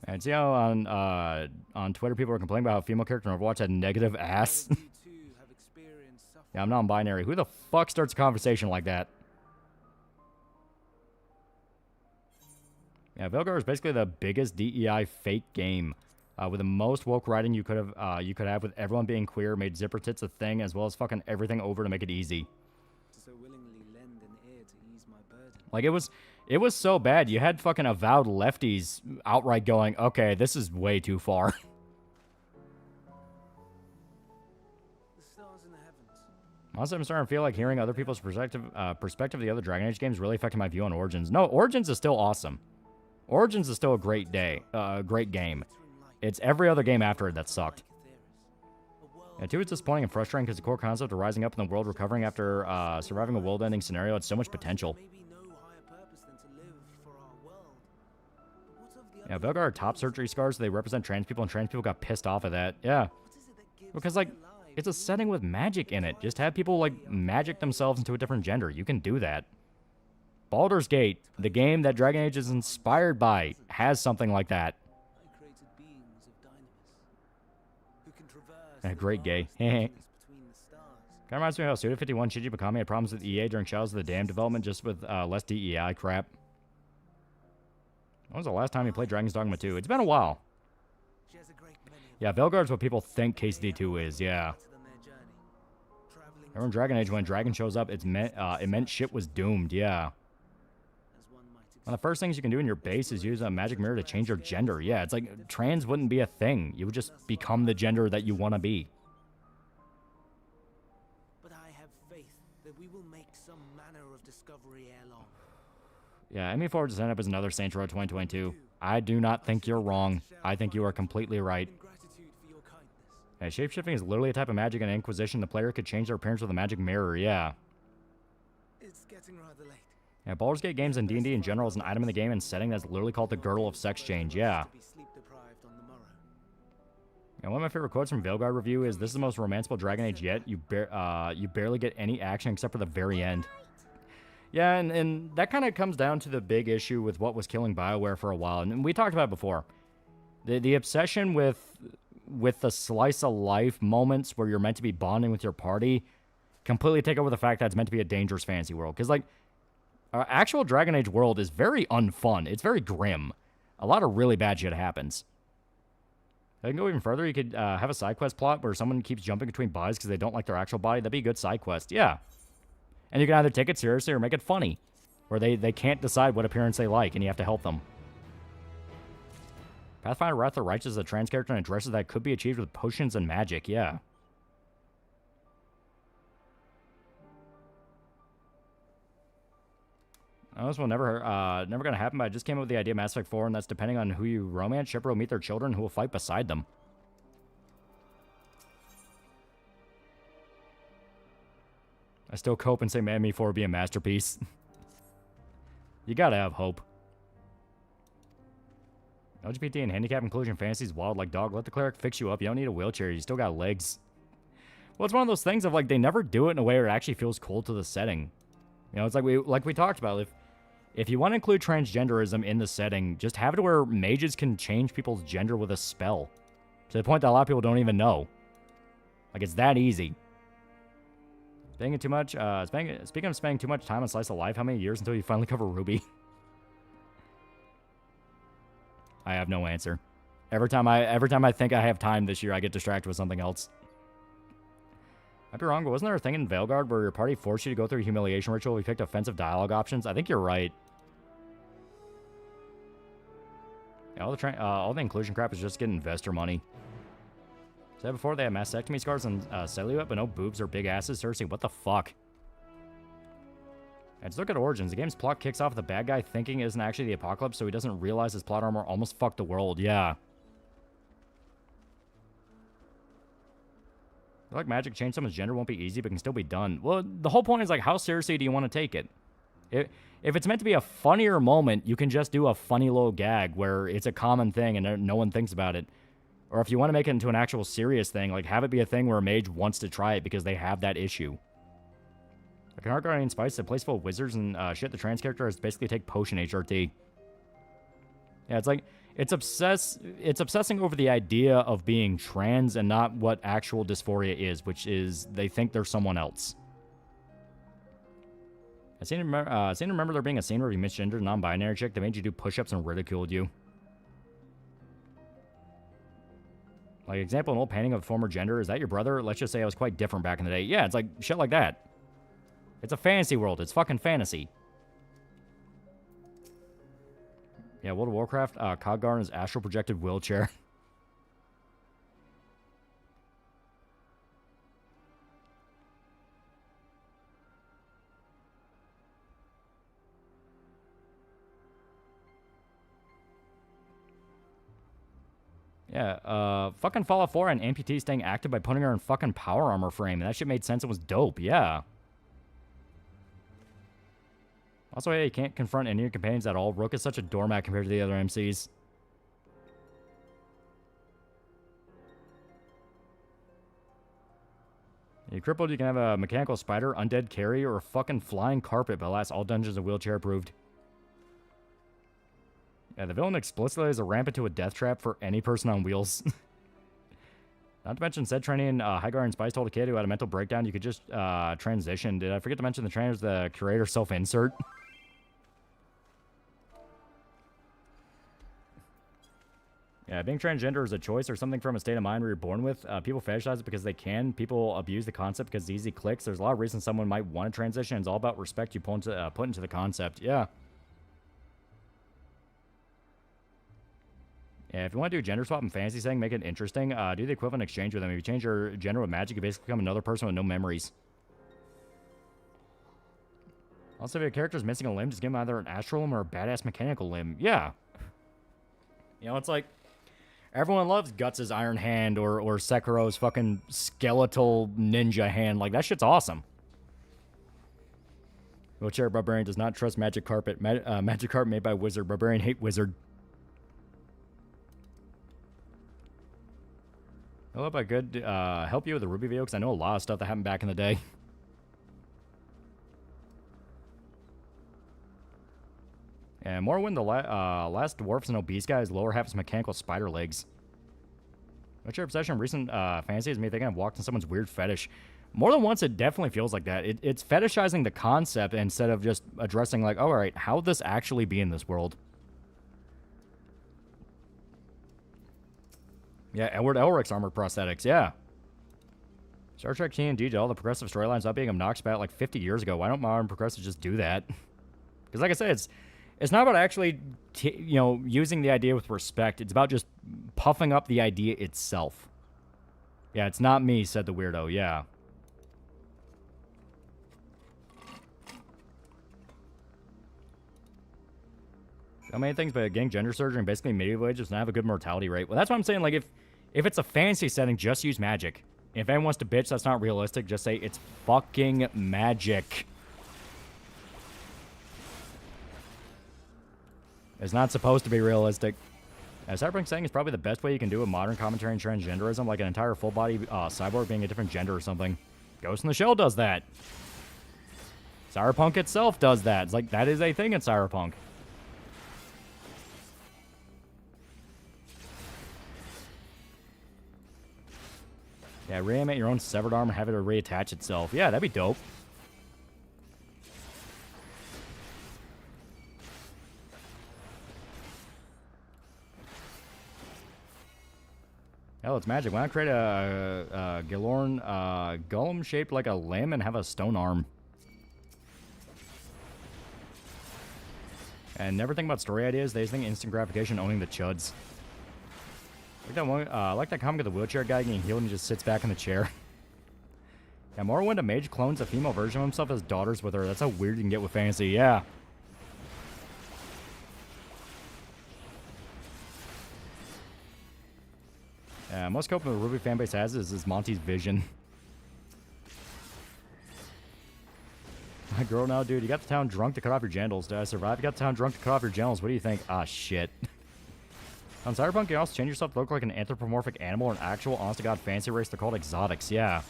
And see how on Twitter people are complaining about how female character in Overwatch had negative ass? Yeah, I'm non-binary. Who the fuck starts a conversation like that? Yeah, Velgar is basically the biggest DEI fake game. With the most woke writing you could have with everyone being queer, made zipper tits a thing, as well as fucking everything over to make it easy. Like, it was so bad. You had fucking avowed lefties outright going, okay, this is way too far. Honestly, I'm starting to feel like hearing other people's perspective of the other Dragon Age games really affected my view on Origins. No, Origins is still awesome. Origins is still a great game. It's every other game after it that sucked. Yeah, 2 is disappointing and frustrating because the core concept of rising up in the world, recovering after surviving a world-ending scenario had so much potential. Yeah, Velgar are top surgery scars. They represent trans people, and trans people got pissed off at that. Yeah. Because, like, it's a setting with magic in it. Just have people, like, magic themselves into a different gender. You can do that. Baldur's Gate, the game that Dragon Age is inspired by, has something like that. Great gay. Kind of reminds me of how Suda51 Shiji Mikami had problems with EA during Shadows of the Damned development, just with less DEI crap. When was the last time you played Dragon's Dogma 2? It's been a while. Yeah, Velgar's what people think KCD2 is, yeah. Remember in Dragon Age, when a dragon shows up, it meant shit was doomed, yeah. One of the first things you can do in your base is use a magic mirror to change your gender. Yeah, it's like trans wouldn't be a thing. You would just become the gender that you want to be. But I have faith that we will make some manner of discovery ere long. Yeah, ME4 to sign up as another Saints Row 2022. I do not think you're wrong. I think you are completely right. Yeah, shapeshifting is literally a type of magic in Inquisition. The player could change their appearance with a magic mirror, yeah. Is it's getting rather late. Yeah, Baldur's Gate games and D&D in general is an item in the game and setting that's literally called the girdle of sex change. Yeah. To be sleep deprived on the morrow. And one of my favorite quotes from Veilguard review is, "This is the most romanceable Dragon Age yet. You barely get any action except for the very end." Yeah, and that kind of comes down to the big issue with what was killing BioWare for a while, and we talked about it before. The obsession with the slice of life moments where you're meant to be bonding with your party completely take over the fact that it's meant to be a dangerous fantasy world. Because, like, our actual Dragon Age world is very unfun. It's very grim. A lot of really bad shit happens. I can go even further. You could have a side quest plot where someone keeps jumping between bodies because they don't like their actual body. That'd be a good side quest. Yeah. And you can either take it seriously or make it funny, where they can't decide what appearance they like, and you have to help them. Pathfinder Wrath of the Righteous is a trans character and addresses that could be achieved with potions and magic. Yeah. This will never gonna happen, but I just came up with the idea of Mass Effect 4, and that's depending on who you romance, Shepard will meet their children who will fight beside them. I still cope and say Man 4 would be a masterpiece. You gotta have hope. LGBT and handicap inclusion fantasy is wild like dog. Let the cleric fix you up. You don't need a wheelchair. You still got legs. Well, it's one of those things of, like, they never do it in a way where it actually feels cool to the setting. You know, it's like we talked about. If you want to include transgenderism in the setting, just have it where mages can change people's gender with a spell. To the point that a lot of people don't even know. Like, it's that easy. Spending too much, speaking of spending too much time on Slice of Life, how many years until you finally cover Ruby? I have no answer. Every time I think I have time this year, I get distracted with something else. Might be wrong, but wasn't there a thing in Veilguard where your party forced you to go through a humiliation ritual if you picked offensive dialogue options? I think you're right. Yeah, all the inclusion crap is just getting investor money. Said before they have mastectomy scars and cellulite, but no boobs or big asses. Seriously, what the fuck? And just look at Origins. The game's plot kicks off with the bad guy thinking it isn't actually the apocalypse, so he doesn't realize his plot armor almost fucked the world. Yeah. I feel like magic change someone's gender won't be easy, but can still be done. Well, the whole point is, like, how seriously do you want to take it? If it's meant to be a funnier moment, you can just do a funny little gag where it's a common thing and no one thinks about it. Or if you want to make it into an actual serious thing, like, have it be a thing where a mage wants to try it because they have that issue. Like, in Heart Guardian Spice, a place full of wizards and shit, the trans character has to basically take potion HRT. Yeah, it's like, it's obsessing over the idea of being trans and not what actual dysphoria is, which is they think they're someone else. I seem to remember there being a scene where you misgendered a non-binary chick that made you do push-ups and ridiculed you. Like, example, an old painting of a former gender. Is that your brother? Let's just say I was quite different back in the day. Yeah, it's like shit like that. It's a fantasy world. It's fucking fantasy. Yeah, World of Warcraft, Codgar in his astral projected wheelchair. Yeah, fucking Fallout 4 and amputee staying active by putting her in fucking power armor frame. And that shit made sense. It was dope, yeah. Also, hey, you can't confront any of your companions at all. Rook is such a doormat compared to the other MCs. You're crippled, you can have a mechanical spider, undead carry, or a fucking flying carpet, but alas, all dungeons are wheelchair approved. Yeah, the villain explicitly is a ramp into a death trap for any person on wheels. Not to mention, said training in Highgarden Spice told a kid who had a mental breakdown you could just transition. Did I forget to mention the trainer's the curator self-insert? Yeah, being transgender is a choice or something from a state of mind where you're born with. People fetishize it because they can. People abuse the concept because it's easy clicks. There's a lot of reasons someone might want to transition. It's all about respect you put into the concept. Yeah. Yeah, if you want to do a gender swap in fantasy setting, make it interesting. Do the equivalent exchange with them. If you change your gender with magic, you basically become another person with no memories. Also, if your character's missing a limb, just give them either an astral limb or a badass mechanical limb. Yeah. You know, it's like, everyone loves Guts' Iron Hand or Sekiro's fucking skeletal ninja hand. Like, that shit's awesome. Wheelchair Barbarian does not trust magic carpet. Magic carpet made by wizard. Barbarian hate wizard. I hope I could help you with the Ruby video because I know a lot of stuff that happened back in the day. And Morrowind, the last dwarfs and obese guy's lower half is mechanical spider legs. Wheelchair obsession recent fantasy has me thinking I've walked in someone's weird fetish. More than once, it definitely feels like that. It's fetishizing the concept instead of just addressing like, oh, all right, how would this actually be in this world? Yeah, Edward Elric's armored prosthetics, yeah. Star Trek TNG did all the progressive storylines without being obnoxious about like 50 years ago. Why don't modern progressives just do that? Because like I said, it's not about actually, using the idea with respect. It's about just puffing up the idea itself. Yeah, it's not me, said the weirdo, yeah. So many things, but getting gender surgery and basically medieval age does not have a good mortality rate. Well, that's what I'm saying. Like, if it's a fantasy setting, just use magic. If anyone wants to bitch that's not realistic, just say it's fucking magic. It's not supposed to be realistic. As Cyberpunk saying, it's probably the best way you can do a modern commentary on transgenderism, like an entire full-body cyborg being a different gender or something. Ghost in the Shell does that. Cyberpunk itself does that. It's like, that is a thing in Cyberpunk. Yeah, reanimate your own severed arm and have it reattach itself. Yeah, that'd be dope. Hell, it's magic. Why not create a Gilorn golem shaped like a limb and have a stone arm? And never think about story ideas. They just think instant gratification owning the chuds. Like that one, like that comic of the wheelchair guy getting healed and he just sits back in the chair. Yeah, Morrowind, a mage clones a female version of himself as daughters with her. That's how weird you can get with fantasy, yeah. Most coping the Ruby fanbase has is Monty's vision. My girl now, dude, you got the town drunk to cut off your genitals. Did I survive? You got the town drunk to cut off your genitals. What do you think? Ah, shit. On Cyberpunk, you can also change yourself to look like an anthropomorphic animal or an actual, honest-to-God fancy race. They're called exotics, yeah.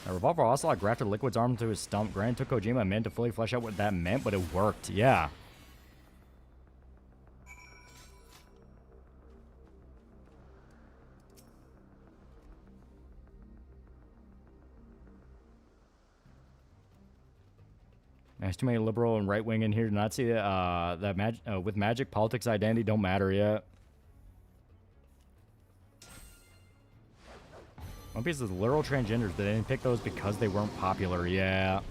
A Revolver Ocelot grafted Liquid's arm into his stump. Grant took Kojima a minute to fully flesh out what that meant, but it worked, yeah. There's too many liberal and right wing in here to not see that with magic, politics, identity don't matter yet. One Piece is literal transgenders. They didn't pick those because they weren't popular. Yeah.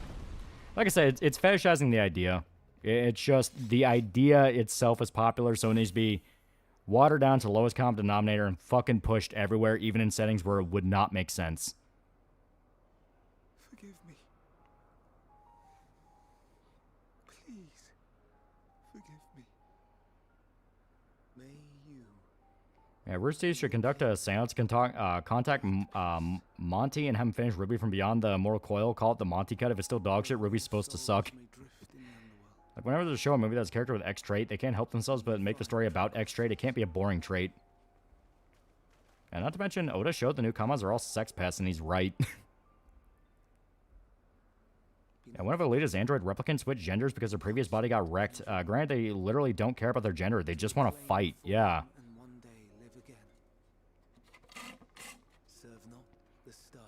Like I said, it's fetishizing the idea. It's just the idea itself is popular, so it needs to be watered down to the lowest common denominator and fucking pushed everywhere, even in settings where it would not make sense. Forgive me. Please, forgive me. May you. Yeah, Rooster should conduct a seance, contact Monty and have him finish Ruby from beyond the mortal coil. Call it the Monty cut. If it's still dog shit, Ruby's supposed to suck. Like, whenever there's a show or movie that's a character with X trait, they can't help themselves but make the story about X trait. It can't be a boring trait. And not to mention, Oda showed the new commas are all sex pests, and he's right. And one of Alita's android replicants switched genders because their previous body got wrecked. Granted, they literally don't care about their gender. They just want to fight. Yeah. And one day live again. Serve not the star.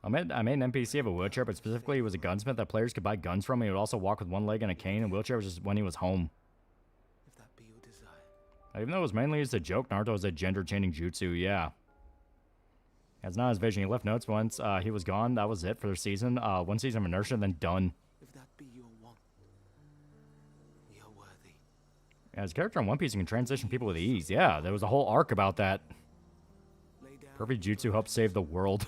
I made an NPC of a wheelchair, but specifically he was a gunsmith that players could buy guns from. He would also walk with one leg and a cane, and wheelchair was just when he was home. If that be your desire. Even though it was mainly used as a joke, Naruto was a gender-changing jutsu, yeah. That's not his vision. He left notes once he was gone. That was it for the season. One season of inertia, then done. If that be your want, we are worthy. As a character in One Piece, you can transition people with ease. Yeah, there was a whole arc about that. Perfect jutsu helped save the world.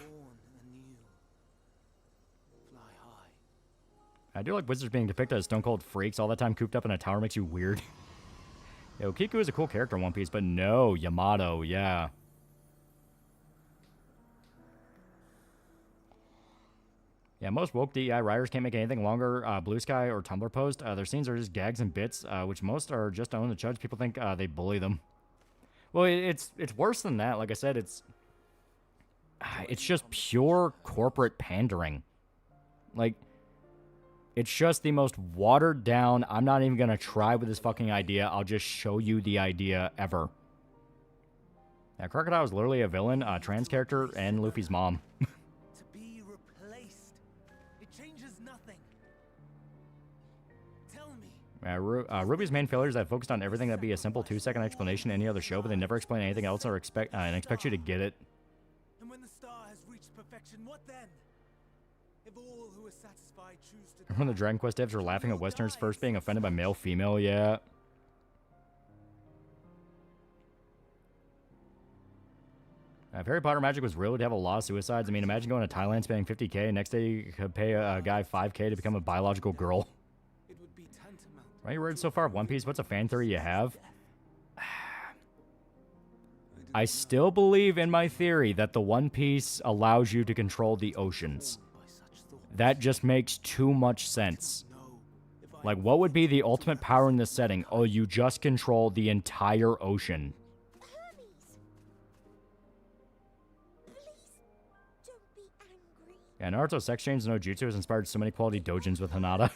I do like wizards being depicted as stone-cold freaks. All that time cooped up in a tower makes you weird. Yo, Kiku is a cool character in One Piece, but no, Yamato, yeah. Yeah, most woke DEI writers can't make anything longer Blue Sky or Tumblr post. Their scenes are just gags and bits, which most are just owned to judge. People think they bully them. Well, it's worse than that. Like I said, it's just pure corporate pandering. Like, it's just the most watered down, I'm not even going to try with this fucking idea, I'll just show you the idea ever. Yeah, Crocodile is literally a villain, a trans character, and Luffy's mom. To be replaced. It changes nothing. Tell me. Ruby's main failure is that focused on everything that'd be a simple 2-second explanation in any other show, but they never explain anything else or expect you to get it. And when the star has reached perfection, what then? If all who are satisfied choose to When the Dragon Quest devs are laughing at Westerners first being offended by male-female, yeah. If Harry Potter magic was real, we'd have a lot of suicides. I mean, imagine going to Thailand spending $50K, next day you could pay a guy $5K to become a biological girl. It would be tantamount. Right, you read so far of One Piece? What's a fan theory you have? I still believe in my theory that the One Piece allows you to control the oceans. That just makes too much sense. Like, what would be the ultimate power in this setting? Oh, you just control the entire ocean. Yeah, Naruto sex change no jutsu has inspired so many quality doujins with Hinata. I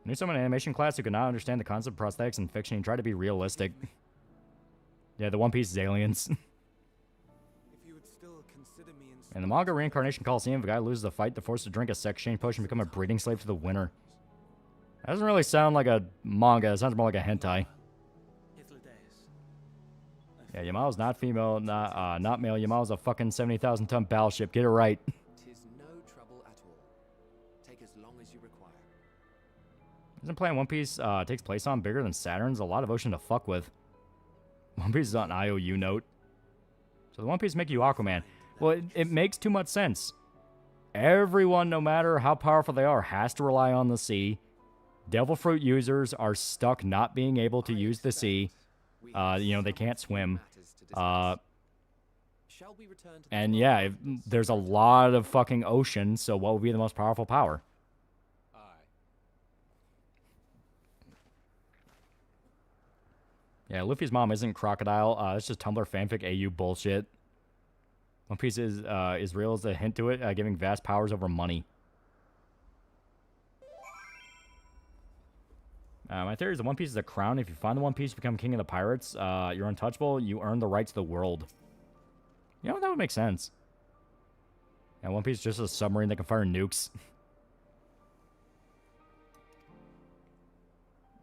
knew someone in animation class who could not understand the concept of prosthetics in fiction and tried to be realistic. Yeah, the One Piece is aliens. In the manga Reincarnation Coliseum, if a guy loses a fight, they're forced to drink a sex change potion and become a breeding slave to the winner. That doesn't really sound like a manga. It sounds more like a hentai. Yeah, Yamao's not female, not male. Yamao's a fucking 70,000-ton battleship. Get it right. Tis no trouble at all. Take as long as you require. Isn't playing One Piece takes place on bigger than Saturn's? A lot of ocean to fuck with. One Piece is on an IOU note. So the One Piece make you Aquaman. Well, it makes too much sense. Everyone, no matter how powerful they are, has to rely on the sea. Devil Fruit users are stuck not being able to use the sea. You know, they can't swim. And yeah, there's a lot of fucking ocean, so what would be the most powerful power? Yeah, Luffy's mom isn't Crocodile. It's just Tumblr fanfic AU bullshit. One Piece is real as a hint to it, giving vast powers over money. My theory is the One Piece is a crown. If you find the One Piece, you become king of the pirates. You're untouchable. You earn the rights to the world. You know, that would make sense. Yeah, One Piece is just a submarine that can fire nukes.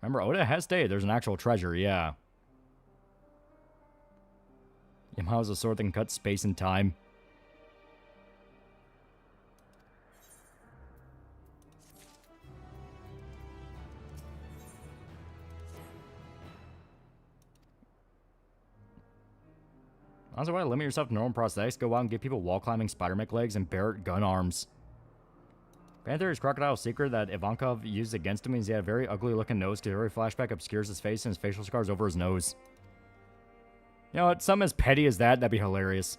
Remember, Oda has stated there's an actual treasure, yeah. Yamao's a sword that can cut space and time. Also, why limit yourself to normal prosthetics? Go out and give people wall climbing spider mech legs and Barrett gun arms. Panther's Crocodile's secret that Ivankov used against him means he had a very ugly looking nose because every flashback obscures his face and his facial scars over his nose. You know what? Something as petty as that'd be hilarious.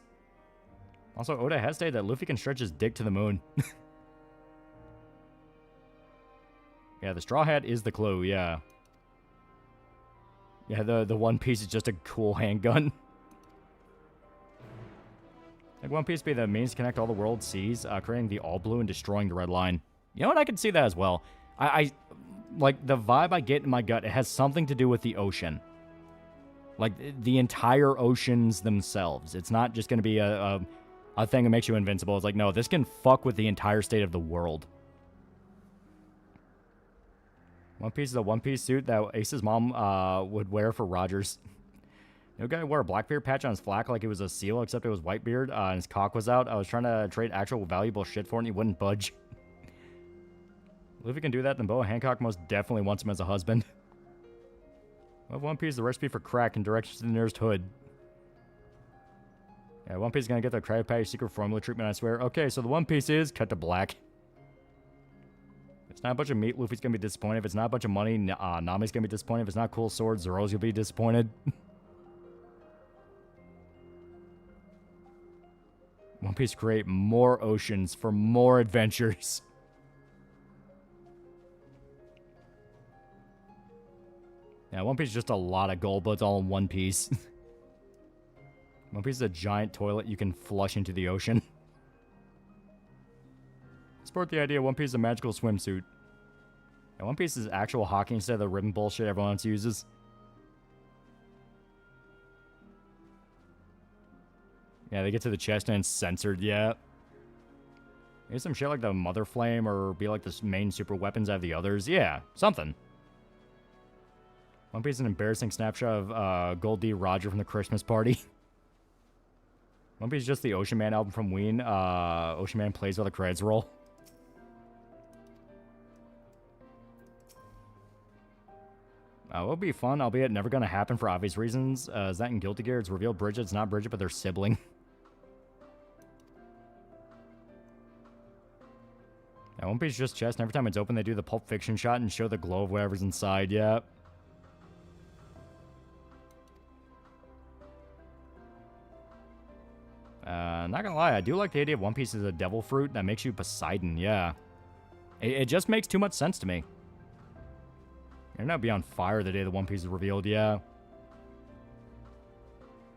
Also, Oda has stated that Luffy can stretch his dick to the moon. Yeah, the straw hat is the clue, yeah. Yeah, the One Piece is just a cool handgun. Like One Piece be the means to connect all the world seas, creating the all blue and destroying the red line. You know what? I can see that as well. I like the vibe I get in my gut. It has something to do with the ocean. Like the entire oceans themselves. It's not just going to be a thing that makes you invincible. It's like, no, this can fuck with the entire state of the world. One Piece is a One Piece suit that Ace's mom would wear for Rogers. No guy wore a Blackbeard patch on his flack like it was a seal, except it was Whitebeard, and his cock was out. I was trying to trade actual valuable shit for it, and he wouldn't budge. Luffy can do that, then Boa Hancock most definitely wants him as a husband. Well, One Piece, the recipe for crack and directions to the nearest hood. Yeah, One Piece is going to get the Krabby Patty secret formula treatment, I swear. Okay, so the One Piece is cut to black. If it's not a bunch of meat, Luffy's going to be disappointed. If it's not a bunch of money, Nami's going to be disappointed. If it's not cool swords, Zoro's going to be disappointed. One Piece create more oceans for more adventures. Yeah, One Piece is just a lot of gold, but it's all in one piece. One Piece is a giant toilet you can flush into the ocean. Support the idea One Piece is a magical swimsuit. Yeah, One Piece is actual hockey instead of the ribbon bullshit everyone else uses. Yeah, they get to the chest and it's censored, yeah. Maybe some shit like the Mother Flame or be like the main super weapons out of the others. Yeah, something. One Piece is an embarrassing snapshot of Gold D. Roger from the Christmas party. One Piece is just the Ocean Man album from Ween. Ocean Man plays while the credits roll. It will be fun, albeit never going to happen for obvious reasons. Is that in Guilty Gear? It's revealed Bridget's not Bridget, but their sibling. Yeah, One Piece is just chest, and every time it's open, they do the Pulp Fiction shot and show the glow of whatever's inside, yeah. Not gonna lie, I do like the idea of One Piece as a devil fruit that makes you Poseidon, yeah. It just makes too much sense to me. You're not be on fire the day the One Piece is revealed, yeah.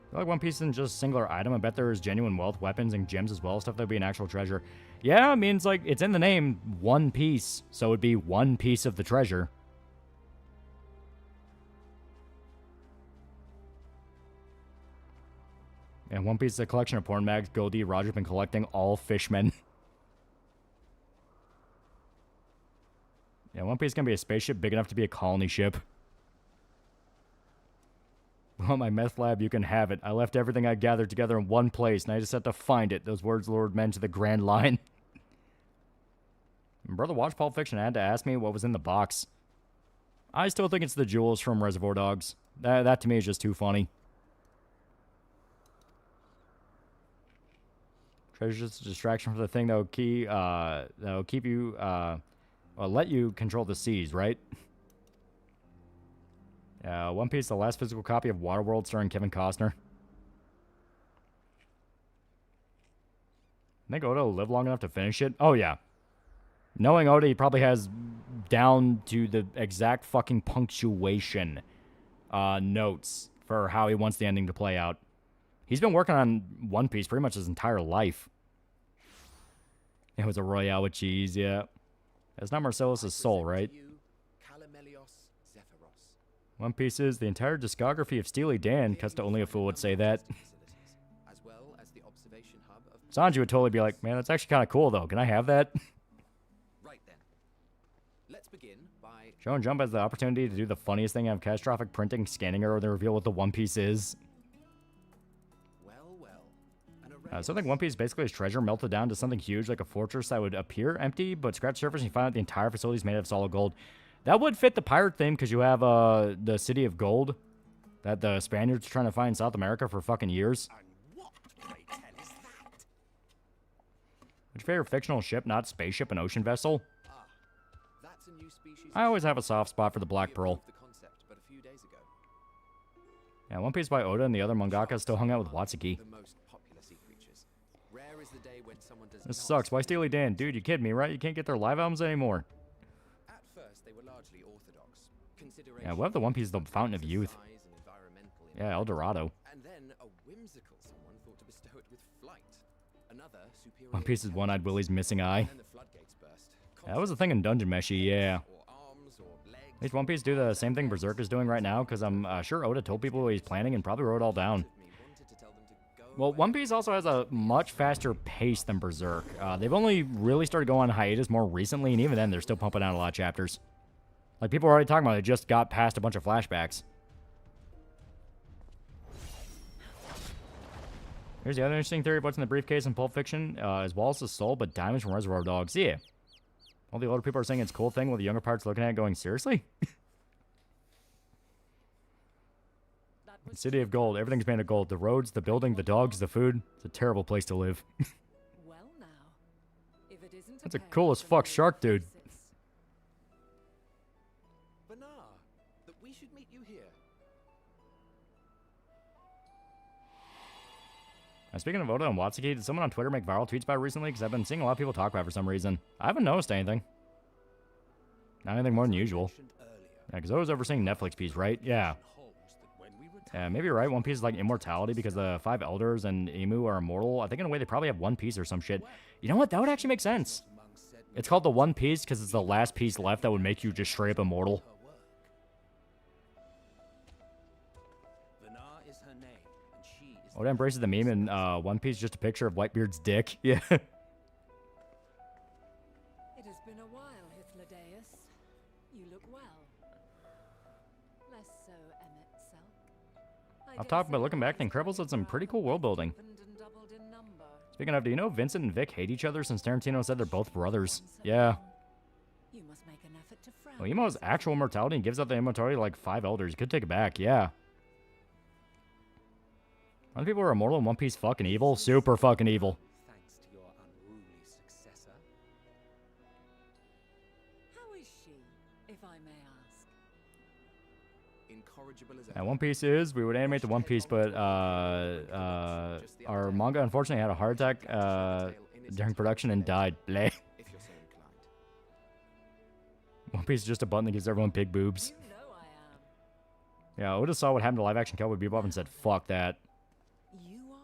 I feel like One Piece isn't just a singular item. I bet there is genuine wealth, weapons, and gems as well. Stuff that would be an actual treasure. Yeah, I mean, it's like, it's in the name, One Piece. So it would be one piece of the treasure. And One Piece is a collection of porn mags Goldie Roger have been collecting all fishmen. Yeah, One Piece is going to be a spaceship big enough to be a colony ship. Well, my meth lab, you can have it. I left everything I gathered together in one place, and I just had to find it. Those words lured men to the Grand Line. Brother watched Pulp Fiction and had to ask me what was in the box. I still think it's the jewels from Reservoir Dogs. That to me is just too funny. Treasure's just a distraction from the thing that'll keep you, let you control the seas, right? One Piece, the last physical copy of Waterworld starring Kevin Costner. I think Oda will live long enough to finish it. Oh, yeah. Knowing Oda, he probably has down to the exact fucking punctuation notes for how he wants the ending to play out. He's been working on One Piece pretty much his entire life. It was a Royale with cheese, yeah. It's not Marcellus' soul, right? One Piece is the entire discography of Steely Dan, cuts to only a fool would say that. Sanji would totally be like, man, that's actually kind of cool, though. Can I have that? Right then. Let's begin by... Shonen Jump has the opportunity to do the funniest thing of catastrophic printing, scanning error, then reveal what the One Piece is. So I think One Piece basically is treasure melted down to something huge, like a fortress that would appear empty, but scratch the surface and you find out the entire facility is made of solid gold. That would fit the pirate theme, because you have the City of Gold that the Spaniards are trying to find in South America for fucking years. What's your favorite fictional ship, not spaceship, and ocean vessel? I always have a soft spot for the Black Pearl. Yeah, One Piece by Oda and the other mangaka still hung out with Watsuki. This sucks. Why Steely Dan? Dude, you kidding me, right? You can't get their live albums anymore. At first, they were largely orthodox. Yeah, what if the One Piece is the Fountain of Youth? Yeah, El Dorado. And then a whimsical someone thought to bestow it with flight. Another superior... One Piece is One-Eyed Willie's missing eye. Yeah, that was a thing in Dungeon Meshi, yeah. At least One Piece do the same thing Berserk is doing right now, because I'm sure Oda told people what he's planning and probably wrote it all down. Well, One Piece also has a much faster pace than Berserk. They've only really started going on hiatus more recently, and even then, they're still pumping out a lot of chapters. Like, people are already talking about it, they just got past a bunch of flashbacks. Here's the other interesting theory of what's in the briefcase in Pulp Fiction. Is Wallace's soul, but diamonds from Reservoir Dogs. Yeah. All the older people are saying it's a cool thing, while the younger parts looking at it going, seriously? The City of Gold. Everything's made of gold. The roads, the building, the dogs, the food. It's a terrible place to live. Well now, if it isn't That's a cool as fuck shark, dude. Bernard, that we should meet you here. Speaking of Oda and Watsuki, did someone on Twitter make viral tweets about it recently? Because I've been seeing a lot of people talk about it for some reason. I haven't noticed anything. Not anything more than usual. Yeah, because I was overseeing Netflix piece, right? Yeah. Yeah, maybe you're right. One Piece is like immortality because the 5 elders and Emu are immortal. I think in a way they probably have one piece or some shit. You know what? That would actually make sense. It's called the One Piece because it's the last piece left that would make you just straight up immortal. Oda embraces the meme in One Piece, just a picture of Whitebeard's dick. Yeah. It has been a while, Hythlodaeus. You look well. Less so, Emmett Selk. Off topic, but looking back, the Incredibles had some pretty cool world building. Speaking of, do you know Vincent and Vic hate each other since Tarantino said they're both brothers? Yeah. You must make an effort to frown. Well, Emo has actual immortality and gives out the immortality to like 5 elders. You could take it back, yeah. Other people are immortal in One Piece fucking evil. Super fucking evil. Thanks to your unruly successor. How is she, if I may ask? Incorrigible as Yeah, One Piece is, we would animate the One Piece, but our manga unfortunately had a heart attack during production and died. Bleh. if you're so inclined. One Piece is just a button that gives everyone big boobs. You know I am. Yeah, Oda saw what happened to live action Cowboy Bebop and said, fuck that. You are?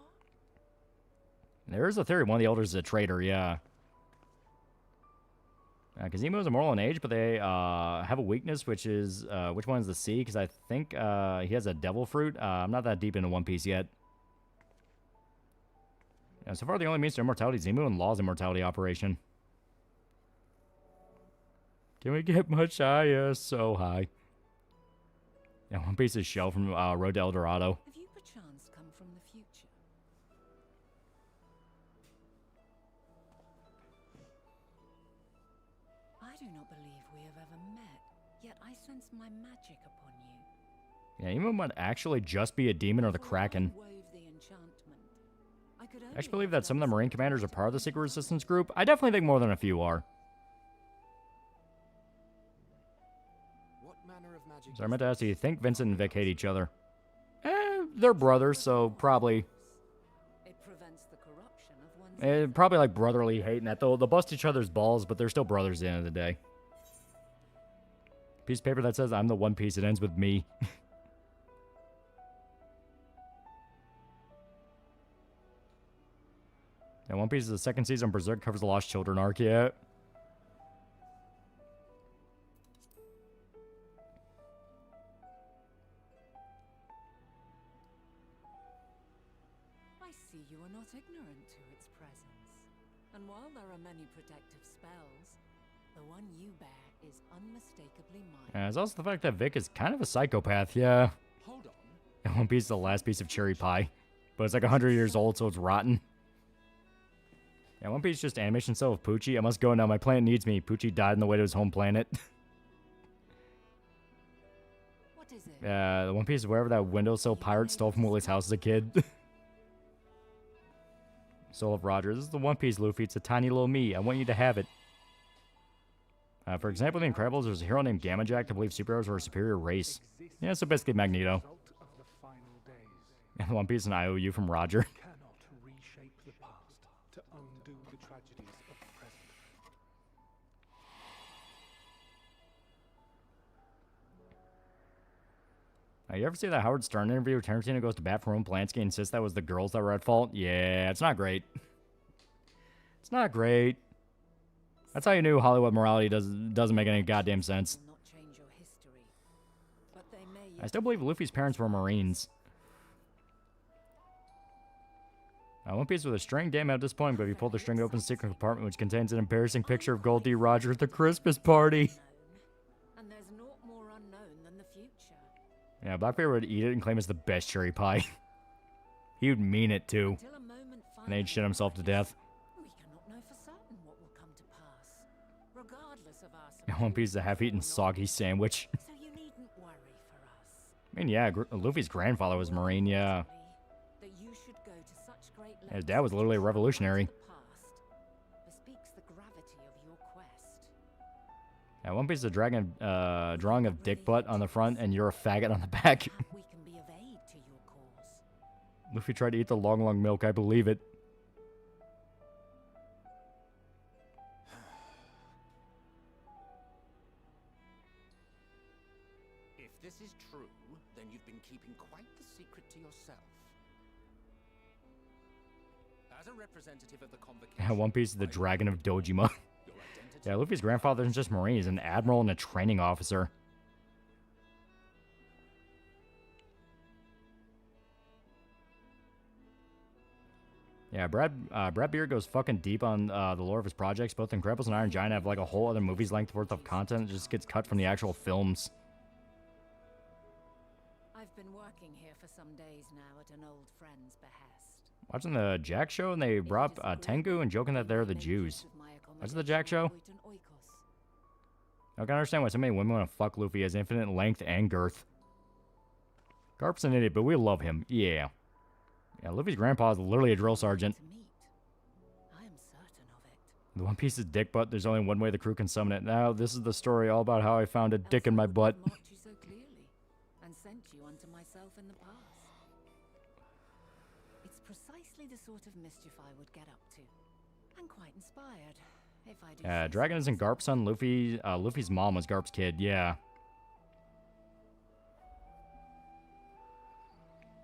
There is a theory one of the elders is a traitor, yeah. Because Emo is immortal in age, but they have a weakness, which is, which one is the C? Because I think he has a devil fruit. I'm not that deep into One Piece yet. Yeah, so far, the only means to immortality is Emu and Law's immortality operation. Can we get much higher? So high. Yeah, One Piece is Shell from Road to El Dorado. Have you perchance come from the future? I do not believe we have ever met, yet I sense my magic upon you. Yeah, Emu might actually just be a demon or the Kraken. Wove the enchantment. I could I only actually believe have that some of the done Marine commanders are part of the Secret Resistance group. I definitely think more than a few are. What manner of magic? So I meant to ask, do you think Vincent and Vic hate each other? They're brothers, so probably. It prevents the corruption of one's Probably like brotherly hate in that. They'll bust each other's balls, but they're still brothers at the end of the day. Piece of paper that says, I'm the One Piece, it ends with me. Yeah, One Piece is the second season. Berserk covers the Lost Children arc, yeah. I see you are not ignorant to its presence. And while there are many protective spells, the one you bear is unmistakably mine. There's also the fact that Vic is kind of a psychopath, yeah. Hold on. And One Piece is the last piece of cherry pie. But it's like 100 years old, so it's rotten. Yeah, One Piece is just animation style of Poochie. I must go now. My planet needs me. Poochie died on the way to his home planet. What is it? The One Piece is wherever that windowsill pirate stole from Willie's house as a kid. Soul of Roger. This is the One Piece, Luffy. It's a tiny little me. I want you to have it. For example, in The Incredibles, there's a hero named Gamma Jack to believe superheroes were a superior race. Yeah, so basically Magneto. And One Piece and IOU from Roger. Cannot reshape the past to undo the tragedies of the present. You ever see that Howard Stern interview where Tarantino goes to bat for Roman Polanski and insists that was the girls that were at fault? Yeah, it's not great. It's not great. That's how you knew Hollywood morality doesn't make any goddamn sense. Not change your history, but they may I still believe Luffy's parents were Marines. One Piece with a string, damn at this point, but if you pull the string, it opens a secret compartment which contains an embarrassing picture of Goldie Roger at the Christmas party. and there's naught more unknown than the future. Yeah, Blackbeard would eat it and claim it's the best cherry pie. He would mean it too. Until a moment And he'd shit himself to death. we cannot know for certain what will come to pass, regardless of our One Piece is a half-eaten soggy sandwich. So you needn't worry for us. I mean, yeah, Luffy's grandfather was a Marine, yeah. That you should go to such great His dad was literally a revolutionary. past bespeaks the gravity of your quest. Yeah, One Piece is a drawing of dick butt on the front, and you're a faggot on the back. We can be of aid to your cause. Luffy tried to eat the long milk, I believe it. If this is true, then you've been keeping quite the secret to yourself. As a representative of the convocation, One Piece is the dragon of Dojima. Yeah, Luffy's grandfather isn't just Marine, he's an admiral and a training officer. Yeah, Brad Beard goes fucking deep on the lore of his projects. Both Incredibles and Iron Giant have like a whole other movie's length worth of content that just gets cut from the actual films. I've been working here for some days now at an old friend's behest. Watching the Jack show and they brought Tengu and joking that they're the Jews. That's the Jack show? I can understand why so many women want to fuck Luffy. He has infinite length and girth. Garp's an idiot, but we love him. Yeah. Yeah, Luffy's grandpa is literally a drill sergeant. The One Piece's dick butt, there's only one way the crew can summon it. Now, this is the story all about how I found a dick in my butt. And sent you unto myself in the past. It's precisely the sort of mischief I would get up to. And quite inspired, if I do. Yeah, Dragon isn't Garp's son. Luffy's mom was Garp's kid, yeah.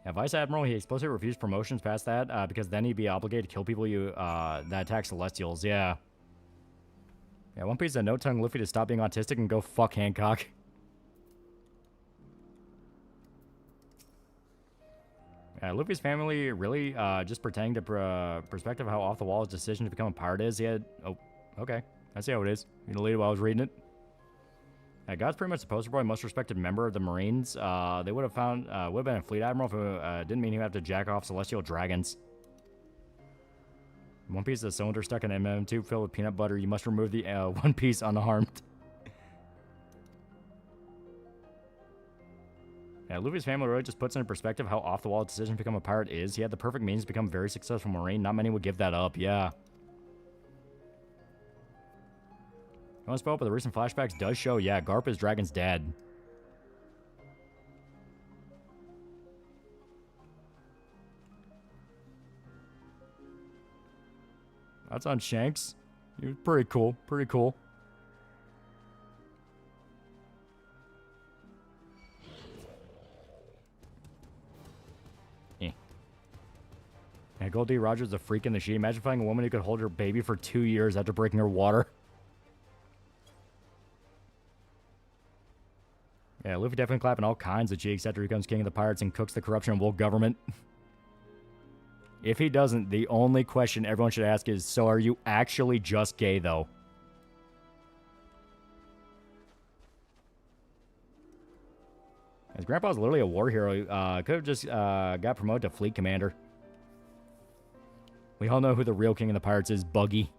Yeah, Vice Admiral, he explicitly refused promotions past that, because then he'd be obligated to kill people that attack Celestials, yeah. Yeah, One Piece had no tongue Luffy to stop being autistic and go fuck Hancock. Yeah, Luffy's family really just pretending to perspective how off the wall his decision to become a pirate is. He had... Oh, okay. I see how it is. You know, later while I was reading it. Yeah, God's pretty much the poster boy, most respected member of the Marines. They would have been a fleet admiral if it didn't mean he would have to jack off celestial dragons. One Piece of the cylinder stuck in an M&M tube filled with peanut butter. You must remove the One Piece unharmed. Yeah, Luffy's family really just puts into perspective how off-the-wall decision to become a pirate is. He had the perfect means to become a very successful Marine. Not many would give that up, yeah. I want to spoil, but the recent flashbacks does show, yeah, Garp is Dragon's dad. That's on Shanks. He was pretty cool, pretty cool. Yeah, Goldie Rogers a freak in the sheet. Imagine finding a woman who could hold her baby for 2 years after breaking her water. Yeah, Luffy definitely clapping all kinds of cheeks after he becomes king of the pirates and cooks the corruption of world government. If he doesn't, the only question everyone should ask is, so are you actually just gay, though? His grandpa's literally a war hero. Could have just got promoted to fleet commander. We all know who the real king of the pirates is, Buggy.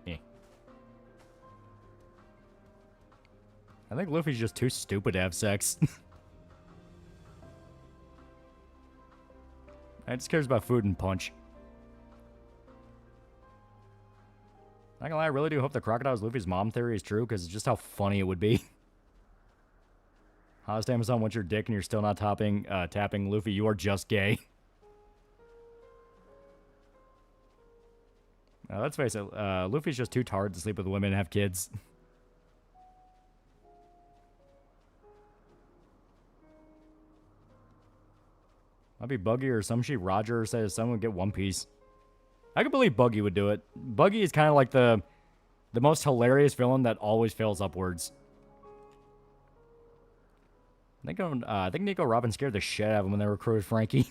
Yeah. I think Luffy's just too stupid to have sex. I just cares about food and punch. Not gonna lie, I really do hope the crocodile's Luffy's mom theory is true, because it's just how funny it would be. Honest Amazon wants your dick and you're still not tapping Luffy. You are just gay. Let's face it, Luffy's just too tired to sleep with women and have kids. Might be Buggy or some shit. Roger says someone would get One Piece. I could believe Buggy would do it. Buggy is kind of like the most hilarious villain that always fails upwards. I think Nico Robin scared the shit out of him when they recruited Frankie.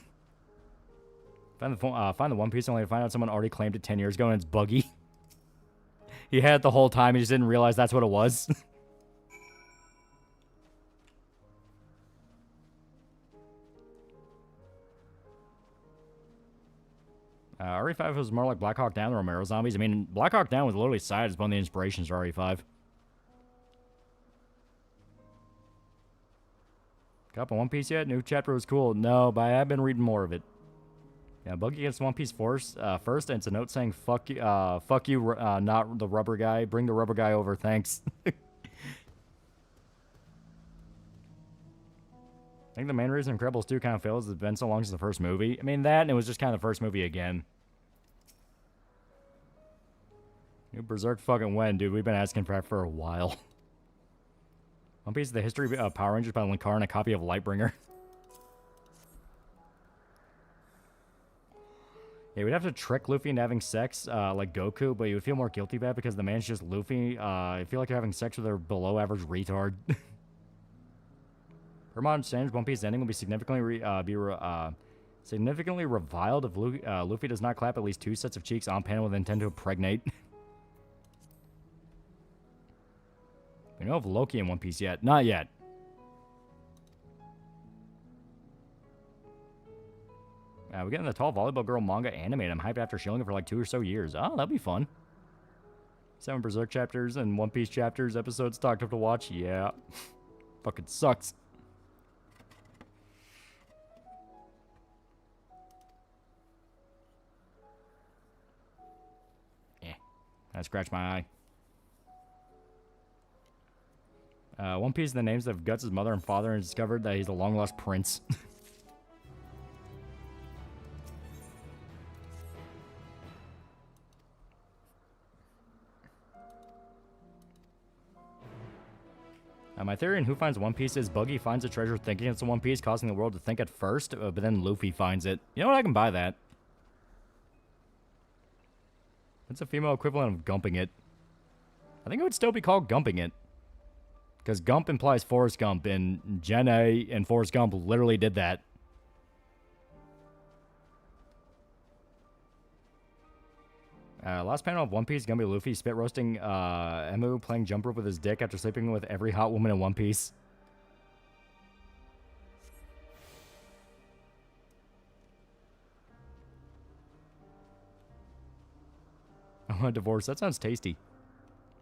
Find the One Piece only to find out someone already claimed it 10 years ago and it's Buggy. He had it the whole time, he just didn't realize that's what it was. RE5 was more like Black Hawk Down, the Romero zombies. I mean, Black Hawk Down was literally cited as one of the inspirations for RE5. Got up on One Piece yet? New chapter was cool. No, but I have been reading more of it. Yeah, Buggy gets One Piece first, and it's a note saying fuck you, not the rubber guy. Bring the rubber guy over, thanks. I think the main reason Incredibles 2 kind of fails is it's been so long since the first movie. I mean, that, and it was just kind of the first movie again. New Berserk fucking when, dude? We've been asking for that for a while. One Piece of the History of Power Rangers by Linkar and a copy of Lightbringer. Yeah, we'd have to trick Luffy into having sex, like Goku, but you would feel more guilty about it because the man's just Luffy. I feel like you're having sex with a below-average retard. Per modern standards, One Piece ending will be significantly reviled if Luffy does not clap at least 2 sets of cheeks on panel with intent to impregnate. We don't have Loki in One Piece yet. Not yet. We're getting the Tall Volleyball Girl manga animated. I'm hyped after shilling it for like 2 or so years. Oh, that'd be fun. 7 Berserk chapters and One Piece chapters episodes stocked up to watch. Yeah. Fucking sucks. Yeah. I scratched my eye. One Piece, the names of Guts' mother and father, and discovered that he's a long-lost prince. My theory on who finds One Piece is Buggy finds a treasure thinking it's a One Piece, causing the world to think at first, but then Luffy finds it. You know what? I can buy that. It's a female equivalent of gumping it. I think it would still be called gumping it. Because Gump implies Forrest Gump, and Gen A and Forrest Gump literally did that. Last panel of One Piece, Gumby Luffy spit roasting Emu playing jump rope with his dick after sleeping with every hot woman in One Piece. I want a divorce. That sounds tasty.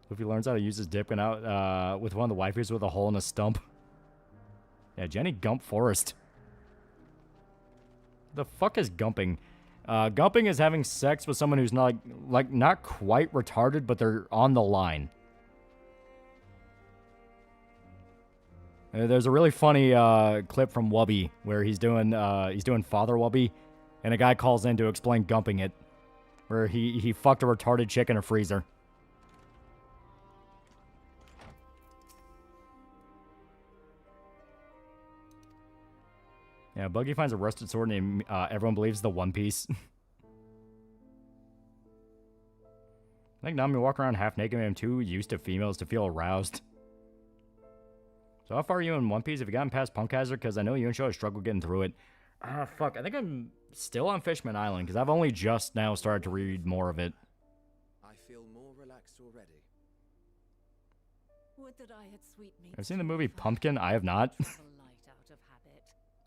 Luffy learns how to use his dip and out with one of the waifus with a hole in a stump. Yeah, Jenny Gump Forrest. The fuck is gumping? Gumping is having sex with someone who's not not quite retarded, but they're on the line. There's a really funny clip from Wubby where he's doing Father Wubby, and a guy calls in to explain gumping it, where he fucked a retarded chick in a freezer. Yeah, Buggy finds a rusted sword and everyone believes the One Piece. I think Nami walk around half naked and I'm too used to females to feel aroused. So how far are you in One Piece? Have you gotten past Punk Hazard? Because I know you and Show struggle getting through it. Fuck. I think I'm still on Fishman Island because I've only just now started to read more of it. I feel more relaxed already. Would that I had sweetmeats. I've seen the movie Pumpkin. I have not.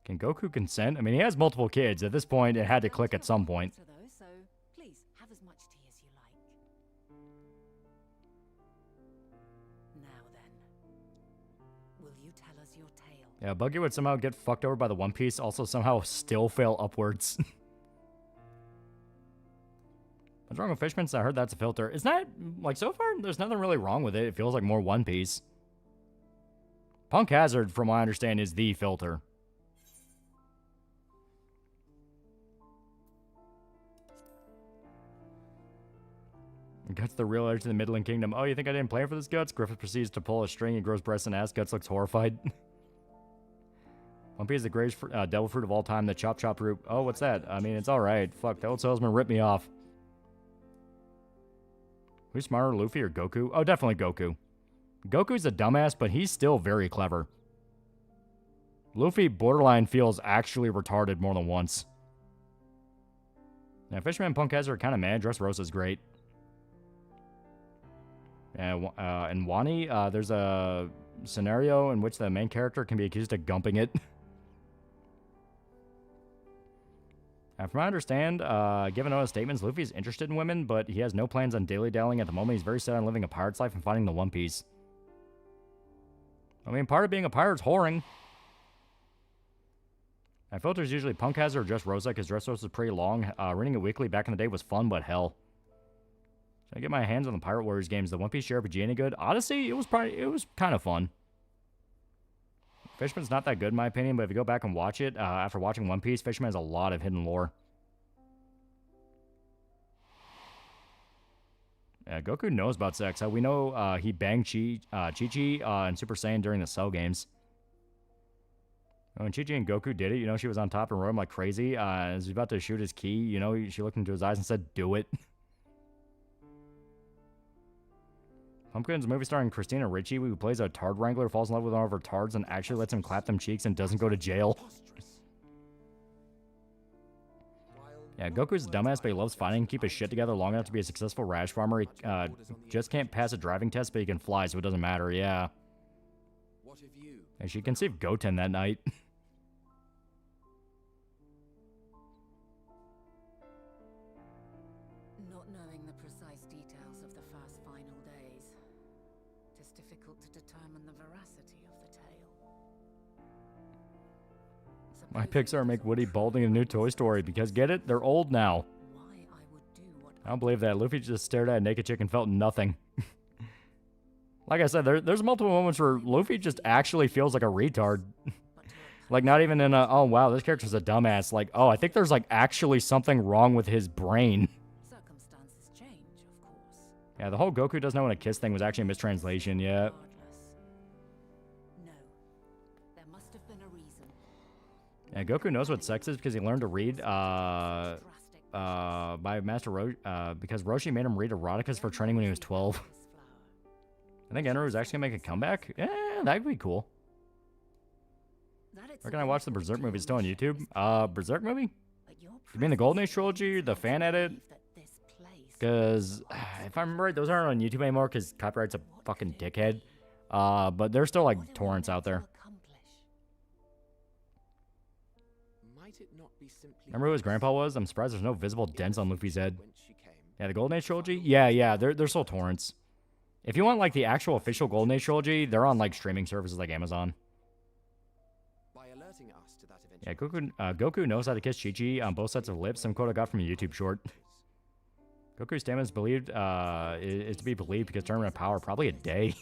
Can Goku consent? I mean, he has multiple kids. At this point, it had to click at some point. So please have as much tea as you like. Now then, will you tell us your tale? Yeah, Buggy would somehow get fucked over by the One Piece, also somehow still fail upwards. What's wrong with Fishman? I heard that's a filter. It's not, like, so far, there's nothing really wrong with it. It feels like more One Piece. Punk Hazard, from what I understand, is the filter. Guts the real edge to the Midland Kingdom. Oh, you think I didn't plan for this, Guts? Griffith proceeds to pull a string and grows breasts and ass. Guts looks horrified. One Piece is the greatest devil fruit of all time, the Chop Chop root. Oh, what's that? I mean, it's alright. Fuck, the old salesman ripped me off. Who's smarter, Luffy or Goku? Oh, definitely Goku. Goku's a dumbass, but he's still very clever. Luffy borderline feels actually retarded more than once. Now, Fishman and Punk Hazard are kind of mad. Dressrosa's great. And Wani, there's a scenario in which the main character can be accused of gumping it. From what I understand, given all his statements, Luffy's interested in women, but he has no plans on daily-dallying at the moment. He's very set on living a pirate's life and finding the One Piece. I mean, part of being a pirate's whoring. My filter's usually Punk Hazard or just Rosa, because Dressrosa is pretty long. Reading it weekly back in the day was fun, but hell. Should I get my hands on the Pirate Warriors games? The One Piece JRPG any good? Odyssey, it was kind of fun. Fishman's not that good in my opinion, but if you go back and watch it, after watching One Piece, Fishman has a lot of hidden lore. Goku knows about sex. We know he banged Chi-Chi and Super Saiyan during the Cell games. When Chi-Chi and Goku did it, you know, she was on top and rode him like crazy. As he was about to shoot his ki, you know, she looked into his eyes and said, "Do it." Pumpkin's a movie starring Christina Ricci, who plays a Tard Wrangler, falls in love with one of her Tards, and actually lets him clap them cheeks and doesn't go to jail. Yeah, Goku's a dumbass, but he loves fighting. Keep his shit together long enough to be a successful rash farmer. He just can't pass a driving test, but he can fly, so it doesn't matter. Yeah. And she conceived Goten that night. Not knowing the precise details of the first final days, it is difficult to determine the veracity of the tale. My Pixar make Woody balding in a new Toy Story because, get it? They're old now. I don't believe that. Luffy just stared at a naked chick and felt nothing. Like I said, there's multiple moments where Luffy just actually feels like a retard. Like, not even in a, oh, wow, this character's a dumbass. Like, oh, I think there's, like, actually something wrong with his brain. Circumstances change, of course. Yeah, the whole Goku doesn't know when a kiss thing was actually a mistranslation, yeah. No, there must have been a reason. Yeah, Goku knows what sex is because he learned to read, by Master Roshi, because Roshi made him read eroticas for training when he was 12. I think Enro is actually going to make a comeback. Yeah, that could be cool. Where can I watch the Berserk movie? Still on YouTube? Berserk movie? You mean the Golden Age trilogy? The fan edit? Because, if I remember right, those aren't on YouTube anymore because copyright's a fucking dickhead. But there's still, like, torrents out there. Remember who his grandpa was? I'm surprised there's no visible dents on Luffy's head. Yeah, the Golden Age trilogy? Yeah, they're still torrents. If you want, like, the actual official Golden Age trilogy, they're on, like, streaming services like Amazon. Yeah, Goku knows how to kiss Chi-Chi on both sets of lips. Some quote I got from a YouTube short. Goku's stamina is believed, is to be believed because tournament of power, probably a day.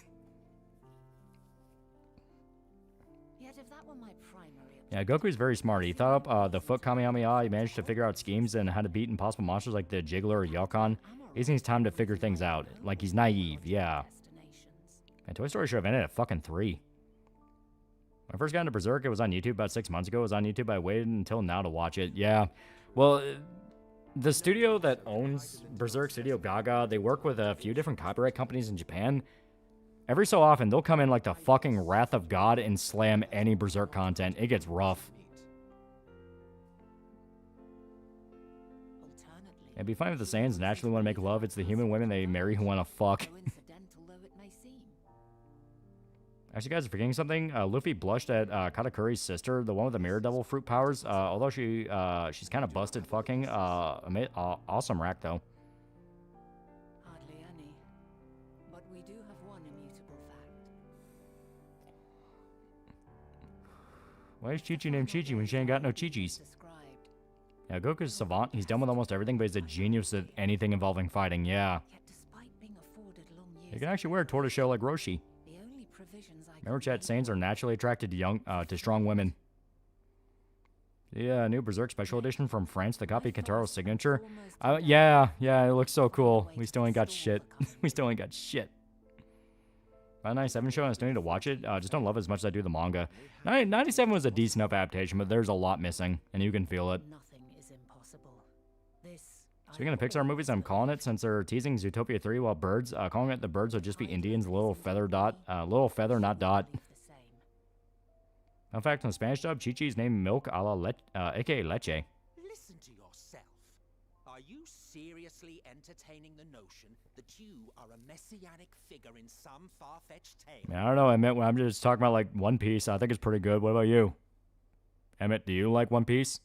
Yet if that were my primary Yeah, Goku's very smart. He thought up the foot Kamehameha. He managed to figure out schemes and how to beat impossible monsters like the Jiggler or Yalkon. He needs time to figure things out. Like, he's naive, yeah. And Toy Story should have ended at fucking 3. When I first got into Berserk, it was on YouTube about 6 months ago. It was on YouTube. I waited until now to watch it. Yeah. Well, the studio that owns Berserk, Studio Gaga, they work with a few different copyright companies in Japan. Every so often, they'll come in like the fucking wrath of God and slam any Berserk content. It gets rough. It'd be fine if the Saiyans naturally want to make love. It's the human women they marry who want to fuck. Actually, guys, forgetting something. Luffy blushed at Katakuri's sister, the one with the Mirror Devil fruit powers. Although she's kind of busted fucking. Awesome rack, though. Hardly any. But we do have one immutable fact. Why is Chi-Chi named Chi-Chi when she ain't got no Chi-Chis? Yeah, Goku's a savant. He's done with almost everything, but he's a genius at anything involving fighting, yeah. You can actually wear a tortoiseshell like Roshi. Remember, chat, Saiyans are naturally attracted to strong women. Yeah, new Berserk Special Edition from France, the copy of Kentaro's signature. Yeah, it looks so cool. We still ain't got shit. We still ain't got shit. 97 show, and I still need to watch it. Just don't love it as much as I do the manga. 97 was a decent enough adaptation, but there's a lot missing, and you can feel it. Speaking of Pixar movies, I'm calling it, since they're teasing Zootopia 3 while Birds, calling it the Birds would just be Indians, little feather, not dot. Fun fact, in the Spanish dub, Chi-Chi's named Milk a la aka Leche. Listen to yourself. Are you seriously entertaining the notion that you are a messianic figure in some far-fetched tale? Man, I don't know, Emmett, when I'm just talking about, like, One Piece, I think it's pretty good. What about you? Emmett, do you like One Piece?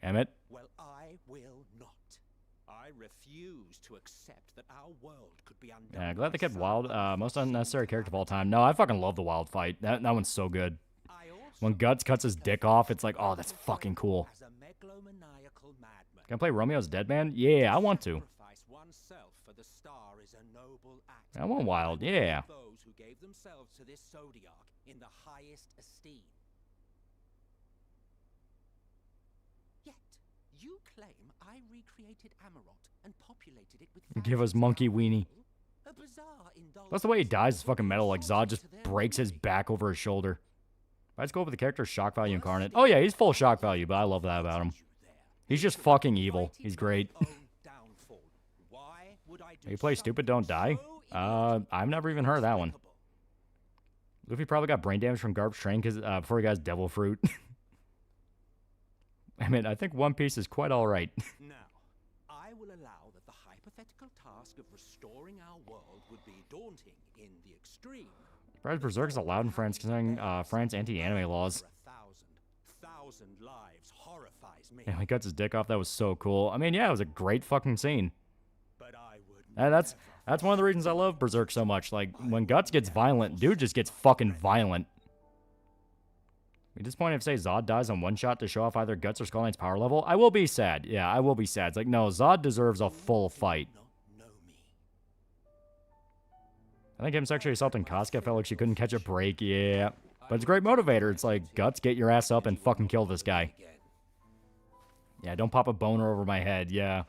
Emmett? Well, I will not. I refuse to accept that our world could be undone. Yeah, glad they kept Wild, most unnecessary character of all time. No, I fucking love the Wild fight. That one's so good. When Guts cuts his dick off, it's like, oh, that's fucking cool. As a megalomaniacal madman. Can I play Romeo's Dead Man? Yeah, I want to. Sacrifice oneself for the star is a noble act. I want Wild, yeah. Those who gave themselves to this zodiac in the highest esteem. Yet, you claim I recreated Amarot and populated it with Give us Monkey Weenie. a bizarre indulgence. Plus the way he dies is fucking metal. Like Zod just breaks his back over his shoulder. Let's go over the character shock value incarnate. Oh yeah, he's full shock value, but I love that about him. He's just fucking evil. He's great. You play Stupid Don't Die? I've never even heard of that one. Luffy probably got brain damage from Garbage Train because before he got his Devil Fruit. I mean, I think One Piece is quite alright. Now, I will allow that the hypothetical task of restoring our world would be daunting in the extreme. Surprised Berserk is allowed in France considering France anti-anime laws. Thousand lives horrifies me. Yeah, he cuts his dick off. That was so cool. I mean, yeah, it was a great fucking scene. But I would And that's one of the reasons I love Berserk so much. Like, when Guts gets violent, dude just gets fucking violent. At this point, if say Zod dies on one shot to show off either Guts or Skull Knight's power level, I will be sad. Yeah, I will be sad. It's like, no, Zod deserves a full fight. I think him sexually assaulting Casca felt like she couldn't catch a break, yeah. But it's a great motivator. It's like, Guts, get your ass up and fucking kill this guy. Yeah, don't pop a boner over my head, yeah.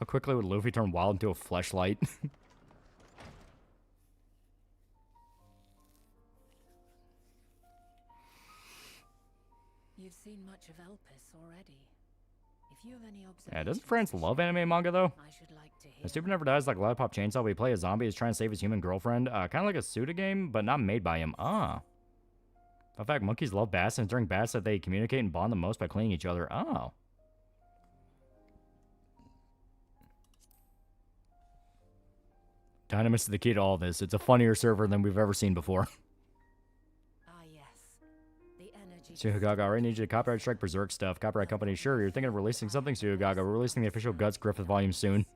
How quickly would Luffy turn Wild into a fleshlight? You've seen much of Elpis already. If you have any observations, Yeah, doesn't France love anime manga, though? I should like to hear. The Stupid Never Dies like Lollipop Chainsaw. We play a zombie who's trying to save his human girlfriend. Kind of like a Suda game, but not made by him. Ah. In fact, monkeys love baths, and during baths that they communicate and bond the most by cleaning each other. Oh. Dynamis is the key to all this. It's a funnier server than we've ever seen before. Ah, yes. The energy. Suyogaga, I already need you to copyright strike Berserk stuff. Copyright company, sure. You're thinking of releasing something, Suyogaga. We're releasing the official Guts Griffith volume soon.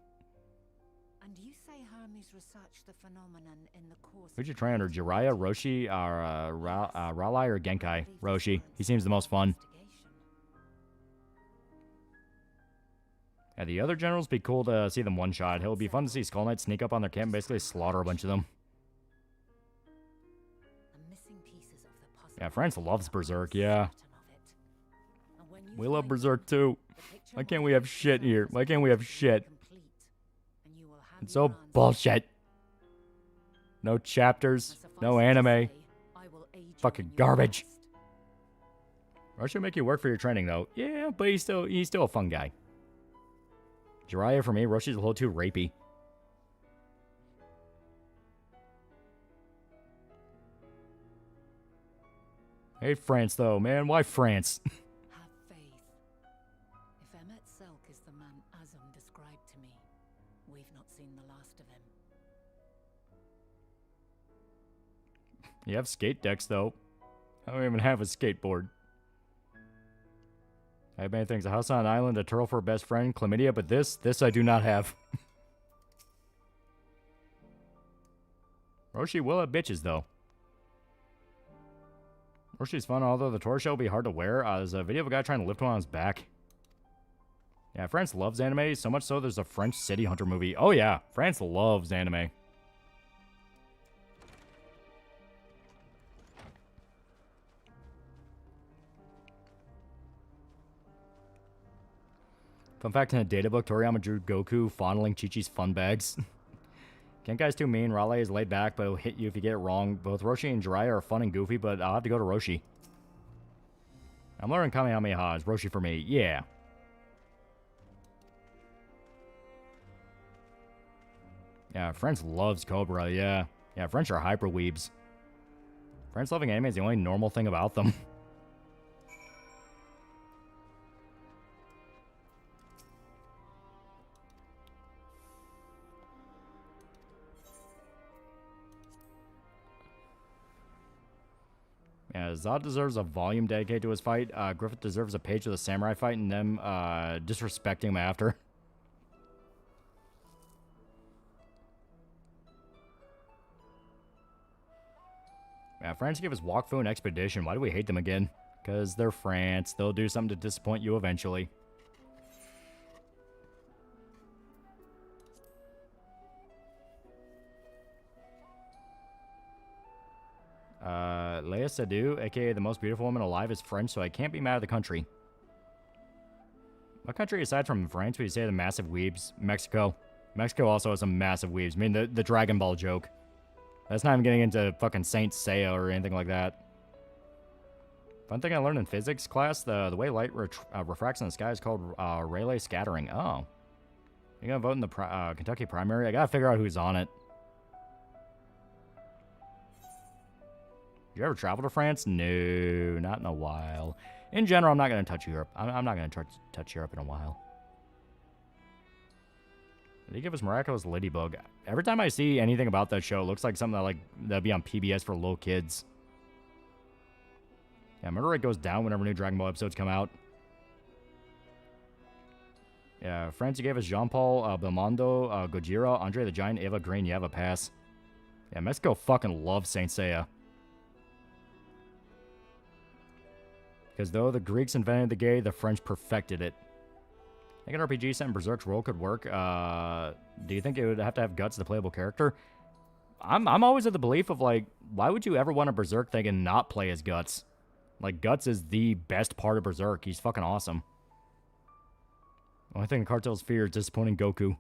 And you say Hermes researched the phenomenon in the course. Who'd you try under? Jiraiya, Roshi, or Raleigh, or Genkai? Roshi. He seems the most fun. Yeah, the other generals be cool to see them one-shot. It would be fun to see Skull Knight sneak up on their camp and basically slaughter a bunch of them. Yeah, France loves Berserk, yeah. We love Berserk too. Why can't we have shit here? Why can't we have shit? It's so bullshit. No chapters, no anime. Fucking garbage. Rush will make you work for your training though. Yeah, but he's still a fun guy. Jiraiya for me, Roshi's a little too rapey. Hey, France, though, man. Why France? Have faith. If Emmet Selk is the man Azum described to me, we've not seen the last of him. You have skate decks, though. I don't even have a skateboard. I have many things. A house on an island, a turtle for a best friend, chlamydia, but this I do not have. Roshi will have bitches, though. Roshi's fun, although the torso will be hard to wear. There's a video of a guy trying to lift one on his back. Yeah, France loves anime, so much so there's a French City Hunter movie. Oh yeah, France loves anime. Fun fact, in a data book, Toriyama drew Goku fondling Chi-Chi's fun bags. Genkai's too mean. Raleigh is laid back, but he'll hit you if you get it wrong. Both Roshi and Jiraiya are fun and goofy, but I'll have to go to Roshi. I'm learning Kamehameha. It's Roshi for me. Yeah. Yeah, French loves Cobra, yeah. Yeah, French are hyper weebs. French loving anime is the only normal thing about them. Yeah, Zod deserves a volume dedicated to his fight. Griffith deserves a page of the samurai fight and them disrespecting him after. Yeah, France gave us Wakfu and Expedition. Why do we hate them again? Because they're France. They'll do something to disappoint you eventually. Leia Sadu, aka the most beautiful woman alive, is French, so I can't be mad at the country. What country aside from France would you say the massive weebs? Mexico. Mexico also has some massive weebs. I mean, the Dragon Ball joke. That's not even getting into fucking Saint Seiya or anything like that. Fun thing I learned in physics class, the way light refracts in the sky is called Rayleigh scattering. Oh. You gonna vote in the Kentucky primary? I gotta figure out who's on it. You ever travel to France? No, not in a while. In general, I'm not gonna touch Europe. I'm not gonna touch Europe in a while. Did he give us Miraculous Ladybug? Every time I see anything about that show, it looks like something that'd be on PBS for little kids. Yeah, murder rate goes down whenever new Dragon Ball episodes come out. Yeah, France, you gave us Jean-Paul, Belmondo, Gojira, Andre the Giant, Eva Green, you have a pass. Yeah, Mexico fucking loves Saint Seiya. Because though the Greeks invented the gay, the French perfected it. I think an RPG set in Berserk's role could work. Do you think it would have to have Guts as the playable character? I'm always of the belief of, like, why would you ever want a Berserk thing and not play as Guts? Like, Guts is the best part of Berserk. He's fucking awesome. Only thing the cartels fear is disappointing Goku.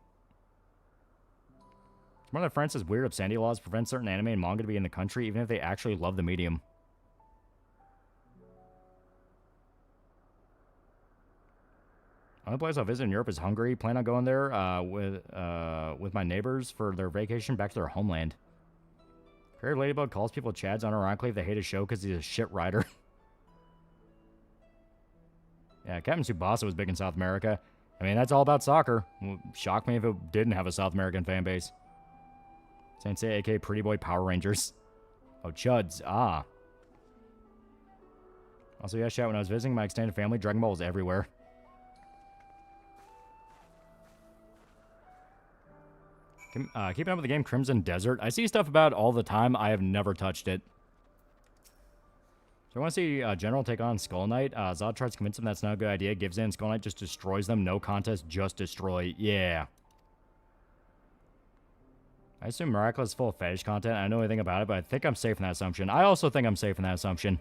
One of the France's weird obscenity laws prevent certain anime and manga to be in the country, even if they actually love the medium. Only place I'll visit in Europe is Hungary. Plan on going there with my neighbors for their vacation back to their homeland. Creative Ladybug calls people Chads unironically if they hate his show because he's a shit writer. Yeah, Captain Tsubasa was big in South America. I mean, that's all about soccer. Shock me if it didn't have a South American fan base. Saint Seiya, aka Pretty Boy Power Rangers. Oh, Chuds. Ah. Also, yeah, chat, when I was visiting my extended family, Dragon Ball was everywhere. Keeping up with the game Crimson Desert. I see stuff about it all the time. I have never touched it. So I want to see General take on Skull Knight. Zod tries to convince him that's not a good idea. Gives in. Skull Knight just destroys them. No contest. Just destroy. Yeah. I assume Miraculous is full of fetish content. I don't know anything about it, but I think I'm safe in that assumption. I also think I'm safe in that assumption.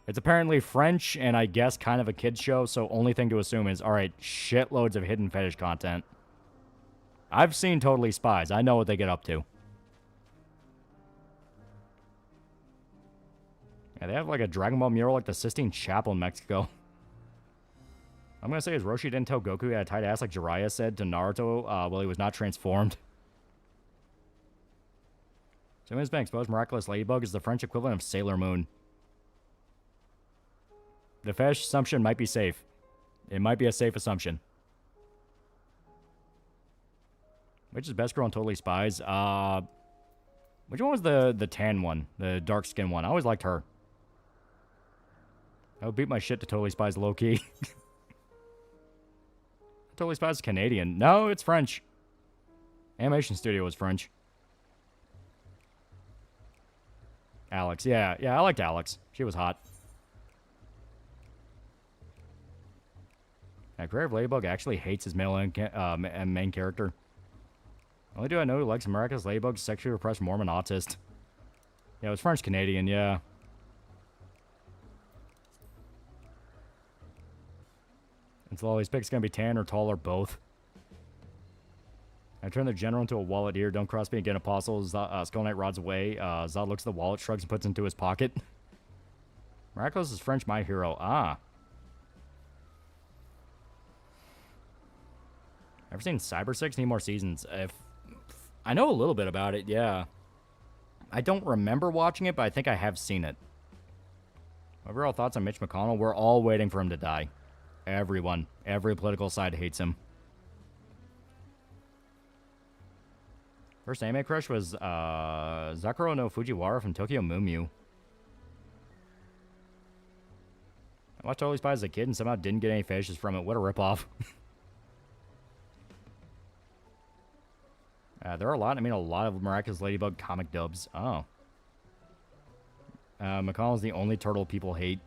It's apparently French and I guess kind of a kid's show, so only thing to assume is, alright, shitloads of hidden fetish content. I've seen Totally Spies. I know what they get up to. Yeah, they have like a Dragon Ball mural like the Sistine Chapel in Mexico. I'm going to say is Roshi didn't tell Goku he had a tight ass like Jiraiya said to Naruto while he was not transformed. So when it's been exposed, Miraculous Ladybug is the French equivalent of Sailor Moon. The fetish assumption might be safe. It might be a safe assumption. Which is best girl in Totally Spies? Which one was the tan one? The dark skin one? I always liked her. I would beat my shit to Totally Spies low-key. Totally Spies is Canadian. No, it's French. Animation Studio was French. Alex. Yeah, I liked Alex. She was hot. Yeah, Creative Ladybug actually hates his male main character. Only do I know who likes Miraculous Ladybug, sexually repressed Mormon autist. Yeah, it was French-Canadian, yeah. Until all these picks gonna be tan or tall or both. I turn the general into a wallet here. Don't cross me again, Apostle. Skull Knight rods away. Zod looks at the wallet, shrugs, and puts it into his pocket. Miraculous is French, my hero. Ah. Ever seen Cyber 6? Need more seasons. I know a little bit about it, yeah. I don't remember watching it, but I think I have seen it. Overall thoughts on Mitch McConnell? We're all waiting for him to die. Everyone. Every political side hates him. First anime crush was Zakuro no Fujiwara from Tokyo Mew Mew. I watched Totally Spies as a kid and somehow didn't get any fetishes from it. What a ripoff. There are a lot. I mean, a lot of Miraculous Ladybug comic dubs. Oh. McConnell's the only turtle people hate.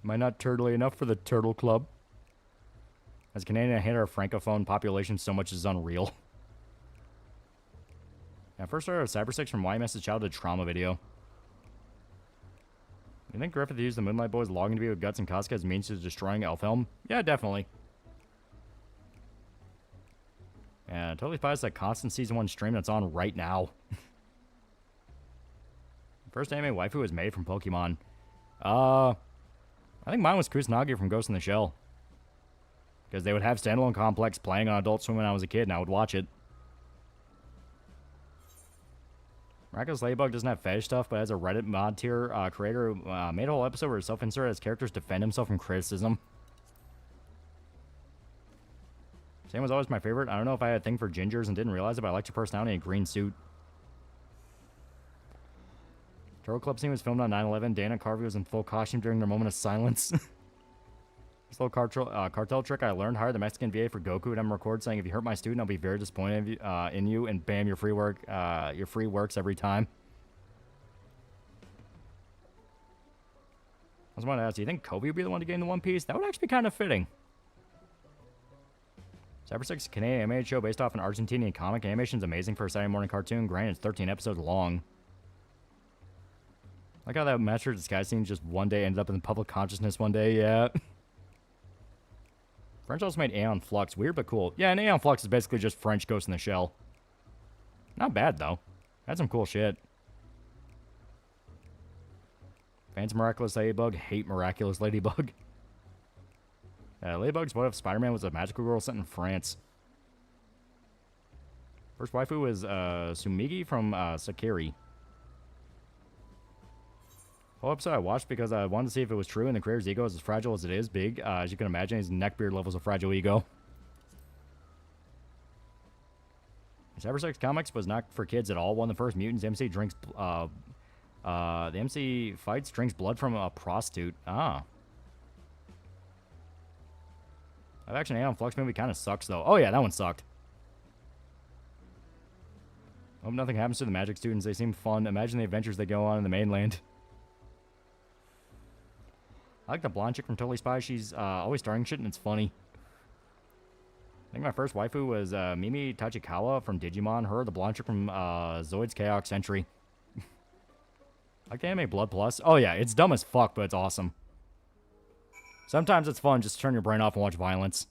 Am I not turtly enough for the Turtle Club? As a Canadian, I hate our francophone population so much is unreal. Yeah, first started Cyber6 from YMS's childhood trauma video. You think Griffith used the Moonlight Boys logging to be with Guts and Casca as means to destroying Elfhelm? Yeah, definitely. Yeah, totally buys that constant Season 1 stream that's on right now. First anime waifu was made from Pokemon. I think mine was Kusanagi from Ghost in the Shell. Because they would have Standalone Complex playing on Adult Swim when I was a kid, and I would watch it. Miraculous Ladybug doesn't have fetish stuff, but as a Reddit mod tier creator who made a whole episode where self-insert as characters defend himself from criticism. Sam was always my favorite. I don't know if I had a thing for gingers and didn't realize it, but I liked your personality in a green suit. Turtle Club scene was filmed on 9/11. Dana Carvey was in full costume during their moment of silence. This little cartel trick I learned. Hired the Mexican VA for Goku and I'm record saying, if you hurt my student, I'll be very disappointed in you. And bam, your free works every time. I was wanting to ask, do you think Kobe would be the one to get into One Piece? That would actually be kind of fitting. Cyber6 is a Canadian animated show based off an Argentinian comic. Animation's amazing for a Saturday morning cartoon. Granted, it's 13 episodes long. Like how that Master of Disguise scene just one day ended up in the public consciousness one day, yeah. French also made Aeon Flux. Weird, but cool. Yeah, and Aeon Flux is basically just French Ghost in the Shell. Not bad, though. Had some cool shit. Fans of Miraculous Ladybug hate Miraculous Ladybug. Ladybug's what if Spider-Man was a magical girl sent in France? First waifu was Sumigi from Sakiri. Whole episode I watched because I wanted to see if it was true, and the creator's ego is as fragile as it is big. As you can imagine, his neckbeard levels of fragile ego. Cyber6 Comics was not for kids at all. One of the first mutants. MC drinks, the MC fights, drinks blood from a prostitute. Ah. I've actually Aeon Flux movie kind of sucks though. Oh yeah, that one sucked. Hope nothing happens to the magic students. They seem fun. Imagine the adventures they go on in the mainland. I like the blonde chick from Totally Spies. She's always starting shit and it's funny. I think my first waifu was Mimi Tachikawa from Digimon. Her, the blonde chick from Zoid's Chaos Century. I like the anime Blood Plus. Oh yeah, it's dumb as fuck, but it's awesome. Sometimes it's fun just to turn your brain off and watch violence.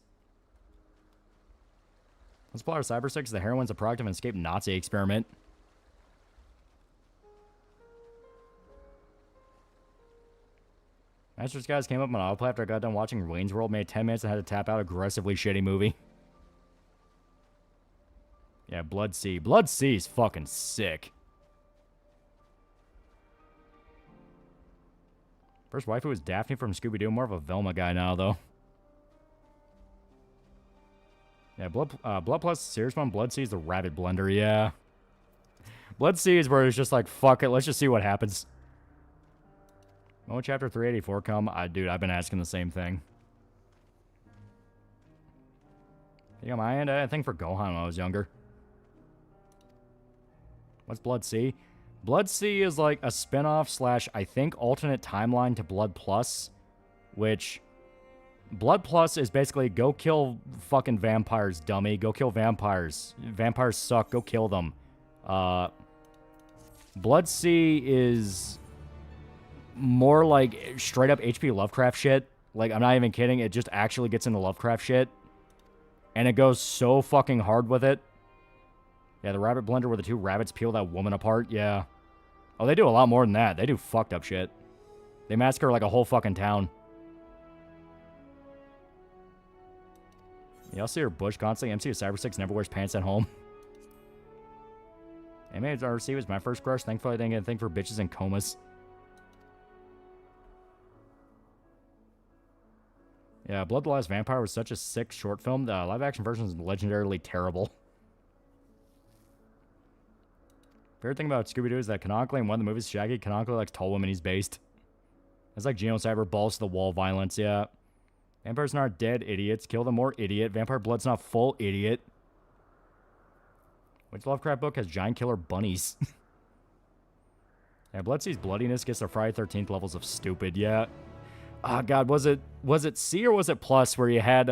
Let's plot our Cyber6. The heroine's a product of an escaped Nazi experiment. Master's guys came up on autoplay after I got done watching Wayne's World, made 10 minutes and had to tap out. Aggressively shitty movie. Yeah, Blood Sea. Blood Sea is fucking sick. First waifu was Daphne from Scooby-Doo. More of a Velma guy now, though. Yeah, Blood Plus serious one. Blood Sea is the rabbit blender, yeah. Blood Sea is where it's just like, fuck it, let's just see what happens. When will chapter 384 come? Dude, I've been asking the same thing. I think on my end, I think for Gohan when I was younger. What's Blood Sea? Blood Sea is like a spin-off slash, I think, alternate timeline to Blood Plus. Which, Blood Plus is basically go kill fucking vampires, dummy. Go kill vampires. Vampires suck, go kill them. Blood Sea is more like straight up H.P. Lovecraft shit. Like, I'm not even kidding. It just actually gets into Lovecraft shit. And it goes so fucking hard with it. Yeah, the rabbit blender where the two rabbits peel that woman apart. Yeah. Oh, they do a lot more than that. They do fucked up shit. They massacre like a whole fucking town. Yeah, I'll see her bush constantly. MC of Cyber6 never wears pants at home. Anime RC was my first crush. Thankfully, I didn't get a thing for bitches in comas. Yeah, Blood the Last Vampire was such a sick short film. The live-action version is legendarily terrible. Favorite thing about Scooby-Doo is that canonically in one of the movies, Shaggy canonically likes tall women he's based. It's like Genocyber balls to the wall violence, yeah. Vampires aren't dead, idiots. Kill them more, idiot. Vampire blood's not full, idiot. Which Lovecraft book has giant killer bunnies? Yeah, Bloodsea's bloodiness gets to Friday 13th levels of stupid, yeah. Oh god, was it C or was it plus where you had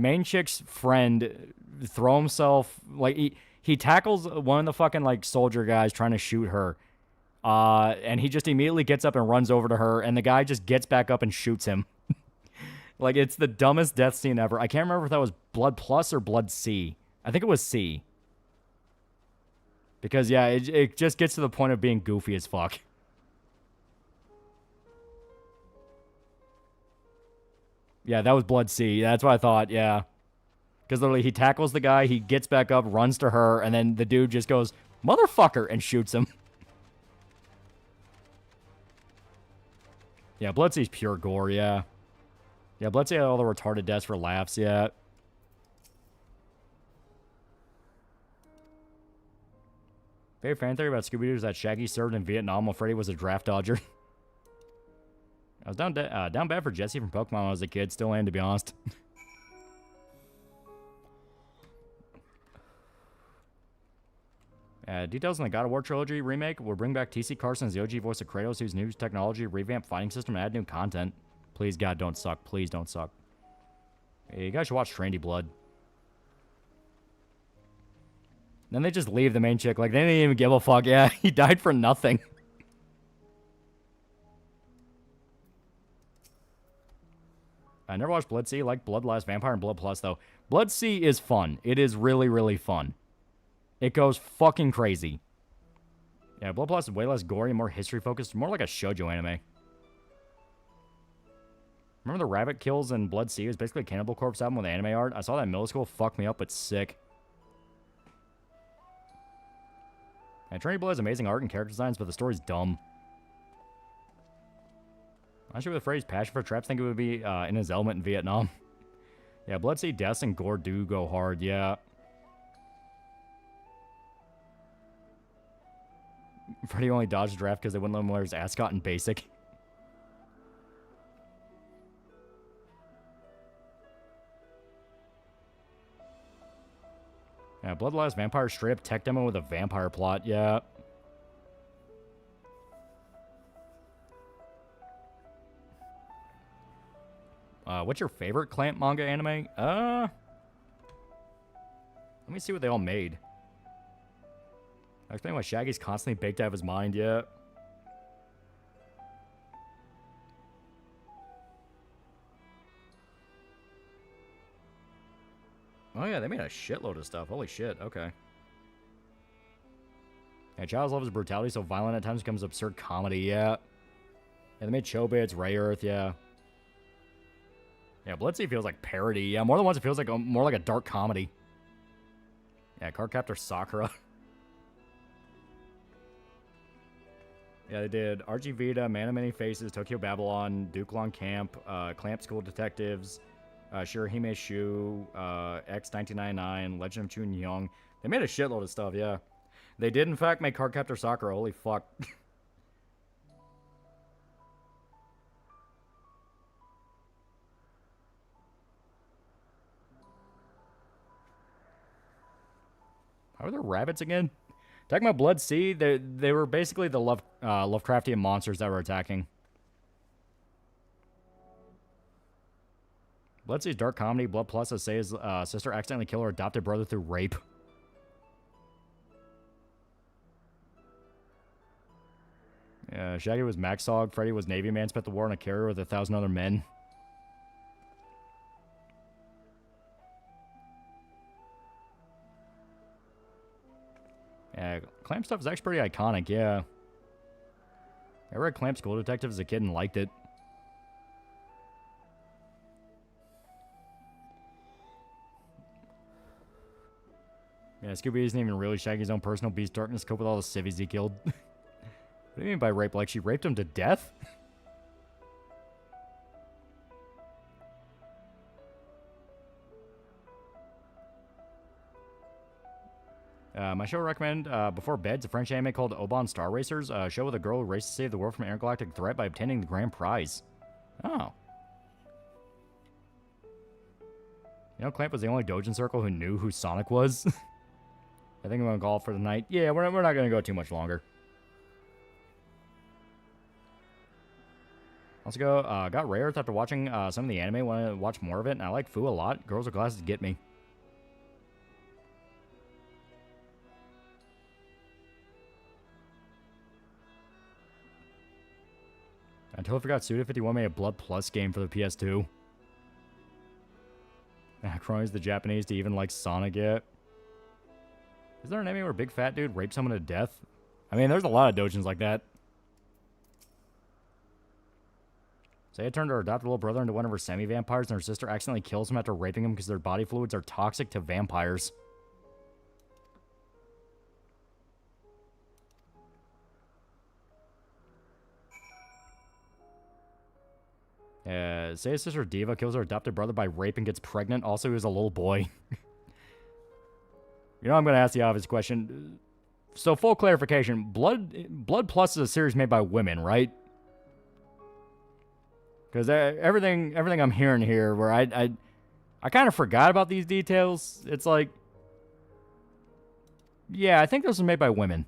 main chick's friend throw himself, like he tackles one of the fucking like soldier guys trying to shoot her. And he just immediately gets up and runs over to her, and the guy just gets back up and shoots him. Like, it's the dumbest death scene ever. I can't remember if that was Blood Plus or Blood C. I think it was C. Because, yeah, it just gets to the point of being goofy as fuck. Yeah, that was Blood C. That's what I thought, yeah. Because literally, he tackles the guy, he gets back up, runs to her, and then the dude just goes, motherfucker, and shoots him. Yeah, Blood C's pure gore, yeah. Yeah, Blood C had all the retarded deaths for laughs, yeah. Favorite fan theory about Scooby-Doo is that Shaggy served in Vietnam while Freddy was a draft dodger. I was down bad for Jesse from Pokemon when I was a kid. Still am, to be honest. Details on the God of War trilogy remake will bring back TC Carson as the OG voice of Kratos, whose new technology, revamped fighting system, and add new content. Please, God, don't suck. Please don't suck. Hey, you guys should watch Trendy Blood. Then they just leave the main chick. Like, they didn't even give a fuck. Yeah, he died for nothing. I never watched Blood C. Like Bloodlust, Vampire, and Blood Plus, though. Blood C is fun. It is really, really fun. It goes fucking crazy. Yeah, Blood Plus is way less gory and more history-focused. More like a shoujo anime. Remember the rabbit kills in Blood C? It was basically a Cannibal Corpse album with anime art. I saw that in middle school. Fucked me up, but sick. And Trinity Blood has amazing art and character designs, but the story's dumb. I'm not sure with the phrase passion for traps, think it would be in his element in Vietnam. Yeah, Blood C, deaths, and gore do go hard, yeah. Freddy only dodged the draft because they wouldn't let him wear his ascot in basic. Yeah, Bloodlust Vampire straight up tech demo with a vampire plot, yeah. What's your favorite Clamp manga anime? Let me see what they all made. I explain why Shaggy's constantly baked out of his mind, yeah. Oh yeah, they made a shitload of stuff. Holy shit, okay. Yeah, Child's love is brutality, so violent at times becomes absurd comedy, yeah. Yeah, they made Chobits, Ray Earth, yeah. Yeah, Bloodsea feels like parody. Yeah, more than once it feels like more like a dark comedy. Yeah, Cardcaptor Sakura. Yeah, they did RG Vita, Man of Many Faces, Tokyo Babylon, Dukelon Camp, Clamp School Detectives, Shirahime Shu, X1999, Legend of Chun Young. They made a shitload of stuff, yeah. They did, in fact, make Cardcaptor Sakura. Holy fuck. How are there rabbits again? Talking about Blood Sea, they were basically the Lovecraftian monsters that were attacking. Blood Sea's dark comedy. Blood Plus says his sister accidentally killed her adopted brother through rape. Yeah, Shaggy was Maxog. Freddy was Navy Man. Spent the war on a carrier with 1,000 other men. Yeah, Clamp stuff is actually pretty iconic, yeah. I read Clamp School Detective as a kid and liked it. Yeah, Scooby isn't even really Shaggy's own personal beast. Darkness cope with all the civvies he killed. What do you mean by rape? Like she raped him to death? My show I recommend before bed is a French anime called Oban Star Racers, a show with a girl who races to save the world from an intergalactic threat by obtaining the grand prize. Oh. You know, Clamp was the only Dojin Circle who knew who Sonic was. I think I'm gonna call it for the night. Yeah, we're not gonna go too much longer. Also got Rare Earth after watching some of the anime. Want to watch more of it, and I like Fu a lot. Girls with glasses get me. I totally forgot Suda51 made a Blood Plus game for the PS2. Crony's the Japanese to even like Sonic yet. Is there an anime where a big fat dude rapes someone to death? I mean, there's a lot of dojins like that. Saya turned her adopted little brother into one of her semi-vampires, and her sister accidentally kills him after raping him because their body fluids are toxic to vampires. Saya's sister Diva kills her adopted brother by rape and gets pregnant. Also, he was a little boy. You know, I'm going to ask the obvious question. So, full clarification. Blood Plus is a series made by women, right? Because everything I'm hearing here, where I kind of forgot about these details. It's like, yeah, I think this was made by women.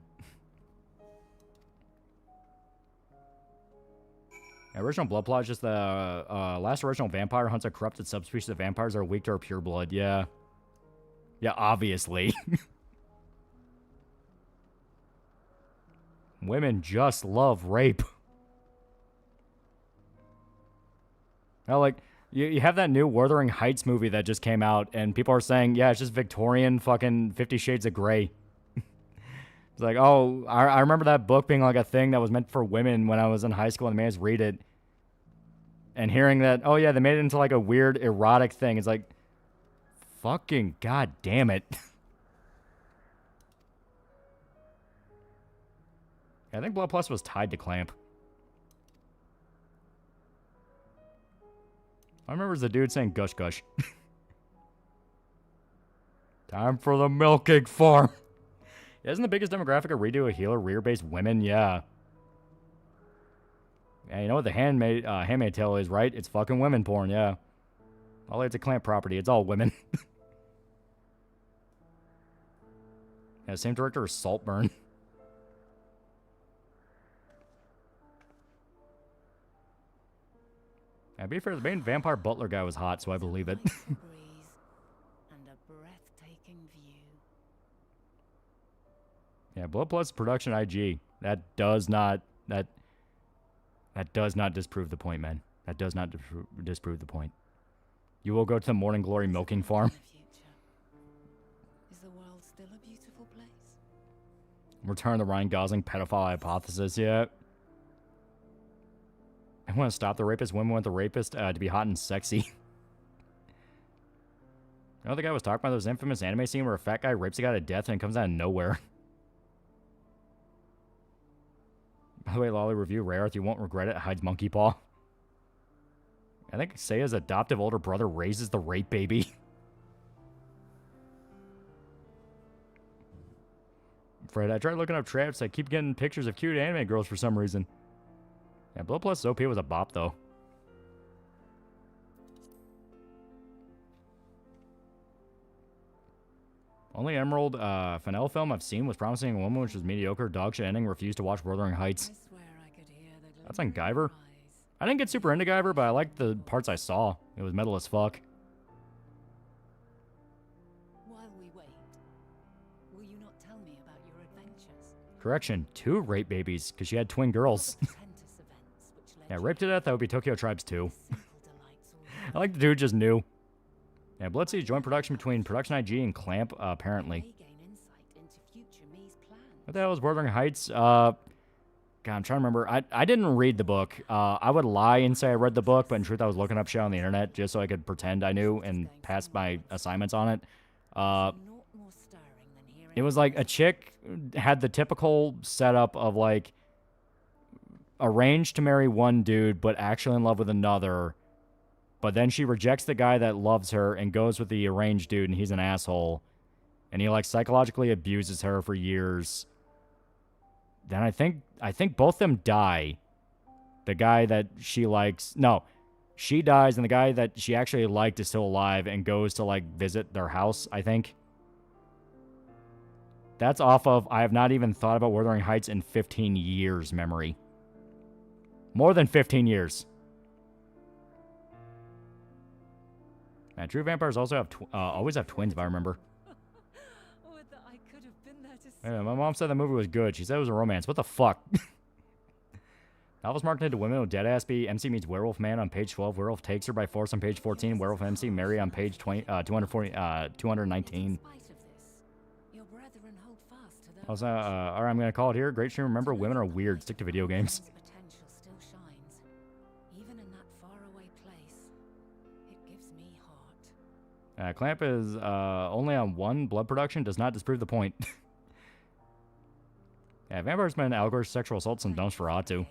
Original blood plot is just the last original vampire hunts a corrupted subspecies of vampires that are weak to her pure blood. Yeah. Yeah, obviously. Women just love rape. Now, like, you have that new Wuthering Heights movie that just came out, and people are saying, yeah, it's just Victorian fucking 50 Shades of Grey. It's like, oh, I remember that book being like a thing that was meant for women when I was in high school and the man read it. And hearing that, oh yeah, they made it into like a weird erotic thing. It's like, fucking god damn it. I think Blood Plus was tied to Clamp. I remember the dude saying gush gush. Time for the milking farm. Isn't the biggest demographic a redo a healer rear-based women? Yeah. Yeah, you know what the Handmaid Tale is, right? It's fucking women porn, yeah. All it's a Clamp property. It's all women. Yeah, same director as Saltburn. Yeah, to be fair, the main vampire butler guy was hot, so I believe it. And a breathtaking view. Yeah, Blood Plus production IG. That does not disprove the point, man. That does not disprove the point. You will go to the Morning Glory milking farm. Is the world still a beautiful place? Return the Ryan Gosling pedophile hypothesis, yeah. I want to stop the rapist. Women want the rapist to be hot and sexy. You know the guy was talking about those infamous anime scene where a fat guy rapes a guy to death and it comes out of nowhere. By the way, Lolly review Rare Earth, you won't regret it. Hides monkey paw. I think Saya's adoptive older brother raises the rape baby. Fred, I tried looking up traps. I keep getting pictures of cute anime girls for some reason. Yeah, Blood Plus OP was a bop, though. Only Emerald Fennel film I've seen was Promising a Woman, which was mediocre, dog shit ending, refused to watch Wuthering Heights. That's on Guyver. I didn't get super into Guyver, but I liked the parts I saw. It was metal as fuck. While we wait, will you not tell me about your adventures? Correction, 2 rape babies, because she had twin girls. Yeah, raped to death, that would be Tokyo Tribes 2. I like the dude just knew. Yeah, Bloodseed joint production between Production IG and Clamp, apparently. What the hell is Wuthering Heights? God, I'm trying to remember. I didn't read the book. I would lie and say I read the book, but in truth, I was looking up shit on the internet just so I could pretend I knew and pass my assignments on it. It was like a chick had the typical setup of like arranged to marry one dude, but actually in love with another. But then she rejects the guy that loves her and goes with the arranged dude, and he's an asshole. And he like psychologically abuses her for years. Then I think both of them die. The guy that she likes... No. She dies, and the guy that she actually liked is still alive and goes to, like, visit their house, I think. That's off of I have not even thought about Wuthering Heights in 15 years memory. More than 15 years. Man, true vampires also have always have twins, if I remember. Yeah, my mom said the movie was good. She said it was a romance. What the fuck? Novels marketed to women with Deadass B. MC meets Werewolf Man on page 12. Werewolf takes her by force on page 14. Werewolf MC Mary on page 219. Also, all right, I'm going to call it here. Great stream. Remember, women are weird. Stick to video games. Clamp is only on one blood production. Does not disprove the point. Yeah, vampires men allegory sexual assaults and Nosferatu.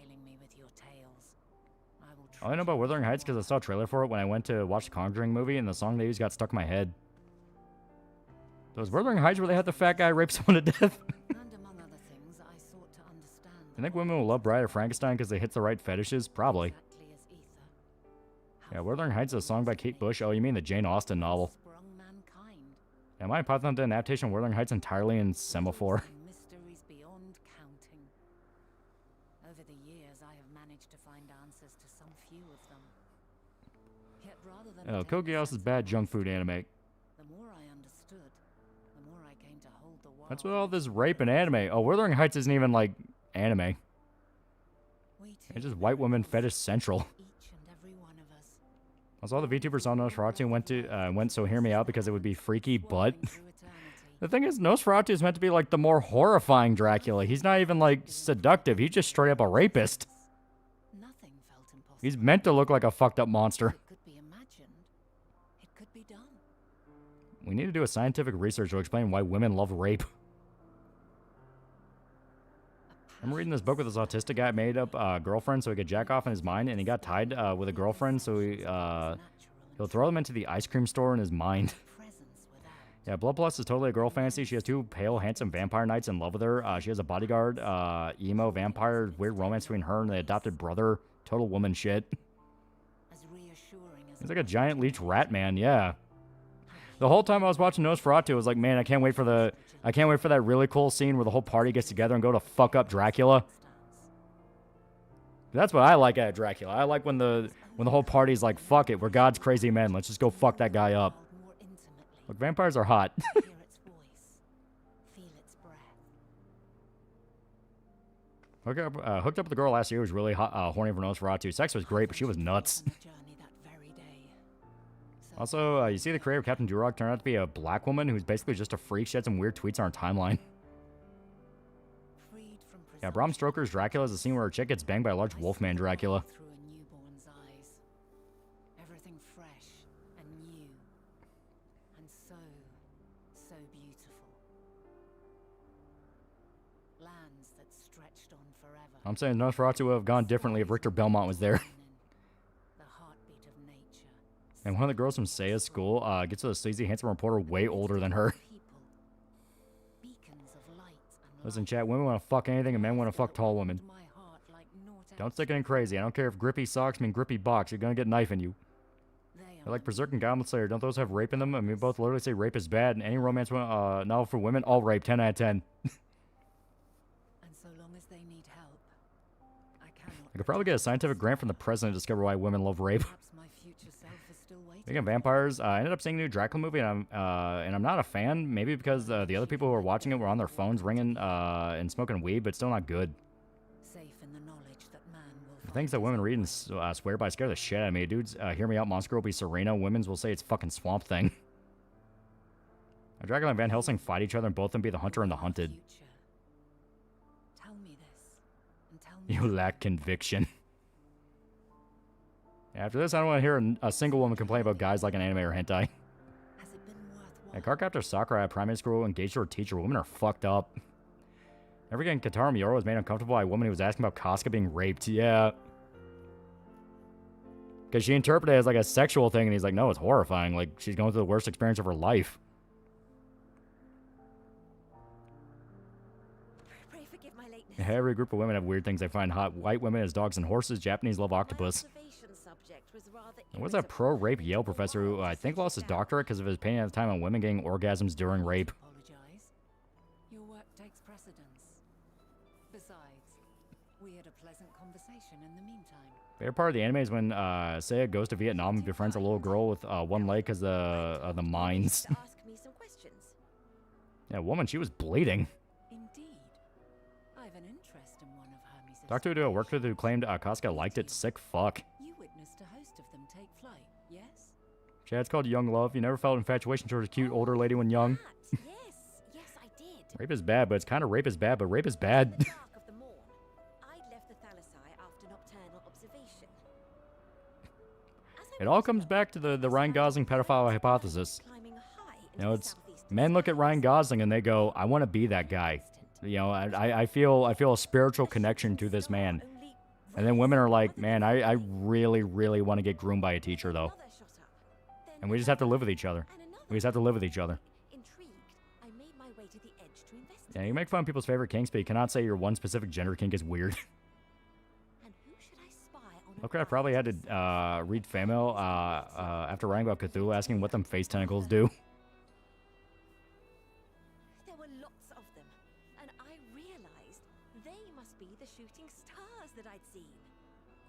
All I know about Wuthering Heights because I saw a trailer for it when I went to watch the Conjuring movie, and the song they used got stuck in my head. So was Wuthering Heights where they had the fat guy rape someone to death? I think women will love Bride of Frankenstein because they hit the right fetishes? Probably. Yeah, Wuthering Heights is a song by Kate Bush. Oh, you mean the Jane Austen novel. Yeah, my Python did an adaptation of Wuthering Heights entirely in Semaphore. Oh, Code Geass is bad junk food anime. That's what all this rape and anime. Oh, Wuthering Heights isn't even like anime. It's just white women fetish central. Also, all the VTubers on Nosferatu went so hear me out because it would be freaky, but the thing is, Nosferatu is meant to be like the more horrifying Dracula. He's not even like seductive. He's just straight up a rapist. He's meant to look like a fucked up monster. We need to do a scientific research to explain why women love rape. I'm reading this book with this autistic guy made up a girlfriend so he could jack off in his mind, and he got tied with a girlfriend so he'll throw them into the ice cream store in his mind. Yeah, Bloodlust is totally a girl fantasy. She has two pale, handsome vampire knights in love with her. She has a bodyguard, emo vampire, weird romance between her and the adopted brother. Total woman shit. He's like a giant leech rat man, yeah. The whole time I was watching Nosferatu, I was like, man, I can't wait for that really cool scene where the whole party gets together and go to fuck up Dracula. That's what I like at Dracula. I like when the whole party's like, fuck it, we're God's crazy men. Let's just go fuck that guy up. Look, vampires are hot. Hooked up with the girl last year who was really horny for Nosferatu. Sex was great, but she was nuts. Also, you see the creator of Captain Durog turned out to be a black woman who's basically just a freak. She had some weird tweets on her timeline. Yeah, Bram Stoker's Dracula is a scene where a chick gets banged by a large wolfman Dracula. Everything fresh and new and so beautiful. Lands that stretched on forever. I'm saying Nosferatu would have gone differently if Richter Belmont was there. And one of the girls from Seiya's school gets with a sleazy, handsome reporter way older than her. Listen, chat, women want to fuck anything and men want to fuck tall women. Don't stick it in crazy. I don't care if grippy socks mean grippy box. You're going to get a knife in you. They're like Berserk and Goblin Slayer. Don't those have rape in them? I mean, both literally say rape is bad. And any romance novel for women, all rape. 10 out of 10. And so long as they need help, I could probably get a scientific grant from the president to discover why women love rape. Speaking of vampires, I ended up seeing a new Dracula movie, and I'm not a fan. Maybe because the other people who were watching it were on their phones ringing and smoking weed, but still not good. The things that women read and swear by scare the shit out of me. Dudes, hear me out. Monster will be Serena. Women's will say it's fucking Swamp Thing. Dracula and Van Helsing fight each other, and both of them be the hunter and the hunted. You lack conviction. After this, I don't want to hear a single woman complain about guys like an anime or hentai. At Cardcaptor Sakura at primary school engaged to her teacher. Women are fucked up. Never getting Katara Miura was made uncomfortable by a woman who was asking about Casca being raped. Yeah. Because she interpreted it as like a sexual thing, and he's like, no, it's horrifying. Like, she's going through the worst experience of her life. Pray forgive my lateness. Every group of women have weird things they find hot. White women as dogs and horses. Japanese love octopus. There was a pro-rape Yale professor who I think lost his doctorate because of his opinion at the time on women getting orgasms during rape. Your work We had a pleasant conversation in the meantime. Favorite part of the anime is when Seiya goes to Vietnam and befriends a little girl with one leg because the mines. Ask me some questions. Yeah, woman, she was bleeding. Indeed. I've an interest in one of Hermes' Talked to a dude I worked with who claimed Casca liked it. Sick fuck. You witnessed a host of them take flight, yes? Yeah, it's called Young Love. You never felt infatuation towards a cute older lady when young. Yes, I did. Rape is bad, but it's kind of rape is bad, but rape is bad. Dark of the morn, I'd left the Thalassai after nocturnal observation. It all comes back to the Ryan Gosling pedophile hypothesis. You know, it's men look at Ryan Gosling and they go, "I want to be that guy." You know, I feel a spiritual connection to this man. And then women are like, "Man, I really, really want to get groomed by a teacher, though." And we just have to live with each other. We just have to live with each other. Yeah, you make fun of people's favorite kinks, but you cannot say your one specific gender kink is weird. Okay, I probably had to read Famail after writing about Cthulhu, asking what them face tentacles do. There were lots of them, and I realized they must be the shooting stars that I'd seen.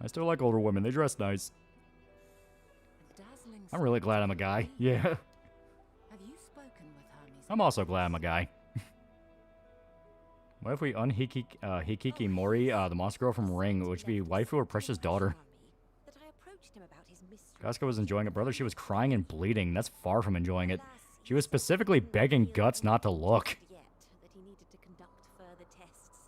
I still like older women. They dress nice. I'm really glad I'm a guy. Yeah. Have you spoken with Hermes? I'm also glad I'm a guy. What if we Hikiki Mori, the monster girl from Ring, which would be waifu or precious daughter? Casca was enjoying it, brother. She was crying and bleeding. That's far from enjoying it. She was specifically begging Guts not to look. That he needed to conduct further tests.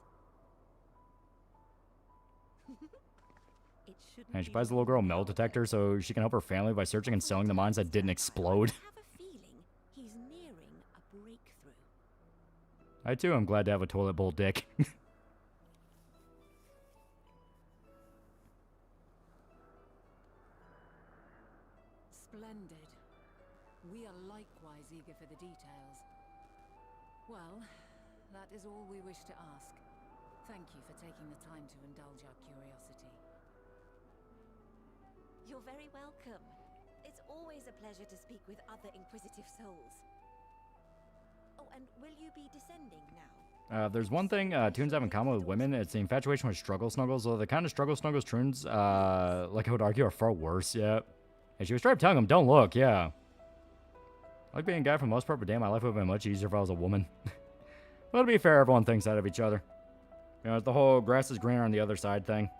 And she buys the little girl a metal detector so she can help her family by searching and selling the mines that didn't explode. He's nearing a breakthrough. I too am glad to have a toilet bowl dick. Splendid. We are likewise eager for the details. Well, that is all we wish to ask. Thank you for taking the time to indulge our curiosity. You're very welcome. It's always a pleasure to speak with other inquisitive souls. Oh, and will you be descending now? There's one thing Toons have in common with women. It's the infatuation with struggle snuggles. So the kind of struggle snuggles Toons, like I would argue, are far worse, yeah. And she was straight up telling him, don't look, yeah. I like being a guy for the most part, but damn, my life would have been much easier if I was a woman. But to be fair, everyone thinks that of each other. You know, it's the whole grass is greener on the other side thing.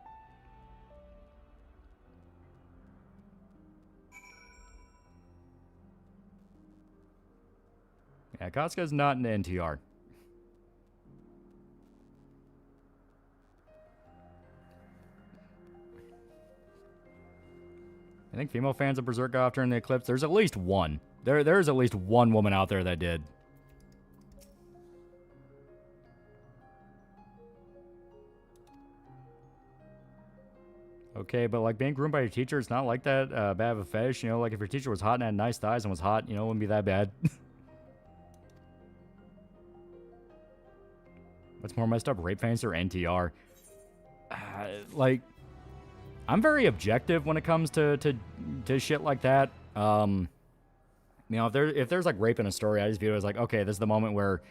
Yeah, Casca's not an NTR. I think female fans of Berserk got off during the eclipse. There's at least one. There's at least one woman out there that did. Okay, but like being groomed by your teacher, it's not like that bad of a fetish. You know, like if your teacher was hot and had nice thighs and was hot, you know, it wouldn't be that bad. What's more messed up, rape fans or NTR? Like, I'm very objective when it comes to shit like that. You know, if there's like rape in a story, I just view it as like, okay, this is the moment where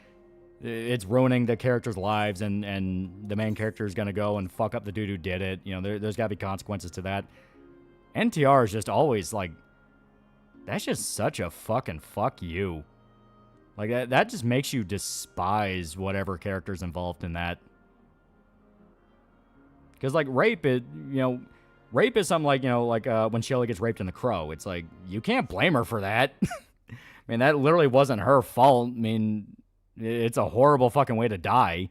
it's ruining the characters' lives, and the main character is gonna go and fuck up the dude who did it. You know, there's gotta be consequences to that. NTR is just always like, that's just such a fucking fuck you. Like, that just makes you despise whatever character's involved in that. Because, like, rape, rape is something like, you know, like when Shelly gets raped in The Crow. It's like, you can't blame her for that. I mean, that literally wasn't her fault. I mean, it's a horrible fucking way to die.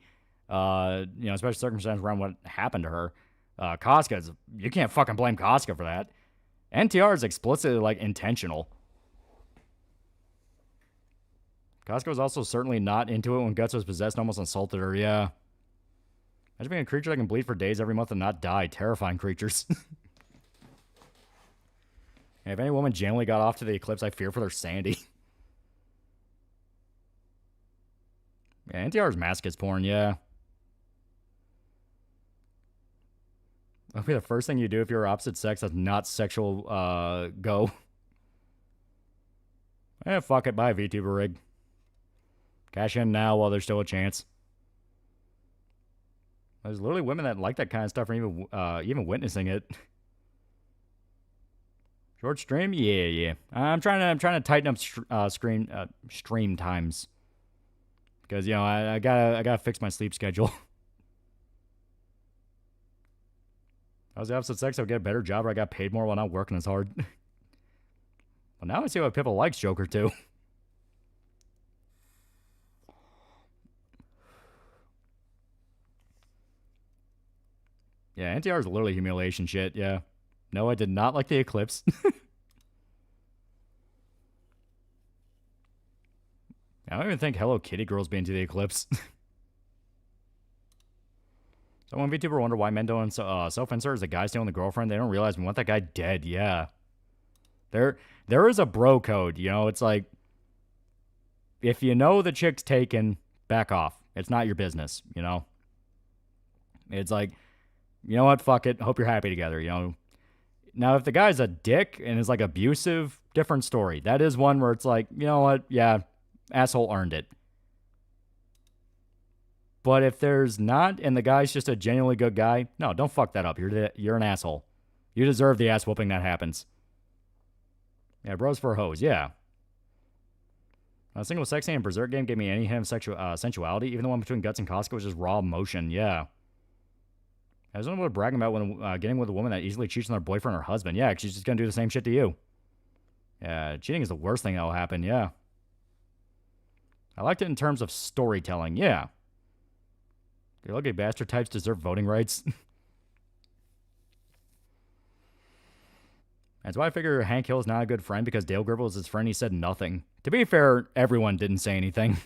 You know, especially circumstances around what happened to her. Casca, you can't fucking blame Casca for that. NTR is explicitly, like, intentional. Casca was also certainly not into it when Guts was possessed and almost insulted her, yeah. Imagine being a creature that can bleed for days every month and not die. Terrifying creatures. And if any woman genuinely got off to the eclipse, I fear for their sanity. Yeah, NTR's masochist porn, yeah. That'll be the first thing you do if you're opposite sex that's not sexual, go. Eh, fuck it, buy a VTuber rig. Cash in now while there's still a chance. There's literally women that like that kind of stuff and even witnessing it. Short stream? Yeah. I'm trying to tighten up stream times. Because, you know, I gotta fix my sleep schedule. I was the opposite sex, I would get a better job or I got paid more while not working as hard. Well, now I see why people likes Joker too. Yeah, NTR is literally humiliation shit, yeah. No, I did not like the eclipse. I don't even think Hello Kitty Girl's been to the eclipse. So when VTuber wonder why men don't self-insert as a guy stealing the girlfriend, they don't realize we want that guy dead, yeah. There is a bro code, you know, it's like, if you know the chick's taken, back off. It's not your business, you know? It's like, you know what, fuck it, hope you're happy together, you know? Now, if the guy's a dick and is, like, abusive, different story. That is one where it's like, you know what, yeah, asshole earned it. But if there's not, and the guy's just a genuinely good guy, no, don't fuck that up. You're an asshole. You deserve the ass whooping that happens. Yeah, bros for hoes, yeah. A single sex scene in Berserk game gave me any hint of sensuality. Even the one between Guts and Costco was just raw emotion, yeah. I was only bragging about when getting with a woman that easily cheats on their boyfriend or husband. Yeah, 'cause she's just going to do the same shit to you. Yeah, cheating is the worst thing that will happen, yeah. I liked it in terms of storytelling, yeah. The ugly bastard types deserve voting rights. That's why I figure Hank Hill is not a good friend, because Dale Gribble is his friend. He said nothing. To be fair, everyone didn't say anything.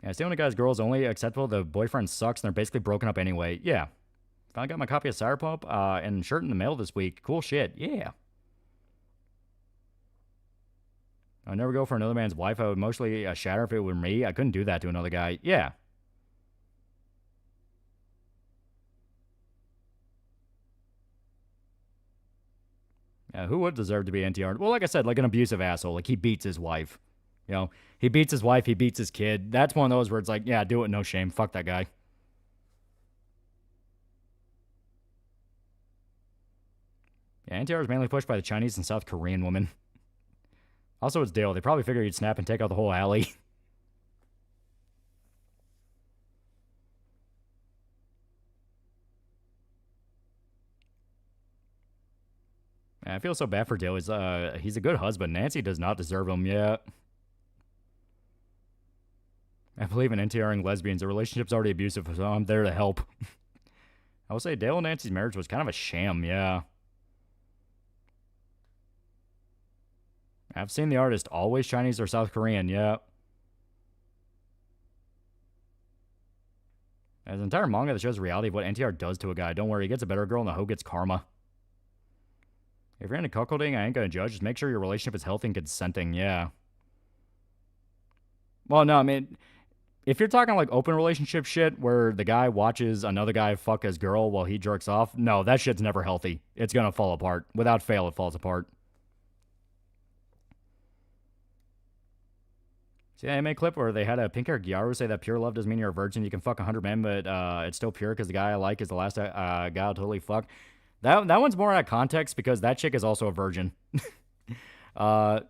Yeah, stealing a guy's girl is only acceptable. The boyfriend sucks and they're basically broken up anyway. Yeah. Finally got my copy of Cyberpunk and shirt in the mail this week. Cool shit. Yeah. I'd never go for another man's wife. I would mostly shatter if it were me. I couldn't do that to another guy. Yeah. Yeah, who would deserve to be NTR? Well, like I said, like an abusive asshole. Like, he beats his wife. You know, he beats his wife, he beats his kid. That's one of those where it's like, yeah, do it, no shame. Fuck that guy. Yeah, NTR is mainly pushed by the Chinese and South Korean women. Also, it's Dale. They probably figured he'd snap and take out the whole alley. I feel so bad for Dale. He's a good husband. Nancy does not deserve him yet. I believe in NTRing lesbians. The relationship's already abusive, so I'm there to help. I will say Dale and Nancy's marriage was kind of a sham, yeah. I've seen the artist, always Chinese or South Korean, yeah. There's an entire manga that shows the reality of what NTR does to a guy. Don't worry, he gets a better girl and the hoe gets karma. If you're into cuckolding, I ain't gonna judge. Just make sure your relationship is healthy and consenting, yeah. Well, no, I mean, if you're talking like open relationship shit where the guy watches another guy fuck his girl while he jerks off, no, that shit's never healthy. It's gonna fall apart. Without fail, it falls apart. See the anime clip where they had a pink-haired Gyaru say that pure love doesn't mean you're a virgin. You can fuck 100 men, but it's still pure because the guy I like is the last guy I'll totally fuck. That one's more out of context because that chick is also a virgin. Because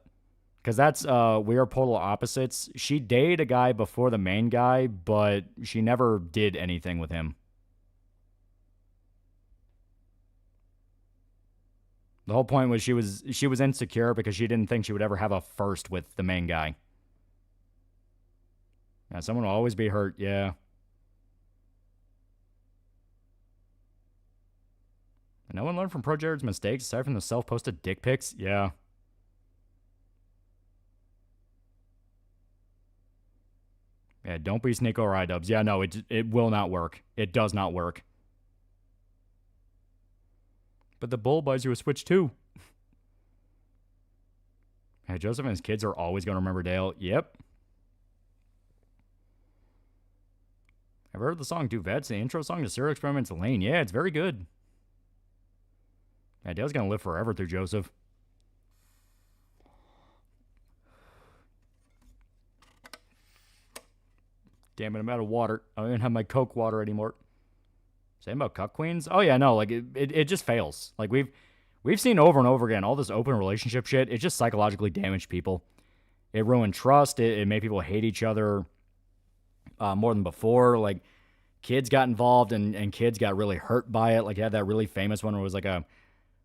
that's we are polar opposites. She dated a guy before the main guy, but she never did anything with him. The whole point was she was insecure because she didn't think she would ever have a first with the main guy. Yeah, someone will always be hurt, yeah. And no one learned from Pro Jared's mistakes aside from the self-posted dick pics? Yeah. Yeah, don't be Sneeko or iDubbbz. Yeah, no, it will not work. It does not work. But the bull buys you a Switch too. Hey, Joseph and his kids are always going to remember Dale. Yep. I've heard the song Duvet's the intro song to Serial Experiments Lane. Yeah, it's very good. Yeah, Dale's going to live forever through Joseph. damn it, I'm out of water. I don't even have my Coke water anymore. Same about cuck queens? Oh yeah, no, like it just fails. Like we've seen over and over again all this open relationship shit. It just psychologically damaged people. It ruined trust. It made people hate each other more than before. Like kids got involved and kids got really hurt by it. Like you had that really famous one where it was like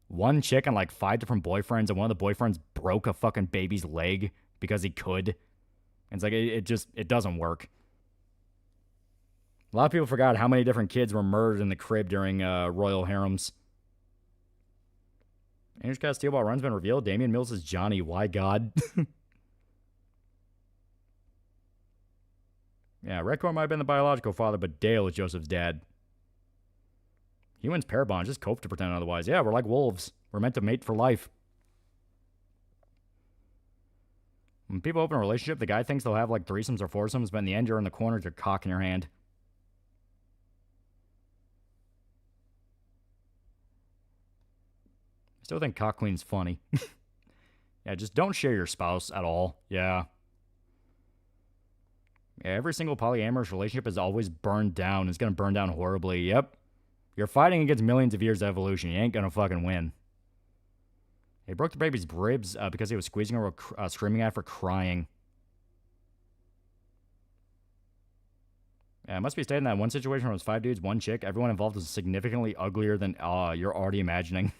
one chick and like 5 different boyfriends, and one of the boyfriends broke a fucking baby's leg because he could. And it's like it doesn't work. A lot of people forgot how many different kids were murdered in the crib during royal harems. Andrew Scott Steelball run's been revealed. Damian Mills is Johnny. Why God? Yeah, Redcorn might have been the biological father, but Dale is Joseph's dad. Humans pair bond. Just cope to pretend otherwise. Yeah, we're like wolves. We're meant to mate for life. When people open a relationship, the guy thinks they'll have like threesomes or foursomes, but in the end, you're in the corner with your cock in your hand. Still think cock queen's funny. Yeah, just don't share your spouse at all. Yeah. Yeah, every single polyamorous relationship is always burned down. It's going to burn down horribly. Yep. You're fighting against millions of years of evolution. You ain't going to fucking win. He broke the baby's ribs because he was squeezing her, screaming at her for crying. Yeah, it must be stated in that one situation where it was 5 dudes, 1 chick. Everyone involved was significantly uglier than you're already imagining.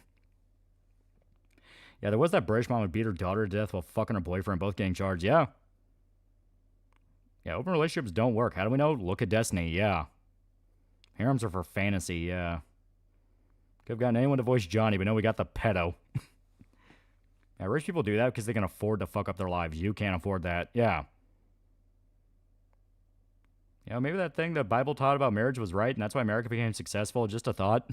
Yeah, there was that British mom who beat her daughter to death while fucking her boyfriend, both getting charged. Yeah. Yeah, open relationships don't work. How do we know? Look at Destiny. Yeah. Harems are for fantasy. Yeah. Could have gotten anyone to voice Johnny, but no, we got the pedo. Yeah, rich people do that because they can afford to fuck up their lives. You can't afford that. Yeah. You know, maybe that thing the Bible taught about marriage was right, and that's why America became successful. Just a thought.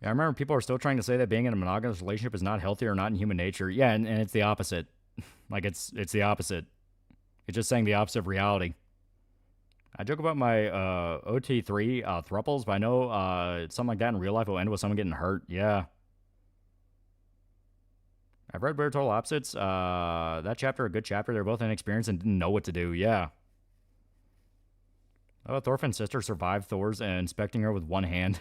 I remember people are still trying to say that being in a monogamous relationship is not healthy or not in human nature. Yeah, and it's the opposite. Like, it's the opposite. It's just saying the opposite of reality. I joke about my OT3 thruples, but I know something like that in real life will end with someone getting hurt. Yeah. I've read Weird Total Opposites. That chapter, a good chapter. They're both inexperienced and didn't know what to do. Yeah. Oh, Thorfinn's sister survived Thor's and inspecting her with one hand.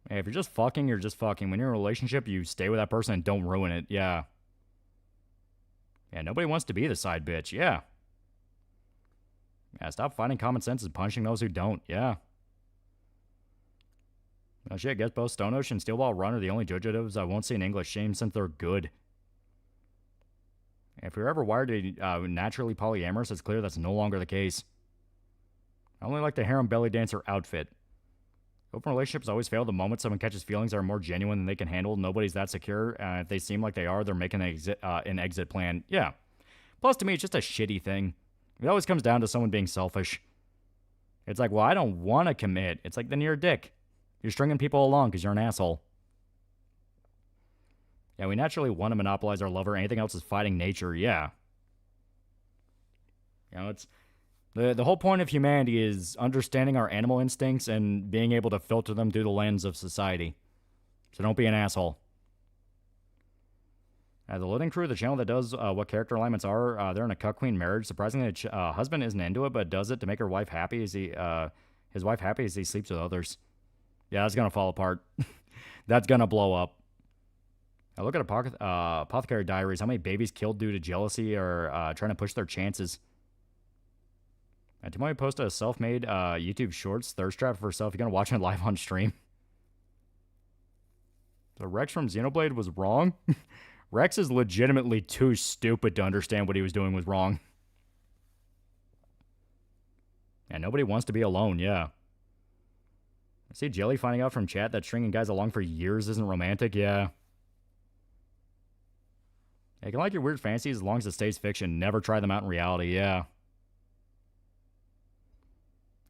Hey, if you're just fucking, you're just fucking. When you're in a relationship, you stay with that person and don't ruin it. Yeah. Yeah, nobody wants to be the side bitch. Yeah. Yeah, stop finding common sense and punishing those who don't. Yeah. Oh shit, guess both Stone Ocean and Steel Ball Run are the only JoJo I won't see in English. Shame since they're good. If you're ever wired to be naturally polyamorous, it's clear that's no longer the case. I only like the harem belly dancer outfit. Open relationships always fail the moment someone catches feelings that are more genuine than they can handle. Nobody's that secure. If they seem like they are, they're making an exit plan. Yeah. Plus, to me, it's just a shitty thing. It always comes down to someone being selfish. It's like, well, I don't want to commit. It's like, then you're a dick. You're stringing people along because you're an asshole. Yeah, we naturally want to monopolize our lover. Anything else is fighting nature. Yeah. You know, it's... The whole point of humanity is understanding our animal instincts and being able to filter them through the lens of society. So don't be an asshole. The Loading Crew, the channel that does what character alignments are, they're in a cuck queen marriage. Surprisingly, the husband isn't into it, but does it to make her wife happy as his wife happy as he sleeps with others. Yeah, that's going to fall apart. That's going to blow up. Look at Apothecary Diaries. How many babies killed due to jealousy or trying to push their chances. Tomorrow posted a self-made YouTube Shorts thirst trap for herself. You're going to watch it live on stream. So Rex from Xenoblade was wrong? Rex is legitimately too stupid to understand what he was doing was wrong. And nobody wants to be alone, yeah. I see Jelly finding out from chat that stringing guys along for years isn't romantic, yeah. You can like your weird fantasies as long as it stays fiction. Never try them out in reality, yeah.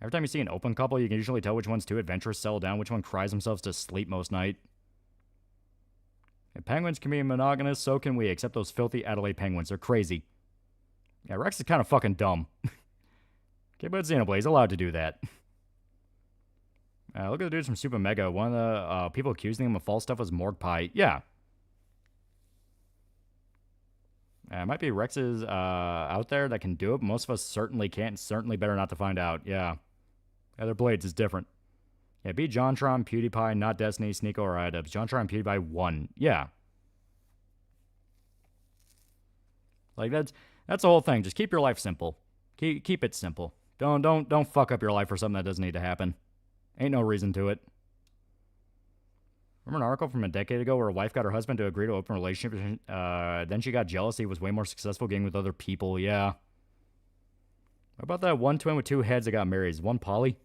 Every time you see an open couple, you can usually tell which one's too adventurous, settle down, which one cries themselves to sleep most night. If penguins can be monogamous, so can we, except those filthy Adelaide penguins. They're crazy. Yeah, Rex is kind of fucking dumb. Okay, but Xenoblade, he's allowed to do that. Look at the dudes from Super Mega. One of the people accusing him of false stuff was Morgue Pie. Yeah. It might be Rex's out there that can do it, but most of us certainly can't. Certainly better not to find out. Yeah. Other Blades is different. Yeah, beat JonTron, PewDiePie, not Destiny, Sneeko, or iDubbbz. JonTron and PewDiePie won. Yeah. Like, that's the whole thing. Just keep your life simple. Keep it simple. Don't fuck up your life for something that doesn't need to happen. Ain't no reason to it. Remember an article from a decade ago where a wife got her husband to agree to open a relationship, then she got jealous he was way more successful getting with other people. Yeah. What about that one twin with two heads that got married? Is one Polly?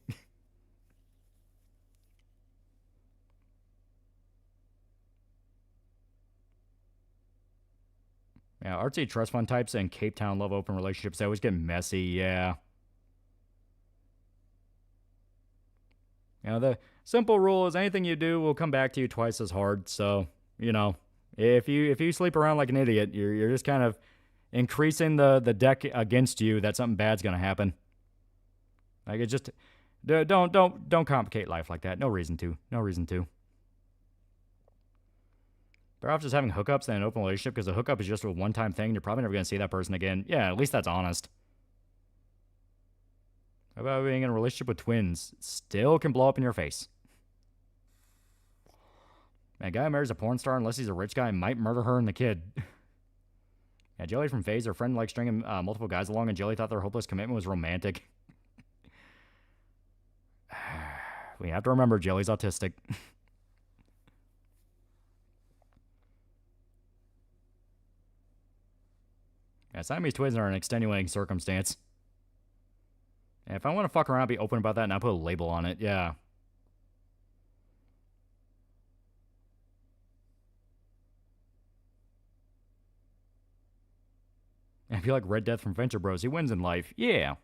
Yeah, artsy trust fund types and Cape Town love open relationships, they always get messy, yeah. You know, the simple rule is anything you do will come back to you twice as hard. So, you know, if you sleep around like an idiot, you're just kind of increasing the deck against you that something bad's gonna happen. Like, it just don't complicate life like that. No reason to. No reason to. Better off just having hookups than an open relationship, because a hookup is just a one-time thing. You're probably never going to see that person again. Yeah, at least that's honest. How about being in a relationship with twins? Still can blow up in your face. Man, a guy who marries a porn star, unless he's a rich guy, might murder her and the kid. Yeah, Jelly from FaZe, her friend liked stringing multiple guys along, and Jelly thought their hopeless commitment was romantic. We have to remember Jelly's autistic. Yeah, Siamese twins are an extenuating circumstance. And if I want to fuck around, be open about that and not put a label on it, yeah. And I feel like Red Death from Venture Bros. He wins in life, yeah.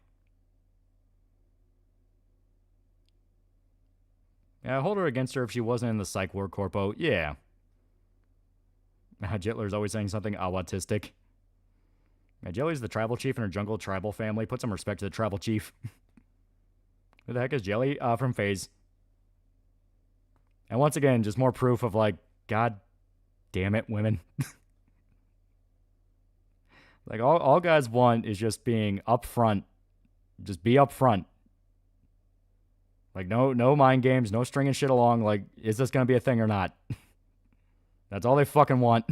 Yeah, hold her against her if she wasn't in the psych ward corpo, yeah. Jitler's always saying something autistic. Yeah, Jelly's the tribal chief in her jungle tribal family. Put some respect to the tribal chief. Who the heck is Jelly? From FaZe. And once again, just more proof of, like, God damn it, women. Like, all guys want is just being upfront. Just be upfront. Like, no mind games, no stringing shit along. Like, is this going to be a thing or not? That's all they fucking want.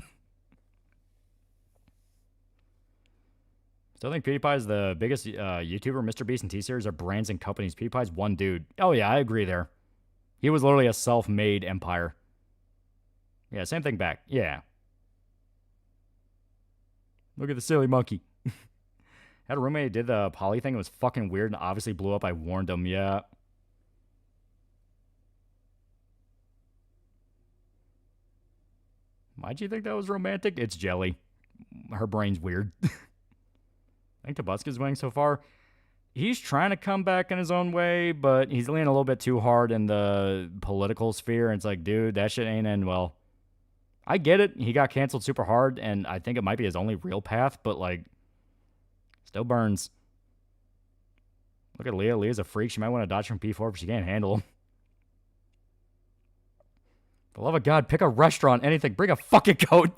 Still think PewDiePie is the biggest YouTuber. Mr. Beast and T-Series are brands and companies. PewDiePie's one dude. Oh, yeah, I agree there. He was literally a self-made empire. Yeah, same thing back. Yeah. Look at the silly monkey. Had a roommate who did the poly thing. It was fucking weird and obviously blew up. I warned him. Yeah. Why'd you think that was romantic? It's Jelly. Her brain's weird. I think Tabusca's winning so far. He's trying to come back in his own way, but he's leaning a little bit too hard in the political sphere. And it's like, dude, that shit ain't end well. I get it. He got canceled super hard, and I think it might be his only real path, but, like, still burns. Look at Leah. Leah's a freak. She might want to dodge from P4, but she can't handle him. For the love of God, pick a restaurant, anything. Bring a fucking coat.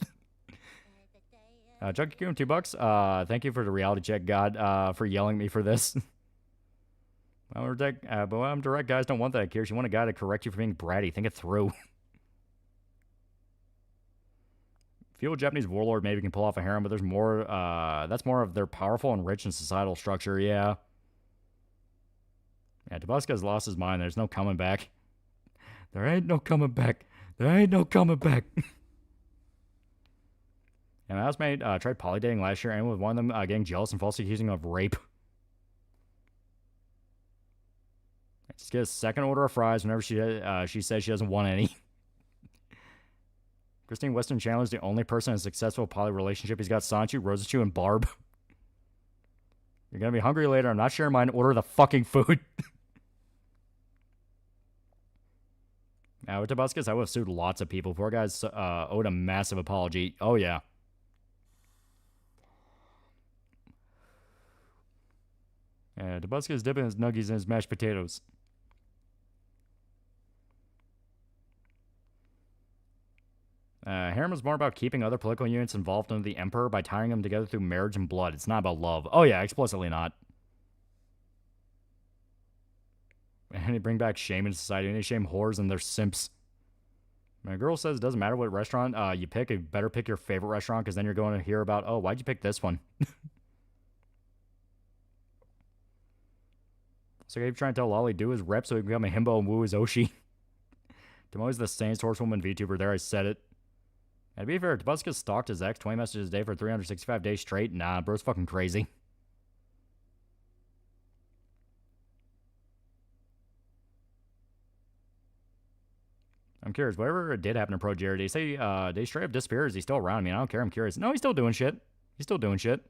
Junkie Coon, $2. Thank you for the reality check, God, for yelling at me for this. But I'm direct. Guys don't want that, Kiers. You want a guy to correct you for being bratty. Think it through. Feudal Japanese warlord maybe can pull off a harem, but there's more. That's more of their powerful and rich in societal structure. Yeah. Yeah, Tabasca's lost his mind. There's no coming back. There ain't no coming back. There ain't no coming back. And my housemate tried polydating last year, and with one of them getting jealous and falsely accusing him of rape. Just get a second order of fries whenever she says she doesn't want any. Christine Weston Chandler is the only person in a successful poly relationship. He's got Sanchu, Rosachu, and Barb. You're going to be hungry later. I'm not sharing mine. Order the fucking food. Now, with Tabascus, I would have sued lots of people. Poor guys owed a massive apology. Oh, yeah. Yeah, Tabascus dipping his nuggies in his mashed potatoes. Harem is more about keeping other political units involved under the Emperor by tying them together through marriage and blood. It's not about love. Oh yeah, explicitly not. And they bring back shame in society. And they shame whores and their simps. My girl says it doesn't matter what restaurant you pick. You better pick your favorite restaurant because then you're going to hear about, oh, why'd you pick this one? So I keep trying to tell Loli do his rep so he can become a himbo and woo his Oshi. Tomoe's the sanest horsewoman VTuber. There, I said it. And to be fair, Tabusca stalked his ex 20 messages a day for 365 days straight. Nah, bro's fucking crazy. I'm curious, whatever did happen to Pro Jared, they say they straight up disappeared. Is he still around? I mean, I don't care. I'm curious. No, he's still doing shit. He's still doing shit.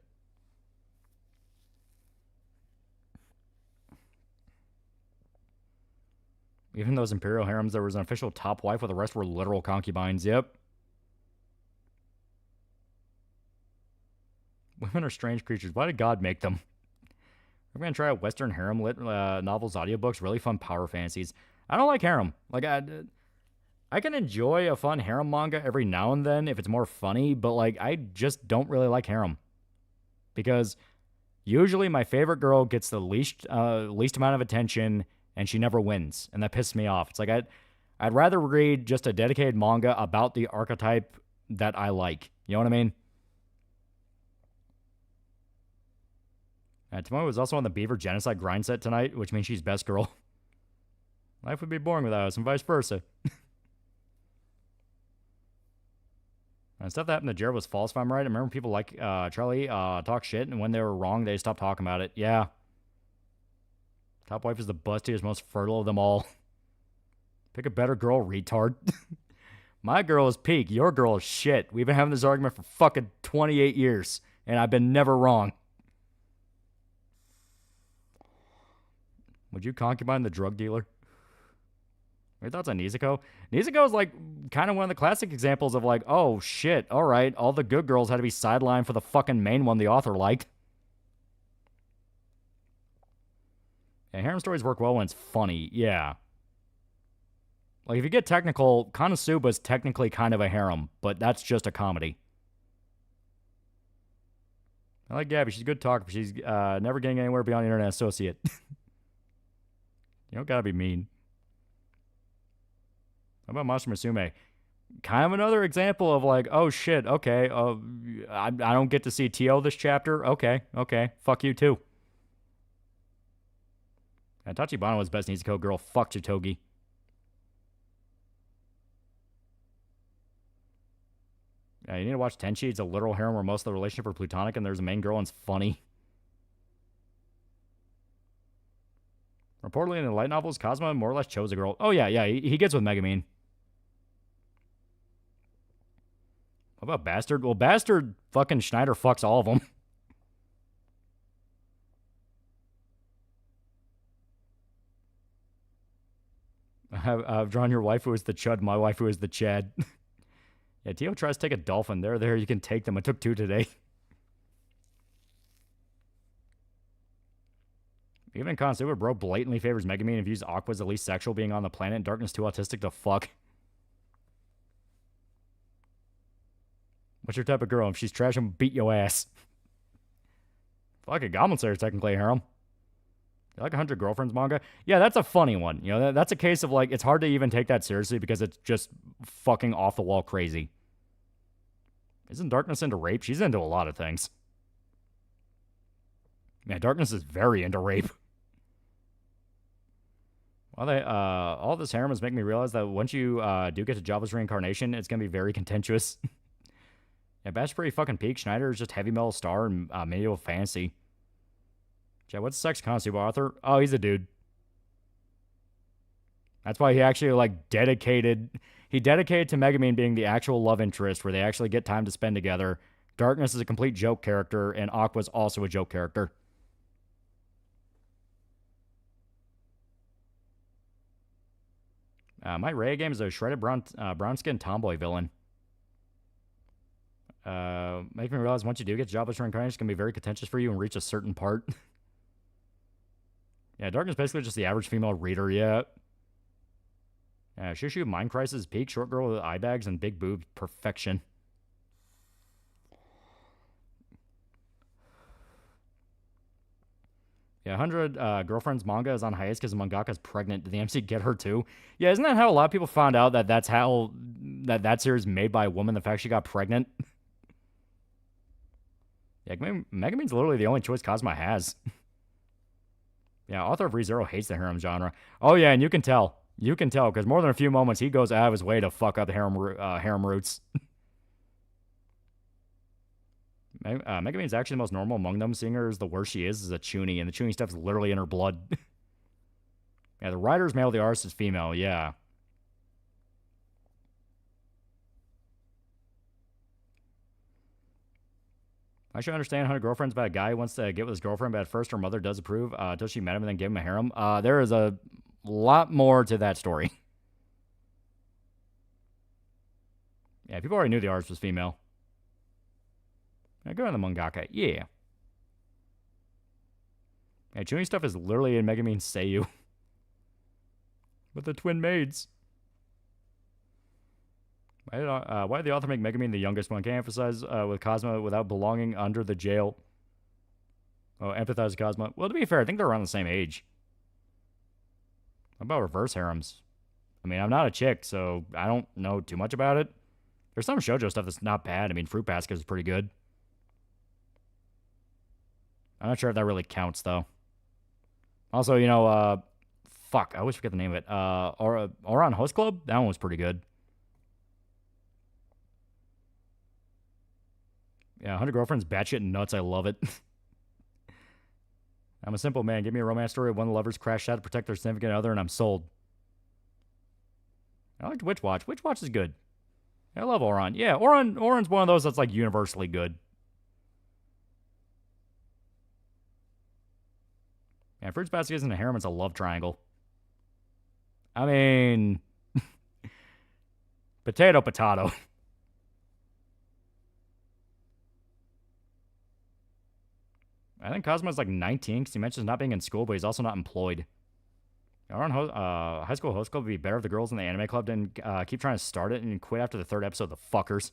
Even those Imperial harems, there was an official top wife, while the rest were literal concubines. Yep. Women are strange creatures. Why did God make them? We're going to try out Western harem lit novels, audiobooks, really fun power fantasies. I don't like harem. Like, I can enjoy a fun harem manga every now and then if it's more funny, but, like, I just don't really like harem. Because usually my favorite girl gets the least amount of attention, and she never wins, and that pisses me off. It's like, I'd rather read just a dedicated manga about the archetype that I like. You know what I mean? Tomoe was also on the Beaver Genocide grind set tonight, which means she's best girl. Life would be boring without us, and vice versa. Stuff that happened to Jared was false, if I'm right. I remember people like Charlie talk shit, and when they were wrong, they stopped talking about it. Yeah. Top wife is the bustiest, most fertile of them all. Pick a better girl, retard. My girl is peak. Your girl is shit. We've been having this argument for fucking 28 years, and I've been never wrong. Would you concubine the drug dealer? Your thoughts on Nezuko? Nezuko is like kind of one of the classic examples of like, oh shit, all right, all the good girls had to be sidelined for the fucking main one the author liked. Yeah, harem stories work well when it's funny, yeah. Like, if you get technical, Konosuba's technically kind of a harem, but that's just a comedy. I like Gabby. She's a good talker, but she's never getting anywhere beyond internet associate. You don't gotta be mean. How about Monster Musume? Kind of another example of like, oh shit, okay, I don't get to see T.O. this chapter. Okay, fuck you too. Tachibana was best Nezuko girl. Fuck Chitogi. You need to watch Tenchi. It's a literal harem where most of the relationship are platonic and there's a main girl and it's funny. Reportedly in the light novels, Cosmo more or less chose a girl. Oh yeah, he gets with Megumin. What about Bastard? Well, Bastard fucking Schneider fucks all of them. I've drawn your waifu as the Chud, my waifu is the Chad. Yeah, Tio tries to take a dolphin. There, you can take them. I took 2 today. Even in Konosuba, bro blatantly favors Megumin and views Aqua as the least sexual being on the planet and Darkness too autistic to fuck. What's your type of girl? If she's trash, I'm gonna beat your ass. Fuck a Goblin Slayer, technically a harem. You like 100 Girlfriends manga? Yeah, that's a funny one. You know, that's a case of like, it's hard to even take that seriously because it's just fucking off the wall crazy. Isn't Darkness into rape? She's into a lot of things. Yeah, Darkness is very into rape. Well, all this harem is making me realize that once you do get to Java's reincarnation, it's going to be very contentious. Yeah, Bash pretty fucking peak. Schneider is just heavy metal star and medieval fantasy. Yeah, what's the sex Konosuba author? Oh, he's a dude. That's why he actually, like, dedicated to Megumin being the actual love interest, where they actually get time to spend together. Darkness is a complete joke character, and Aqua's also a joke character. My Ray game is a shredded brown skin tomboy villain. Make me realize once you do get Java's reincarnation, it's going to be very contentious for you and reach a certain part. Yeah, Darkness is basically just the average female reader, yeah. Shushu, Mind Crisis, peak, short girl with eye bags and big boobs, perfection. Yeah, 100 Girlfriends manga is on hiatus because the mangaka's pregnant. Did the MC get her too? Yeah, isn't that how a lot of people found out that that's how that series made by a woman, the fact she got pregnant? Yeah, Megumin's literally the only choice Cosma has. Yeah, author of ReZero hates the harem genre. Oh yeah, and you can tell. You can tell, because more than a few moments, he goes out of his way to fuck up the harem roots. Megumin's actually the most normal among them. Seeing her as the worst she is a chuny, and the chuny stuff's literally in her blood. Yeah, the writer's male, the artist is female, yeah. I should understand 100 Girlfriends about a guy who wants to get with his girlfriend, but at first her mother does approve until she met him and then gave him a harem. There is a lot more to that story. Yeah, people already knew the artist was female. Now go on the mangaka. Yeah. Yeah, Chuny stuff is literally in Megumin Seiyu. With the twin maids. Why did the author make Megumin the youngest one? Can't emphasize with Cosmo without belonging under the jail. Oh, empathize with Cosmo. Well, to be fair, I think they're around the same age. What about reverse harems? I mean, I'm not a chick, so I don't know too much about it. There's some shoujo stuff that's not bad. I mean, Fruit Basket is pretty good. I'm not sure if that really counts, though. Also, you know, fuck, I always forget the name of it. Oran Host Club? That one was pretty good. Yeah, 100 Girlfriends, batshit nuts. I love it. I'm a simple man. Give me a romance story of one of the lovers crashed out to protect their significant other, and I'm sold. I liked Witch Watch. Witch Watch is good. I love Oran. Yeah, Oran's one of those that's like universally good. Yeah, Fruits Basket isn't a harem, it's a love triangle. I mean... potato. I think Cosmo's like 19 because he mentions not being in school, but he's also not employed. Our high school host club would be better if the girls in the anime club didn't keep trying to start it and quit after the 3rd episode, the fuckers.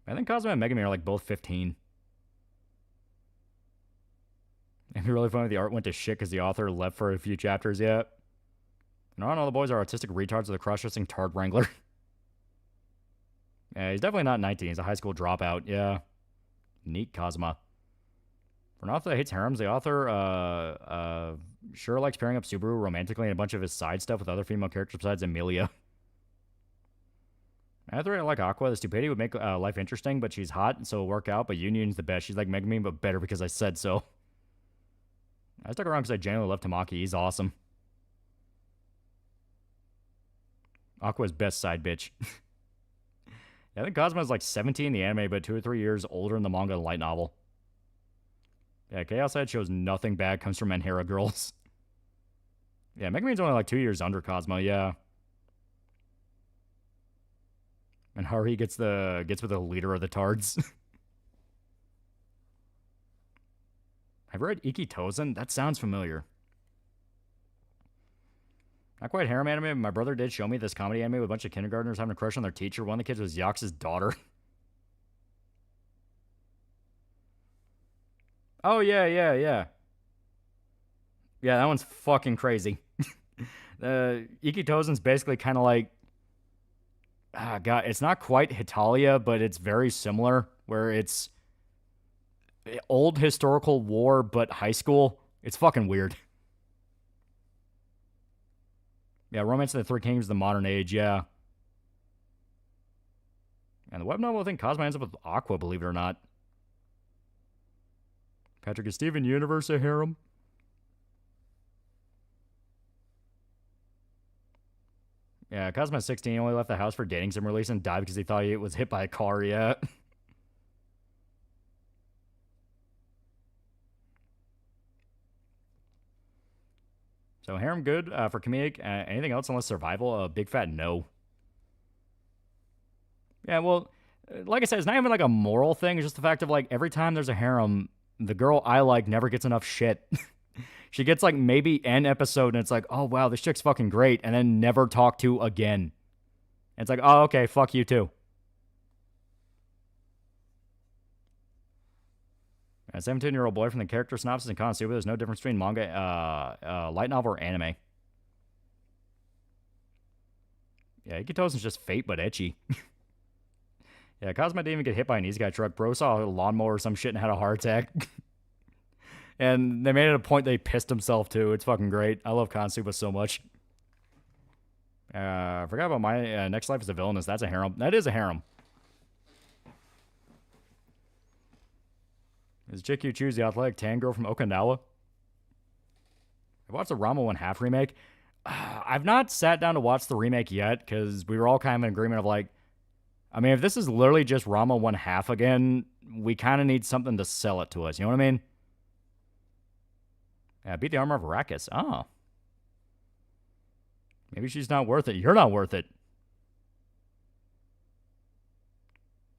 I think Cosmo and Megumin are like both 15. It'd be really funny if the art went to shit because the author left for a few chapters yet. And all the boys are autistic retards with a cross-dressing tard wrangler. Yeah, he's definitely not 19. He's a high school dropout. Yeah. Neat Cosma. For an author that hates harems, the author sure likes pairing up Subaru romantically and a bunch of his side stuff with other female characters besides Emilia. I like Aqua. The stupidity would make life interesting, but she's hot, so it'll work out. But Union's the best. She's like Megumin, but better because I said so. I stuck around because I genuinely love Tamaki. He's awesome. Aqua's best side bitch. Yeah, I think Cosmo's like 17 in the anime, but 2 or 3 years older in the manga and light novel. Yeah, Chaos Head shows nothing bad comes from Menhera girls. Yeah, Megumin's only like 2 years under Cosmo, yeah. And Haruhi gets with the leader of the Tards. Have you read Iki Tozen? That sounds familiar. Not quite harem anime, but my brother did show me this comedy anime with a bunch of kindergartners having a crush on their teacher. One of the kids was Yax's daughter. Oh, yeah. Yeah, that one's fucking crazy. Iki Tozen's basically kind of like... God, it's not quite Hitalia, but it's very similar, where it's old historical war, but high school. It's fucking weird. Yeah, Romance of the Three Kingdoms of the modern age, yeah. And the web novel, I think Cosmo ends up with Aqua, believe it or not. Patrick, is Steven Universe a harem? Yeah, Cosmo's 16, only left the house for dating sim release and died because he thought he was hit by a car, yeah. So harem good for comedic. Anything else unless survival? A big fat no. Yeah, well, like I said, it's not even like a moral thing. It's just the fact of like every time there's a harem, the girl I like never gets enough shit. She gets like maybe an episode and it's like, oh wow, this chick's fucking great, and then never talked to again. And it's like, oh, okay, fuck you too. A 17-year-old boy from the character synopsis and concept, there's no difference between manga, light novel, or anime. Yeah, Ikitosen's just fate, but etchy. Yeah, Cosmo didn't even get hit by an easy guy truck. Bro saw a lawnmower or some shit and had a heart attack. And they made it a point they pissed himself too. It's fucking great. I love Konosuba so much. I forgot about my next life is a villainess. That's a harem. That is a harem. Is chick you choose the athletic tan girl from Okinawa? I watched the Rama 1/2 remake. I've not sat down to watch the remake yet because we were all kind of in agreement of like, I mean, if this is literally just Rama 1/2 again, we kind of need something to sell it to us. You know what I mean? Yeah, beat the armor of Arrakis. Oh. Maybe she's not worth it. You're not worth it.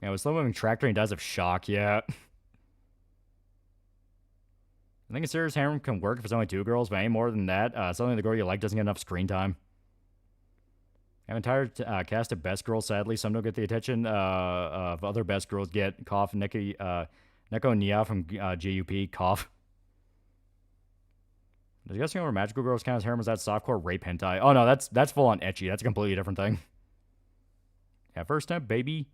Yeah, with slow-moving tractor, he dies of shock. Yeah. I think a serious harem can work if it's only 2 girls, but any more than that, suddenly the girl you like doesn't get enough screen time. I have an entire cast of best girls, sadly. Some don't get the attention of other best girls get. Cough, Neko Nia from JUP. Cough. Does you guys know where Magical Girls count as harem? Is that softcore rape hentai? Oh no, that's full on ecchi. That's a completely different thing. Yeah, first step, baby.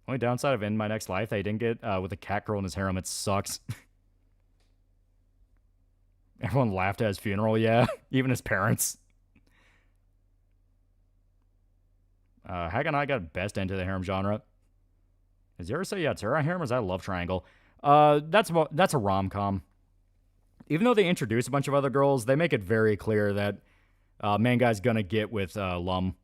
Only downside of In My Next Life that he didn't get with a cat girl in his harem. It sucks. Everyone laughed at his funeral, yeah. Even his parents. Haganai got best into the harem genre. Is Urusei Yatsura harem or is that a love triangle? That's a rom-com. Even though they introduce a bunch of other girls, they make it very clear that main guy's gonna get with Lum.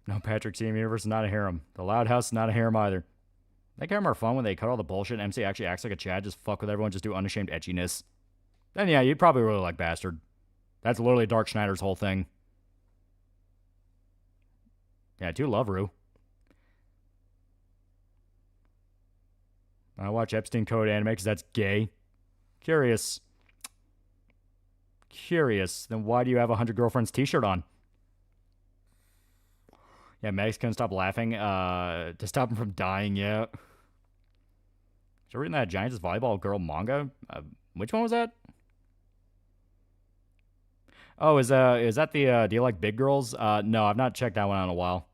No, Patrick Team Universe is not a harem. The Loud House is not a harem either. They harem are fun when they cut all the bullshit and MC actually acts like a Chad, just fuck with everyone, just do unashamed etchiness. Then yeah, you'd probably really like Bastard. That's literally Dark Schneider's whole thing. Yeah, too love Rue. I watch Epstein Code anime because that's gay. Curious. Then why do you have a 100 Girlfriends t-shirt on? Yeah, Max couldn't stop laughing to stop him from dying, yeah. So reading that Giants Volleyball Girl manga? Which one was that? Oh, is that the Do You Like Big Girls? No, I've not checked that one out in a while.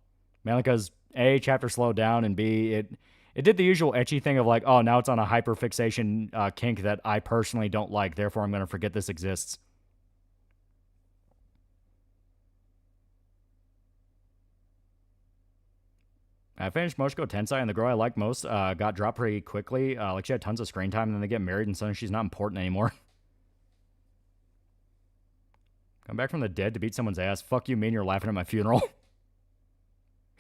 Mainly because A, chapter slowed down, and B, it did the usual ecchi thing of like, oh, now it's on a hyperfixation kink that I personally don't like, therefore I'm going to forget this exists. I finished Moshiko Tensei, and the girl I liked most got dropped pretty quickly. Like, she had tons of screen time, and then they get married, and suddenly she's not important anymore. Come back from the dead to beat someone's ass. Fuck you, mean you're laughing at my funeral.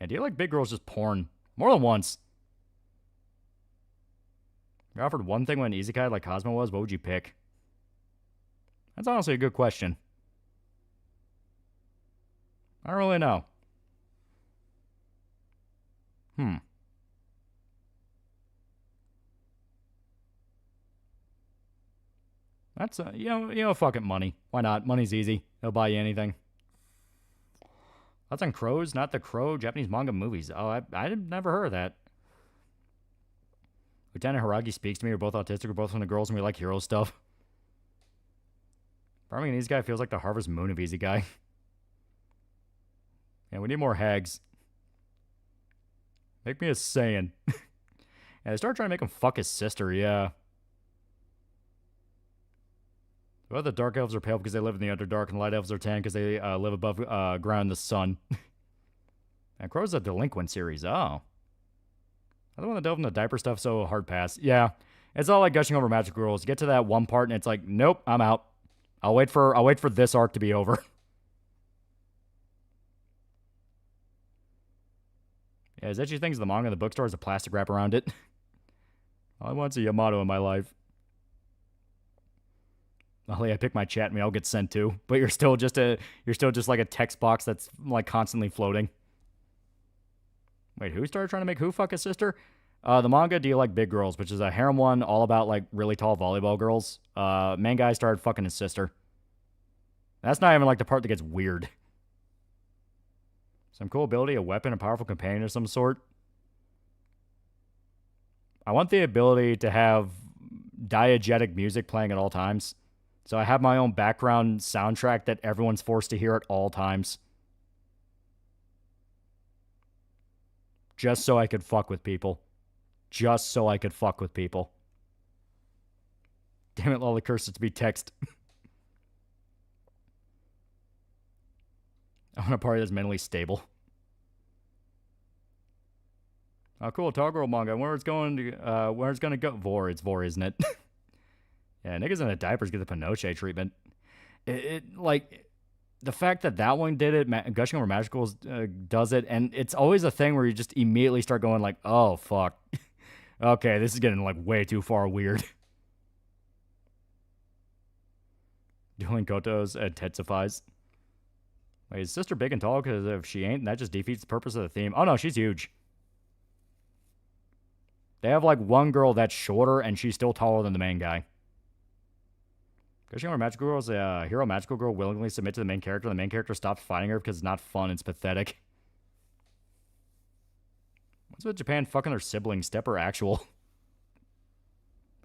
Yeah, Do You Like Big Girls just porn? More than once. If you're offered one thing when an isekai like Cosmo was, what would you pick? That's honestly a good question. I don't really know. That's you know, fuck it, money. Why not? Money's easy. They'll buy you anything. That's on Crows, not the Crow Japanese manga movies. Oh, I've never heard of that. Lieutenant Haragi speaks to me. We're both autistic. We're both from the girls, and we like hero stuff. Farming an easy guy feels like the Harvest Moon of easy guy. Yeah, we need more hags. Make me a Saiyan. Yeah, they started trying to make him fuck his sister, yeah. Well, the dark elves are pale because they live in the Underdark, and light elves are tan because they live above ground in the sun. And Crow's a delinquent series. Oh. I don't want to delve into diaper stuff, so hard pass. Yeah, it's all like gushing over magic girls. You get to that one part, and it's like, nope, I'm out. I'll wait for this arc to be over. Yeah, is that you thinks the manga in the bookstore has a plastic wrap around it? All I want's a Yamato in my life. Ollie, I pick my chat mail gets sent to, but you're still just like a text box that's like constantly floating. Wait, who started trying to make who fuck his sister? The manga Do You Like Big Girls, which is a harem one all about like really tall volleyball girls. Main guy started fucking his sister. That's not even like the part that gets weird. Some cool ability, a weapon, a powerful companion of some sort. I want the ability to have diegetic music playing at all times. So I have my own background soundtrack that everyone's forced to hear at all times. Just so I could fuck with people. Just so I could fuck with people. Damn it, Loli cursed it to be text. I want a party that's mentally stable. Oh, cool. Tall girl manga. Where it's going to go? Vor. It's Vor, isn't it? Yeah, niggas in the diapers get the Pinochet treatment. Like, the fact that that one did it, Gushing Over Magicals does it, and it's always a thing where you just immediately start going like, oh, fuck. Okay, this is getting, like, way too far weird. Dueling Kotos intensifies. Wait, is sister big and tall? Because if she ain't, that just defeats the purpose of the theme. Oh, no, she's huge. They have, like, one girl that's shorter, and she's still taller than the main guy. Gushing Over Magical Girl is a hero magical girl willingly submit to the main character. The main character stops fighting her because it's not fun. It's pathetic. What's with Japan fucking their siblings? Step or actual?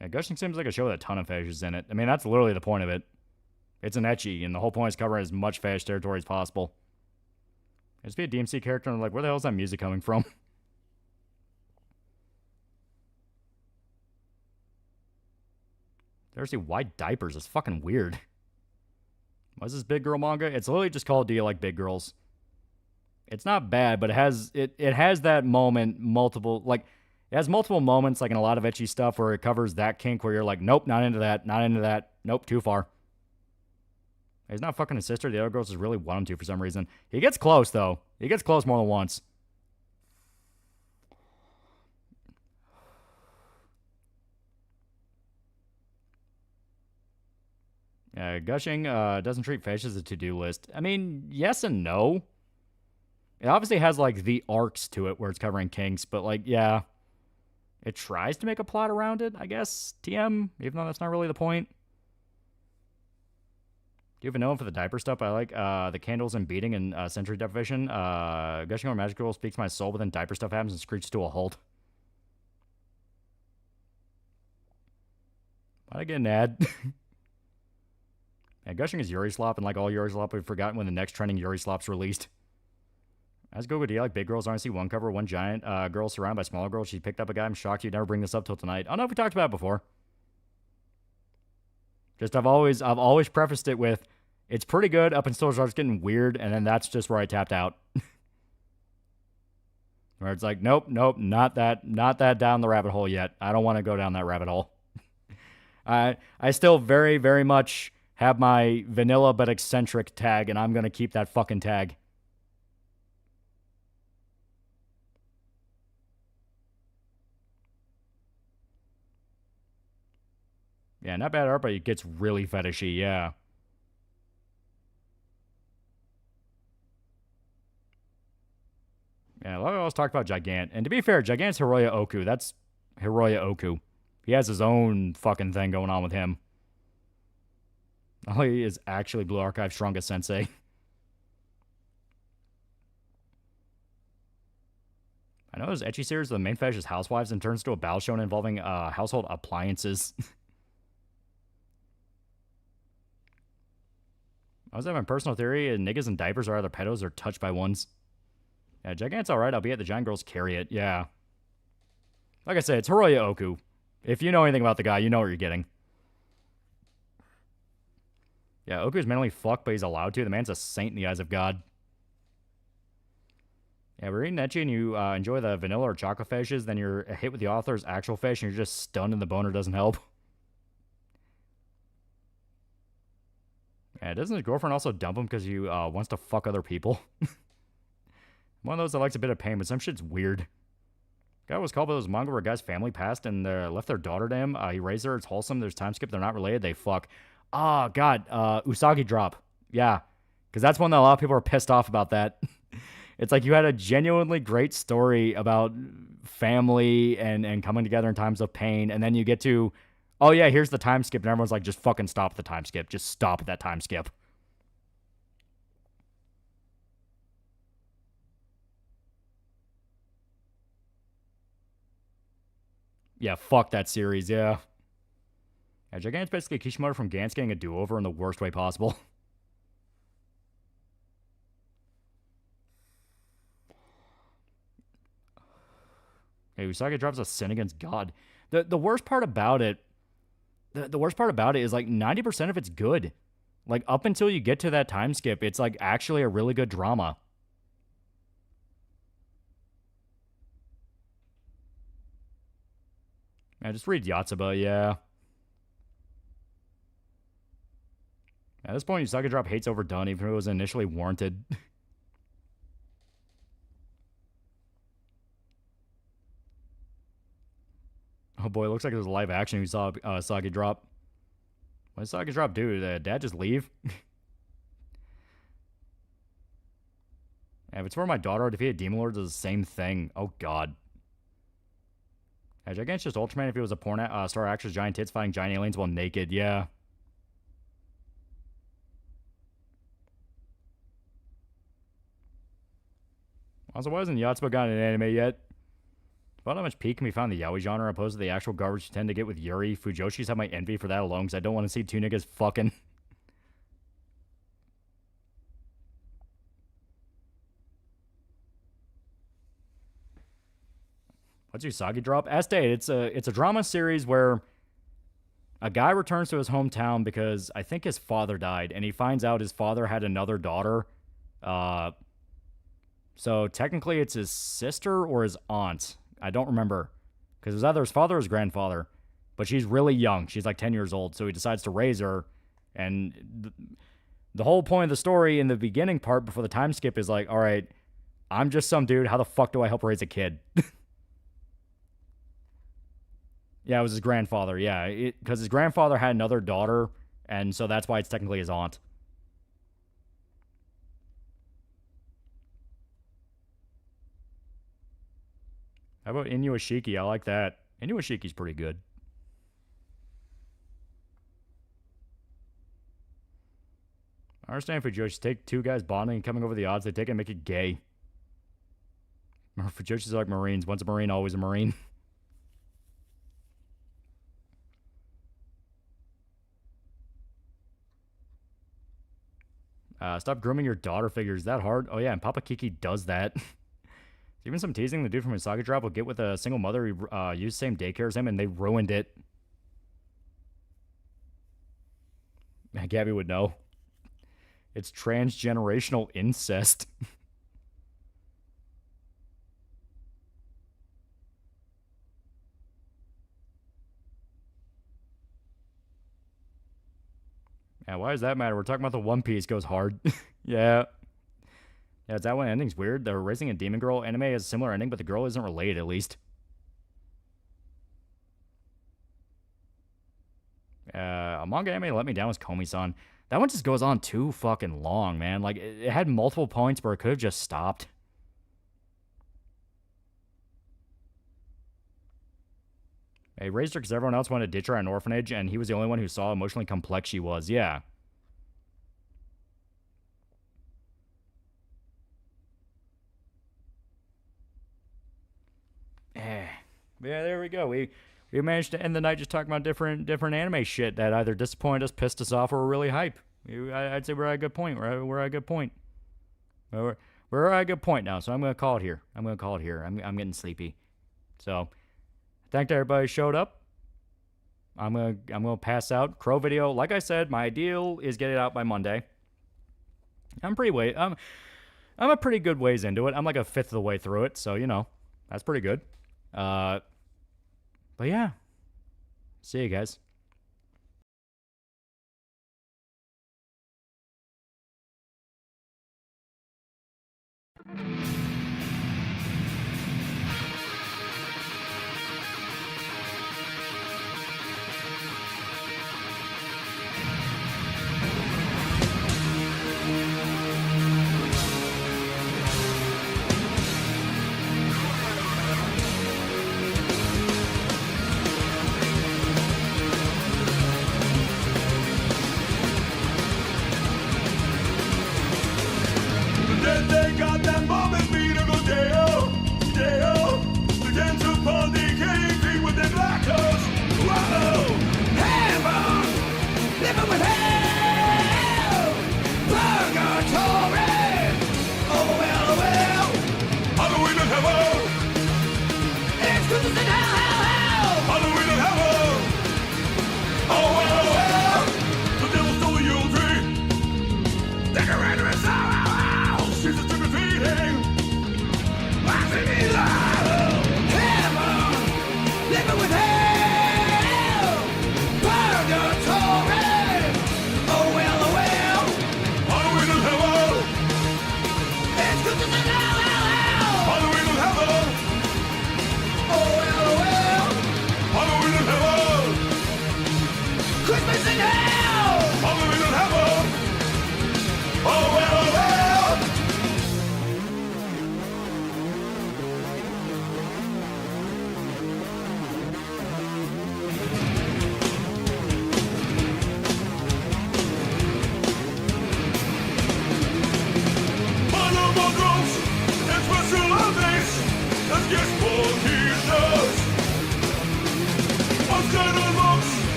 Yeah, Gushing seems like a show with a ton of fetishes in it. I mean, that's literally the point of it. It's an ecchi, and the whole point is covering as much fetish territory as possible. Just be a DMC character, and I'm like, where the hell is that music coming from? Seriously, why diapers? It's fucking weird. What's this big girl manga? It's literally just called Do You Like Big Girls? It's not bad, but it has that moment, it has multiple moments, like in a lot of ecchi stuff, where it covers that kink where you're like, nope, not into that, not into that, nope, too far. He's not fucking his sister. The other girls just really want him to for some reason. He gets close, though. He gets close more than once. Gushing doesn't treat fish as a to-do list. I mean, yes and no. It obviously has, like, the arcs to it where it's covering kinks, but, like, yeah. It tries to make a plot around it, I guess. TM, even though that's not really the point. Do you even know for the diaper stuff? I like the candles and beating and sensory deprivation. Gushing Over Magic Girl speaks my soul, but then diaper stuff happens and screeches to a halt. Why'd I get an ad? And Gushing is Yuri Slop, and like all Yuri Slop, we've forgotten when the next trending Yuri Slop's released. As Google, do you like big girls? RNC one cover, one giant girl surrounded by smaller girls. She picked up a guy. I'm shocked you'd never bring this up till tonight. I don't know if we talked about it before. Just I've always prefaced it with, it's pretty good up until it starts getting weird, and then that's just where I tapped out. Where it's like, nope, not that down the rabbit hole yet. I don't want to go down that rabbit hole. I still very, very much have my vanilla but eccentric tag, and I'm going to keep that fucking tag. Yeah, not bad art, but it gets really fetishy, yeah. Yeah, a lot of us talked about Gigant. And to be fair, Gigant's Hiroya Oku. That's Hiroya Oku. He has his own fucking thing going on with him. Oh, he is actually Blue Archive strongest sensei. I know there's ecchi series where the main fetish is housewives and turns to a battle shonen involving household appliances. I was having a personal theory, niggas in diapers are either pedos or touched by ones. Yeah, Gigant's alright, albeit the giant girls carry it, yeah. Like I said, it's Hiroya Oku. If you know anything about the guy, you know what you're getting. Yeah, Oku's mentally fucked, but he's allowed to. The man's a saint in the eyes of God. Yeah, we're eating ecchi and you enjoy the vanilla or chocolate fetishes, then you're hit with the author's actual fetish and you're just stunned and the boner doesn't help. Yeah, doesn't his girlfriend also dump him because he wants to fuck other people? One of those that likes a bit of pain, but some shit's weird. Guy was called by those manga where a guy's family passed and left their daughter to him. He raised her, it's wholesome, there's time skip, they're not related, they fuck. Oh, God, Usagi Drop. Yeah, because that's one that a lot of people are pissed off about that. It's like you had a genuinely great story about family and coming together in times of pain, and then you get to, oh yeah, here's the time skip, and everyone's like, just fucking stop the time skip. Just stop that time skip. Yeah, fuck that series, yeah. Yeah, Gigant's basically Kishimoto from Gantz getting a do-over in the worst way possible. Hey, Usagi drops a sin against God. The worst part about it, the worst part about it is like 90% of it's good. Like up until you get to that time skip, it's like actually a really good drama. Yeah, just read Yatsuba, yeah. At this point, Usagi drop hates overdone, even if it was initially warranted. Oh boy, it looks like it was live action we saw Usagi drop. What did Usagi drop do? Did Dad just leave? Yeah, if it's where my daughter defeated Demon Lords, it's the same thing. Oh god. Yeah, Gigant's just Ultraman if he was a porn star actress, giant tits fighting giant aliens while naked, yeah. Also, why hasn't Yatsuba gotten an anime yet? About how much peak can be found in the yaoi genre opposed to the actual garbage you tend to get with Yuri. Fujoshis have my envy for that alone because I don't want to see two niggas fucking. What's Usagi drop? As stated, it's a drama series where a guy returns to his hometown because I think his father died, and he finds out his father had another daughter. So technically it's his sister or his aunt. I don't remember. Because it was either his father or his grandfather. But she's really young. She's like 10 years old. So he decides to raise her. And the whole point of the story in the beginning part before the time skip is like, all right, I'm just some dude. How the fuck do I help raise a kid? Yeah, it was his grandfather. Yeah, because his grandfather had another daughter. And so that's why it's technically his aunt. How about Inuashiki? I like that. Inuashiki's pretty good. I understand Fujoshi take two guys bonding and coming over the odds. They take it and make it gay. Fujoshi's like Marines. Once a Marine, always a Marine. Stop grooming your daughter figures. Is that hard? Oh yeah, and Papa Kiki does that. Even some teasing, the dude from Usagi Drop will get with a single mother who used the same daycare as him, and they ruined it. Gabby would know. It's transgenerational incest. Yeah, why does that matter? We're talking about the One Piece goes hard. Yeah. Yeah, is that one ending's weird? The Raising a Demon Girl anime has a similar ending, but the girl isn't related, at least. A manga anime let me down was Komi-san. That one just goes on too fucking long, man. Like, it had multiple points where it could have just stopped. He raised her because everyone else wanted to ditch her at an orphanage, and he was the only one who saw how emotionally complex she was. Yeah. Yeah, there we go. We managed to end the night just talking about different anime shit that either disappointed us, pissed us off, or were really hype. I'd say we're at a good point. We're at a good point. We're at a good point now, so I'm gonna call it here. I'm getting sleepy. So, thank everybody who showed up. I'm gonna pass out. Crow video, like I said, my ideal is get it out by Monday. I'm a pretty good ways into it. I'm like a fifth of the way through it, so you know that's pretty good. But yeah, see you guys.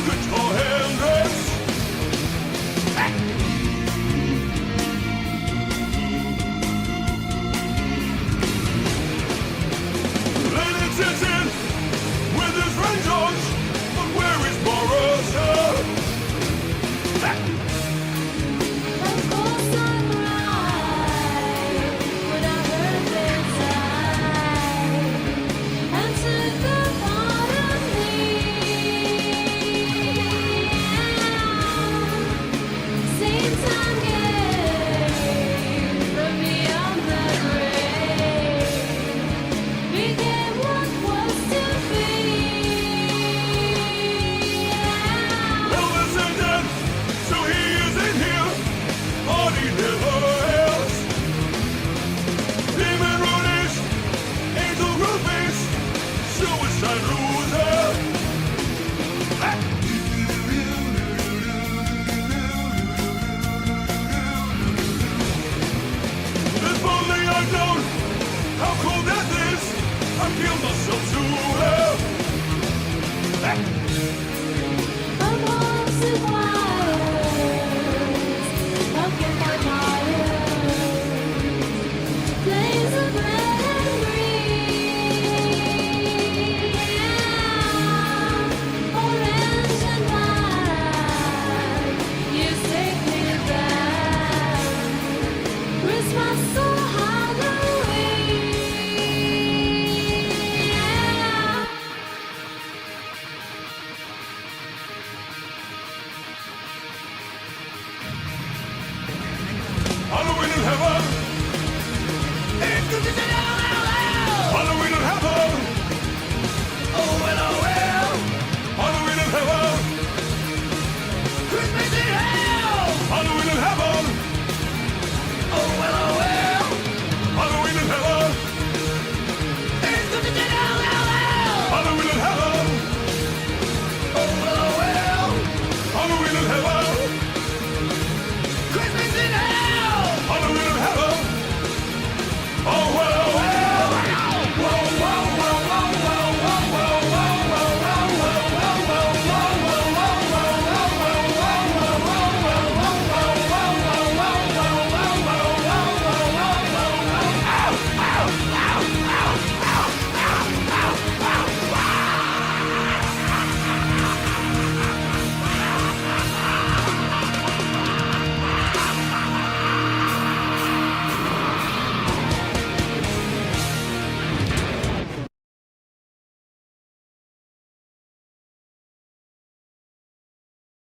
at your handles. Lennon sits in with his friend George, but where is Boris? Of course I'm right when I heard they died and took the part of me. Same time game from beyond the grave became what was to be. Elvis and dead, so he isn't here, or he never is. Demon Runish, Angel Rubies, Suicide Loser. If only I'd known how cold death is, I'd kill myself to hell. I'm lost in wires, pumpkin my tires, flames of red and green, orange and black. You take me back, Christmas so